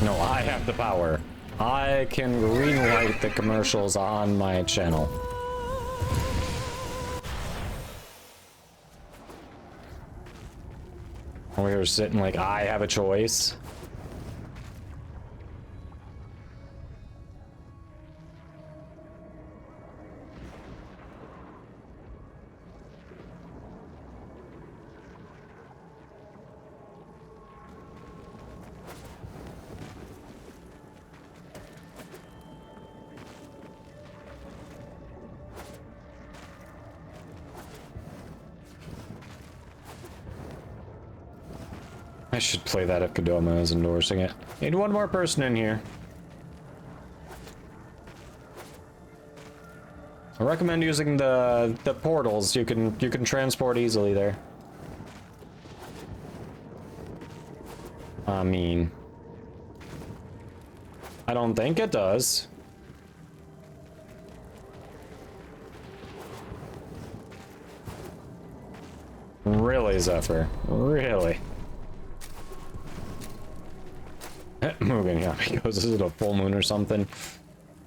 No, I have the power. I can greenlight the commercials on my channel. Over here sitting like I have a choice. I should play that if Kadoma is endorsing it. Need one more person in here. I recommend using the portals. You can transport easily there. I mean, I don't think it does. Really, Zephyr? Really? Mugen, yeah, because is it a full moon or something?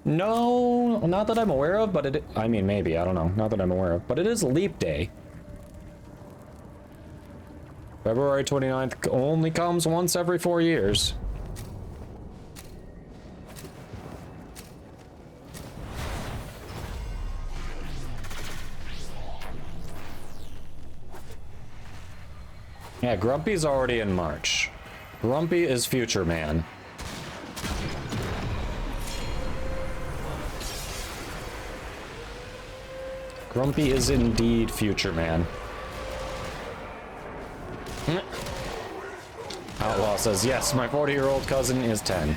No, not that I'm aware of, but I mean, maybe, I don't know. Not that I'm aware of, but it is Leap Day. February 29th only comes once every 4 years. Yeah, Grumpy's already in March. Grumpy is Future Man. Grumpy is indeed Future Man. Outlaw says, yes, my 40-year-old cousin is 10.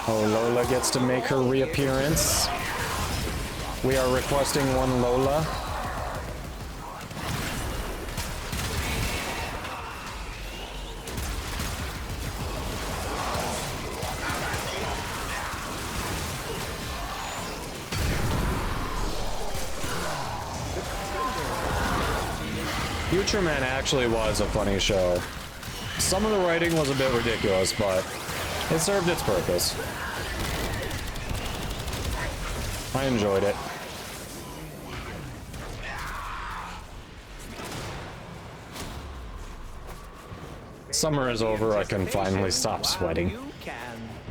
Oh, Lola gets to make her reappearance. We are requesting one Lola. Future Man actually was a funny show. Some of the writing was a bit ridiculous, but it served its purpose. I enjoyed it. Summer is over, I can finally stop sweating.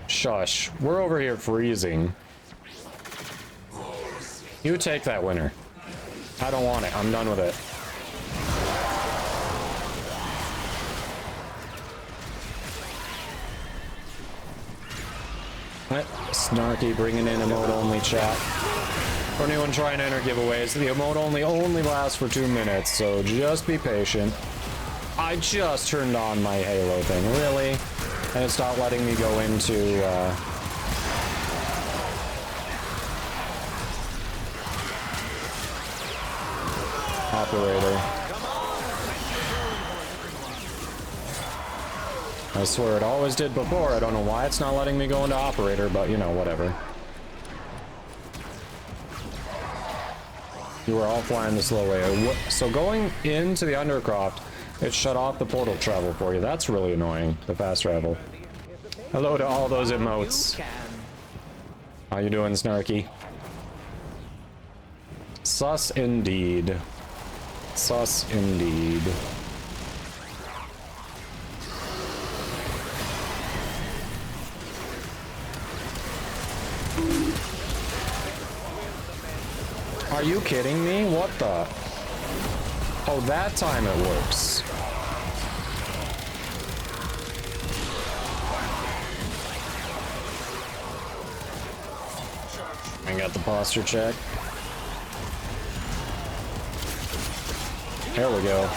Shush, we're over here freezing. You take that winner. I don't want it, I'm done with it. Snarky bringing in emote only chat. For anyone trying to enter giveaways, the emote only lasts for 2 minutes, so just be patient. I just turned on my Halo thing, really? And it's not letting me go into, operator. I swear it always did before. I don't know why it's not letting me go into operator, but you know, whatever. You were all flying the slow way. So going into the Undercroft, it shut off the portal travel for you. That's really annoying, the fast travel. Hello to all those emotes. How you doing, Snarky? Sus indeed. Sus indeed. Are you kidding me? What the? Oh, that time it works. I got the posture check. There we go.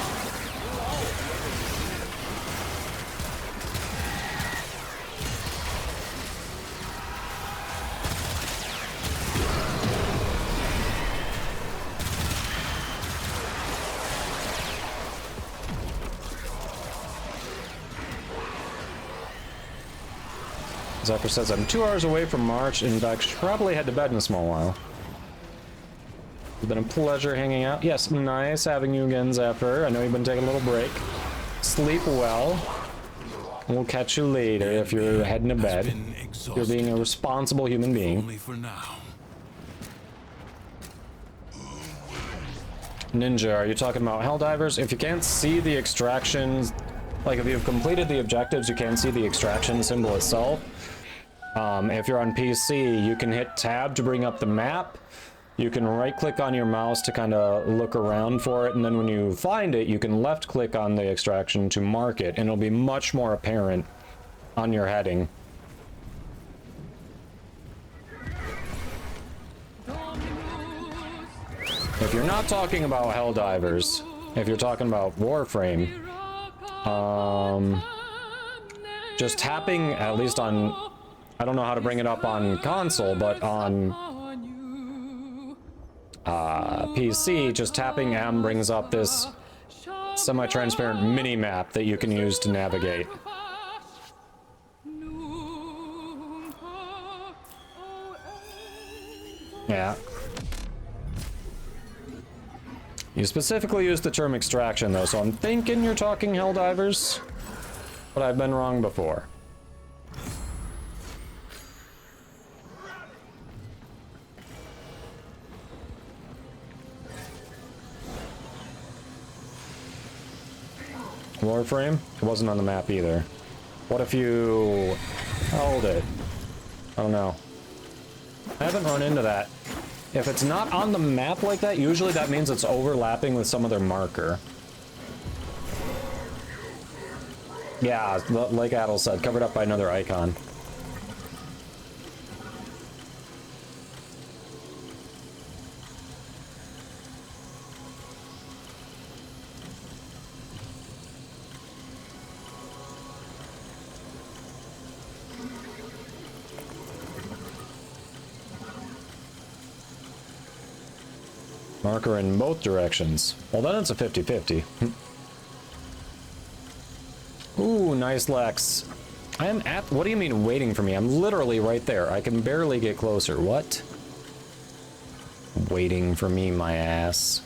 Zephyr says, I'm 2 hours away from March. In fact, should probably head to bed in a small while. It's been a pleasure hanging out. Yes, nice having you again, Zephyr. I know you've been taking a little break. Sleep well. We'll catch you later if you're heading to bed. You're being a responsible human being. Only for now. Ninja, are you talking about Helldivers? If you can't see the extractions, like if you've completed the objectives, you can't see the extraction symbol itself. If you're on PC, you can hit tab to bring up the map. You can right click on your mouse to kind of look around for it, and then when you find it, you can left click on the extraction to mark it, and it'll be much more apparent on your heading. If you're not talking about Helldivers, if you're talking about Warframe, just tapping, at least on, I don't know how to bring it up on console, but on PC, just tapping M brings up this semi-transparent mini-map that you can use to navigate. Yeah. You specifically used the term extraction, though, so I'm thinking you're talking Helldivers, but I've been wrong before. Warframe? It wasn't on the map either. What if you held it? I don't know. I haven't run into that. If it's not on the map like that, usually that means it's overlapping with some other marker. Yeah, like Adel said, covered up by another icon. Marker in both directions. Well, then it's a 50-50. Ooh, nice Lex. I am at... What do you mean waiting for me? I'm literally right there. I can barely get closer. What? Waiting for me, my ass.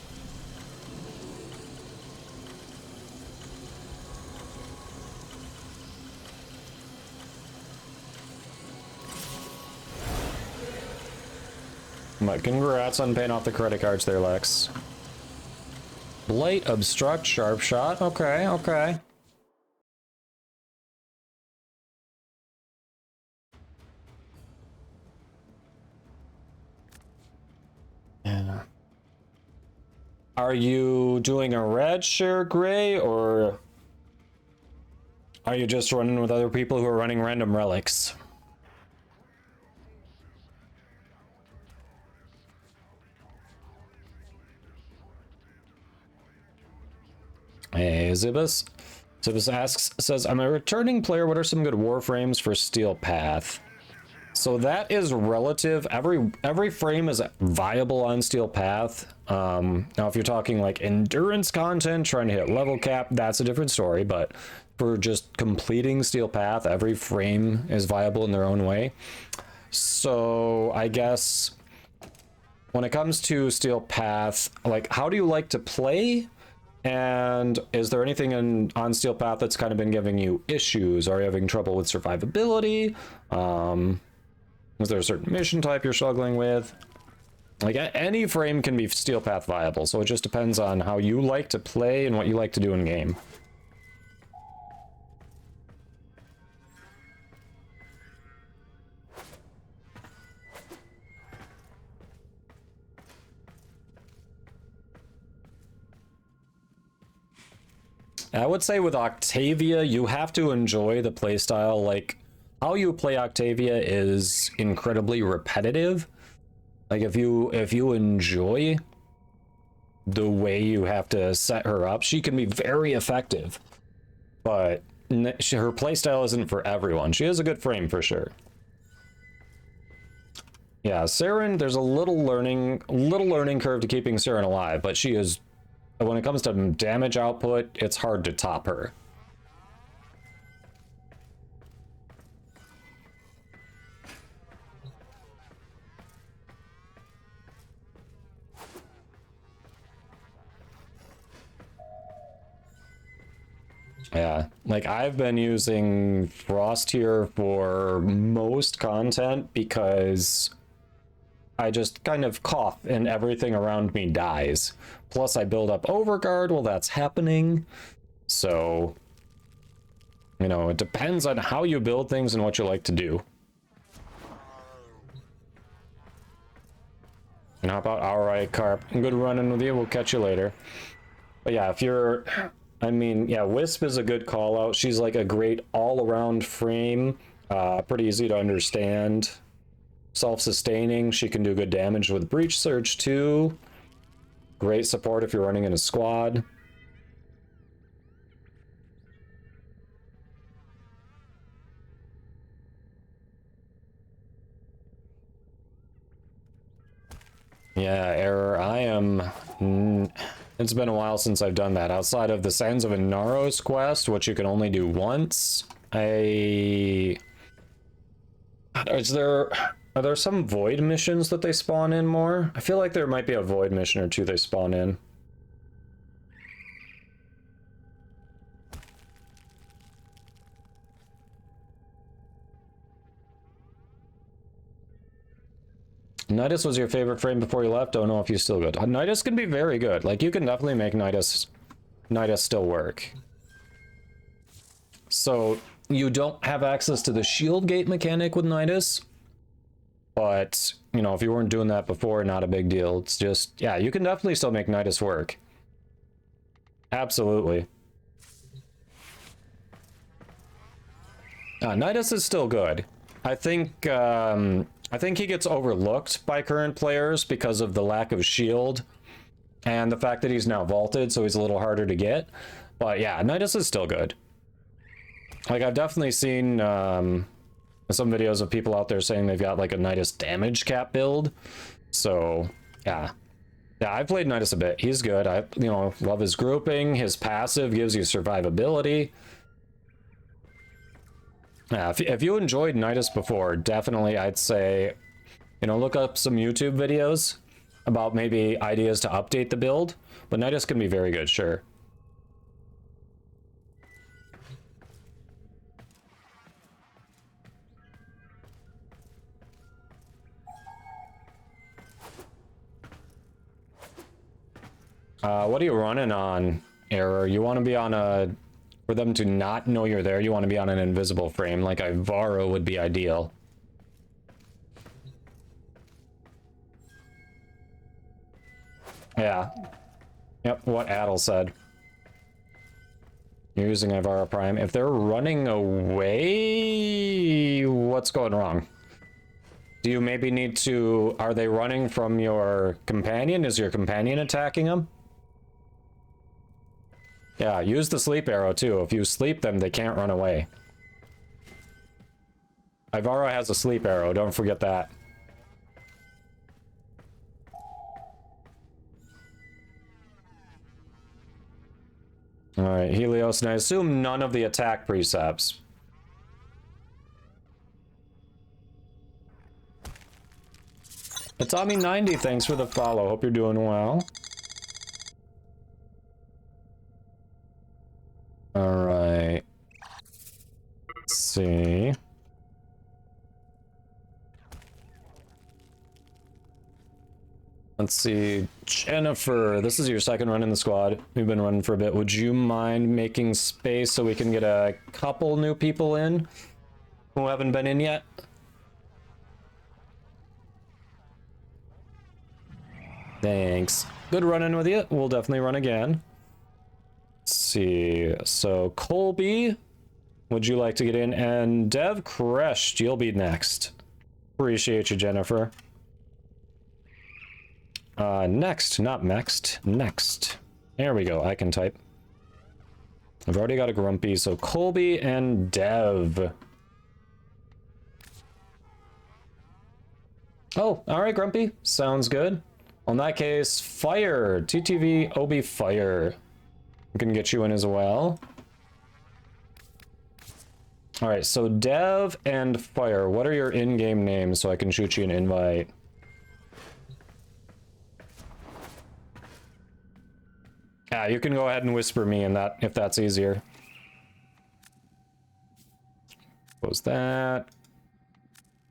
But congrats on paying off the credit cards there, Lex. Blight, obstruct, sharp shot. Okay, okay. Are you doing a red share gray, or are you just running with other people who are running random relics? Hey, Zibus. Zibus says, I'm a returning player. What are some good warframes for Steel Path? So that is relative. Every frame is viable on Steel Path. Now, if you're talking like endurance content, trying to hit level cap, that's a different story. But for just completing Steel Path, every frame is viable in their own way. So I guess when it comes to Steel Path, like, how do you like to play? And is there anything on Steel Path that's kind of been giving you issues? Are you having trouble with survivability? Is there a certain mission type you're struggling with? Like, any frame can be Steel Path viable, so it just depends on how you like to play and what you like to do in game. I would say with Octavia, you have to enjoy the playstyle. Like, how you play Octavia is incredibly repetitive. Like, if you enjoy the way you have to set her up, she can be very effective. But her playstyle isn't for everyone. She has a good frame for sure. Yeah, Saren, there's a little learning curve to keeping Saren alive, but she is, when it comes to damage output, it's hard to top her. Yeah, like I've been using Frost here for most content because I just kind of cough and everything around me dies. Plus I build up Overguard while that's happening. So, you know, it depends on how you build things and what you like to do. And how about alright, Carp? Good running with you. We'll catch you later. But yeah, if you're... I mean, yeah, Wisp is a good call out. She's like a great all-around frame. Pretty easy to understand. Self-sustaining. She can do good damage with Breach Surge too. Great support if you're running in a squad. Yeah, Error. I am... It's been a while since I've done that. Outside of the Sands of Inaros quest, which you can only do once, are there some void missions that they spawn in more? I feel like there might be a void mission or two they spawn in. Nidus was your favorite frame before you left? Don't know if you're still good. Nidus can be very good. Like, you can definitely make Nidus still work. So, you don't have access to the shield gate mechanic with Nidus. But, you know, if you weren't doing that before, not a big deal. It's just, yeah, you can definitely still make Nidus work. Absolutely. Nidus is still good. I think he gets overlooked by current players because of the lack of shield and the fact that he's now vaulted, so he's a little harder to get. But yeah, Nidus is still good. Like, I've definitely seen some videos of people out there saying they've got like a Nidus damage cap build. So yeah. Yeah, I've played Nidus a bit. He's good. I, you know, love his grouping. His passive gives you survivability. Yeah, if you enjoyed Nidus before, definitely I'd say, you know, look up some YouTube videos about maybe ideas to update the build. But Nidus can be very good, sure. What are you running on, Error? You want to be on a... For them to not know you're there, you want to be on an invisible frame, like Ivaro would be ideal. Yeah. Yep, what Adel said. You're using Ivara Prime. If they're running away, what's going wrong? Do you maybe need to... Are they running from your companion? Is your companion attacking them? Yeah, use the sleep arrow too. If you sleep them, they can't run away. Ivara has a sleep arrow, don't forget that. Alright, Helios, and I assume none of the attack precepts. Tommy90, thanks for the follow. Hope you're doing well. Alright. Let's see. Let's see. Jennifer, this is your second run in the squad. We've been running for a bit. Would you mind making space so we can get a couple new people in who haven't been in yet? Thanks. Good running with you. We'll definitely run again. Let's see. So, Colby, would you like to get in? And Dev Crushed, you'll be next. Appreciate you, Jennifer. Next, not next. Next. There we go. I can type. I've already got a Grumpy, so Colby and Dev. Oh, alright, Grumpy. Sounds good. In that case, Fire. TTV, Obi, Fire. I'm gonna get you in as well. Alright, so Dev and Fire, what are your in-game names so I can shoot you an invite? Yeah, you can go ahead and whisper me in that if that's easier. Close that.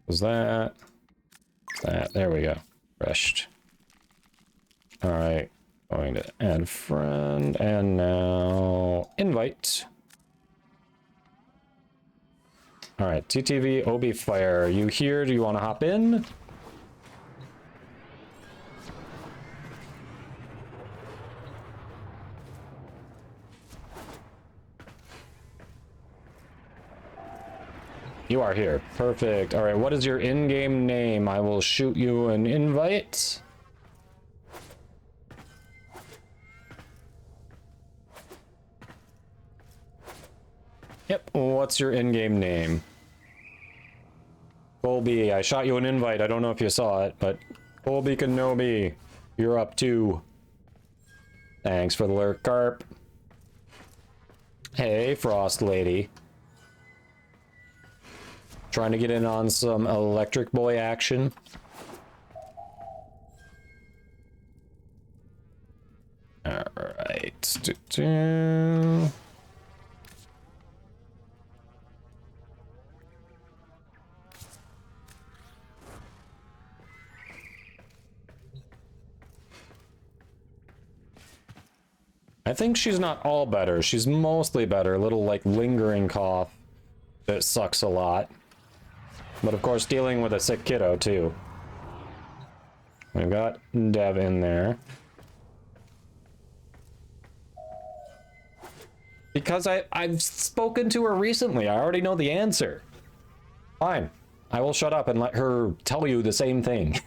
Close that. That. There we go. Rushed. Alright. Going to add friend and now invite. Alright, TTV, Obi Fire. Are you here? Do you want to hop in? You are here. Perfect. Alright, what is your in-game name? I will shoot you an invite. Yep, what's your in-game name? Colby, I shot you an invite. I don't know if you saw it, but Colby Kenobi, you're up too. Thanks for the lurk, Carp. Hey, Frost Lady. Trying to get in on some Electric Boy action. Alright. I think she's not all better. She's mostly better. A little, like, lingering cough that sucks a lot. But, of course, dealing with a sick kiddo, too. We've got Dev in there. Because I've spoken to her recently. I already know the answer. Fine. I will shut up and let her tell you the same thing.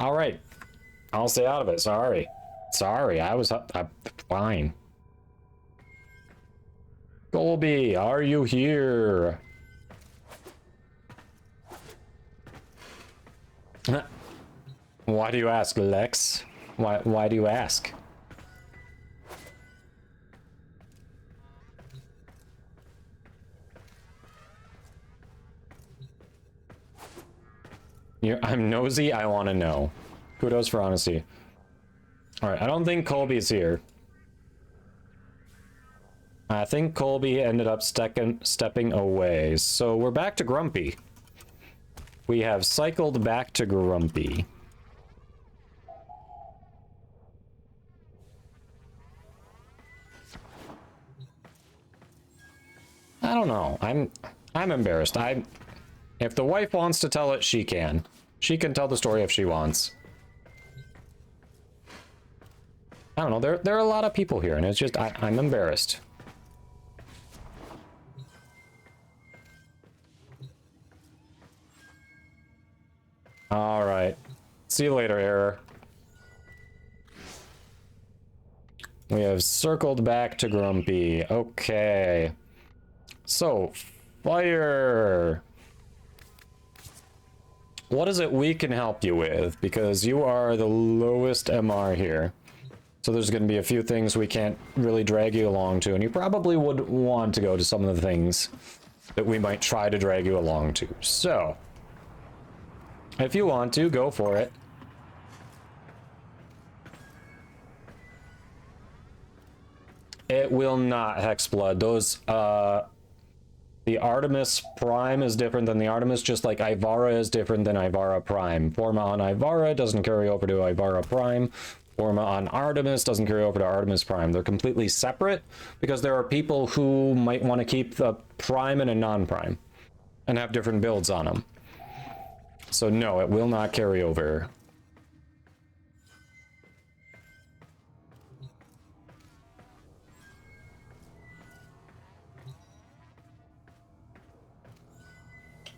Alright. I'll stay out of it. Sorry. Sorry. I was... fine. Colby, are you here? Why do you ask, Lex? Why do you ask? I'm nosy, I want to know. Kudos for honesty. Alright, I don't think Colby's here. I think Colby ended up stepping away. So we're back to Grumpy. We have cycled back to Grumpy. I don't know. I'm embarrassed. If the wife wants to tell it, she can. She can tell the story if she wants. I don't know, there are a lot of people here, and it's just, I'm embarrassed. Alright. See you later, Error. We have circled back to Grumpy. Okay. So, fire! What is it we can help you with? Because you are the lowest MR here. So there's going to be a few things we can't really drag you along to, and you probably would want to go to some of the things that we might try to drag you along to. So, if you want to, go for it. It will not, Hexblood. Those, the Artemis Prime is different than the Artemis, just like Ivara is different than Ivara Prime. Forma on Ivara doesn't carry over to Ivara Prime. Forma on Artemis doesn't carry over to Artemis Prime. They're completely separate because there are people who might want to keep the Prime and a non-Prime and have different builds on them. So no, it will not carry over.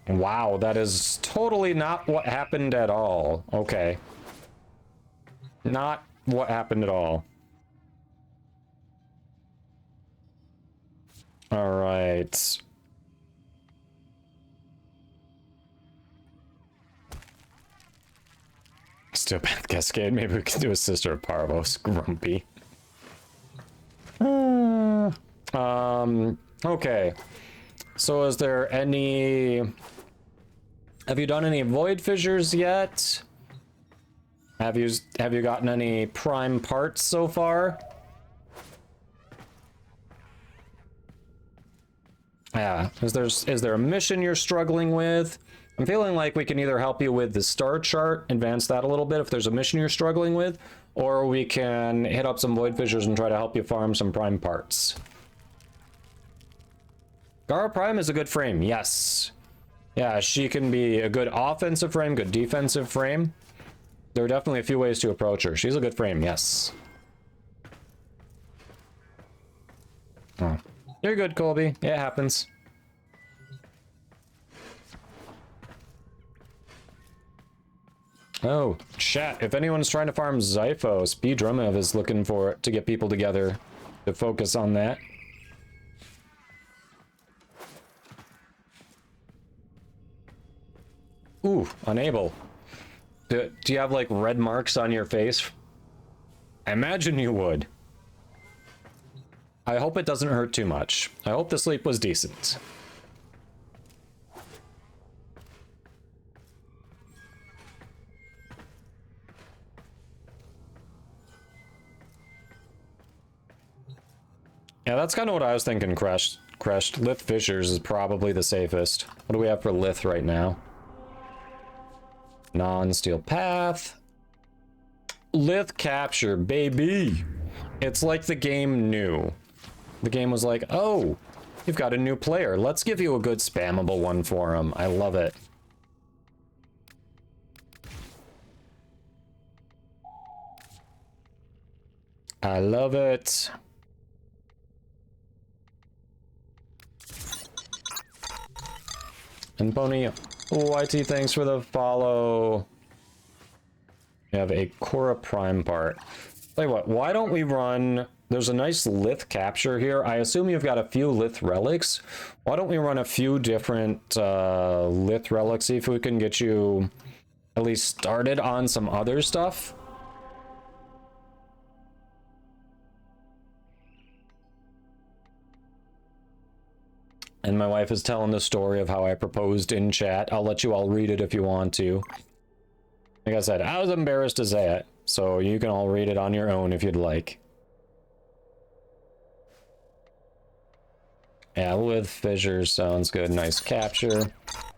Wow, that is totally not what happened at all. Okay. Not what happened at all. All right. Stupid Cascade. Maybe we can do a Sister of Parvos. Grumpy. Okay. So is there any... Have you done any void fissures yet? Have you gotten any prime parts so far? Yeah. Is there a mission you're struggling with? I'm feeling like we can either help you with the star chart, advance that a little bit if there's a mission you're struggling with, or we can hit up some void fissures and try to help you farm some prime parts. Gara Prime is a good frame, yes. Yeah, she can be a good offensive frame, good defensive frame. There are definitely a few ways to approach her. She's a good frame, yes. Oh. You're good, Colby. It happens. Oh, chat. If anyone's trying to farm Zyphos, B Drumev is looking for it to get people together to focus on that. Ooh, unable. Do you have, like, red marks on your face? I imagine you would. I hope it doesn't hurt too much. I hope the sleep was decent. Yeah, that's kind of what I was thinking, Crushed. Lith Fissures is probably the safest. What do we have for Lith right now? Non-steel path. Lith capture, baby. It's like the game knew. The game was like, oh, you've got a new player. Let's give you a good spammable one for him. I love it. I love it. And Pony YT, thanks for the follow. We have a Korra Prime part. Tell you what, why don't we run... There's a nice Lith capture here. I assume you've got a few Lith relics. Why don't we run a few different Lith relics, see if we can get you at least started on some other stuff? And my wife is telling the story of how I proposed in chat. I'll let you all read it if you want to. Like I said, I was embarrassed to say it, so you can all read it on your own if you'd like. Yeah, with fissures sounds good. Nice capture.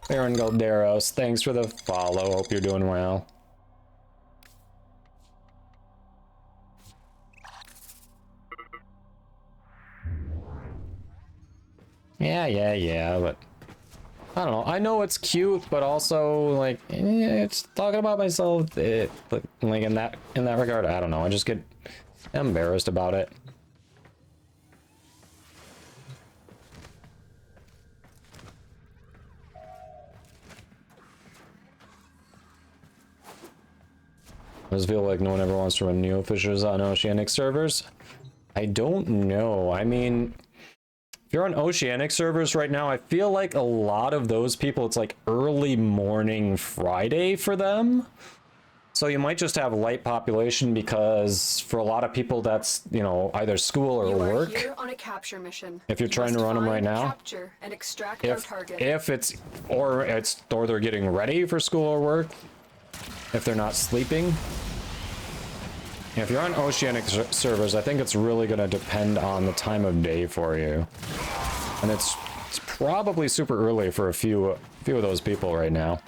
Aaron Golderos, thanks for the follow. Hope you're doing well. Yeah, but I don't know. I know it's cute, but also like it's talking about myself. Like in that regard, I don't know. I just get embarrassed about it. I just feel like no one ever wants to run Neo Fissures on Oceanic servers. I don't know. I mean, if you're on Oceanic servers right now, I feel like a lot of those people, it's like early morning Friday for them. So you might just have light population because for a lot of people that's, you know, either school or work. You are here on a capture mission. If you're trying to run them right now. Capture and extract our target. If it's or they're getting ready for school or work. If they're not sleeping. If you're on Oceanic servers, I think it's really going to depend on the time of day for you. And it's probably super early for a few of those people right now.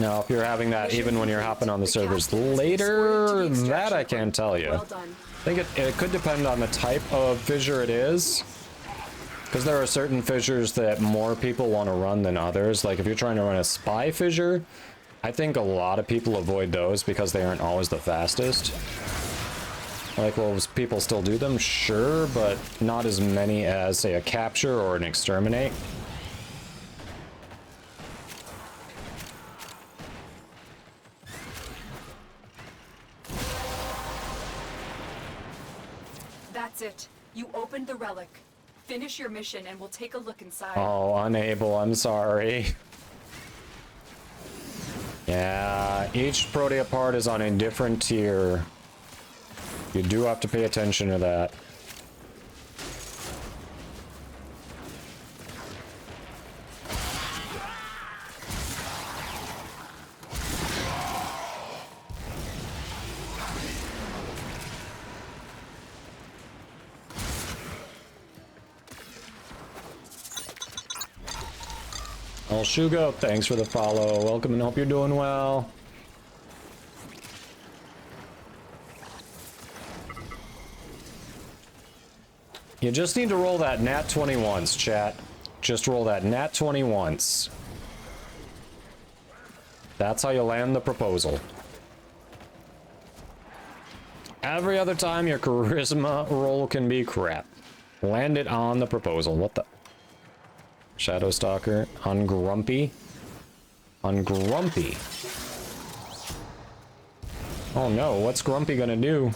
Now, if you're having that even when you're hopping on the servers later, that I can't tell you. I think it could depend on the type of fissure it is. Because there are certain fissures that more people want to run than others. Like if you're trying to run a spy fissure, I think a lot of people avoid those because they aren't always the fastest. Like, will people still do them? Sure, but not as many as, say, a capture or an exterminate. That's it. You opened the relic. Finish your mission and we'll take a look inside. Oh, unable. I'm sorry. Yeah, each Protea part is on a different tier. You do have to pay attention to that. El Shugo, thanks for the follow. Welcome and hope you're doing well. You just need to roll that nat 20 once, chat. Just roll that nat 20 once. That's how you land the proposal. Every other time your charisma roll can be crap. Land it on the proposal. What the? Shadow Stalker on Grumpy. On Grumpy. Oh no, what's Grumpy gonna do?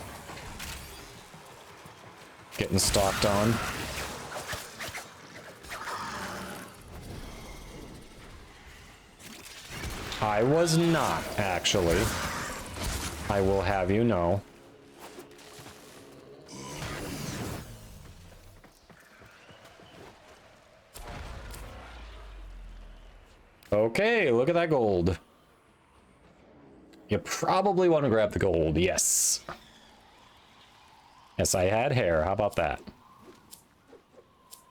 Getting stalked on. I was not, actually. I will have you know. Okay, look at that gold. You probably want to grab the gold, yes. Yes, I had hair. How about that?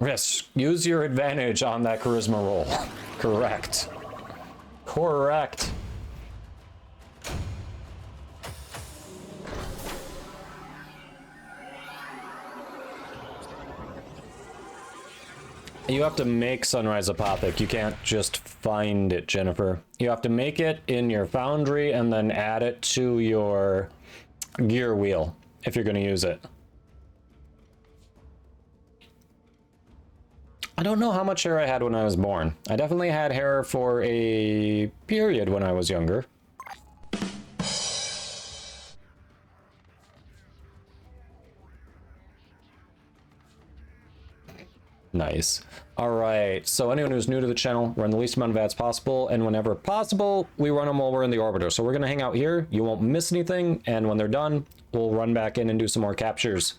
Yes, use your advantage on that charisma roll. Correct. Correct. You have to make Sunrise Apothic. You can't just find it, Jennifer. You have to make it in your foundry and then add it to your gear wheel if you're going to use it. I don't know how much hair I had when I was born. I definitely had hair for a period when I was younger. Nice. All right, so anyone who's new to the channel, run the least amount of ads possible, and whenever possible, we run them while we're in the orbiter. So we're gonna hang out here, you won't miss anything, and when they're done, we'll run back in and do some more captures.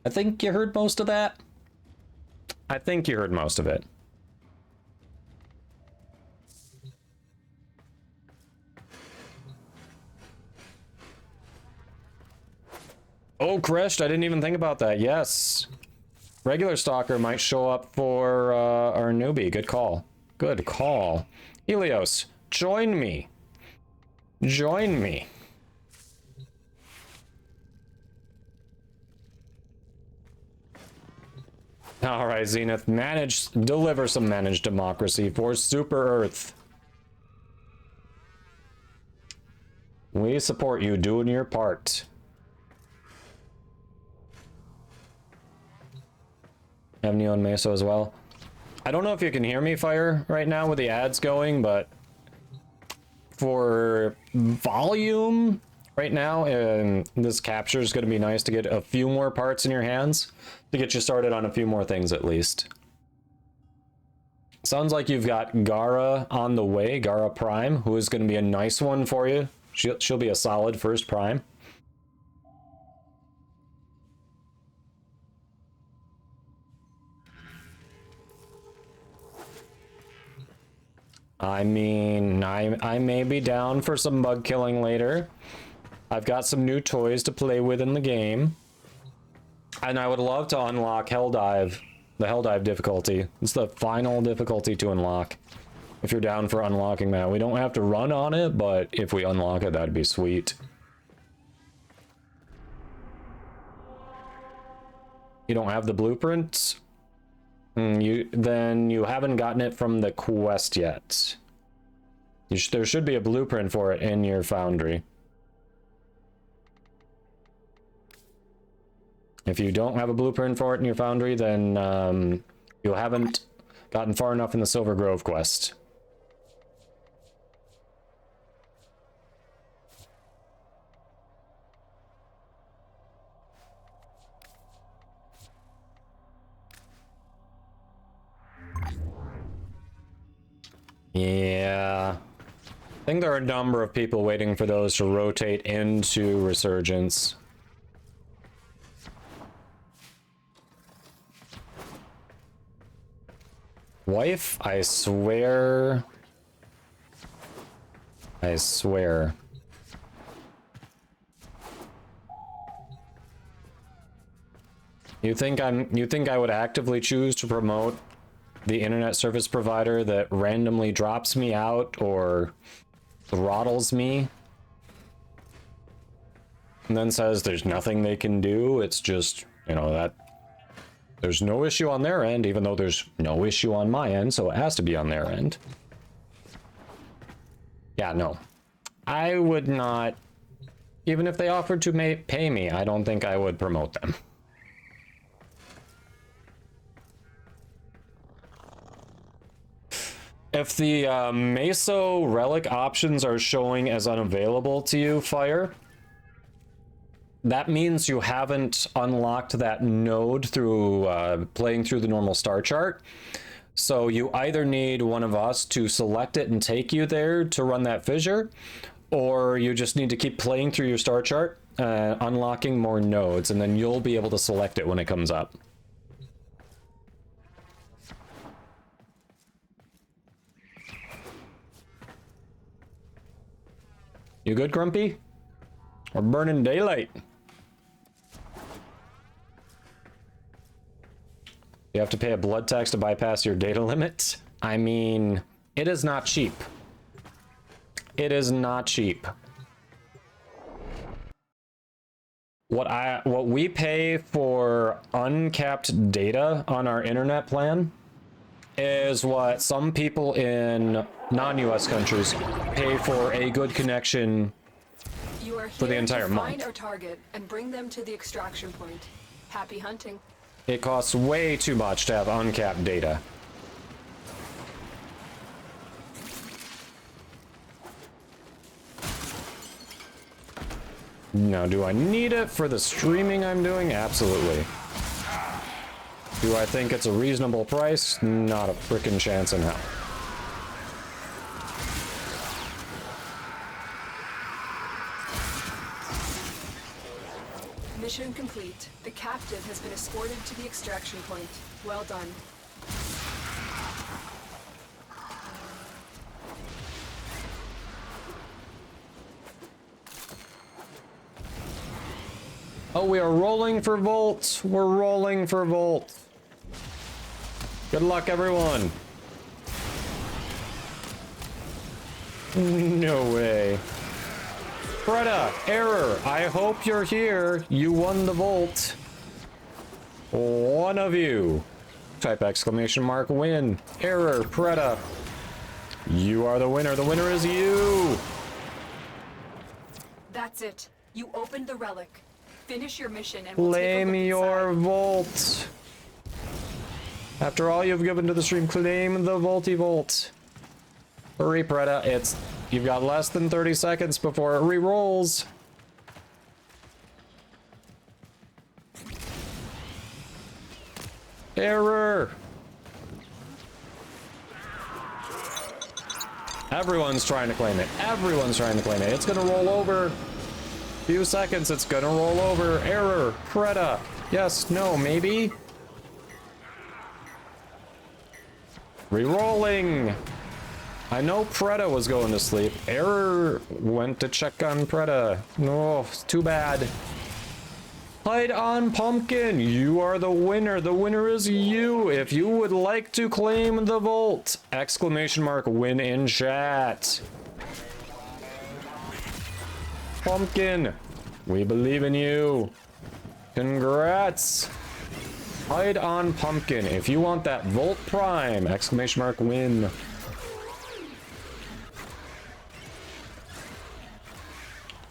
I think you heard most of that. I think you heard most of it. Oh, Crest, I didn't even think about that. Yes. Regular Stalker might show up for our newbie. Good call. Good call. Helios, join me. Join me. All right, Zenith, deliver some managed democracy for Super Earth. We support you doing your part. Have Neo and Meso as well. I don't know if you can hear me, Fire, right now with the ads going, but for volume right now, this capture is going to be nice to get a few more parts in your hands to get you started on a few more things at least. Sounds like you've got Gara on the way, Gara Prime, who is going to be a nice one for you. She'll be a solid first Prime. I mean, I may be down for some bug killing later. I've got some new toys to play with in the game. And I would love to unlock Helldive, the Helldive difficulty. It's the final difficulty to unlock. If you're down for unlocking that. We don't have to run on it, but if we unlock it, that'd be sweet. You don't have the blueprints? Then you haven't gotten it from the quest yet. There should be a blueprint for it in your foundry. If you don't have a blueprint for it in your foundry, then you haven't gotten far enough in the Silver Grove quest. Yeah. I think there are a number of people waiting for those to rotate into Resurgence. Wife, I swear. I swear. You think I would actively choose to promote the internet service provider that randomly drops me out or throttles me and then says there's nothing they can do? It's just, you know, that there's no issue on their end, even though there's no issue on my end, so it has to be on their end. Yeah, no. I would not, even if they offered to pay me, I don't think I would promote them. If the Meso relic options are showing as unavailable to you, Fire, that means you haven't unlocked that node through playing through the normal star chart. So you either need one of us to select it and take you there to run that fissure, or you just need to keep playing through your star chart, unlocking more nodes, and then you'll be able to select it when it comes up. You good, Grumpy? We're burning daylight. You have to pay a blood tax to bypass your data limit. I mean, it is not cheap. It is not cheap. What we pay for uncapped data on our internet plan is what some people in non-US countries pay for a good connection for the entire month. Find our target and bring them to the extraction point. Happy hunting. It costs way too much to have uncapped data. Now, do I need it for the streaming I'm doing? Absolutely. Do I think it's a reasonable price? Not a frickin' chance in hell. Mission complete. The captive has been escorted to the extraction point. Well done. Oh, we are rolling for Volt. We're rolling for Volt. Good luck, everyone. No way. Greta, error. I hope you're here. You won the Volt. One of you. Type exclamation mark win. Error, Preda. You are the winner. The winner is you. That's it. You opened the relic. Finish your mission and we'll Claim take a look your inside. vault. After all you've given to the stream, claim the Vaulty Vault. Hurry, Preda. You've got less than 30 seconds before it re-rolls. Error. Everyone's trying to claim it. Everyone's trying to claim it. It's gonna roll over. Few seconds, it's gonna roll over. Error. Preda. Yes, no, maybe. Rerolling. I know Preda was going to sleep. Error went to check on Preda. No, it's too bad. Hide on Pumpkin. You are the winner. The winner is you. If you would like to claim the vault, exclamation mark win in chat. Pumpkin, we believe in you. Congrats. Hide on Pumpkin. If you want that Volt Prime, exclamation mark win.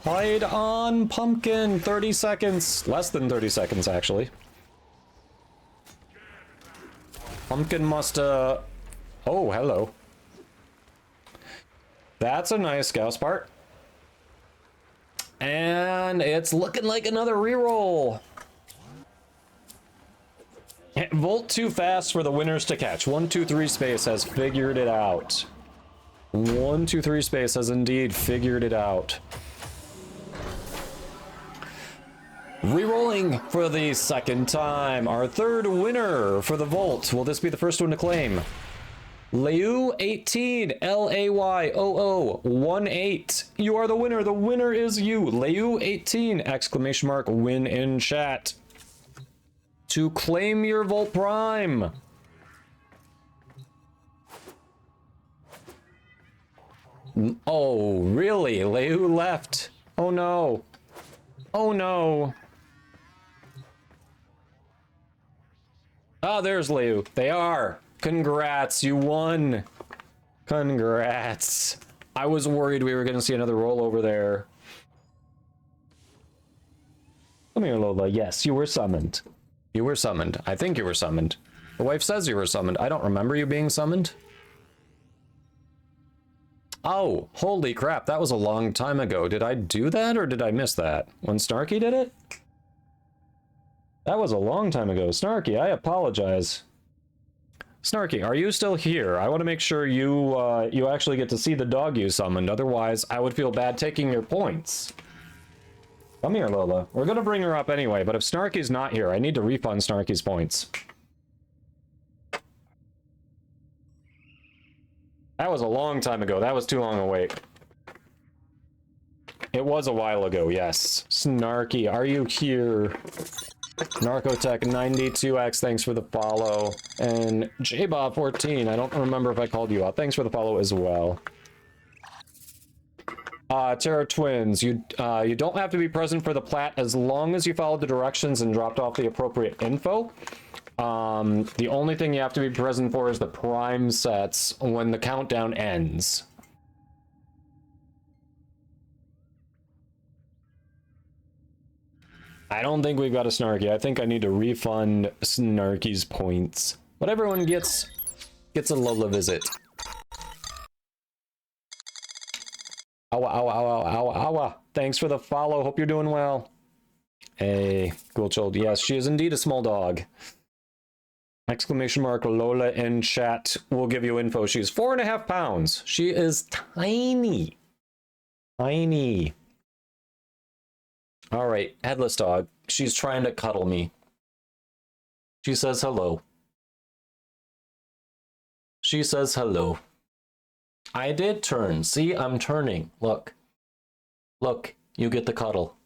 Hide on Pumpkin. 30 seconds. Less than 30 seconds, actually. Pumpkin must, Oh, hello. That's a nice Gauss part. And it's looking like another reroll. Volt too fast for the winners to catch. 123 Space has figured it out. 123 Space has indeed figured it out. Rerolling for the second time. Our third winner for the Vault. Will this be the first one to claim? Layu 18 LAYOO18. You are the winner. The winner is you. Layu 18 exclamation mark win in chat. To claim your Volt Prime. Oh, really? Layu left. Oh no. Oh no. Ah, there's Layu. They are. Congrats, you won. Congrats. I was worried we were going to see another rollover there. Come here, Lola. Yes, you were summoned. You were summoned. I think you were summoned. The wife says you were summoned. I don't remember you being summoned. Oh, holy crap. That was a long time ago. Did I do that or did I miss that? When Snarky did it? That was a long time ago. Snarky, I apologize. Snarky, are you still here? I want to make sure you actually get to see the dog you summoned. Otherwise, I would feel bad taking your points. Come here, Lola. We're going to bring her up anyway, but if Snarky's not here, I need to refund Snarky's points. That was a long time ago. That was too long a wait. It was a while ago, yes. Snarky, are you here? Narcotech92X, thanks for the follow. And JBob14, I don't remember if I called you out. Thanks for the follow as well. Terra Twins, you don't have to be present for the plat as long as you followed the directions and dropped off the appropriate info. The only thing you have to be present for is the prime sets when the countdown ends. I don't think we've got a Snarky. I think I need to refund Snarky's points. But everyone gets a Lola visit. Awa, awa, awa, awa, awa. Thanks for the follow. Hope you're doing well. Hey, cool child. Yes, she is indeed a small dog. Exclamation mark Lola in chat will give you info. She's 4.5 pounds. She is tiny. Tiny. All right, headless dog. She's trying to cuddle me. She says hello. She says hello. I did turn. See, I'm turning. Look. Look, you get the cuddle.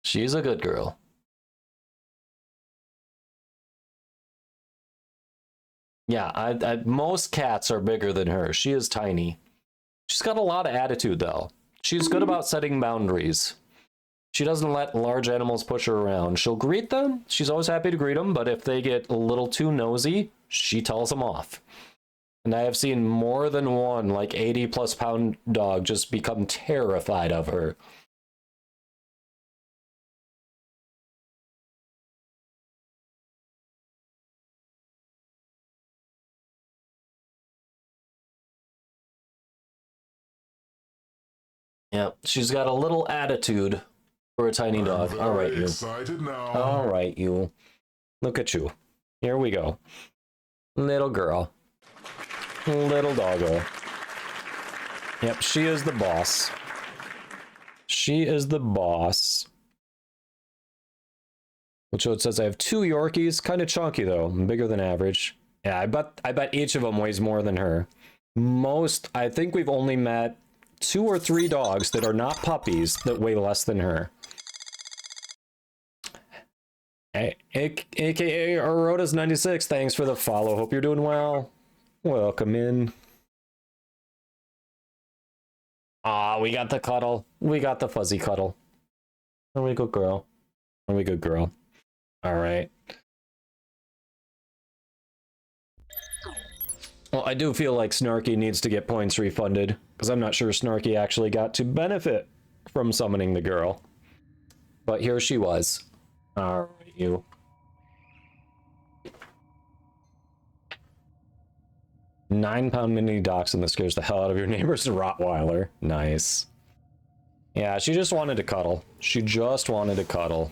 She's a good girl. Yeah, most cats are bigger than her. She is tiny. She's got a lot of attitude, though. She's good about setting boundaries. She doesn't let large animals push her around. She'll greet them. She's always happy to greet them, but if they get a little too nosy, she tells them off. And I have seen more than one, like 80+ pound dog just become terrified of her. Yep, she's got a little attitude for a tiny dog. All right, you. Excited now. All right, you. Look at you. Here we go. Little girl. Little doggo. Yep, she is the boss. She is the boss. Which it says I have 2 Yorkies, kind of chunky though, bigger than average. Yeah, I bet each of them weighs more than her. I think we've only met 2 or 3 dogs that are not puppies that weigh less than her. AKA Arotas96, thanks for the follow. Hope you're doing well. Welcome in. Ah, we got the cuddle. We got the fuzzy cuddle. Are we good girl? Are we good girl? All right. Well, I do feel like Snarky needs to get points refunded, because I'm not sure Snarky actually got to benefit from summoning the girl. But here she was. All right, you. £9 mini dachshund that scares the hell out of your neighbor's Rottweiler. Nice. Yeah, she just wanted to cuddle. She just wanted to cuddle.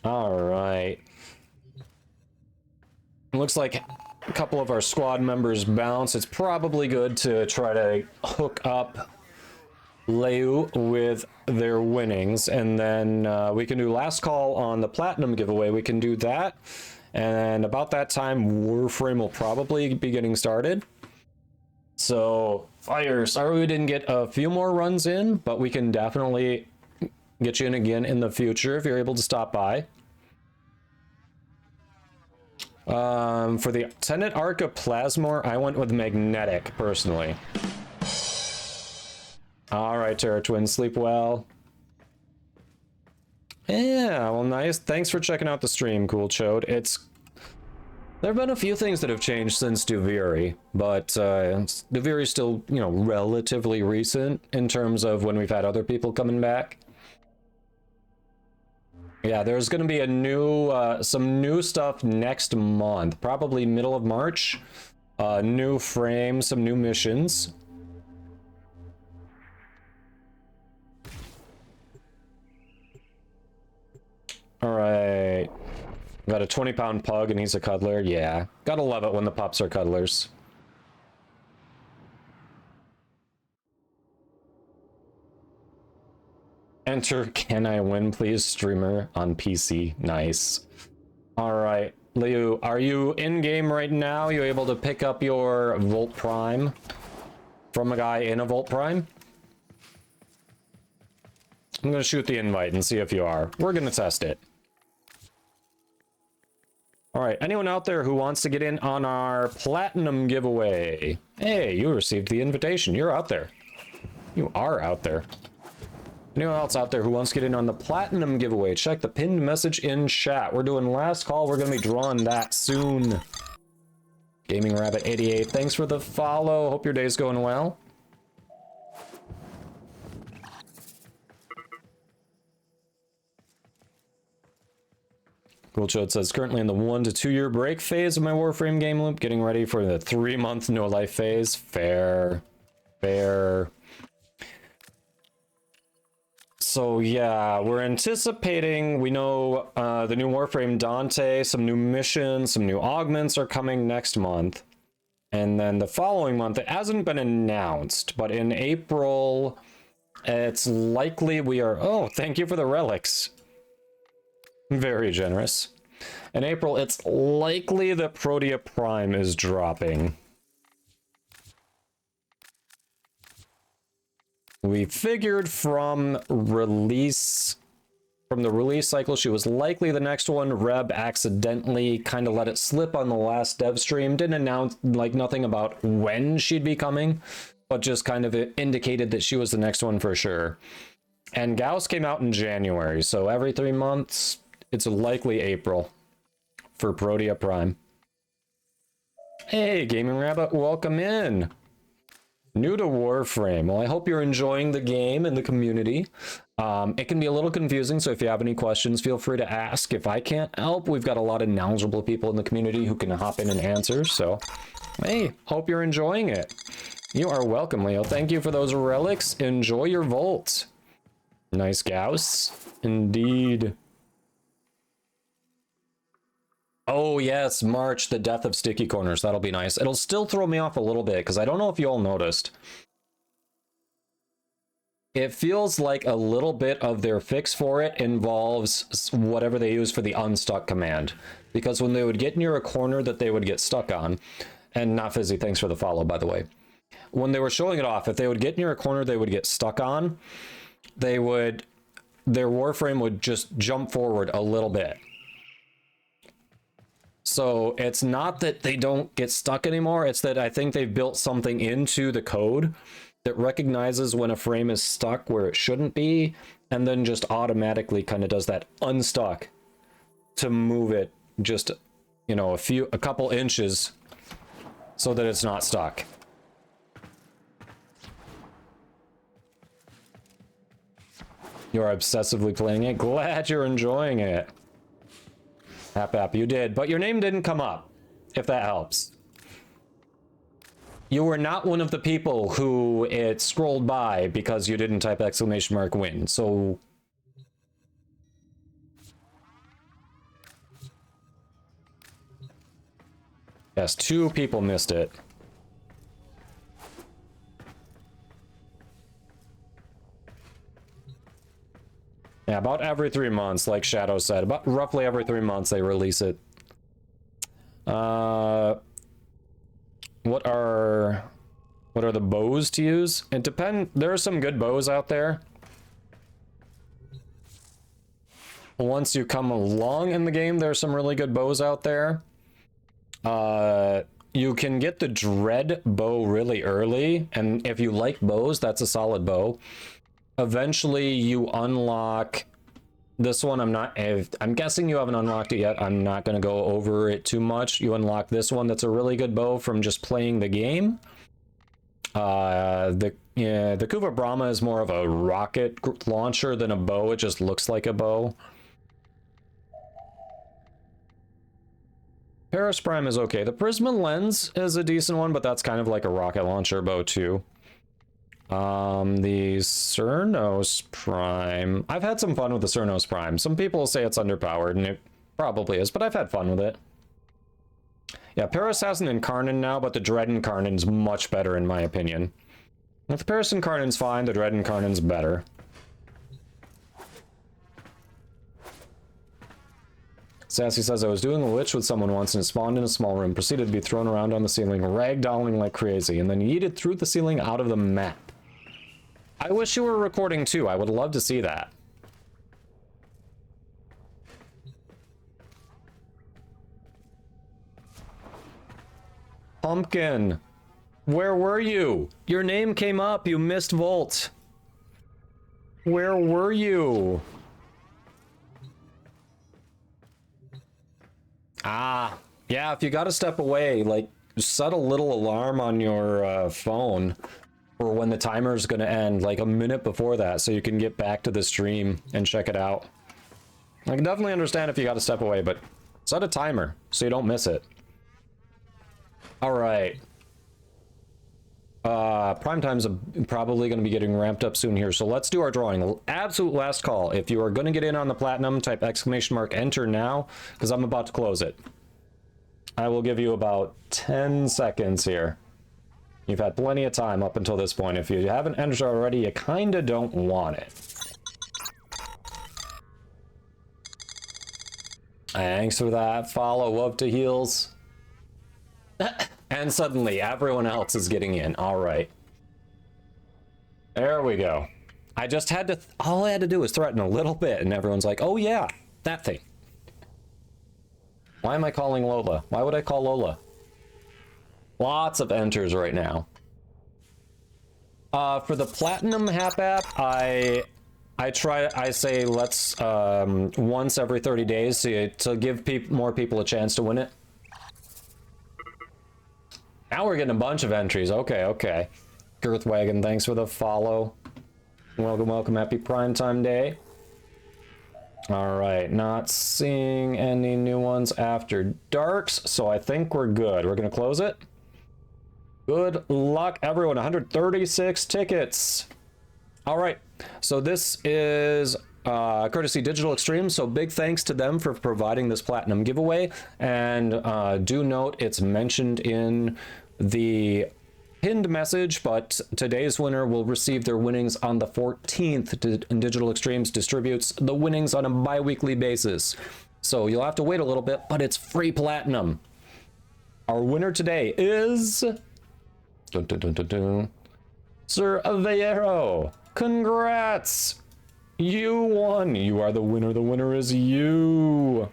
All right. Looks like a couple of our squad members bounce. It's probably good to try to hook up Leu with their winnings, and then we can do last call on the platinum giveaway. We can do that, and about that time Warframe will probably be getting started. So fire, sorry we didn't get a few more runs in, but we can definitely get you in again in the future if you're able to stop by. For the Tenet Arc of Plasmor, I went with Magnetic, personally. Alright, Terra Twin, sleep well. Yeah, well, nice. Thanks for checking out the stream, Cool Chode. There have been a few things that have changed since Duviri, but Duviri's still, you know, relatively recent in terms of when we've had other people coming back. Yeah, there's going to be a new, some new stuff next month, probably middle of March. New frame, some new missions. All right. Got a 20-pound pug and he's a cuddler. Yeah, gotta love it when the pups are cuddlers. Enter Can I Win Please streamer on PC. Nice. All right, Leu, are you in game right now? You able to pick up your Volt Prime from a guy in a Volt Prime? I'm gonna shoot the invite and see if you are. We're gonna test it. All right, anyone out there who wants to get in on our platinum giveaway? Hey, you received the invitation. You're out there. You are out there. Anyone else out there who wants to get in on the platinum giveaway, check the pinned message in chat. We're doing last call. We're going to be drawing that soon. Gaming Rabbit 88, thanks for the follow. Hope your day's going well. Cool Chode says, currently in the 1 to 2 year break phase of my Warframe game loop, getting ready for the 3-month no life phase. Fair. Fair. So yeah, we're anticipating, we know the new Warframe Dante, some new missions, some new augments are coming next month. And then the following month, it hasn't been announced, but in April, it's likely we are, oh, thank you for the relics. Very generous. In April, it's likely that Protea Prime is dropping. We figured from the release cycle, she was likely the next one. Reb accidentally kind of let it slip on the last dev stream. Didn't announce, like, nothing about when she'd be coming. but just kind of indicated that she was the next one for sure. And Gauss came out in January, so every 3 months, it's likely April for Protea Prime. Hey, Gaming Rabbit, welcome in. New to Warframe. Well, I hope you're enjoying the game and the community. It can be a little confusing, so if you have any questions, feel free to ask. If I can't help, we've got a lot of knowledgeable people in the community who can hop in and answer, so hey, hope you're enjoying it. You are welcome, Leo. Thank you for those relics. Enjoy your vault. Nice Gauss. Indeed. Oh, yes, March, the death of sticky corners. That'll be nice. It'll still throw me off a little bit, because I don't know if you all noticed. It feels like a little bit of their fix for it involves whatever they use for the unstuck command. Because when they would get near a corner that they would get stuck on, and not Fizzy, thanks for the follow, by the way. When they were showing it off, if they would get near a corner they would get stuck on, their Warframe would just jump forward a little bit. So it's not that they don't get stuck anymore, it's that I think they've built something into the code that recognizes when a frame is stuck where it shouldn't be, and then just automatically kind of does that unstuck to move it just, you know, a couple inches so that it's not stuck. You're obsessively playing it. Glad you're enjoying it. Hap, you did, but your name didn't come up, if that helps. You were not one of the people who it scrolled by because you didn't type !win, so... Yes, 2 people missed it. Yeah, about every 3 months, like Shadow said. About roughly every 3 months they release it. What are the bows to use? It depends. There are some good bows out there. Once you come along in the game, there are some really good bows out there. You can get the Dread bow really early, and if you like bows, that's a solid bow. Eventually, you unlock this one. I'm guessing you haven't unlocked it yet. I'm not going to go over it too much. You unlock this one. That's a really good bow from just playing the game. The Kuva Brahma is more of a rocket launcher than a bow. It just looks like a bow. Paris Prime is okay. The Prisma Lens is a decent one, but that's kind of like a rocket launcher bow too. The Cernos Prime. I've had some fun with the Cernos Prime. Some people say it's underpowered, and it probably is, but I've had fun with it. Yeah, Paris has an Incarnon now, but the Dread Incarnon's much better in my opinion. If the Paris Incarnon's fine, the Dread Incarnon's better. Sassy says, I was doing a witch with someone once and it spawned in a small room, proceeded to be thrown around on the ceiling, ragdolling like crazy, and then yeeted through the ceiling out of the map. I wish you were recording too. I would love to see that. Pumpkin, where were you? Your name came up. You missed Volt. Where were you? Ah, yeah, if you gotta step away, like, set a little alarm on your phone for when the timer is gonna end, like a minute before that, so you can get back to the stream and check it out. I can definitely understand if you gotta step away, but set a timer so you don't miss it. Alright. Prime time's probably going to be getting ramped up soon here, so let's do our drawing. Absolute last call. If you are going to get in on the platinum, type !enter now, because I'm about to close it. I will give you about 10 seconds here. You've had plenty of time up until this point. If you haven't entered already, you kind of don't want it. Thanks for that follow up to heals. And suddenly, everyone else is getting in. All right. There we go. I just had to... all I had to do was threaten a little bit, and everyone's like, oh yeah, that thing. Why am I calling Lola? Why would I call Lola? Lots of enters right now. For the Platinum Hap app, I say let's once every 30 days to give more people a chance to win it. Now we're getting a bunch of entries. Okay. Girthwagon, thanks for the follow. Welcome. Happy Primetime Day. All right, not seeing any new ones after darks, so I think we're good. We're gonna close it. Good luck, everyone. 136 tickets. All right, so this is courtesy Digital Extremes, so big thanks to them for providing this platinum giveaway. And do note it's mentioned in the pinned message, but today's winner will receive their winnings on the 14th. Digital Extremes distributes the winnings on a bi-weekly basis, so you'll have to wait a little bit, but it's free platinum. Our winner today is Sir Avellero. Congrats! You won. You are the winner. The winner is you.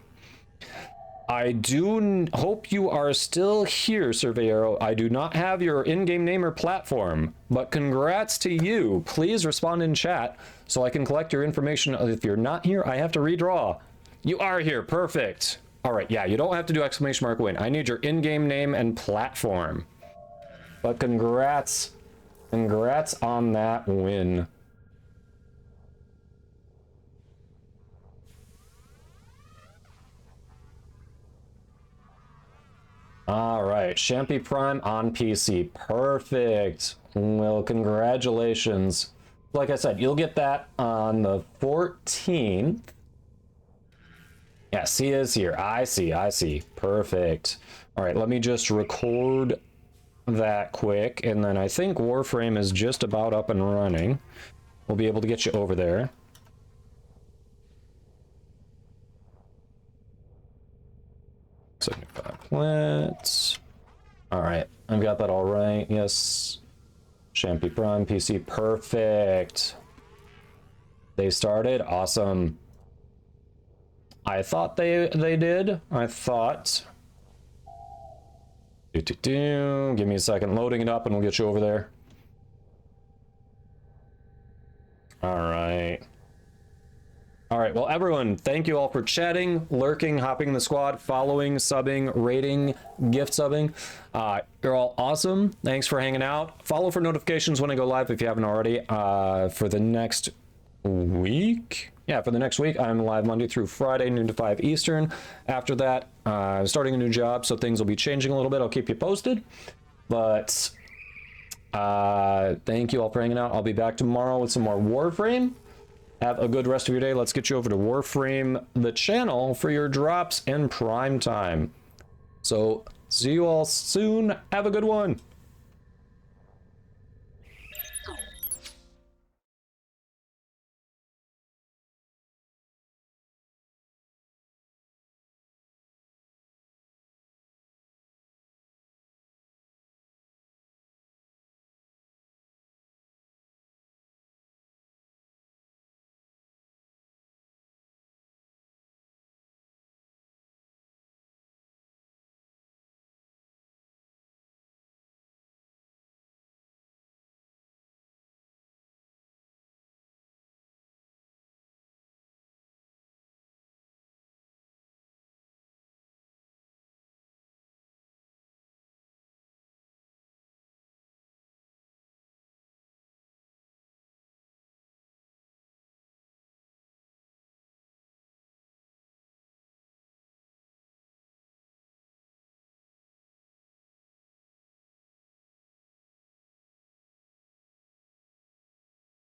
I do hope you are still here, Surveyero. I do not have your in-game name or platform, but congrats to you. Please respond in chat so I can collect your information. If you're not here, I have to redraw. You are here. Perfect. All right. Yeah, you don't have to do exclamation mark win. I need your in-game name and platform. But congrats. Congrats on that win. All right, Champy Prime on PC. Perfect. Well, congratulations. Like I said, you'll get that on the 14th. Yes, he is here. I see. Perfect. All right, let me just record that quick, and then I think Warframe is just about up and running. We'll be able to get you over there. Plants. All right, I've got that all right. Yes. Champy Prime PC. Perfect. They started. Awesome. I thought they did. I thought. Give me a second. Loading it up and we'll get you over there. All right. All right, well, everyone, thank you all for chatting, lurking, hopping in the squad, following, subbing, rating, gift subbing. You're all awesome. Thanks for hanging out. Follow for notifications when I go live if you haven't already. For the next week? Yeah, for the next week, I'm live Monday through Friday, noon to 5 Eastern. After that, I'm starting a new job, so things will be changing a little bit. I'll keep you posted. But thank you all for hanging out. I'll be back tomorrow with some more Warframe. Have a good rest of your day. Let's get you over to Warframe, the channel, for your drops and prime time. So, see you all soon. Have a good one.